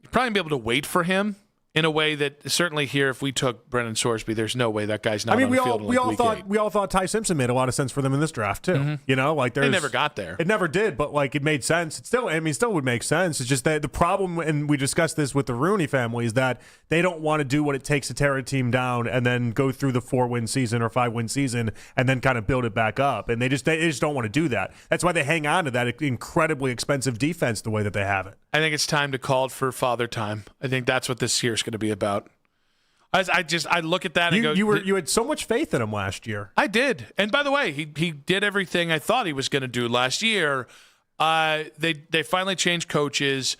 Speaker 15: You're probably be able to wait for him in a way that certainly here, if we took Brendan Sorsby, there's no way that guy's not on the field.
Speaker 14: We all thought Ty Simpson made a lot of sense for them in this draft too.
Speaker 15: Mm-hmm. They never got there.
Speaker 14: It never did, but like it made sense. It still would make sense. It's just that the problem, and we discussed this with the Rooney family, is that they don't want to do what it takes to tear a team down and then go through the 4-win season or 5-win season and then kind of build it back up. And they just don't want to do that. That's why they hang on to that incredibly expensive defense the way that they have it.
Speaker 15: I think it's time to call for Father Time. I think that's what this year's going to be about. I look at that and go.
Speaker 14: You had so much faith in him last year.
Speaker 15: I did, and by the way, he did everything I thought he was going to do last year. They finally changed coaches.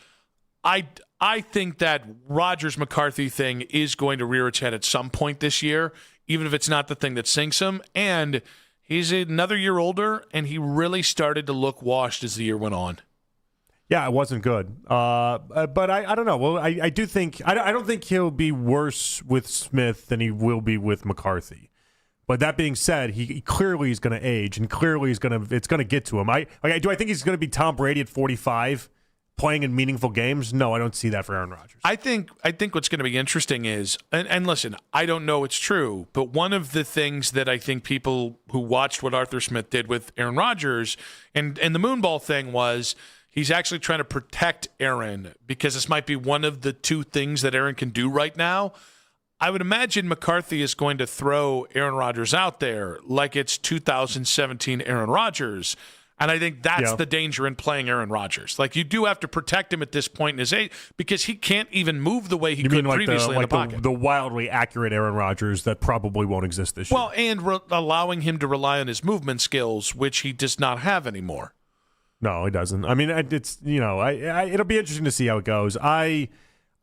Speaker 15: I I think that Rodgers-McCarthy thing is going to rear its head at some point this year, even if it's not the thing that sinks him. And he's another year older, and he really started to look washed as the year went on.
Speaker 14: Yeah, it wasn't good. But I don't know. Well, I do think I don't think he'll be worse with Smith than he will be with McCarthy. But that being said, he clearly is going to age, and clearly it's going to get to him. Do I think he's going to be Tom Brady at 45, playing in meaningful games? No, I don't see that for Aaron Rodgers.
Speaker 15: I think what's going to be interesting is, and listen, I don't know it's true, but one of the things that I think people who watched what Arthur Smith did with Aaron Rodgers and the Moonball thing was he's actually trying to protect Aaron because this might be one of the two things that Aaron can do right now. I would imagine McCarthy is going to throw Aaron Rodgers out there like it's 2017 Aaron Rodgers. And I think that's the danger in playing Aaron Rodgers. Like, you do have to protect him at this point in his age because he can't even move the way he could previously in the pocket.
Speaker 14: The wildly accurate Aaron Rodgers that probably won't exist this year.
Speaker 15: Well, and allowing him to rely on his movement skills, which he does not have anymore.
Speaker 14: No, he doesn't. I mean, it's it'll be interesting to see how it goes.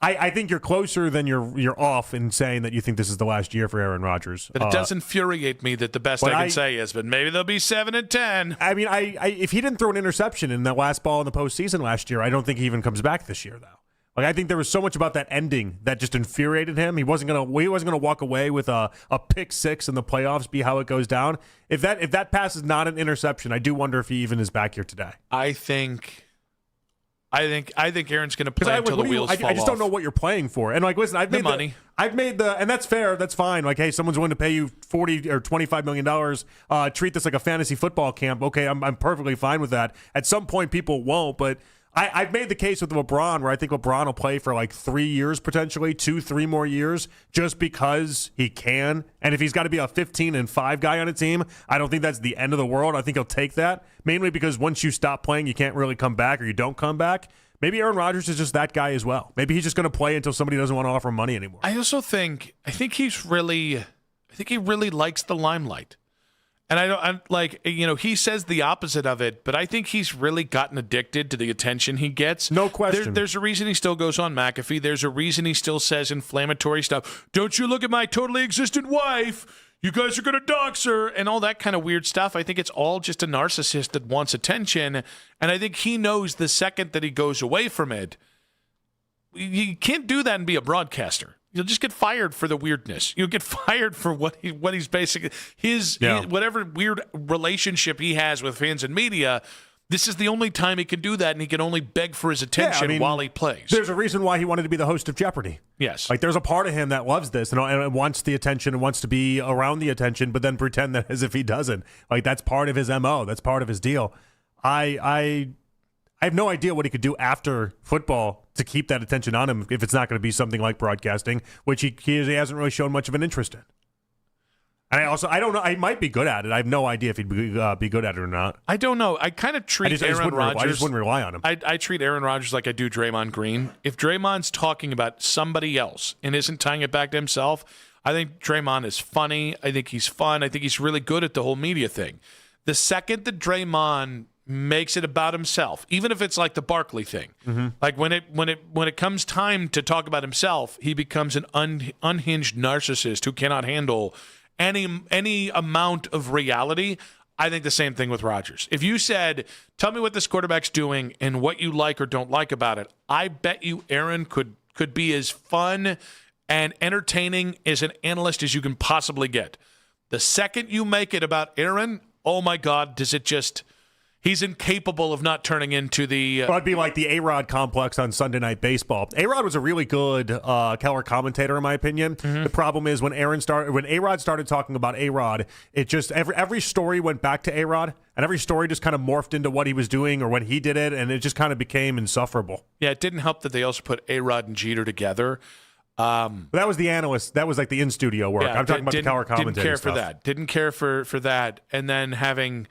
Speaker 14: I think you're closer than you're off in saying that you think this is the last year for Aaron Rodgers.
Speaker 15: But it does infuriate me that the best I can say is, but maybe they'll be 7-10.
Speaker 14: I mean, if he didn't throw an interception in the last ball in the postseason last year, I don't think he even comes back this year, though. Like, I think there was so much about that ending that just infuriated him. He wasn't gonna walk away with a pick six in the playoffs, be how it goes down. If that pass is not an interception, I do wonder if he even is back here today.
Speaker 15: I think Aaron's going to play until the wheels fall off.
Speaker 14: I just don't know what you're playing for. And listen, I've made
Speaker 15: money.
Speaker 14: And that's fair. That's fine. Like, hey, someone's willing to pay you $40 or $25 million. Treat this like a fantasy football camp. Okay, I'm perfectly fine with that. At some point, people won't. But I've made the case with LeBron where I think LeBron will play for like 3 years, potentially 2-3 more years, just because he can. And if he's got to be a 15-5 guy on a team, I don't think that's the end of the world. I think he'll take that, mainly because once you stop playing, you can't really come back or you don't come back. Maybe Aaron Rodgers is just that guy as well. Maybe he's just going to play until somebody doesn't want to offer him money anymore.
Speaker 15: I think he really likes the limelight. And he says the opposite of it, but I think he's really gotten addicted to the attention he gets.
Speaker 14: No question.
Speaker 15: There's a reason he still goes on McAfee. There's a reason he still says inflammatory stuff. Don't you look at my totally existent wife. You guys are going to dox her and all that kind of weird stuff. I think it's all just a narcissist that wants attention. And I think he knows the second that he goes away from it, you can't do that and be a broadcaster. You'll just get fired for the weirdness. You'll get fired for what he's basically his whatever weird relationship he has with fans and media. This is the only time he can do that, and he can only beg for his attention while he plays.
Speaker 14: There's a reason why he wanted to be the host of Jeopardy.
Speaker 15: Yes.
Speaker 14: Like, there's a part of him that loves this and wants the attention and wants to be around the attention, but then pretend that as if he doesn't. Like, that's part of his MO. That's part of his deal. I have no idea what he could do after football to keep that attention on him if it's not going to be something like broadcasting, which he hasn't really shown much of an interest in. And I don't know. I might be good at it. I have no idea if he'd be good at it or not.
Speaker 15: I don't know. I kind of treat Aaron Rodgers.
Speaker 14: I just wouldn't rely on him.
Speaker 15: I treat Aaron Rodgers like I do Draymond Green. If Draymond's talking about somebody else and isn't tying it back to himself, I think Draymond is funny. I think he's fun. I think he's really good at the whole media thing. The second that Draymond makes it about himself, even if it's like the Barkley thing, like when it comes time to talk about himself, he becomes an unhinged narcissist who cannot handle any amount of reality. I think the same thing with Rodgers. If you said, tell me what this quarterback's doing and what you like or don't like about it, I bet you Aaron could be as fun and entertaining as an analyst as you can possibly get. The second you make it about Aaron, oh my God, does it just... He's incapable of not turning into the...
Speaker 14: It'd be like the A-Rod complex on Sunday Night Baseball. A-Rod was a really good color commentator, in my opinion. The problem is when A-Rod started talking about A-Rod, it just... Every story went back to A-Rod, and every story just kind of morphed into what he was doing or when he did it, and it just kind of became insufferable.
Speaker 15: Yeah, it didn't help that they also put A-Rod and Jeter together.
Speaker 14: That was the analyst. That was like the in-studio work.
Speaker 15: Yeah,
Speaker 14: I'm talking about the color commentator stuff.
Speaker 15: Didn't care for that. And then having...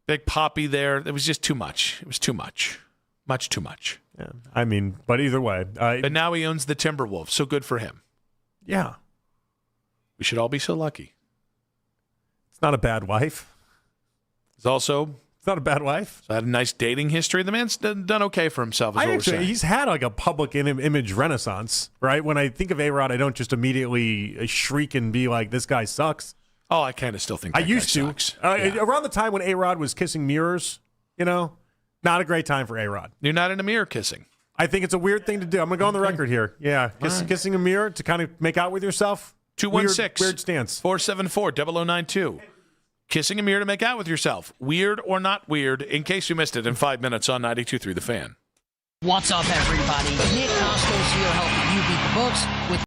Speaker 15: Big Poppy there. It was just too much. It was too much. Much too much.
Speaker 14: Yeah. I mean, but either way.
Speaker 15: But now he owns the Timberwolves, so good for him.
Speaker 14: Yeah.
Speaker 15: We should all be so lucky.
Speaker 14: It's not a bad wife.
Speaker 15: He's also
Speaker 14: It's not a bad wife.
Speaker 15: So had a nice dating history. The man's done okay for himself, is what we're saying.
Speaker 14: He's had like a public image renaissance, right? When I think of A-Rod, I don't just immediately shriek and be like, this guy sucks.
Speaker 15: Oh, I kind of still think that
Speaker 14: I used to.
Speaker 15: sucks.
Speaker 14: Around the time when A-Rod was kissing mirrors, not a great time for A-Rod.
Speaker 15: You're not in a mirror kissing.
Speaker 14: I think it's a weird thing to do. I'm going to go on the record here. Yeah, kissing a mirror to kind of make out with yourself.
Speaker 15: 216
Speaker 14: weird stance.
Speaker 15: 474-0092. Kissing a mirror to make out with yourself. Weird or not weird, in case you missed it in 5 minutes on 92.3 The Fan.
Speaker 16: What's up, everybody? Nick Costos here helping you beat the books with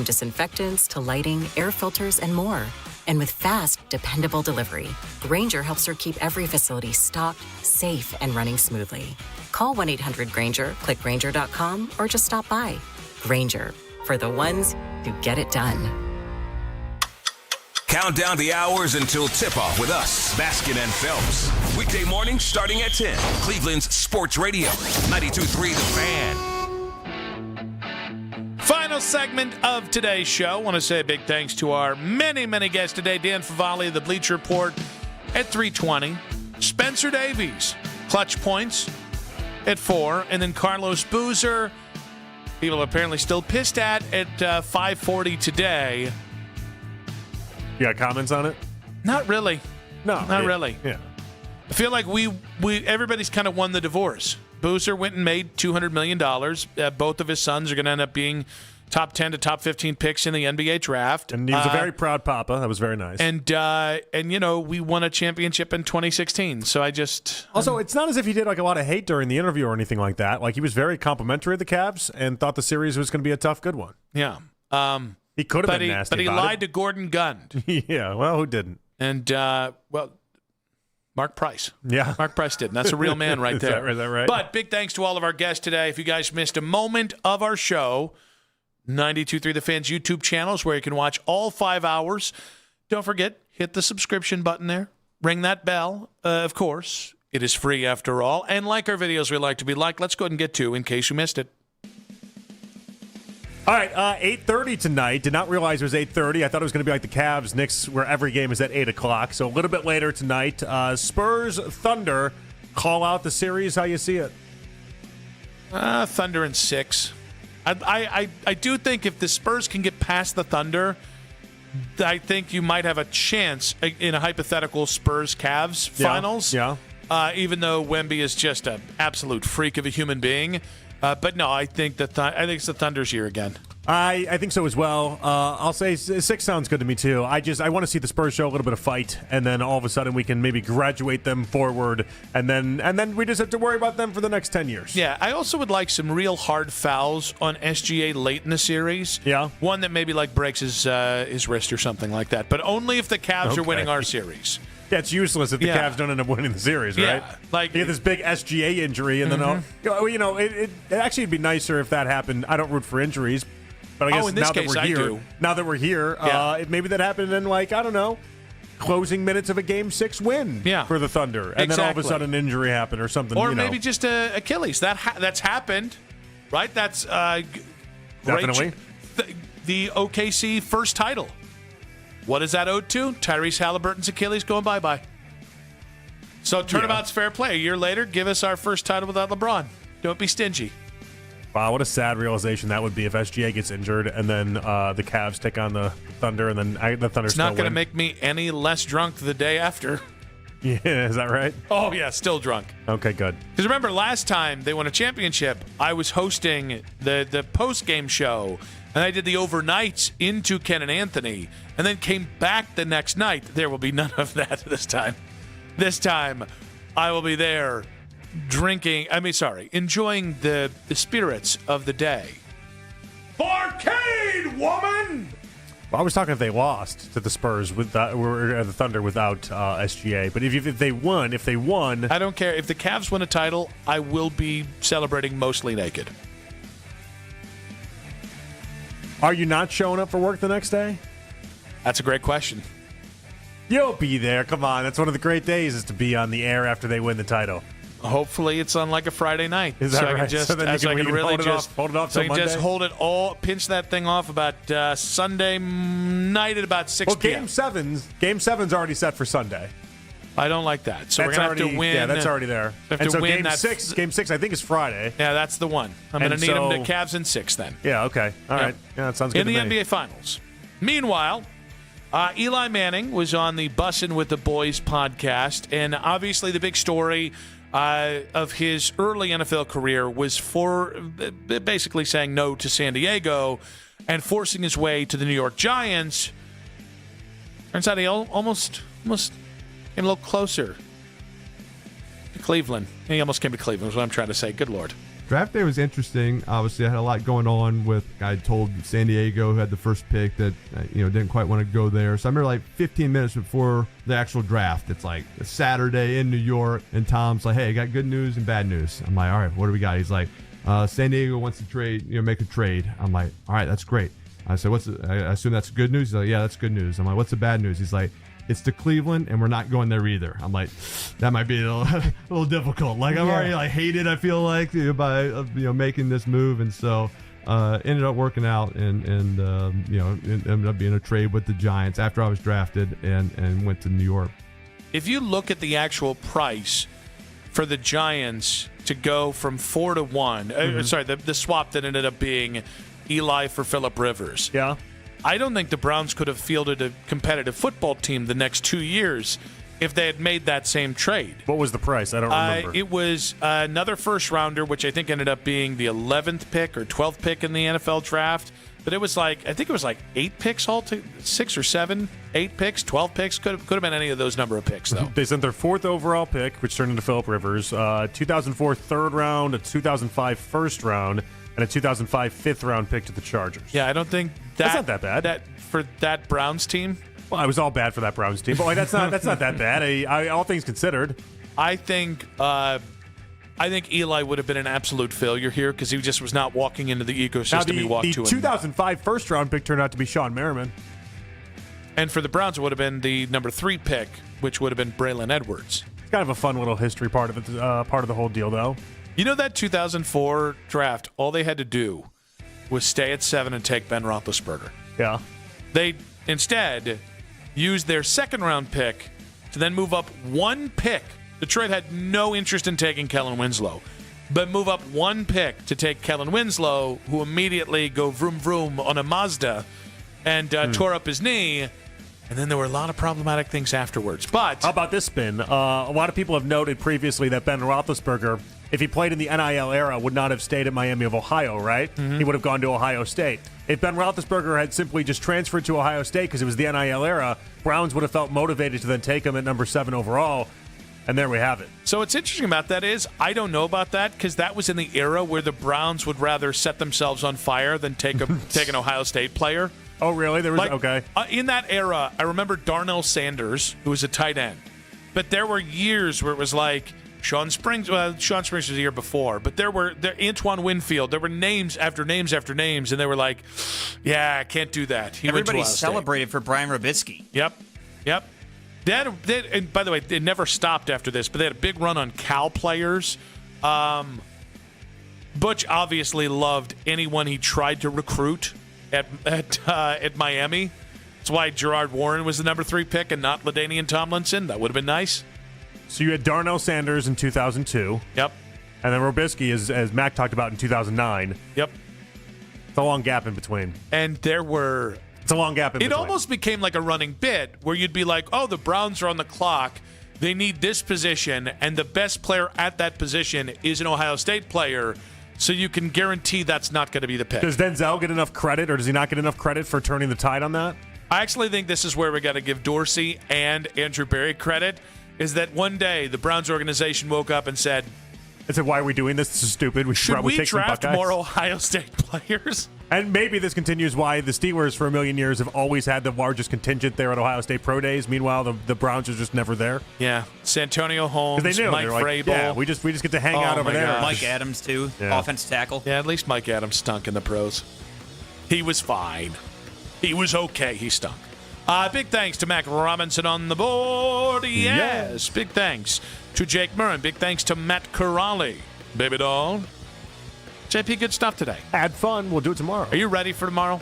Speaker 18: From disinfectants to lighting, air filters, and more. And with fast, dependable delivery, Grainger helps her keep every facility stocked, safe, and running smoothly. Call 1-800-GRAINGER, click Grainger.com, or just stop by. Grainger, for the ones who get it done.
Speaker 2: Count down the hours until tip-off with us, Baskin and Phelps. Weekday mornings starting at 10. Cleveland's Sports Radio, 92.3 The Fan.
Speaker 15: Final segment of today's show. I want to say a big thanks to our many, many guests today. Dan Favale of the Bleacher Report at 3:20. Spencer Davies, Clutch Points at 4. And then Carlos Boozer, people are apparently still pissed at 5:40 today.
Speaker 14: You got comments on it?
Speaker 15: Not really.
Speaker 14: No.
Speaker 15: Not really.
Speaker 14: Yeah.
Speaker 15: I feel like we everybody's kind of won the divorce. Boozer went and made $200 million. Both of his sons are going to end up being top 10 to top 15 picks in the NBA draft.
Speaker 14: And he was a very proud papa. That was very nice.
Speaker 15: And we won a championship in 2016. So I just...
Speaker 14: Also, it's not as if he did like a lot of hate during the interview or anything like that. Like, he was very complimentary of the Cavs and thought the series was going to be a tough, good one.
Speaker 15: Yeah.
Speaker 14: He could have been nasty
Speaker 15: but he
Speaker 14: about
Speaker 15: lied
Speaker 14: it.
Speaker 15: to Gordon Gund.
Speaker 14: Yeah, well, who didn't?
Speaker 15: And, Mark Price.
Speaker 14: Yeah.
Speaker 15: Mark Price did. And that's a real man right there.
Speaker 14: Is that right?
Speaker 15: But big thanks to all of our guests today. If you guys missed a moment of our show, 92.3 The Fan's YouTube channel is where you can watch all 5 hours. Don't forget, hit the subscription button there. Ring that bell, of course. It is free after all. And like our videos we like to be liked. Let's go ahead and get to in case you missed it.
Speaker 14: All right, 8:30 tonight. Did not realize it was 8:30. I thought it was going to be like the Cavs, Knicks, where every game is at 8 o'clock. So a little bit later tonight. Spurs, Thunder. Call out the series. How you see it?
Speaker 15: Thunder in 6. I do think if the Spurs can get past the Thunder, I think you might have a chance in a hypothetical Spurs-Cavs finals.
Speaker 14: Yeah.
Speaker 15: Even though Wemby is just an absolute freak of a human being. But no, I think I think it's the Thunder's year again.
Speaker 14: I think so as well. I'll say 6 sounds good to me too. I want to see the Spurs show a little bit of fight, and then all of a sudden we can maybe graduate them forward, and then we just have to worry about them for the next 10 years.
Speaker 15: Yeah, I also would like some real hard fouls on SGA late in the series.
Speaker 14: Yeah,
Speaker 15: one that maybe like breaks his wrist or something like that, but only if the Cavs are winning our series.
Speaker 14: Yeah, it's useless if the Cavs don't end up winning the series, right?
Speaker 15: Yeah, like
Speaker 14: you get this big SGA injury, and then it actually would be nicer if that happened. I don't root for injuries, but I guess
Speaker 15: in this case,
Speaker 14: now that we're here, maybe that happened in closing minutes of a Game 6 win for the Thunder, and then all of a sudden an injury happened or something,
Speaker 15: or maybe just Achilles. That's happened, right? That's
Speaker 14: definitely
Speaker 15: the OKC first title. What is that owed to? Tyrese Halliburton's Achilles going bye-bye. So turnabout's fair play. A year later, give us our first title without LeBron. Don't be stingy.
Speaker 14: Wow, what a sad realization that would be if SGA gets injured and then the Cavs take on the Thunder and then the Thunder
Speaker 15: It's not going to make me any less drunk the day after.
Speaker 14: Yeah, is that right?
Speaker 15: Oh, yeah, still drunk.
Speaker 14: Okay, good.
Speaker 15: Because remember, last time they won a championship, I was hosting the post-game show, and I did the overnights into Ken and Anthony, and then came back the next night. There will be none of that this time. This time, I will be there enjoying the spirits of the day. Barcade, woman!
Speaker 14: Well, I was talking if they lost to the Spurs or the Thunder without SGA, but if they won,
Speaker 15: I don't care. If the Cavs win a title, I will be celebrating mostly naked.
Speaker 14: Are you not showing up for work the next day?
Speaker 15: That's a great question.
Speaker 14: You'll be there. Come on. That's one of the great days is to be on the air after they win the title.
Speaker 15: Hopefully it's on like a Friday night.
Speaker 14: Is that right?
Speaker 15: So I can really just
Speaker 14: hold it off
Speaker 15: so I can
Speaker 14: Monday?
Speaker 15: just hold it all, pinch that thing off about Sunday night at about 6 p.m.
Speaker 14: Game 7's already set for Sunday.
Speaker 15: I don't like that. So
Speaker 14: that's
Speaker 15: we're going to have to win.
Speaker 14: Yeah, that's already there.
Speaker 15: And
Speaker 14: so
Speaker 15: win
Speaker 14: Game 6, I think, is Friday.
Speaker 15: Yeah, that's the one. I'm going to need them to Cavs in 6 then.
Speaker 14: Yeah, okay. All right. Yeah, that sounds good
Speaker 15: in
Speaker 14: to me.
Speaker 15: the NBA Finals. Meanwhile, Eli Manning was on the Bussin' with the Boys podcast, and obviously the big story of his early NFL career was for basically saying no to San Diego and forcing his way to the New York Giants. Turns out he almost came a little closer to Cleveland. He almost came to Cleveland is what I'm trying to say. Good Lord.
Speaker 9: Draft day was interesting. Obviously, I had a lot going on with. I told San Diego, who had the first pick, that didn't quite want to go there. So I remember like 15 minutes before the actual draft, it's like a Saturday in New York, and Tom's like, "Hey, I got good news and bad news." I'm like, "All right, what do we got?" He's like, "San Diego wants to trade, make a trade." I'm like, "All right, that's great." I said, I assume that's good news. He's like, "Yeah, that's good news." I'm like, "What's the bad news?" He's like, "It's to Cleveland, and we're not going there either." I'm like, that might be a little difficult. Like, I'm already hated, I feel like, by making this move, and so ended up working out, and ended up being a trade with the Giants after I was drafted, and went to New York.
Speaker 15: If you look at the actual price for the Giants to go from 4 to 1, the swap that ended up being Eli for Phillip Rivers.
Speaker 14: Yeah.
Speaker 15: I don't think the Browns could have fielded a competitive football team the next 2 years if they had made that same trade.
Speaker 14: What was the price? I don't remember.
Speaker 15: It was another first-rounder, which I think ended up being the 11th pick or 12th pick in the NFL draft. But it was I think it was 8 picks all to 6 or 7, 8 picks, 12 picks. Could have been any of those number of picks, though.
Speaker 14: They sent their 4th overall pick, which turned into Phillip Rivers, 2004 third round, a 2005 first round, and a 2005 fifth round pick to the Chargers.
Speaker 15: Yeah, I don't think
Speaker 14: that's not that bad.
Speaker 15: For that Browns team.
Speaker 14: Well, I was all bad for that Browns team, but that's not that bad. All things considered,
Speaker 15: I think Eli would have been an absolute failure here because he just was not walking into the ecosystem he walked to.
Speaker 14: The 2005 first round pick turned out to be Sean Merriman,
Speaker 15: and for the Browns, it would have been the number 3 pick, which would have been Braylon Edwards.
Speaker 14: It's kind of a fun little history part of it, part of the whole deal, though.
Speaker 15: You know that 2004 draft, all they had to do was stay at 7 and take Ben Roethlisberger.
Speaker 14: Yeah.
Speaker 15: They instead used their second-round pick to then move up 1 pick. Detroit had no interest in taking Kellen Winslow, but move up 1 pick to take Kellen Winslow, who immediately go vroom vroom on a Mazda and tore up his knee. And then there were a lot of problematic things afterwards. But
Speaker 14: how about this spin? A lot of people have noted previously that Ben Roethlisberger, if he played in the NIL era, would not have stayed at Miami of Ohio, right? Mm-hmm. He would have gone to Ohio State. If Ben Roethlisberger had simply just transferred to Ohio State because it was the NIL era, Browns would have felt motivated to then take him at number 7 overall. And there we have it.
Speaker 15: So what's interesting about that is I don't know about that because that was in the era where the Browns would rather set themselves on fire than take an Ohio State player.
Speaker 14: Oh, really? There was okay.
Speaker 15: In that era, I remember Darnell Sanders, who was a tight end. But there were years where it was like Sean Springs. Well, Sean Springs was the year before, but there Antoine Winfield. There were names after names after names, and they were like, "Yeah, I can't do that."
Speaker 17: Everybody celebrated for Brian Robisky.
Speaker 15: Yep. And by the way, it never stopped after this, but they had a big run on Cal players. Butch obviously loved anyone he tried to recruit at Miami. That's why Gerard Warren was the number 3 pick and not LaDainian Tomlinson. That would have been nice.
Speaker 14: So you had Darnell Sanders in 2002.
Speaker 15: Yep.
Speaker 14: And then Robisky, as Mac talked about, in 2009.
Speaker 15: Yep.
Speaker 14: It's a long gap in between.
Speaker 15: And there were...
Speaker 14: It's a long gap in between.
Speaker 15: It almost became like a running bit where you'd be like, oh, the Browns are on the clock. They need this position, and the best player at that position is an Ohio State player. So you can guarantee that's not going to be the pick.
Speaker 14: Does Denzel get enough credit, or does he not get enough credit for turning the tide on that?
Speaker 15: I actually think this is where we got to give Dorsey and Andrew Berry credit, is that one day the Browns organization woke up and said,
Speaker 14: why are we doing this? This is stupid.
Speaker 15: Should
Speaker 14: probably
Speaker 15: we
Speaker 14: take
Speaker 15: draft
Speaker 14: some Buckeyes.
Speaker 15: more Ohio State players?
Speaker 14: And maybe this continues why the Steelers for a million years have always had the largest contingent there at Ohio State Pro Days. Meanwhile, the Browns are just never there.
Speaker 15: Yeah. Santonio Holmes,
Speaker 14: they knew.
Speaker 15: Mike
Speaker 14: Vrabel.
Speaker 15: Yeah,
Speaker 14: we just get to hang out over there.
Speaker 15: Gosh.
Speaker 17: Mike Adams, too.
Speaker 14: Yeah.
Speaker 17: Offensive tackle.
Speaker 15: Yeah, at least Mike Adams stunk in the pros. He was fine. He was okay. He stunk. Big thanks to Mac Robinson on the board. Yes. Big thanks to Jake Murren. Big thanks to Matt Corrali. Baby doll. JP, good stuff today.
Speaker 14: Had fun. We'll do it tomorrow.
Speaker 15: Are you ready for tomorrow?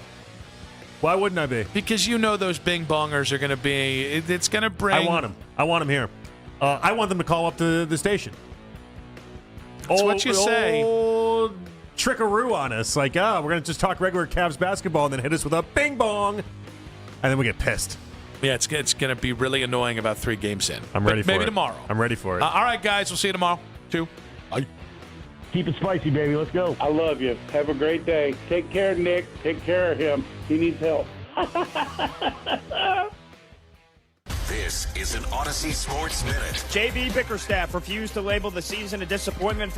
Speaker 14: Why wouldn't I be?
Speaker 15: Because you know those bing bongers are going to be. It's going to bring.
Speaker 14: I want them. I want them here. I want them to call up the station.
Speaker 15: That's what you say.
Speaker 14: Trickaroo on us. Like, we're going to just talk regular Cavs basketball and then hit us with a bing bong. And then we get pissed.
Speaker 15: Yeah, it's going to be really annoying about 3 games in.
Speaker 14: I'm ready for it.
Speaker 15: Maybe tomorrow.
Speaker 14: I'm ready for it.
Speaker 15: All right, guys. We'll see you tomorrow. 2. Bye.
Speaker 19: Keep it spicy, baby. Let's go. I love you. Have a great day. Take care, Nick. Take care of him. He needs help.
Speaker 2: This is an Odyssey Sports Minute.
Speaker 20: JV Bickerstaff refused to label the season a disappointment for